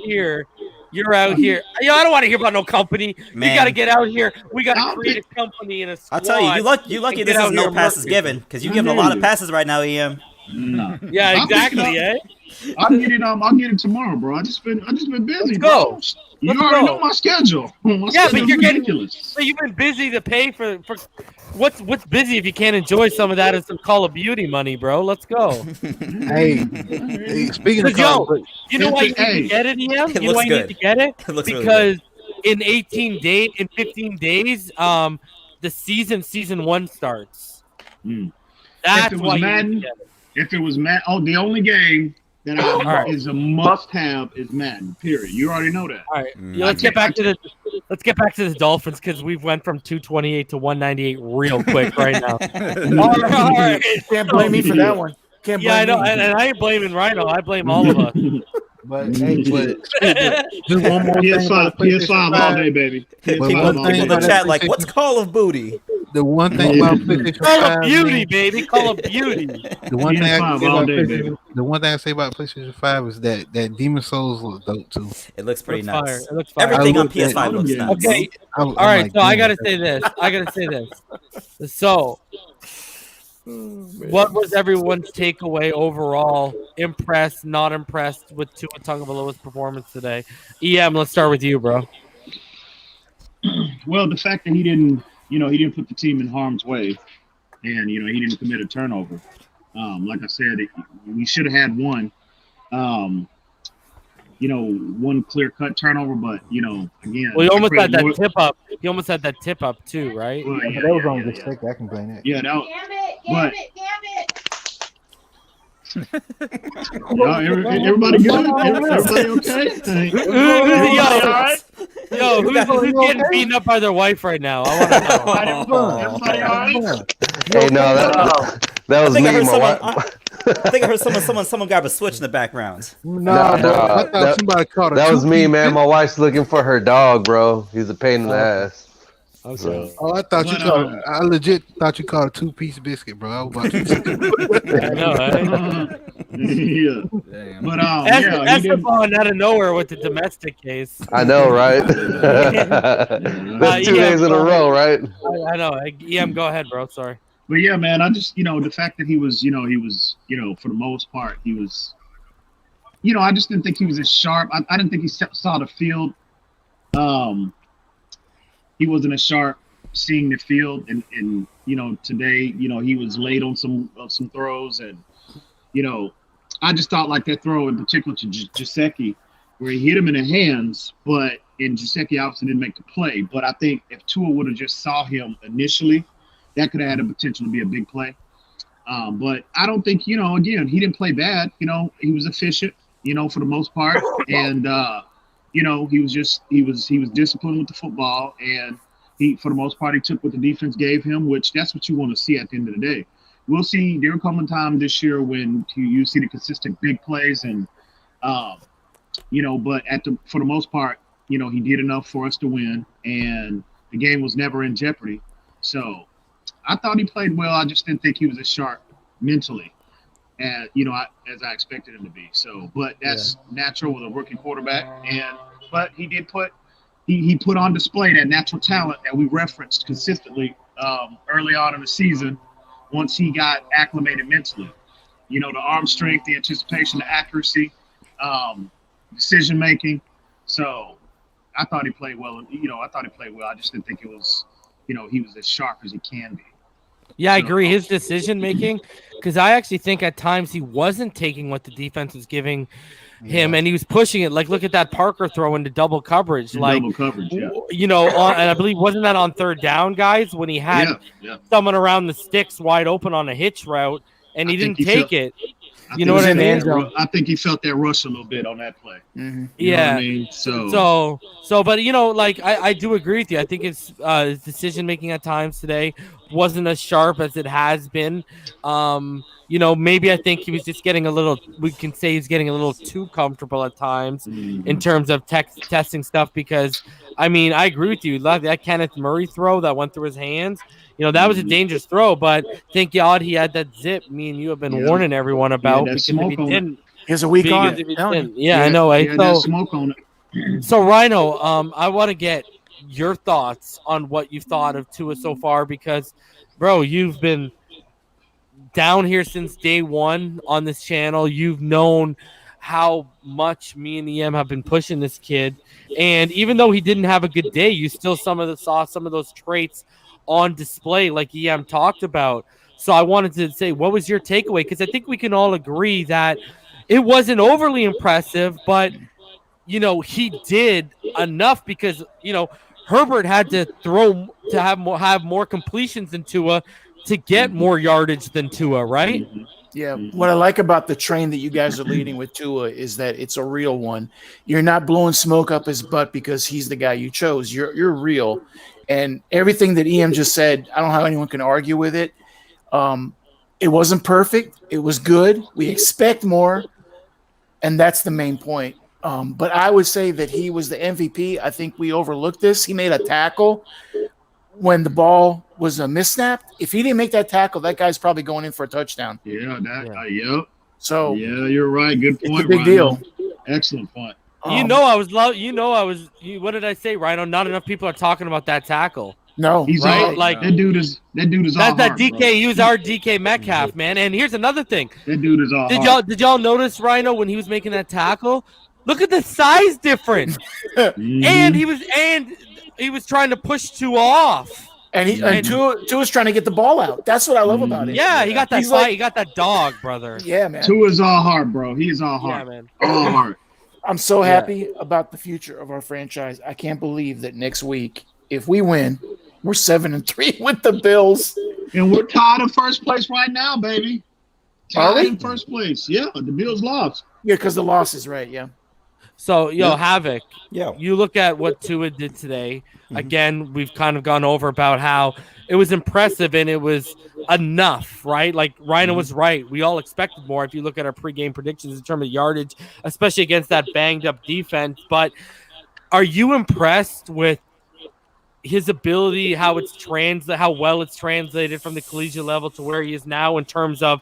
here, you're out here. Yo, I don't want to hear about no company. Man. You got to get out here. We got to create a company and a squad. I'll tell you, you lucky and this get is out no here and passes murder given, because you're giving a lot of passes right now, EM. No. Yeah, exactly, eh? I'll get it tomorrow, bro. I just been busy, Let's bro. go. You Let's already go. know my schedule. My Yeah, but schedule's you're getting. ridiculous. So you've been busy to pay for what's busy if you can't enjoy some of that as some Call of Duty money, bro. Let's go. Hey, speaking of Call of Duty, You know why you need to get it, EM? You know why you need to get it? It looks really Because in 15 days, the season 1 starts. That's If it was why you need Madden, to get it. If it was Madden, the only game that is a must-have is Madden. Period. You already know that. All right, let's get back to the Dolphins because we've went from 228 to 198 real quick right now. All right. Can't blame me for that one. Can't blame I know, me. and I ain't blaming Rhino. I blame all of us. But hey, just one more PS5 all day, baby. People in the chat like, what's Call of Booty? The one thing about PlayStation 5, Call of Beauty, man, baby. Call of Beauty. The one thing I PS5 say all about day, PlayStation, baby. the one thing I say about PlayStation 5 is that Demon Souls looks dope too. It looks pretty Looks fire. nuts. It looks fire. Everything I on looked at- PS5 looks nuts. Okay. All right, so I gotta say this. So, what was everyone's takeaway overall? Impressed, not impressed with Tua Tagovailoa's performance today? EM, let's start with you, bro. Well, the fact that he didn't put the team in harm's way, and he didn't commit a turnover. Like I said, we should have had one. One clear-cut turnover, but again. Well, you almost had that North- tip up. You almost had that tip up too, right? Well, That was on mistake. I can blame that. Yeah, that was, Damn it! Everybody good? Everybody okay? Yo, who's getting beaten up by their wife right now? I want to know. Everybody all right? Hey, no, that was me. I think I heard someone grab a switch in the background. No, I thought somebody caught that was me, man. My wife's looking for her dog, bro. He's a pain in the ass. Okay. So. Oh, I thought you called. I legit thought you called a 2-piece biscuit, bro. I was about to say. I know, right? Yeah. Damn. But Esteban out of nowhere with the domestic case. I know, right? That's 2 days in a row, right? I know. Go ahead, bro. Sorry. But yeah, man, I just the fact that he was for the most part he was, I just didn't think he was as sharp. I didn't think he saw the field. He wasn't as sharp seeing the field, and today he was late on some throws, and I just thought like that throw in particular to Gesicki, where he hit him in the hands, and Gesicki obviously didn't make the play. But I think if Tua would have just saw him initially, that could have had the potential to be a big play. But I don't think again, he didn't play bad. He was efficient, for the most part, and he was disciplined with the football, and he, for the most part, he took what the defense gave him, which that's what you want to see at the end of the day. We'll see. There will come a time this year when you see the consistent big plays, and but for the most part, he did enough for us to win, and the game was never in jeopardy. So I thought he played well. I just didn't think he was as sharp mentally as as I expected him to be. So, but that's natural with a rookie quarterback. But he did he put on display that natural talent that we referenced consistently early on in the season. Once he got acclimated mentally, the arm strength, the anticipation, the accuracy, decision making. So I thought he played well. I just didn't think it was, he was as sharp as he can be. Yeah, I agree. His decision making, because I actually think at times he wasn't taking what the defense was giving him, and he was pushing it. Like, look at that Parker throw into double coverage. Double coverage, yeah. And I believe wasn't that on third down, guys, when he had someone around the sticks wide open on a hitch route, and he didn't take it. You know what I mean? I think he felt that rush a little bit on that play. Mm-hmm. You know what I mean? So, but I do agree with you. I think his decision making at times today wasn't as sharp as it has been. Maybe I think he was just getting a little. We can say he's getting a little too comfortable at times in terms of testing stuff. Because I agree with you. That Kenneth Murray throw that went through his hands. That was a dangerous throw, but thank God he had that zip. Me and you have been warning everyone about because if he didn't, he has a weak arm. I know. That smoke on it. So Rhino, I want to get your thoughts on what you've thought of Tua so far, because, bro, you've been down here since day one on this channel. You've known how much me and EM have been pushing this kid, and even though he didn't have a good day, you still saw some of those traits on display, like EM talked about. So I wanted to say, what was your takeaway? Because I think we can all agree that it wasn't overly impressive, but he did enough because Herbert had to throw to have more completions than Tua to get more yardage than Tua, right? Yeah, what I like about the train that you guys are leading with Tua is that it's a real one. You're not blowing smoke up his butt because he's the guy you chose. You're real. And everything that EM just said, I don't know how anyone can argue with it. It wasn't perfect. It was good. We expect more, and that's the main point. But I would say that he was the MVP. I think we overlooked this. He made a tackle when the ball was missnapped. If he didn't make that tackle, that guy's probably going in for a touchdown. Yep. So you're right. Good point. It's a big deal. Excellent point. What did I say, Rhino? Not enough people are talking about that tackle. No, he's right? That dude is all that heart, DK. bro. He was our DK Metcalf, man. And here's another thing. That dude is all heart. Did y'all notice, Rhino, when he was making that tackle? Look at the size difference. And he was trying to push Tua off. And Tua was trying to get the ball out. That's what I love about it. Yeah, he got that fight. He got that dog, brother. Yeah, man. Tua is all heart, bro. He is all heart. Yeah, man. All heart. I'm so happy about the future of our franchise. I can't believe that next week, if we win, we're 7-3 with the Bills. And we're tied in first place right now, baby. Tied in first place. Yeah, the Bills lost. Yeah, because the loss is right. Yeah. So, Yeah. Havoc, Yeah. you look at what Tua did today. Again, we've kind of gone over about how it was impressive and it was enough, right? Like Rhino was right. We all expected more if you look at our pregame predictions in terms of yardage, especially against that banged up defense. But are you impressed with his ability, how well it's translated from the collegiate level to where he is now in terms of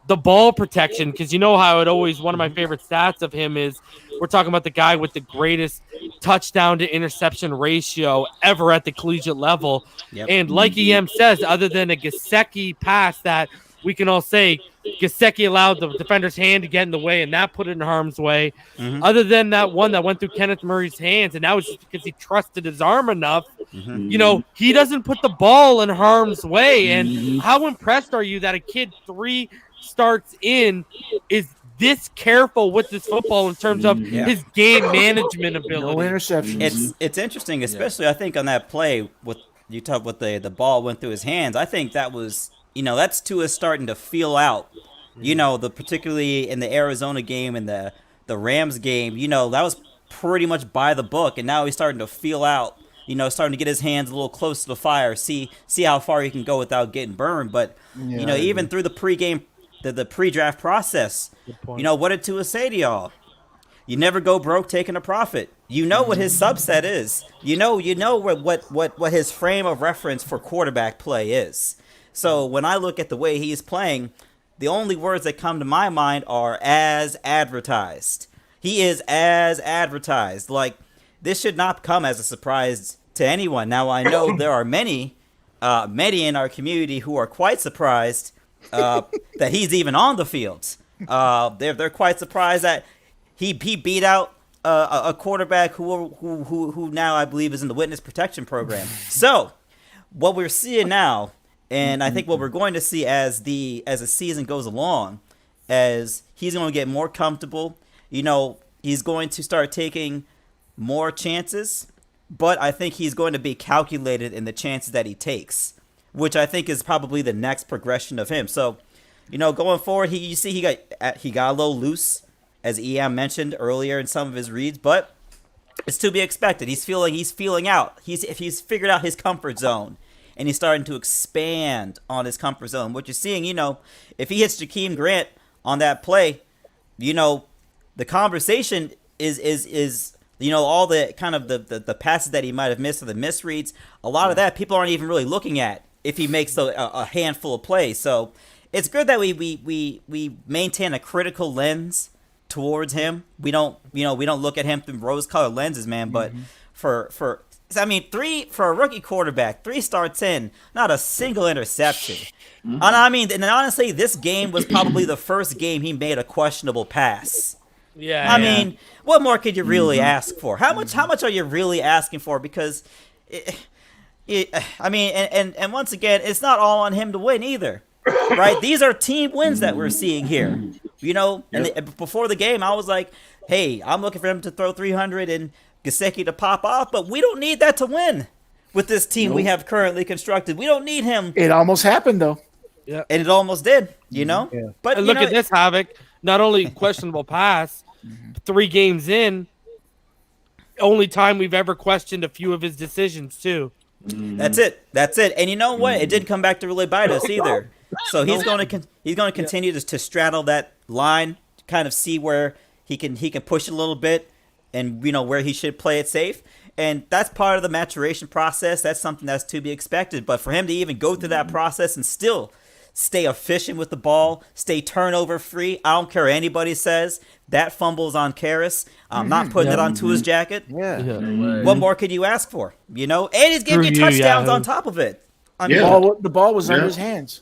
the ball protection? Because you know how one of my favorite stats of him is we're talking about the guy with the greatest touchdown to interception ratio ever at the collegiate level. Yep. And like EM says, other than a Gesicki pass that we can all say Gesicki allowed the defender's hand to get in the way and that put it in harm's way. Other than that one that went through Kenneth Murray's hands, and that was just because he trusted his arm enough. You know, he doesn't put the ball in harm's way. And how impressed are you that a kid 3 starts in is this careful with this football in terms of his game management ability? No interceptions. It's interesting, especially I think on that play with you talk with the ball went through his hands. I think that was that's Tua starting to feel out. Particularly in the Arizona game and the Rams game, that was pretty much by the book, and now he's starting to feel out. Starting to get his hands a little close to the fire, see how far he can go without getting burned. But even through the pregame, the pre-draft process, what did Tua say to y'all? You never go broke taking a profit. You know what his subset is. You know what his frame of reference for quarterback play is. So when I look at the way he's playing, the only words that come to my mind are as advertised. He is as advertised. Like, this should not come as a surprise to anyone. Now, I know there are many in our community who are quite surprised that he's even on the field. They're quite surprised that he beat out a quarterback who now I believe is in the witness protection program. So, what we're seeing now, and I think what we're going to see as the season goes along, as he's going to get more comfortable, he's going to start taking more chances, but I think he's going to be calculated in the chances that he takes, which I think is probably the next progression of him. So, going forward, he got a little loose, as EM mentioned earlier in some of his reads, but it's to be expected. He's feeling out. He's figured out his comfort zone, and he's starting to expand on his comfort zone. What you're seeing, if he hits Jakeem Grant on that play, the conversation is all the kind of the passes that he might have missed or the misreads, a lot of that people aren't even really looking at if he makes a handful of plays. So it's good that we maintain a critical lens towards him. We don't look at him through rose-colored lenses, man. But for a rookie quarterback, 3 starts in, not a single interception. And honestly, this game was probably the first game he made a questionable pass. I mean, what more could you really ask for? How much are you really asking for? Because, and once again, it's not all on him to win either, right? These are team wins that we're seeing here, And before the game, I was like, hey, I'm looking for him to throw 300 and Gesicki to pop off, but we don't need that to win with this team we have currently constructed. We don't need him. It almost happened, though. Yeah, and it almost did, But and look at this, Havoc. Not only questionable pass, 3 games in, only time we've ever questioned a few of his decisions too. That's it. And you know what? It didn't come back to really bite us either. So he's going to continue to straddle that line, kind of see where he can push it a little bit, and where he should play it safe. And that's part of the maturation process. That's something that's to be expected. But for him to even go through that process and still stay efficient with the ball, stay turnover free. I don't care what anybody says. That fumble's on Karras. I'm not putting it onto his jacket. What more could you ask for? And he's giving you touchdowns on top of it. The ball was under his hands.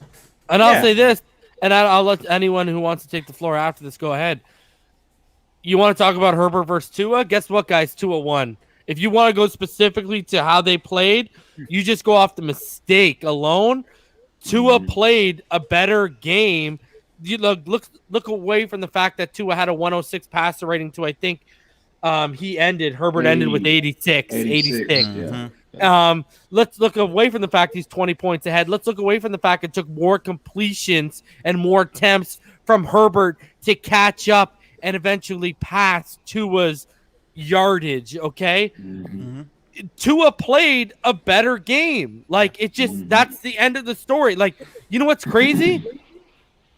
And I'll say this, and I'll let anyone who wants to take the floor after this go ahead. You want to talk about Herbert versus Tua? Guess what, guys? Tua won. If you want to go specifically to how they played, you just go off the mistake alone. Tua played a better game. You look away from the fact that Tua had a 106 passer rating to, I think Herbert ended with 86. Let's look away from the fact he's 20 points ahead. Let's look away from the fact it took more completions and more attempts from Herbert to catch up and eventually pass Tua's yardage, okay? Tua played a better game. Like, it just, that's the end of the story. Like, you know what's crazy?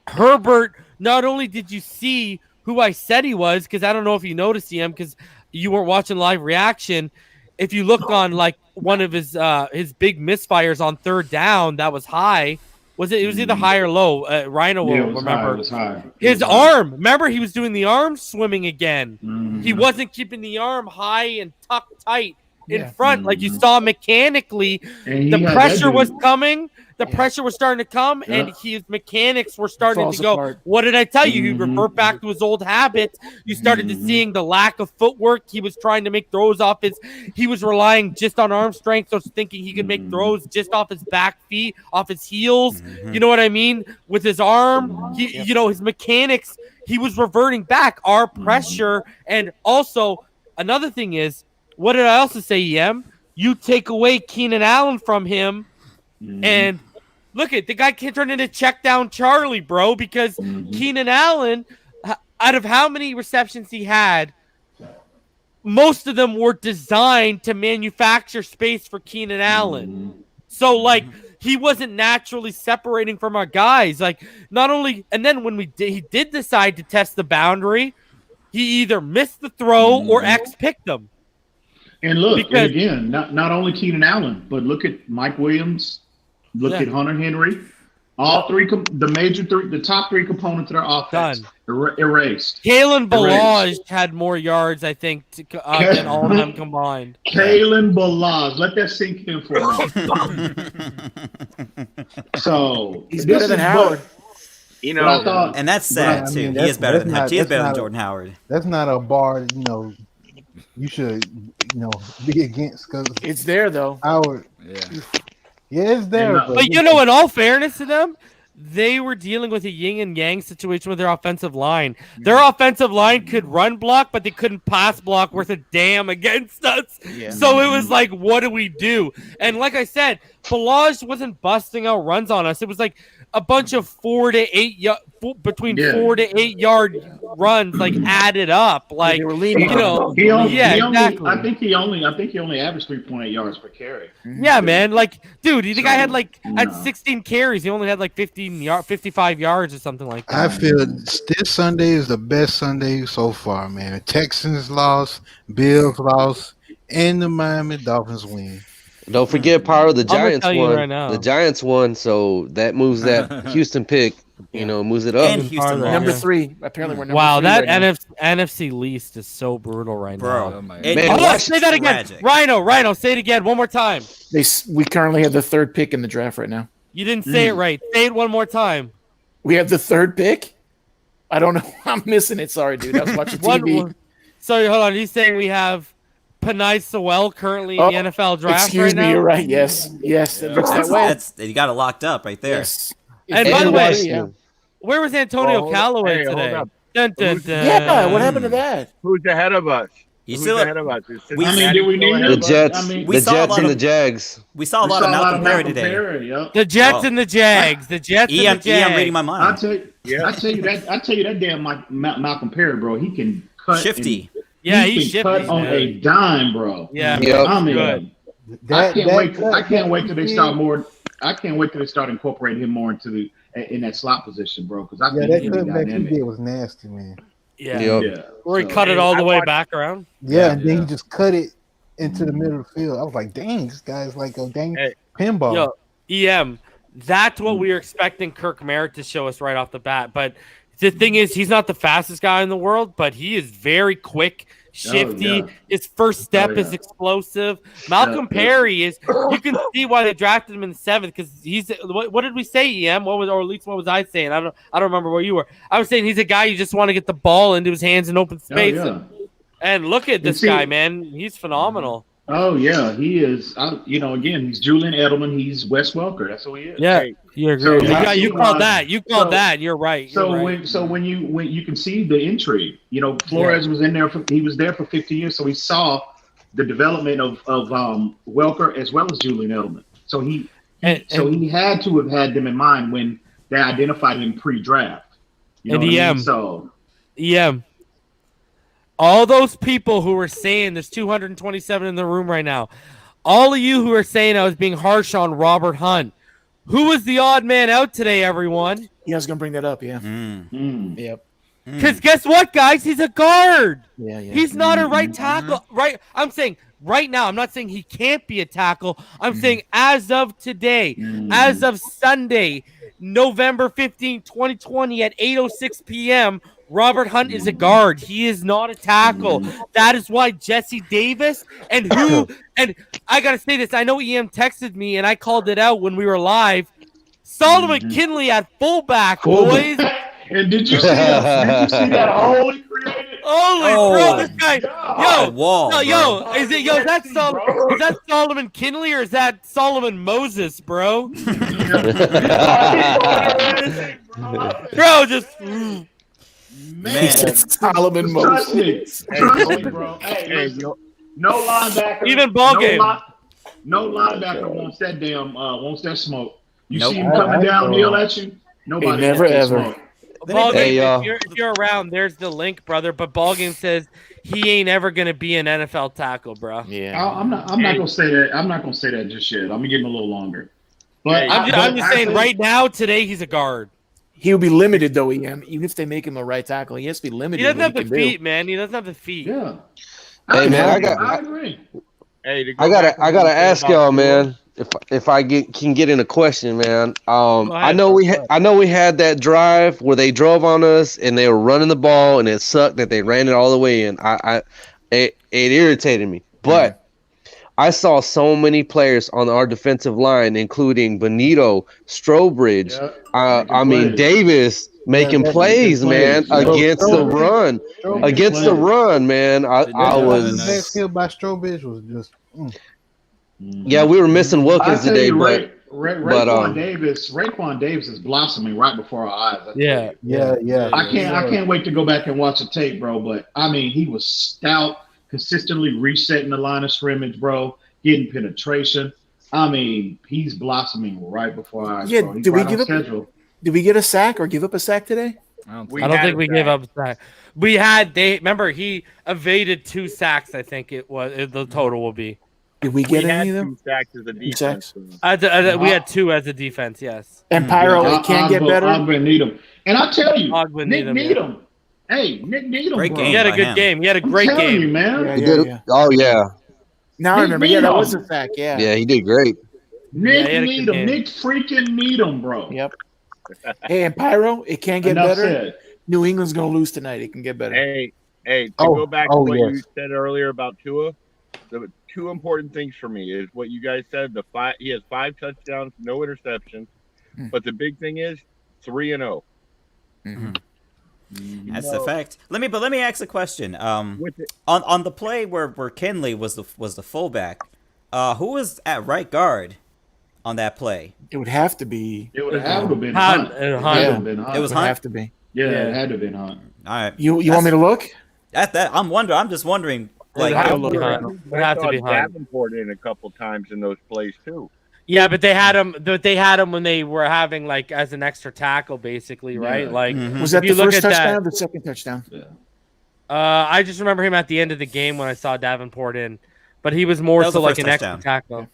Herbert, not only did you see who I said he was, because I don't know if you noticed him because you weren't watching live reaction. If you look on like one of his big misfires on third down, that was high. It was either high or low. Rhino will remember. It was high. His arm. Remember, he was doing the arm swimming again. He wasn't keeping the arm high and tucked tight in front like you saw mechanically. The pressure was coming. The pressure was starting to come, and his mechanics were starting to go. Apart. What did I tell you? He revert back to his old habits. You started to seeing the lack of footwork. He was trying to make throws off he was relying just on arm strength, so thinking he could make throws just off his back feet, off his heels. You know what I mean? With his arm, you know, his mechanics, he was reverting back. Our pressure, and also another thing is, what did I also say, EM? You take away Keenan Allen from him, and look at the guy can't turn into check down Charlie, bro, because Keenan Allen, out of how many receptions he had, most of them were designed to manufacture space for Keenan Allen. So, like, he wasn't naturally separating from our guys. Like, not only, and then when he did decide to test the boundary, he either missed the throw or X picked him. And look, and again, not only Keenan Allen, but look at Mike Williams. Look at Hunter Henry. All three, the top three components of their offense erased. Kalen Balaj had more yards, I think, than all of them combined. Kalen Balaj, let that sink in for me. So he's better than Howard. You know, and that's sad too. He is better than Howard. He is better than Jordan Howard. That's not a bar, you know. You should, you know, be against because it's there though. Howard, it's there. But you know, in all fairness to them, they were dealing with a yin and yang situation with their offensive line. Their offensive line could run block, but they couldn't pass block worth a damn against us. So it was like, what do we do? And like I said, Balaj wasn't busting out runs on us. It was like a bunch of 4 to 8 between 4 to 8 yard runs, like added up. Like, they were leaning. You know, exactly. I think he only averaged 3.8 yards per carry. Yeah, man. Like, dude, the guy had had 16 carries. He only had like 55 yards or something like that. I feel this Sunday is the best Sunday so far, man. The Texans lost, Bills lost, and the Miami Dolphins win. Don't forget, Power, the Giants won. Right now. The Giants won, so that moves that Houston pick. You know, moves it up. And Houston number 3. Apparently, we're number 3. Wow, that right NFC least is so brutal right now. Say that again, Rhino. Say it again one more time. We currently have the 3rd pick in the draft right now. You didn't say it right. Say it one more time. We have the 3rd pick. I don't know. I'm missing it. Sorry, dude. I was watching TV. Sorry, hold on. He's saying we have Panay Sewell currently in the NFL draft. Excuse me, now? You're right. Yes. It looks that way. You got it locked up right there. Yes. And by the way, where was Antonio Callaway today? Dun, dun, dun. Yeah, what happened to that? Who's ahead of us? He's Who's ahead of us? Do we need the Jets? The Jets and the Jags. We saw a lot of Malcolm Perry today. The Jets and the Jags. The Jets and the Jags. I'm reading my mind. I tell you that damn Malcolm Perry, bro. He can cut. Shifty. He can cut on a dime, bro. Yeah, I mean, I can't wait till they start more. I can't wait till they start incorporating him more in that slot position, bro. Because I think that cutback he did was nasty, man. Where he cut it all the way back around. And then he just cut it into the middle of the field. I was like, dang, this guy's like a dang pinball. Yo, EM, that's what we were expecting Kirk Merritt to show us right off the bat. But the thing is, he's not the fastest guy in the world, but he is very quick, shifty. His first step is explosive. Malcolm Perry is. You can see why they drafted him in the 7th because he's. What did we say, EM? Or at least what was I saying? I don't remember where you were. I was saying he's a guy you just want to get the ball into his hands in open space. And look at this guy, man. He's phenomenal. Oh yeah, he is. Again, he's Julian Edelman. He's Wes Welker. That's who he is. Yeah, you agree. You called that. You called that. You're right. When you can see the intrigue, Flores was in there. He was there for 50 years, so he saw the development of Welker as well as Julian Edelman. So he had to have had them in mind when they identified him pre-draft. You know what I mean? So all those people who were saying there's 227 in the room right now, all of you who are saying I was being harsh on Robert Hunt, who was the odd man out today, everyone? Yeah, I was gonna bring that up. Yeah. Yep. Because guess what, guys? He's a guard. Yeah. He's not a right tackle. Right. I'm saying right now. I'm not saying he can't be a tackle. I'm saying as of today, as of Sunday, November 15, 2020 at 8:06 p.m., Robert Hunt is a guard. He is not a tackle. That is why Jesse Davis and I got to say this. I know EM texted me and I called it out when we were live. Solomon Kinley at fullback, boys. And did you see that hole he created? Bro, this guy, is that Solomon Kinley or is that Solomon Moses, bro? Bro, just man, Solomon Moses. Trust me, bro. Hey, no linebacker. Even ball game. No linebacker wants that smoke. You see him coming downhill at you. Nobody never ever. Smoke. Ballgame, if you're around, there's the link, brother. But Ballgame says he ain't ever gonna be an NFL tackle, bro. Yeah, I'm not gonna say that. I'm not gonna say that just yet. I'm gonna give him a little longer. But I'm just saying, right now, today, he's a guard. He'll be limited though, EM. Even if they make him a right tackle, he has to be limited. He doesn't have the feet, man. He doesn't have the feet. Yeah. Hey man, I agree. Hey, I gotta ask y'all, man. If I can get in a question, man. I know we had that drive where they drove on us and they were running the ball and it sucked that they ran it all the way in. It irritated me, but I saw so many players on our defensive line, including Benito, Strobridge, Davis, making plays, man, against the run. Against the run, man. I was. The next kill by Strobridge was just. Yeah, we were missing Wilkins today, but Raekwon Davis is blossoming right before our eyes. Yeah. I can't wait to go back and watch the tape, bro. But I mean, he was stout, consistently resetting the line of scrimmage, bro, getting penetration. I mean, he's blossoming right before our eyes. Yeah, bro. did we get a sack or give up a sack today? I don't think we gave up a sack. Remember he evaded 2 sacks. I think it was the total will be. Did we get any of them? 2 sacks as a defense. We had 2 as a defense, yes. And Pyro, it can't get better. Ogba Needham. And I tell you, Nick Needham. Hey, Nick Needham. Great game. He had a good game. He had a great game, you, man. Oh yeah. Now I remember. Yeah, that was a sack. Yeah. Yeah, he did great. Nick Needham. Nick freaking Needham, bro. Yep. Hey, and Pyro, it can't get Enough better. said. New England's gonna lose tonight. It can get better. Hey, to go back to what you said earlier about Tua, the 2 important things for me is what you guys said. He has 5 touchdowns, no interceptions, but the big thing is 3-0. That's the fact. Let me ask a question. On the play where Kinley was the fullback, who was at right guard on that play? It would have to be. It would have to have been Hunt. It was Hunt. Have to be. Yeah, it had to have been Hunt. All right. You want me to look? I'm just wondering. Like, it have to be Hunt. Davenport in a couple times in those plays too. Yeah, but they had him. When they were having like as an extra tackle, basically, right? Yeah. Like, Was that the first touchdown or the second touchdown? Yeah. I just remember him at the end of the game when I saw Davenport in, but he was more so like an extra tackle.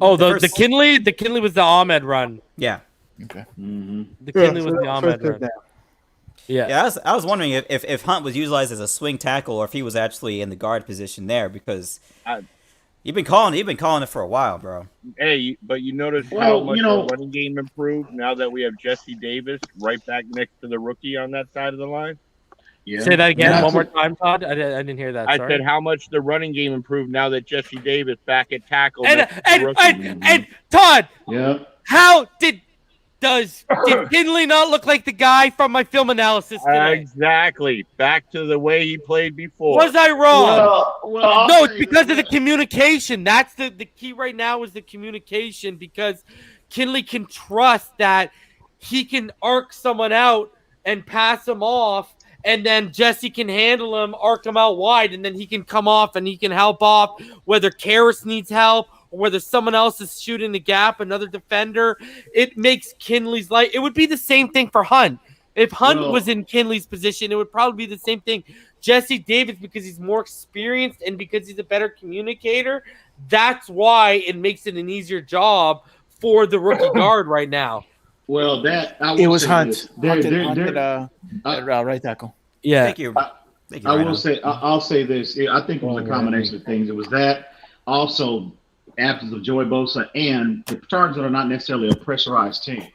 Oh, the Kinley was the Ahmed run. Yeah. Okay. The Kinley was the Ahmed run. Yeah, I was wondering if Hunt was utilized as a swing tackle or if he was actually in the guard position there because you've been calling it for a while, bro. Hey, but you notice how much the running game improved now that we have Jesse Davis right back next to the rookie on that side of the line. Yeah. Say that again one more time, Todd. I didn't hear that. I Sorry. said how much the running game improved now that Jesse Davis back at tackle. And Todd. Yeah. How did Kinley not look like the guy from my film analysis today? Exactly. Back to the way he played before. Was I wrong? Well, no, it's because of the communication. That's the key right now is the communication because Kinley can trust that he can arc someone out and pass them off and then Jesse can handle him, arc him out wide, and then he can come off and he can help off whether Karras needs help or whether someone else is shooting the gap, another defender. It makes Kinley's life. It would be the same thing for Hunt. If Hunt was in Kinley's position, it would probably be the same thing. Jesse Davis, because he's more experienced and because he's a better communicator, that's why it makes it an easier job for the rookie guard right now. Well, it was Hunt. Hunt at right tackle. Yeah. Thank you. I'll say this. I think it was a combination of things. It was that, also absence of Joey Bosa, and the Chargers are not necessarily a pressurized team.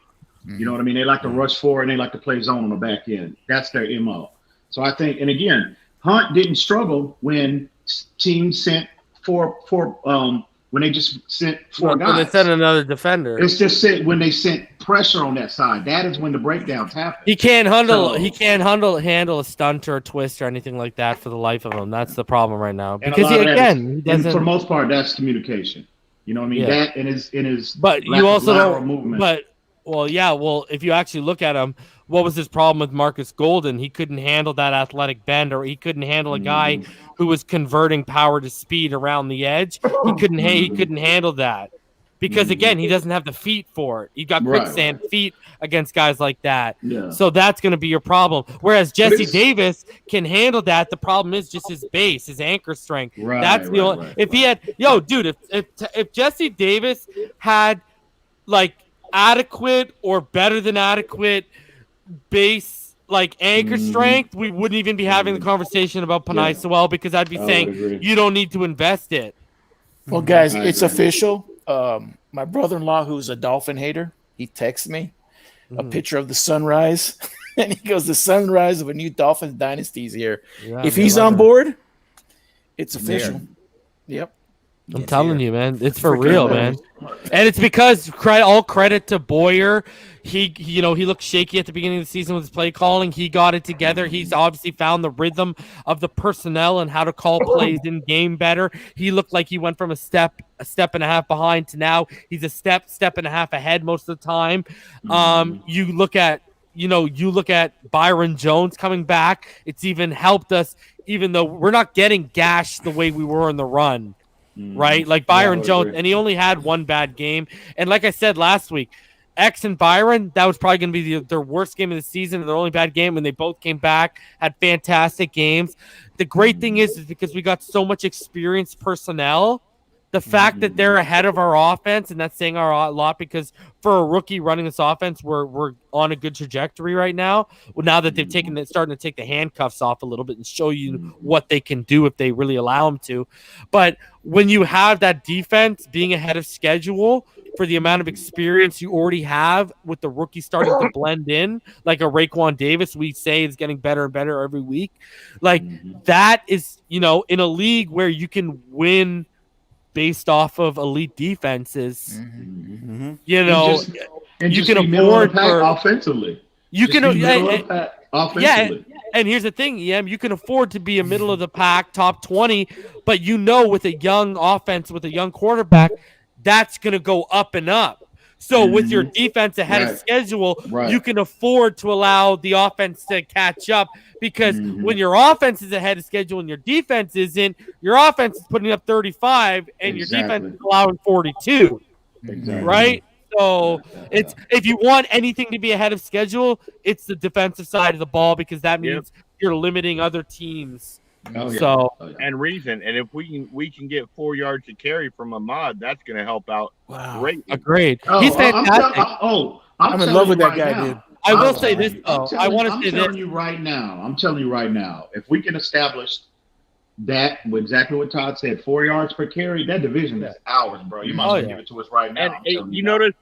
You know what I mean? They like to rush forward and they like to play zone on the back end. That's their MO. So I think, and again, Hunt didn't struggle when teams sent when they just sent four guys. When they sent another defender. It's just when they sent pressure on that side. That is when the breakdowns happen. He can't handle a stunt or a twist or anything like that for the life of him. That's the problem right now. Because he doesn't. For the most part, that's communication. You know what I mean? Yeah. That in his But you also don't movement. Well, if you actually look at him, what was his problem with Marcus Golden? He couldn't handle that athletic bend, or he couldn't handle a guy who was converting power to speed around the edge. He couldn't handle that because again, he doesn't have the feet for it. He got quicksand feet against guys like that. Yeah. So that's going to be your problem. Whereas Jesse Davis can handle that. The problem is just his base, his anchor strength. That's the only. If he had, if Jesse Davis had like adequate or better than adequate base like anchor strength, we wouldn't even be having the conversation about Panay Sewell, because I'd be saying you don't need to invest it. Well, guys, it's official. My brother-in-law, who's a Dolphin hater, he texts me a picture of the sunrise, and he goes, "The sunrise of a new Dolphins dynasty is here." Yeah, if he's on board, it's official. Yep. I'm telling you, man, it's for real, man. And it's because all credit to Boyer. He looked shaky at the beginning of the season with his play calling. He got it together. He's obviously found the rhythm of the personnel and how to call plays in game better. He looked like he went from a step and a half behind to now he's a step and a half ahead most of the time. You look at Byron Jones coming back. It's even helped us, even though we're not getting gashed the way we were in the run. Right? Like Byron Jones, and he only had one bad game. And like I said last week, X and Byron, that was probably going to be their worst game of the season, their only bad game, and they both came back, had fantastic games. The great thing is because we got so much experienced personnel, the fact that they're ahead of our offense, and that's saying a lot, because for a rookie running this offense, we're on a good trajectory right now. Well, now that they've starting to take the handcuffs off a little bit and show you what they can do if they really allow them to. But when you have that defense being ahead of schedule for the amount of experience you already have with the rookie starting to blend in, like a Raekwon Davis, we say is getting better and better every week. Like that is, in a league where you can win based off of elite defenses, you can afford offensively. Offensively. And here's the thing, you can afford to be a middle of the pack, top 20, but with a young offense, with a young quarterback, that's going to go up and up. So with your defense ahead of schedule, you can afford to allow the offense to catch up, because when your offense is ahead of schedule and your defense isn't, your offense is putting up 35 and your defense is allowing 42. Right? So it's, if you want anything to be ahead of schedule, it's the defensive side of the ball, because that means you're limiting other teams. And if we can get 4 yards to carry from Ahmad, that's going to help out. Great. Agreed. He's fantastic. I'm in love with that guy, dude. I will say this, though. I want to say this. I'm telling you right now, if we can establish that, exactly what Todd said, 4 yards per carry, that division is ours, bro. You might give it to us right now. And you notice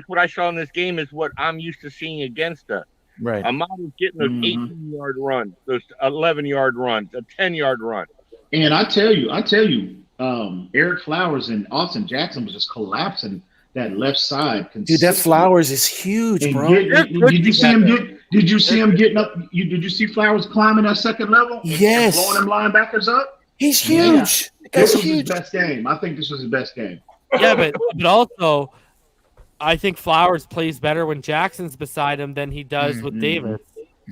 what I saw in this game is what I'm used to seeing against us. Right. Ahmad was getting those 18-yard runs, those 11-yard runs, a 10-yard run. And I tell you, Eric Flowers and Austin Jackson was just collapsing that left side. Dude, that Flowers is huge, bro. Did you see him getting up? Did you see Flowers climbing that second level? Yes. And blowing them linebackers up? He's huge. This was his best game. I think this was his best game. Yeah, but also, I think Flowers plays better when Jackson's beside him than he does with Davis.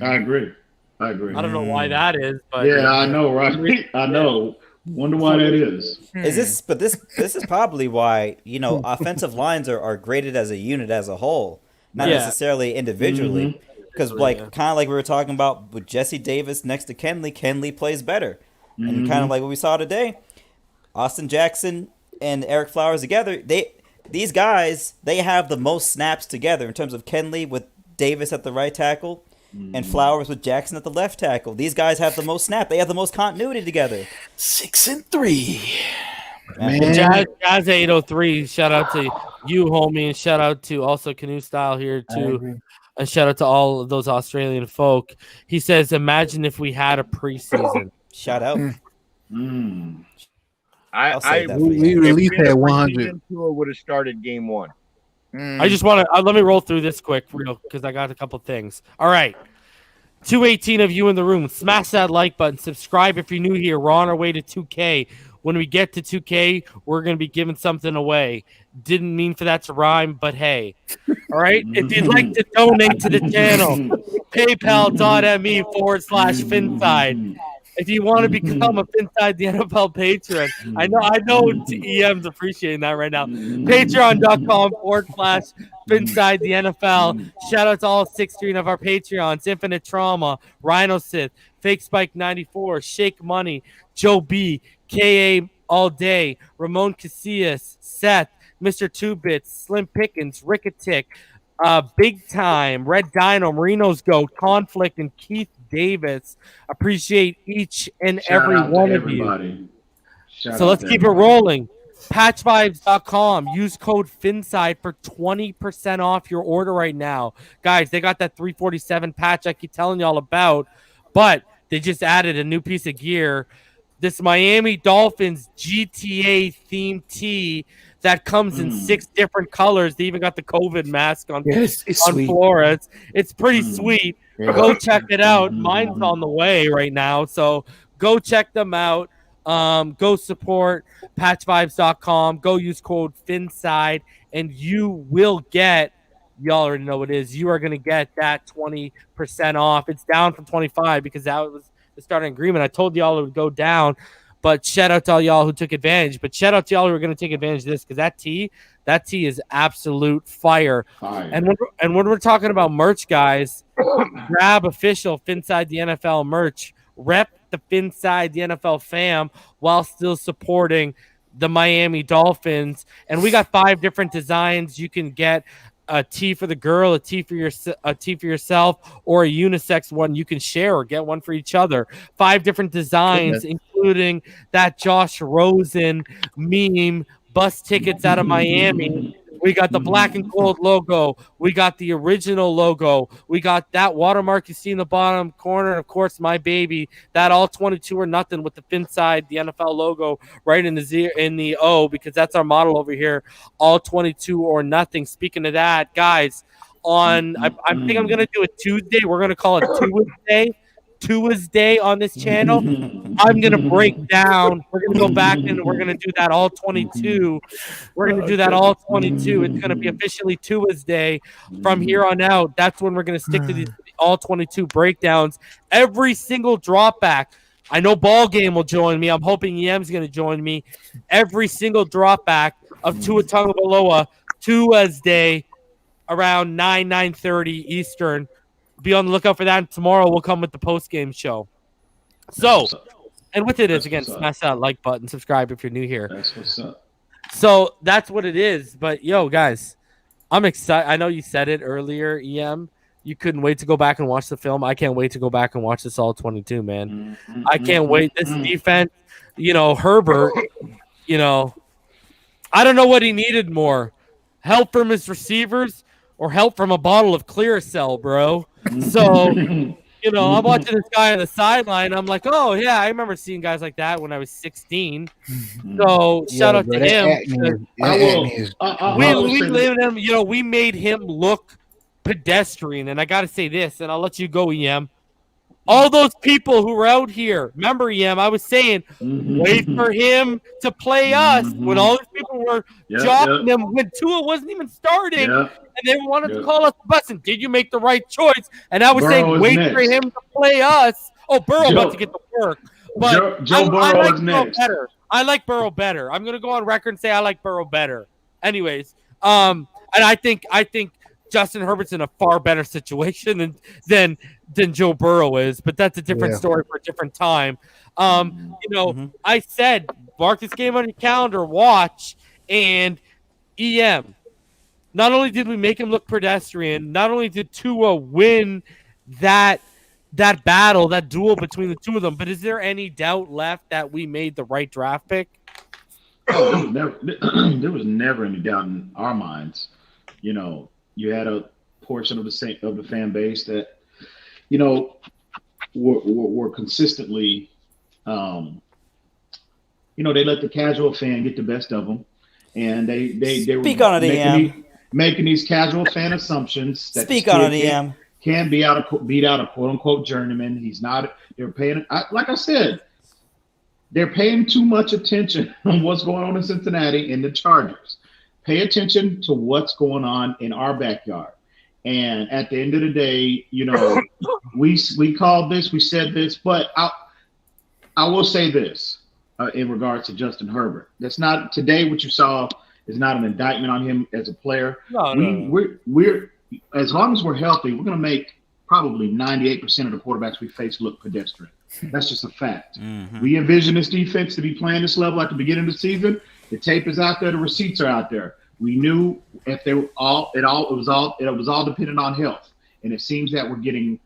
I agree. I agree. I don't know why that is, but Yeah, I know, right? I know. Wonder why that is. Is this? But this is probably why offensive lines are graded as a unit as a whole, not Yeah. necessarily individually. Because kind of like we were talking about with Jesse Davis next to Kenley plays better, and kind of like what we saw today, Austin Jackson and Eric Flowers together. These guys they have the most snaps together in terms of Kenley with Davis at the right tackle. And Flowers with Jackson at the left tackle. These guys have the most snap. They have the most continuity together. 6-3. Man. Jazz 803. Shout out to you, homie, and shout out to also Canoe Style here too. And shout out to all of those Australian folk. He says, "Imagine if we had a preseason." Shout out. We released at 100. Tua would have started game 1. I just want to let me roll through this quick, real, because I got a couple things. All right, 218 of you in the room, smash that like button, subscribe if you're new here. We're on our way to 2K. When we get to 2K, we're gonna be giving something away. Didn't mean for that to rhyme, but hey. All right, if you'd like to donate to the channel, PayPal.me/Finside. If you want to become a Finside the NFL patron, I know EM's appreciating that right now. Patreon.com/Finside the NFL. Shout out to all 16 of our Patreons: Infinite Trauma, Rhino Sith, Fake Spike 94, Shake Money, Joe B, KA All Day, Ramon Casillas, Seth, Mr. 2-Bits, Slim Pickens, Ricketic, Big Time, Red Dino, Marino's Goat, Conflict, and Keith Davis. Appreciate each and every one of you. So let's keep it rolling. Patchvibes.com. Use code FINSIDE for 20% off your order right now. Guys, they got that 347 patch I keep telling y'all about, but they just added a new piece of gear. This Miami Dolphins GTA themed tee that comes in 6 different colors. They even got the COVID mask on Flores. It's pretty sweet. Yeah. Go check it out. Mine's on the way right now, so go check them out. Go support patchvibes.com. Go use code FINSIDE, and you will get, y'all already know what it is, you are going to get that 20% off. It's down from 25 because that was the starting agreement. I told y'all it would go down, but shout out to all y'all who took advantage. But shout out to y'all who are going to take advantage of this, because that tee is absolute fire. And when we're talking about merch, guys, grab official Finside the NFL merch. Rep the Finside the NFL fam while still supporting the Miami Dolphins. And we got 5 different designs. You can get a tee for the girl, a tee for yourself, or a unisex one you can share or get one for each other. 5 different designs, including that Josh Rosen meme, bus tickets out of Miami. We got the black and gold logo. We got the original logo. We got that watermark you see in the bottom corner. And of course, my baby, that all 22 or nothing with the Finside, the NFL logo right in the O, because that's our model over here. All 22 or nothing. Speaking of that, guys, I think I'm going to do a Tuesday. We're going to call it Tuesday on this channel. I'm going to break down. We're going to go back and we're going to do that all 22. We're going to do that all 22. It's going to be officially Tuesday from here on out. That's when we're going to stick to these all 22 breakdowns. Every single drop back. I know Ball Game will join me. I'm hoping EM's going to join me. Every single drop back of Tua Tagovailoa Tuesday around 9:30 Eastern. Be on the lookout for that. And tomorrow we'll come with the post-game show. So, and with it is, again, smash that like button, subscribe if you're new here. That's what's up. So that's what it is. But, yo, guys, I'm excited. I know you said it earlier, EM. You couldn't wait to go back and watch the film. I can't wait to go back and watch this all 22, man. I can't wait. This defense, Herbert, I don't know what he needed more. Help from his receivers or help from a bottle of Clearasil, bro. So, I'm watching this guy on the sideline. I'm like, oh, yeah, I remember seeing guys like that when I was 16. So, shout out to him. We made him look pedestrian. And I got to say this, and I'll let you go, EM. All those people who were out here, remember, I was saying, wait for him to play us when all these people were jogging him when Tua wasn't even starting, and they wanted to call us the bus. And did you make the right choice? And I was saying, wait for him to play us. Oh, Burrow about to get to work. But Joe Burrow I like is Burrow next. better. I like Burrow better. I'm gonna go on record and say I like Burrow better. Anyways, and I think Justin Herbert's in a far better situation than Joe Burrow is, but that's a different story for a different time. I said mark this game on your calendar, watch, and EM. Not only did we make him look pedestrian, not only did Tua win that battle, that duel between the two of them, but is there any doubt left that we made the right draft pick? Oh, there was never any doubt in our minds. You had a portion of the fan base that, were consistently, they let the casual fan get the best of them, and they Speak on it, making these casual fan assumptions that Speak on it, EM. Can beat out a quote unquote journeyman. He's not. They're paying. Like I said, they're paying too much attention on what's going on in Cincinnati and the Chargers. Pay attention to what's going on in our backyard. And at the end of the day, we called this, we said this, but I will say this in regards to Justin Herbert. That's not today. What you saw is not an indictment on him as a player. We're as long as we're healthy, we're going to make probably 98% of the quarterbacks we face look pedestrian. That's just a fact. Mm-hmm. We envision this defense to be playing this level at the beginning of the season. The tape is out there. The receipts are out there. We knew if they were it was all dependent on health. And it seems that we're getting,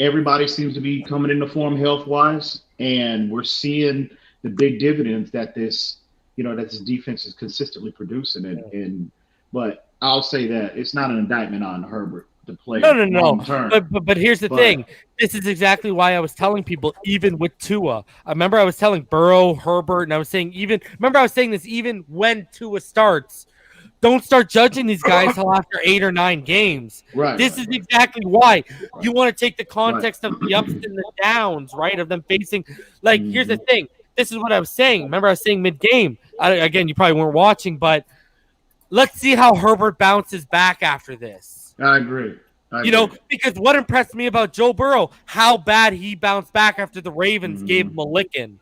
everybody seems to be coming into form health-wise, and we're seeing the big dividends that this defense is consistently producing. But I'll say that it's not an indictment on Herbert, the player. No. But here's the thing. This is exactly why I was telling people, even with Tua. I remember I was telling Burrow, Herbert, and I was saying this even when Tua starts. Don't start judging these guys till after 8 or 9 games. Right. This is exactly why you want to take the context of the ups and the downs, right? Of them facing. Here's the thing. This is what I was saying. Remember, I was saying mid-game. Again, you probably weren't watching, but let's see how Herbert bounces back after this. I agree. Because what impressed me about Joe Burrow, how bad he bounced back after the Ravens gave him a licking.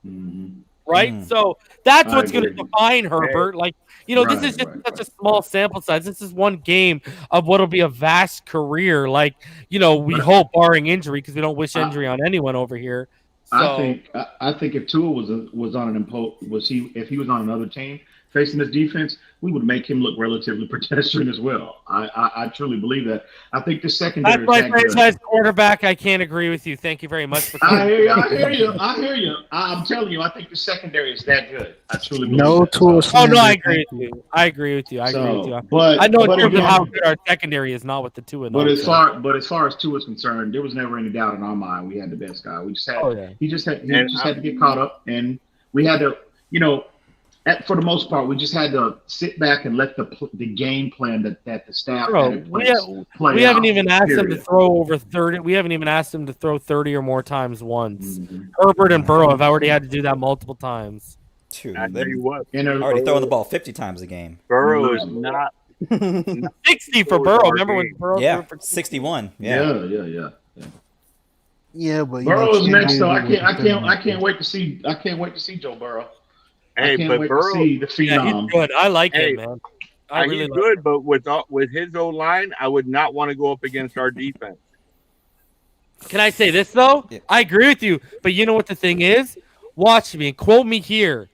Right? Mm. So that's what's going to define Herbert. This is just such a small sample size. This is one game of what will be a vast career. We hope, barring injury, because we don't wish injury on anyone over here. So, I think if Tua was on if he was on another team facing this defense, we would make him look relatively pedestrian as well. I truly believe that. I think the secondary. That's my franchise quarterback. I can't agree with you. Thank you very much for. I hear you. I'm telling you, I think the secondary is that good. I truly believe. No tools. Oh no, I agree with you. But I know in terms of how good our secondary is, not what the two. But as far as Tua is concerned, there was never any doubt in our mind we had the best guy. We just had. He just had to get caught up, and we had to. For the most part, we just had to sit back and let the game plan that the staff had in place play we haven't out, even asked him to throw over 30. We haven't even asked him to throw 30 or more times once. Herbert and Burrow have already had to do that multiple times. Dude, I tell you what, already throwing the ball 50 times a game. Burrow is not 60 for Burrow. Remember when Burrow threw for 61? Yeah. Yeah, but Burrow's next though. I can't wait to see Joe Burrow. Hey, but Burrow, he's good. I like him, man. He's good, but with his O line, I would not want to go up against our defense. Can I say this though? Yeah. I agree with you, but you know what the thing is? Watch me and quote me here.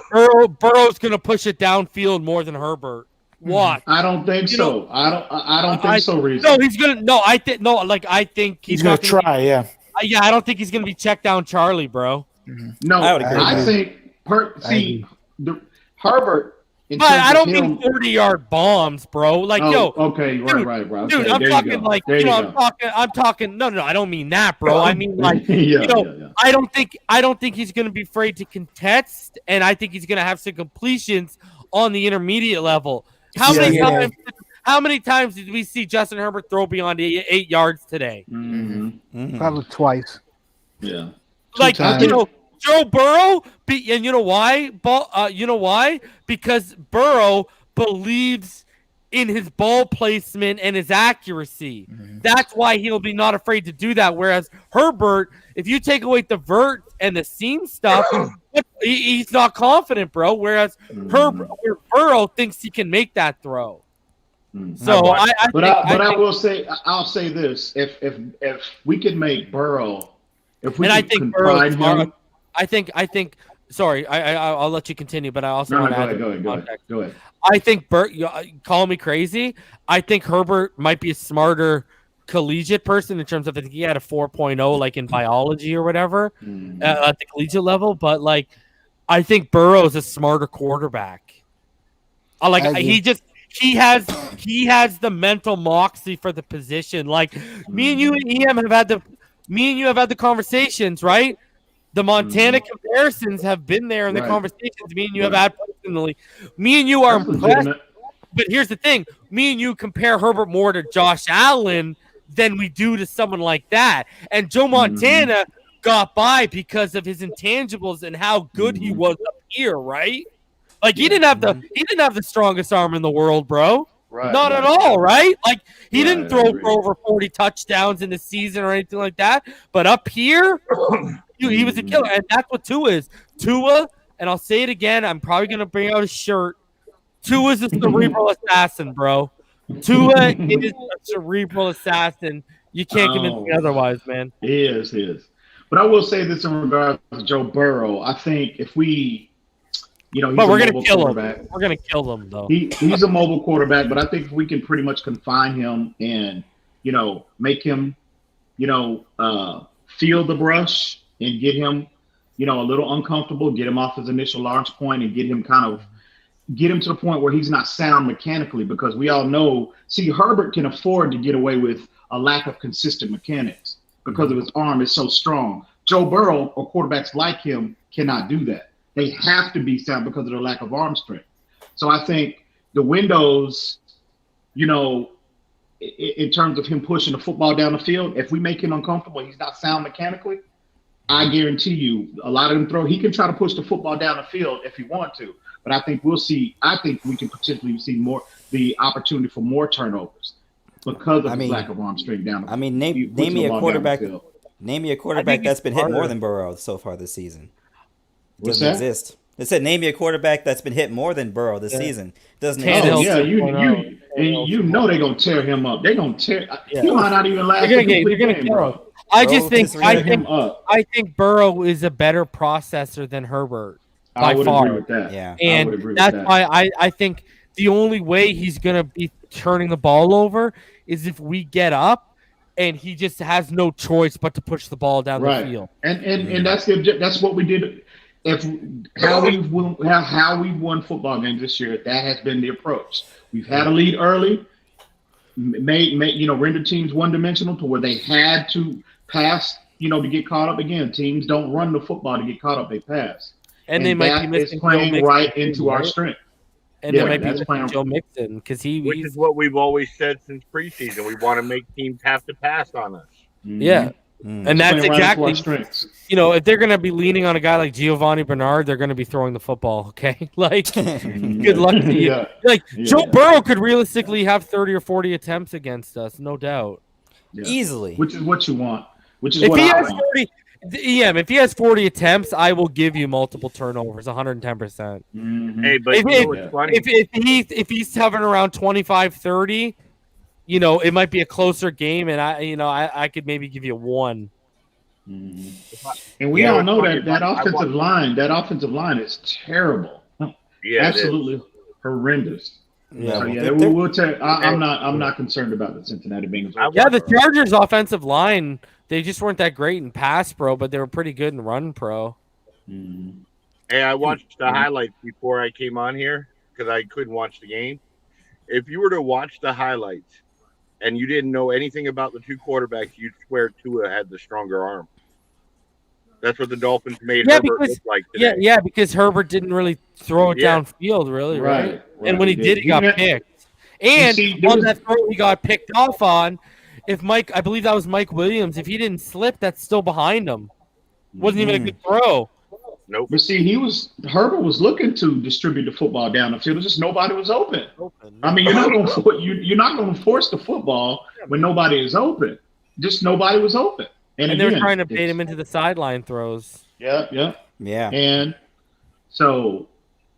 Burrow's gonna push it downfield more than Herbert. Watch. I don't think so. I don't think so. Reason. No, he's gonna. No, I think no. I think he's gonna try. Yeah. Yeah, I don't think he's gonna be checked down, Charlie, bro. No, I think. Herbert. But I don't mean 40-yard bombs, bro. Okay, dude, right. Dude, okay, I'm talking I'm talking. No, I don't mean that, bro. I mean I don't think he's going to be afraid to contest, and I think he's going to have some completions on the intermediate level. How How many times did we see Justin Herbert throw beyond 8 yards today? Probably twice. Yeah. Like, times. you know, Joe Burrow, and you know why? You know why? Because Burrow believes in his ball placement and his accuracy. That's why he'll be not afraid to do that. Whereas Herbert, if you take away the vert and the seam stuff, he's not confident, bro. Whereas Burrow thinks he can make that throw. So I will say, I'll say this: if we can make Burrow, if we and can confine him, I think. Sorry, I'll let you continue, but I also want to add context. Go ahead. I think call me crazy. I think Herbert might be a smarter collegiate person in terms of I think he had a 4.0 like in biology or whatever at the collegiate level, but like I think Burrow's a smarter quarterback. He has the mental moxie for the position. Like me and you and EM have had the conversations, right? The Montana comparisons have been there in the conversations me and you have had personally. Me and you are impressed. But here's the thing. Me and you compare Herbert more to Josh Allen than we do to someone like that. And Joe Montana got by because of his intangibles and how good he was up here, right? Like he didn't have the strongest arm in the world, bro. Not at all, right? Like he didn't throw for over 40 touchdowns in the season or anything like that. But up here, he was a killer, and that's what Tua is. Tua, and I'll say it again. I'm probably gonna bring out a shirt. Tua's a cerebral assassin, bro. Tua is a cerebral assassin. You can't convince me otherwise, man. He is. But I will say this in regards to Joe Burrow. I think if we, he's but we're a gonna kill him. quarterback. We're gonna kill them though. He's a mobile quarterback, but I think if we can pretty much confine him and make him, feel the brush and get him, a little uncomfortable, get him off his initial launch point and get him to the point where he's not sound mechanically, because we all know, Herbert can afford to get away with a lack of consistent mechanics because of his arm is so strong. Joe Burrow or quarterbacks like him cannot do that. They have to be sound because of their lack of arm strength. So I think the windows, in terms of him pushing the football down the field, if we make him uncomfortable, he's not sound mechanically, I guarantee you a lot of them he can try to push the football down the field if he wants to. But I think we can potentially see the opportunity for more turnovers because of the lack of arm strength down. Name me a quarterback. Name me a quarterback that's been hit more than Burrow so far this season. Doesn't exist. It said name me a quarterback that's been hit more than Burrow this season. Doesn't exist. Yeah, you know they're gonna tear him up. They're gonna tear. He might not even last. They're gonna kill him. I think Burrow is a better processor than Herbert. By far. Agree with that. Yeah, and that's why I think the only way he's gonna be turning the ball over is if we get up and he just has no choice but to push the ball down the field. And that's what we did. How we've won football games this year, that has been the approach. We've had a lead early, render teams one-dimensional to where they had to pass, to get caught up. Again, teams don't run the football to get caught up; they pass. And they might be missing playing right into our strength. And they might be missing Joe Mixon because which is what we've always said since preseason. We want to make teams have to pass on us. Yeah. And that's exactly, if they're going to be leaning on a guy like Giovanni Bernard, they're going to be throwing the football. Okay. Like, good luck to you. Joe Burrow could realistically have 30 or 40 attempts against us. No doubt. Easily. Which is what you want. Which is if what he I has want. 40, if he has 40 attempps, I will give you multiple turnovers, 110%. Hey, but if he's hovering around 25, 30, it might be a closer game, and I could maybe give you one. And we all know that offensive line is terrible. Yeah, absolutely horrendous. Yeah, I'm not concerned about the Cincinnati Bengals. Yeah, the Chargers' offensive line, they just weren't that great in pass pro, but they were pretty good in run pro. Hey, I watched the highlights before I came on here because I couldn't watch the game. If you were to watch the highlights and you didn't know anything about the two quarterbacks, you'd swear Tua had the stronger arm. That's what the Dolphins made Herbert look like today. Yeah, because Herbert didn't really throw it downfield, really, right? And when he did, he got picked. And see, there on was- that throw he got picked off on, if Mike, I believe that was Mike Williams, if he didn't slip, that's still behind him. Wasn't even a good throw. Nope. But see, Herbert was looking to distribute the football down the field. It's just nobody was open. I mean, you're not going to force the football when nobody is open. Just nobody was open. And they were trying to bait him into the sideline throws. Yeah. And so,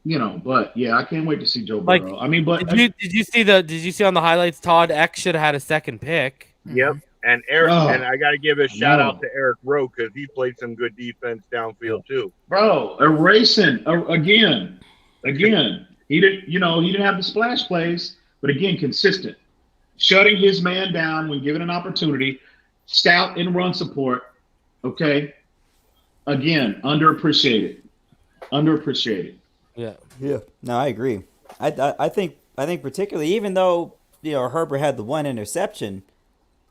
but yeah, I can't wait to see Joe Burrow. I mean, but did you see on the highlights? Todd X should have had a second pick. Yep. And Eric, Oh, and I got to give a shout no. out to Eric Rowe because he played some good defense downfield too. bro, erasing again. He didn't have the splash plays, but again, consistent, shutting his man down when given an opportunity, stout in run support. Okay, again, underappreciated. Yeah. No, I agree. I think particularly, even though Herbert had the one interception,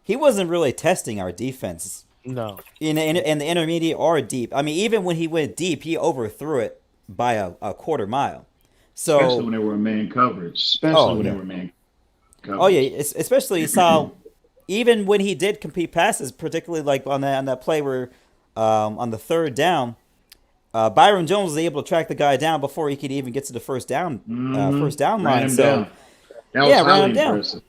he wasn't really testing our defense. No. In the intermediate or deep. I mean, even when he went deep, he overthrew it by a quarter mile. So Especially when they were in man coverage. Oh yeah, especially you saw even when he did complete passes, particularly like on that play where on the third down, Byron Jones was able to track the guy down before he could even get to the first down Ran line. him So down. That was ran highly him down. impressive.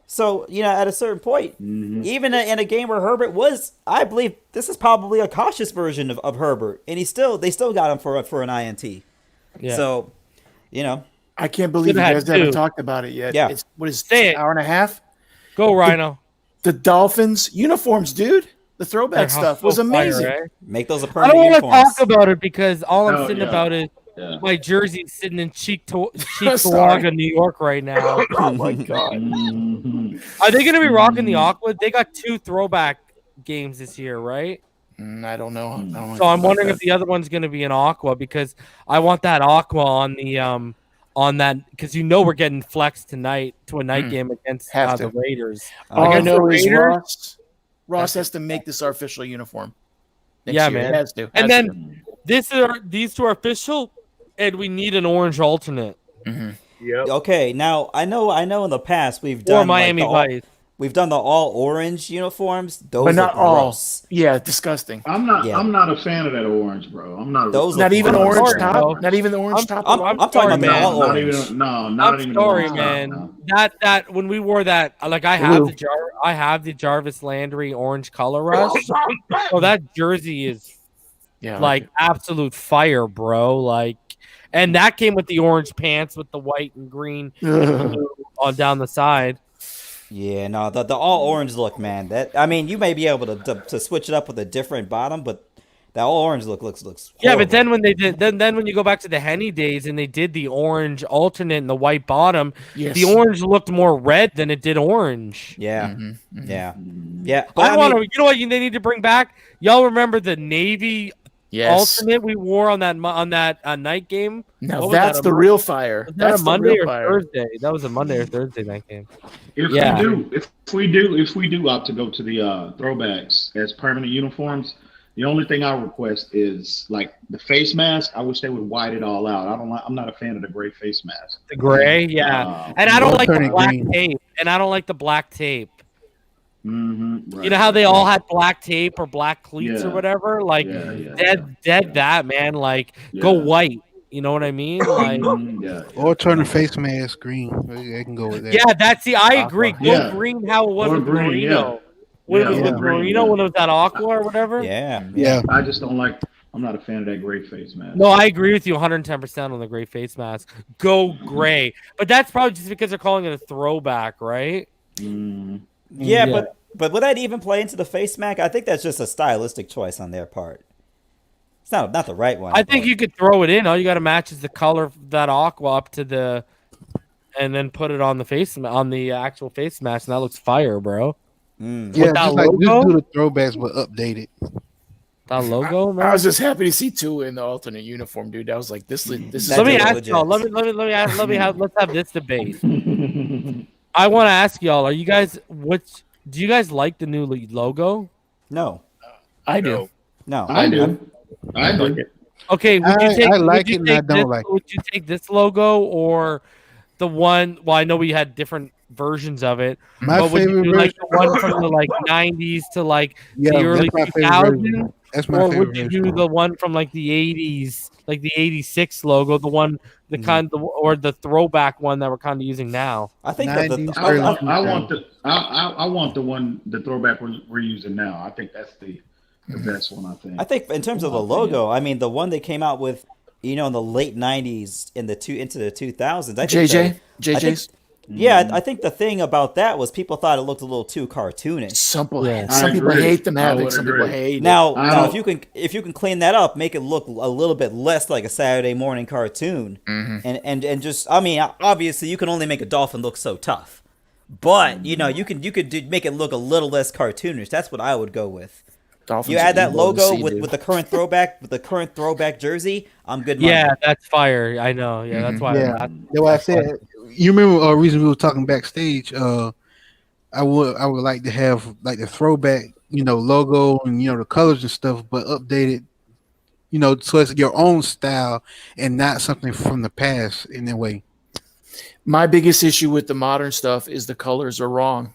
So, at a certain point, even in a game where Herbert was, I believe this is probably a cautious version of Herbert, and they still got him for an INT. Yeah. So, I can't believe you guys haven't talked about it yet. Yeah. It's what is it, hour and a half? Go Rhino. The Dolphins uniforms, dude. The throwback stuff was amazing. Fire, Make those a I permanent don't want to uniforms. talk about it because all I'm Oh, sitting yeah. about is Yeah. my jersey sitting in Sorry. Cheektowaga, New York right now. Oh my god. Are they going to be rocking the Aqua? They got 2 throwback games this year, right? I don't know. I don't know So I'm about wondering that. if the other one's going to be an Aqua because I want that Aqua on that because we're getting flexed tonight to a night game against Have the to. Raiders. All I Against the know is Raiders? Ross has to make this our official uniform. Next Yeah, year. man. He has to. And Has then these 2 are official, and we need an orange alternate. Yep. Okay, now I know in the past we've Or done Miami Vice. we've done the all orange uniforms. Those But not are all. gross. Yeah, disgusting. I'm not Yeah. I'm not a fan of that orange, bro. I'm not. Those Not look even gross. orange sorry, top. bro. Not even the orange top. I'm talking about the man. all Not orange. even not I'm even. sorry, orange, man. no. That when we wore that, like I have Blue. I have the Jarvis Landry orange color rush. So that jersey is Yeah, like absolute fire, bro. Like, and that came with the orange pants with the white and green on down the side. Yeah, no, the all orange look, man. You may be able to switch it up with a different bottom, but that all orange looks Yeah, horrible. but then when they did, then when you go back to the Henny days and they did the orange alternate and the white bottom, Yes. the orange looked more red than it did orange. Yeah, Mm-hmm. yeah. But I want to. You know what? They need to bring back. Y'all remember the navy Yes. alternate we wore on that night game? Now What was that's that, the real fire. Was that That's a the Monday real or fire. Thursday? That was a Monday or Thursday night game. If we do opt to go to the throwbacks as permanent uniforms, the only thing I request is like the face mask. I wish they would white it all out. I'm not a fan of the gray face mask. The gray, yeah, and I don't like the black tape. And I don't like the black tape. Right. You know how they all had black tape or black cleats or Yeah. whatever? Like dead that, man. Like go white. You know what I mean? Like Or turn the face mask green. They can go with that. yeah, that's the. I agree. Go Yeah. green. How it was Or with green, Marino. yeah. When it Yeah, was or with green, Marino, yeah. when it was that aqua or whatever. Yeah. I just don't like. I'm not a fan of that gray face mask. No, I agree with you 110% on the gray face mask. Go gray. But that's probably just because they're calling it a throwback, right? Yeah, but would that even play into the face mask? I think that's just a stylistic choice on their part. It's not the right one. I think you could throw it in. All you got to match is the color of that aqua up to the, and then put it on the face on the actual face mask, and that looks fire, bro. Yeah, With that just like just logo? do the throwbacks but update it. That logo, man. I was just happy to see Tua in the alternate uniform, dude. I was like, this is. Let me ask y'all. Let's have this debate. I want to ask y'all. Are you guys? Do you guys like the new logo? No, I do. No, I do. Okay, would you take? I like would you it and I take don't this, like it. Would you take this logo or the one. Well, I know we had different versions of it, My but would you favorite do like version. the one from the like 90s to like Yeah, the early that's my favorite version. 2000s? That's my Or favorite would you version. do the one from like the 80s, like the 86 logo, the one, the kind of, or the throwback one that we're kind of using now? I think that I want the one, the throwback we're using now. I think that's the best one. I think. I think in terms of the logo, I mean, the one they came out with, in the late '90s into the 2000s. I think JJ's. I think the thing about that was people thought it looked a little too cartoonish. Some people hate them having. Some people hate it. Now if you can clean that up, make it look a little bit less like a Saturday morning cartoon, and just, I mean, obviously you can only make a dolphin look so tough, but you could make it look a little less cartoonish. That's what I would go with. Dolphins you add that logo see, with the current throwback jersey. I'm good. Money. Yeah, that's fire. I know. Yeah, that's why. Yeah, that's why I said. You remember a reason we were talking backstage? I would like to have like the throwback, logo and the colors and stuff, but updated, so it's your own style and not something from the past in a way. My biggest issue with the modern stuff is the colors are wrong.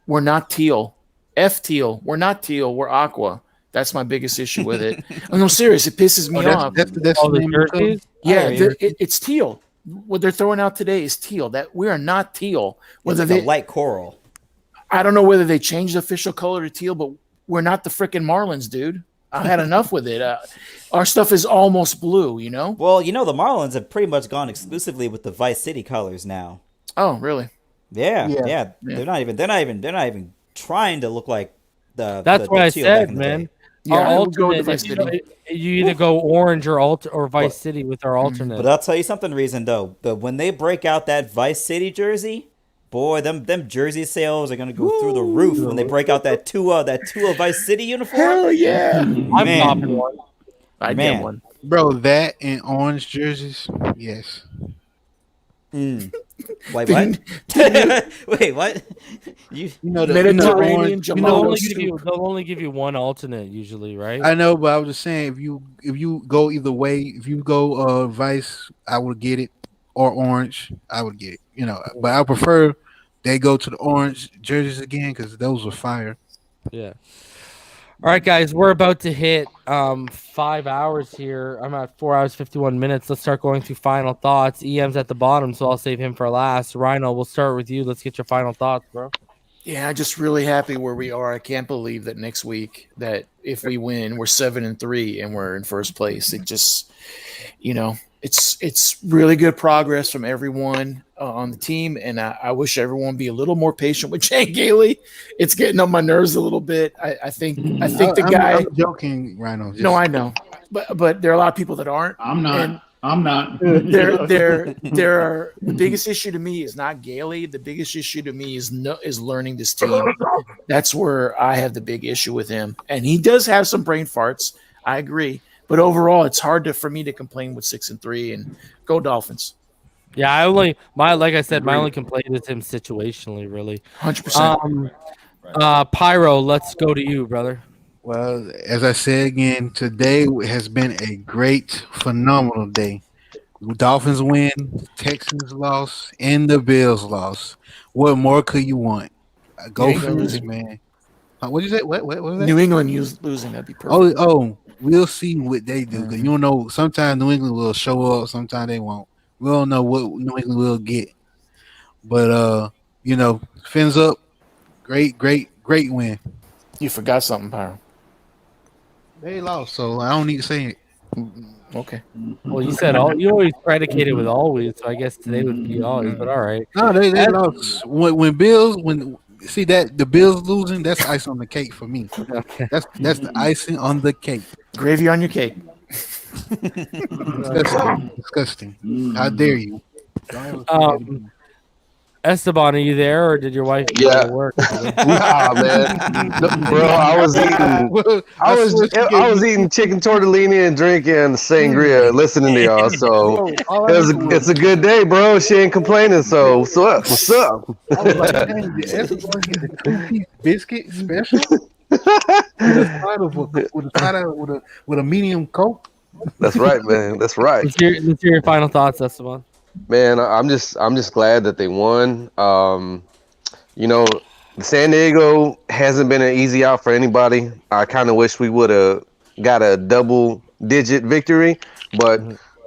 We're not teal. F teal. We're not teal. We're aqua. That's my biggest issue with it. I'm serious. It pisses me off. That's the jerseys? Yeah, it's teal. What they're throwing out today is teal. That we are not teal. Whether they light coral. I don't know whether they changed the official color to teal, but we're not the freaking Marlins, dude. I had enough with it. Our stuff is almost blue, Well, the Marlins have pretty much gone exclusively with the Vice City colors now. Oh, really? Yeah. They're not even trying to look like the. That's what I said, man. Day. Yeah, our alternate, you either go orange or Vice City with our alternate. But I'll tell you something, Reason, though. But when they break out that Vice City jersey, boy, them jersey sales are gonna go through the roof when they break out that Tua Vice City uniform. Hell yeah! I'm popping one. I get one, bro. That and orange jerseys, yes. Wait, what? Wait, what? Mediterranean. They'll only give you one alternate usually, right? I know, but I was just saying, if you go either way, if you go Vice, I would get it, or orange, I would get it. But I prefer they go to the orange jerseys again because those were fire. Yeah. All right, guys, we're about to hit 5 hours here. I'm at 4 hours 51 minutes. Let's start going through final thoughts. EM's at the bottom, so I'll save him for last. Rhino, we'll start with you. Let's get your final thoughts, bro. Yeah, I'm just really happy where we are. I can't believe that next week, that if we win, we're 7-3 and we're in first place. It just, it's really good progress from everyone on the team, and I wish everyone be a little more patient with Jay Gailey. It's getting on my nerves a little bit. I think the guy. I'm joking, Rhino. No, I know, but there are a lot of people that aren't. I'm not. The biggest issue to me is not Gailey. The biggest issue to me is learning this team. That's where I have the big issue with him, and he does have some brain farts. I agree. But overall, it's hard for me to complain with 6-3 and go Dolphins. Yeah, like I said, my only complaint is him situationally, really. 100%. Pyro, let's go to you, brother. Well, as I said again, today has been a great, phenomenal day. Dolphins win, Texans lost, and the Bills lost. What more could you want? Go for this, man. What did you say? What was that? New England losing, that'd be perfect. Oh, we'll see what they do. Because you don't know, sometimes New England will show up, sometimes they won't. We don't know what New England will get. But, fins up. Great win. You forgot something, Pyro. They lost, so I don't need to say it. Okay. Well, you said you always predicate it with always, so I guess today would be always, but all right. No, they lost. When see that the Bills losing, that's ice on the cake for me. That's the icing on the cake. Gravy on your cake. Disgusting. How dare you? Esteban, are you there, or did your wife go to work? Nah, man. Bro, I was eating chicken tortellini and drinking sangria, listening to y'all. So it's a good day, bro. She ain't complaining. So what's up? What's up? I was like, dang, did Esteban get the 2-piece biscuit special with a medium Coke? That's right, man. That's right. Let's hear your final thoughts, Esteban. Man, I'm just glad that they won. You know, San Diego hasn't been an easy out for anybody. I kind of wish we would have got a double-digit victory, but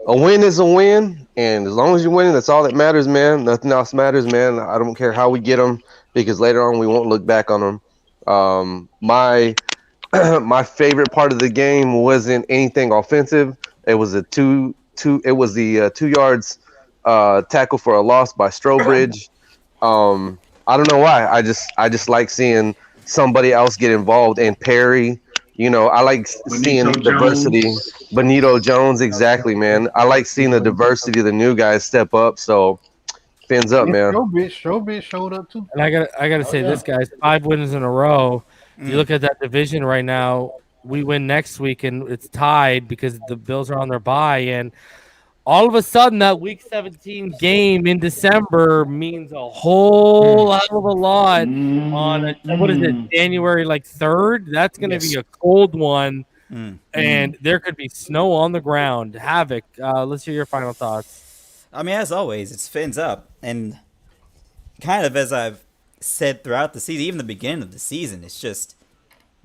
a win is a win, and as long as you're winning, that's all that matters, man. Nothing else matters, man. I don't care how we get them because later on we won't look back on them. My my favorite part of the game wasn't anything offensive. It was a two. It was the 2 yards tackle for a loss by Strobridge. I don't know why. I just like seeing somebody else get involved. And Perry, I like seeing Benito diversity. Jones. Benito Jones, exactly, man. I like seeing the diversity of the new guys step up. So, fins up, And man. Strobridge showed up too. And I gotta say this, guys, 5 wins in a row. You look at that division right now. We win next week, and it's tied because the Bills are on their bye. And all of a sudden, that Week 17 game in December means a whole hell of a lot. On what is it, January 3rd? That's going to be a cold one, and there could be snow on the ground. Havoc. Let's hear your final thoughts. I mean, as always, it's fins up, and kind of as I've said throughout the season, even the beginning of the season, it's just,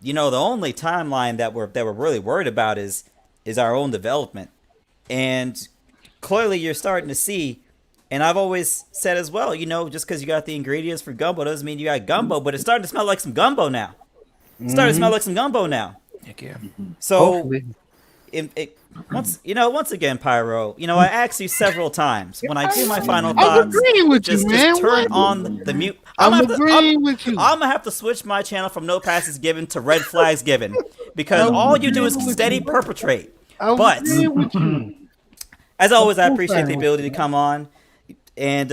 the only timeline that we're really worried about is our own development, and clearly you're starting to see. And I've always said as well, just because you got the ingredients for gumbo doesn't mean you got gumbo, but it's starting to smell like some gumbo now. It's starting to smell like some gumbo now. Heck yeah. So, once again, Pyro, I asked you several times when I do my final thoughts. I'm agreeing with just, you, man. Just turn on the mute. I'm agreeing with you. I'm gonna have to switch my channel from no passes given to red flags given because all you do is steady perpetrate. But as always, I appreciate the ability to come on and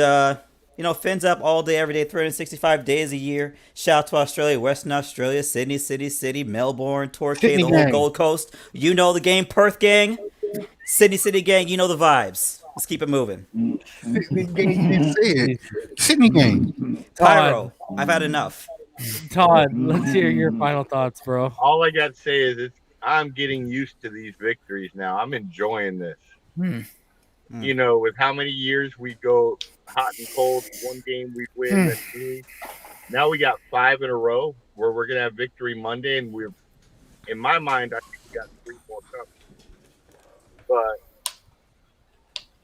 fins up all day, every day, 365 days a year. Shout out to Australia, Western Australia, Sydney, City, Melbourne, Torquay, the whole Gold Coast. You know the game, Perth gang, Sydney gang. You know the vibes. Let's keep it moving. Sydney gang. Pyro, I've had enough. Todd, let's hear your final thoughts, bro. All I got to say is I'm getting used to these victories now. I'm enjoying this. With how many years we go hot and cold, one game we win, then 3. Now we got 5 in a row where we're gonna have victory Monday, and in my mind, I think we got 3 more coming. But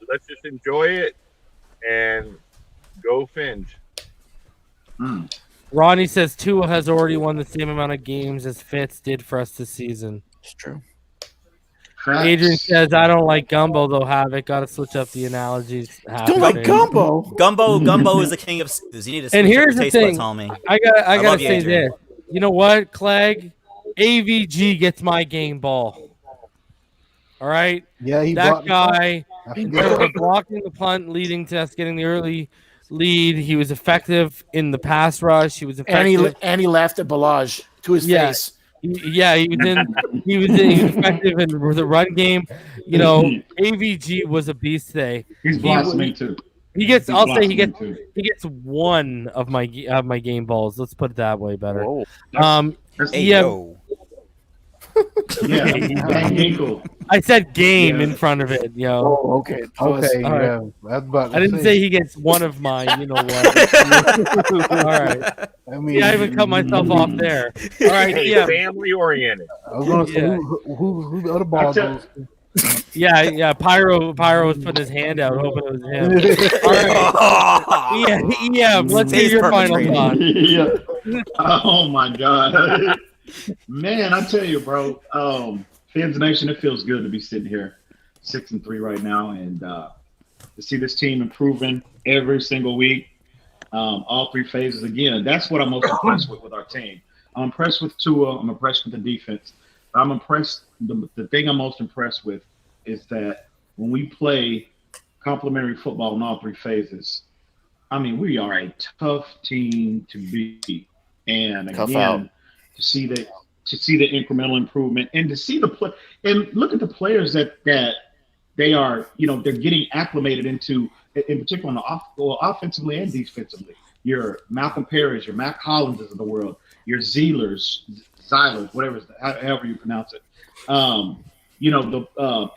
let's just enjoy it and go Fins. Ronnie says Tua has already won the same amount of games as Fitz did for us this season. It's true. Adrian says, I don't like gumbo, though, Havoc. Got to switch up the analogies. Don't like gumbo? Gumbo is the king of stews. You need to switch and here's up the your taste thing. buds, homie. I gotta say Adrian. this. You know what, Clegg? AVG gets my game ball. All right? Yeah, that guy, blocking the punt, leading to us getting the early lead. He was effective in the pass rush. He was effective. And he laughed at Balaj to his face. Yeah, he was effective in the run game. AVG was a beast today. He's blossoming too. He gets 1 of my game balls. Let's put it that way better. I said game in front of it, yo. Oh, okay. Okay. Right. I didn't say he gets 1 of mine. You know what? All right. I even cut myself off there. All right. Hey, family oriented. I was gonna say who the other ball goes. Yeah. Pyro was putting his hand out, hoping it was him. All right. Yeah. Let's hear your final thought. Oh my God. Man, I tell you, bro, Fins Nation, it feels good to be sitting here 6-3 right now and to see this team improving every single week, all 3 phases again. That's what I'm most impressed with our team. I'm impressed with Tua. I'm impressed with the defense. I'm impressed. The thing I'm most impressed with is that when we play complementary football in all 3 phases, I mean, we are a tough team to beat. And again, to see the incremental improvement and to see the play and look at the players that they are, they're getting acclimated into, in particular on the offensively and defensively. Your Malcolm Perry's, your Matt Collinses of the world, your Zylers, however you pronounce it. The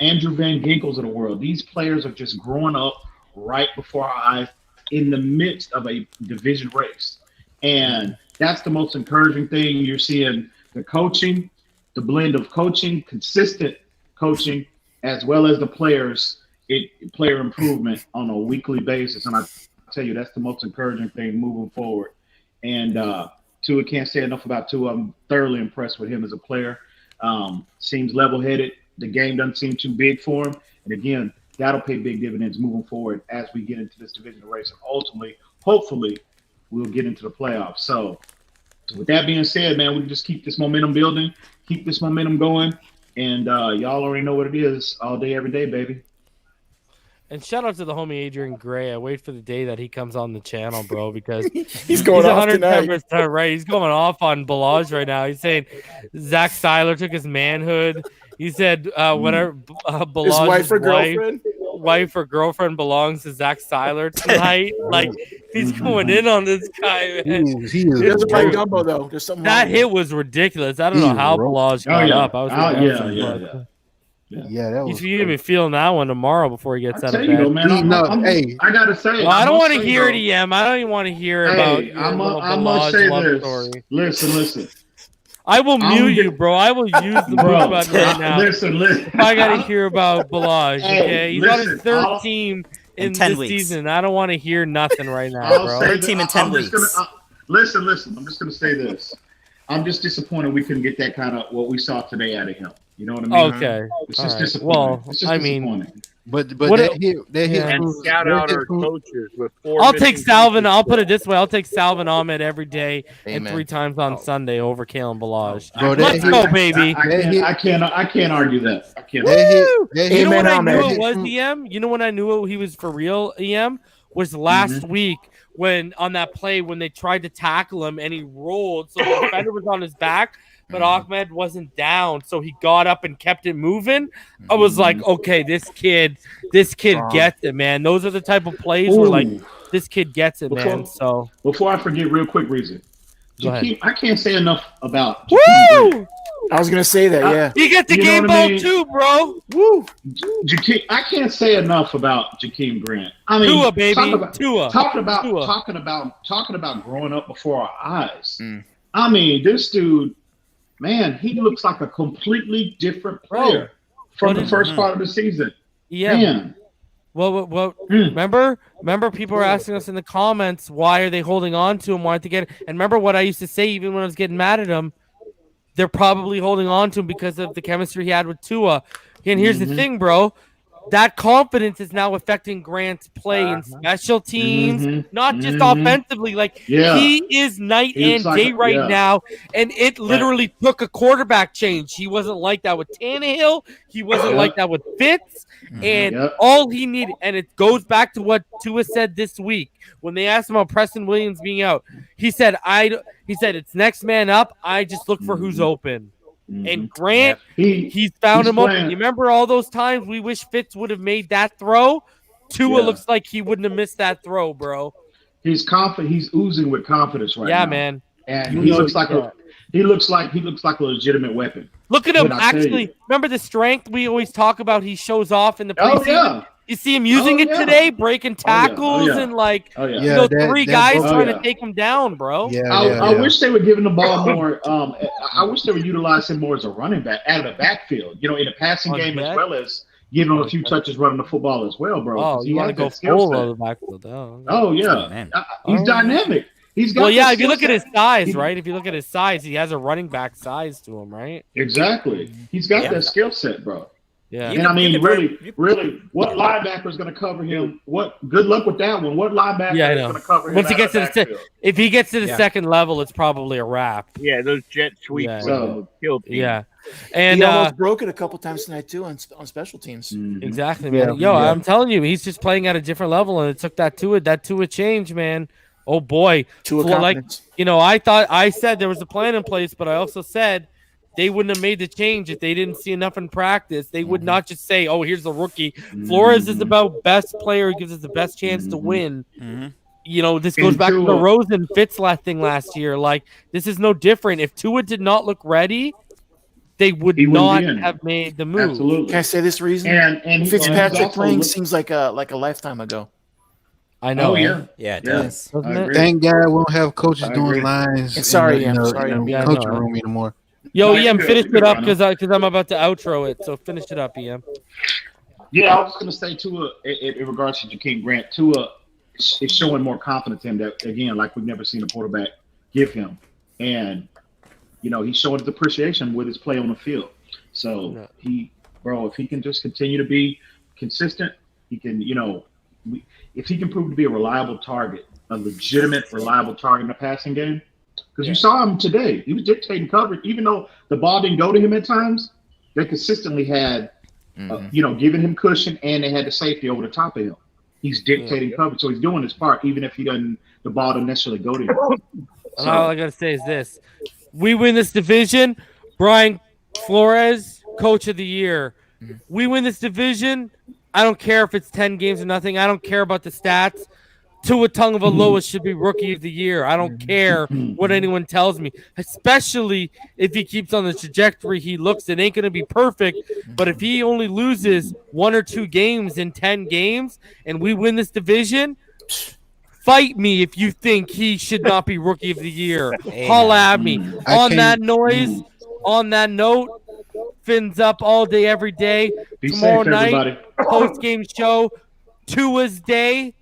Andrew Van Ginkels of the world. These players are just growing up right before our eyes in the midst of a division race. And that's the most encouraging thing. You're seeing the coaching, the blend of coaching, consistent coaching, as well as the players, player improvement on a weekly basis. And I tell you, that's the most encouraging thing moving forward. And Tua, can't say enough about Tua. I'm thoroughly impressed with him as a player. Seems level-headed. The game doesn't seem too big for him. And again, that'll pay big dividends moving forward as we get into this divisional race. And ultimately, hopefully, we'll get into the playoffs. So with that being said, man, we can just keep this momentum building, keep this momentum going. And y'all already know what it is all day, every day, baby. And shout out to the homie Adrian Gray. I wait for the day that he comes on the channel, bro, because he's going off tonight. Right, he's going off on Balaj right now. He's saying Zach Seiler took his manhood. He said whatever Balaj's wife or girlfriend belongs to Zach Seiler tonight. Like he's going in on this guy, man. He doesn't play gumbo though. There's something that wrong hit was ridiculous. I don't know how Balaj got up. I was Yeah, that was. He's gonna be feeling that one tomorrow before he gets out of bed. You, man, I gotta say, I don't want to hear it, EM. I don't even want to hear about. I must say this. Story. Listen. I will mute you, bro. I will use the mute button right now. Listen. I gotta hear about Balaj. Okay, he's on his third team in 10 this weeks. season. I don't want to hear nothing right now, bro. Third team in 10 weeks. Listen. I'm just gonna say this. I'm just disappointed we couldn't get that kind of what we saw today out of him. You know what I mean? Okay. It's just disappointing. Well, it's just disappointing. But that shout out our coaches with 4 I'll take Salvin. I'll put it this way. I'll take Salvin Ahmed every day and Amen. 3 times on Sunday over Kalen Balaj. Bro, Let's go, baby. I can't argue that. I can't. You know when I knew it was EM? You know when I knew he was for real, EM? Was last week when on that play when they tried to tackle him and he rolled. So the defender was on his back, but Ahmed wasn't down. So he got up and kept it moving. I was like, okay, this kid gets it, man. Those are the type of plays where like this kid gets it, man. So before I forget, real quick, reason. I can't say enough about Woo! I was gonna say that, yeah. He gets the game ball too, bro. Woo! I can't say enough about Jakeem Grant. I mean, Tua, baby. Talking about growing up before our eyes. I mean, this dude, man, he looks like a completely different player from the first part of the season. Yeah. Man. Well, remember people were asking us in the comments, why are they holding on to him? Why aren't they getting? And remember what I used to say, even when I was getting mad at him, they're probably holding on to him because of the chemistry he had with Tua. And here's the thing, bro. That confidence is now affecting Grant's play in special teams, not just offensively. Like he is night and day right now, and it literally took a quarterback change. He wasn't like that with Tannehill. He wasn't like that with Fitz. And all he needed, and it goes back to what Tua said this week when they asked him about Preston Williams being out. He said, it's next man up. I just look for who's open. And Grant, he's found him open. You remember all those times we wish Fitz would have made that throw? Tua looks like he wouldn't have missed that throw, bro. He's confident. He's oozing with confidence right now. Yeah, man. And he looks like a legitimate weapon. Look at him. Actually, remember the strength we always talk about? He shows off in the preseason. You see him using it today, breaking tackles and like three guys trying to take him down, bro. I wish they were giving the ball more. I wish they would utilize him more as a running back out of the backfield. You know, in the passing game as well as giving him a few touches running the football as well, bro. Oh, you want to go full of the backfield? Oh yeah, he's dynamic. He's got if you look at his size, right? If you look at his size, he has a running back size to him, right? Exactly. He's got that skill set, bro. Yeah. And I mean, really, what linebacker is going to cover him? Good luck with that one. What linebacker is going to cover him? Once he gets to if he gets to the second level, it's probably a wrap. Yeah, those jet sweeps will kill people. Yeah. And he almost broke it a couple times tonight too on special teams. Exactly, man. Yo, I'm telling you, he's just playing at a different level, and it took that Tua change, man. Oh boy, I said there was a plan in place, but I also said they wouldn't have made the change if they didn't see enough in practice. They would not just say, "Oh, here's the rookie." Flores is about best player, gives us the best chance to win. You know, this goes back to the Rosen Fitz thing last year. Like, this is no different. If Tua did not look ready, they would not have made the move. Absolutely. Can I say this reason? And Fitzpatrick playing seems like a lifetime ago. I know. Oh eh? yeah, Yeah, it yeah. does. Doesn't I it? agree. Thank God we don't have coaches I doing agree. lines And sorry, in Em, the, sorry, Em. Yeah, I coaching know. room anymore. Yo, No, you EM, good. finish You good, it up Rhino. because I'm about to outro it. So finish it up, EM. Yeah, I was just gonna say Tua in regards to Jakeem Grant, Tua is showing more confidence in that again, like we've never seen a quarterback give him, and he's showing his appreciation with his play on the field. So No. if he can just continue to be consistent, he can, if he can prove to be a reliable target, a legitimate reliable target in the passing game, because you saw him today, he was dictating coverage, even though the ball didn't go to him at times. They consistently had, giving him cushion, and they had the safety over the top of him. He's dictating coverage, so he's doing his part, even if the ball doesn't necessarily go to him. And all I gotta say is this: we win this division. Brian Flores, Coach of the Year. We win this division. I don't care if it's 10 games or nothing. I don't care about the stats. Tua Tagovailoa should be Rookie of the Year. I don't care what anyone tells me, especially if he keeps on the trajectory he looks. It ain't going to be perfect, but if he only loses 1 or 2 games in 10 games and we win this division, fight me if you think he should not be Rookie of the Year. Holla at me. On that note, fins up all day, every day. Be Tomorrow safe, night, everybody. post-game show, Tua's Day.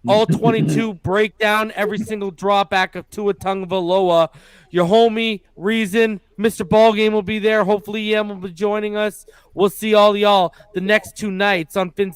All 22 breakdown, every single drawback of Tua Tagovailoa. Your homie, Reason, Mr. Ballgame will be there. Hopefully, EM will be joining us. We'll see all y'all the next 2 nights on Fin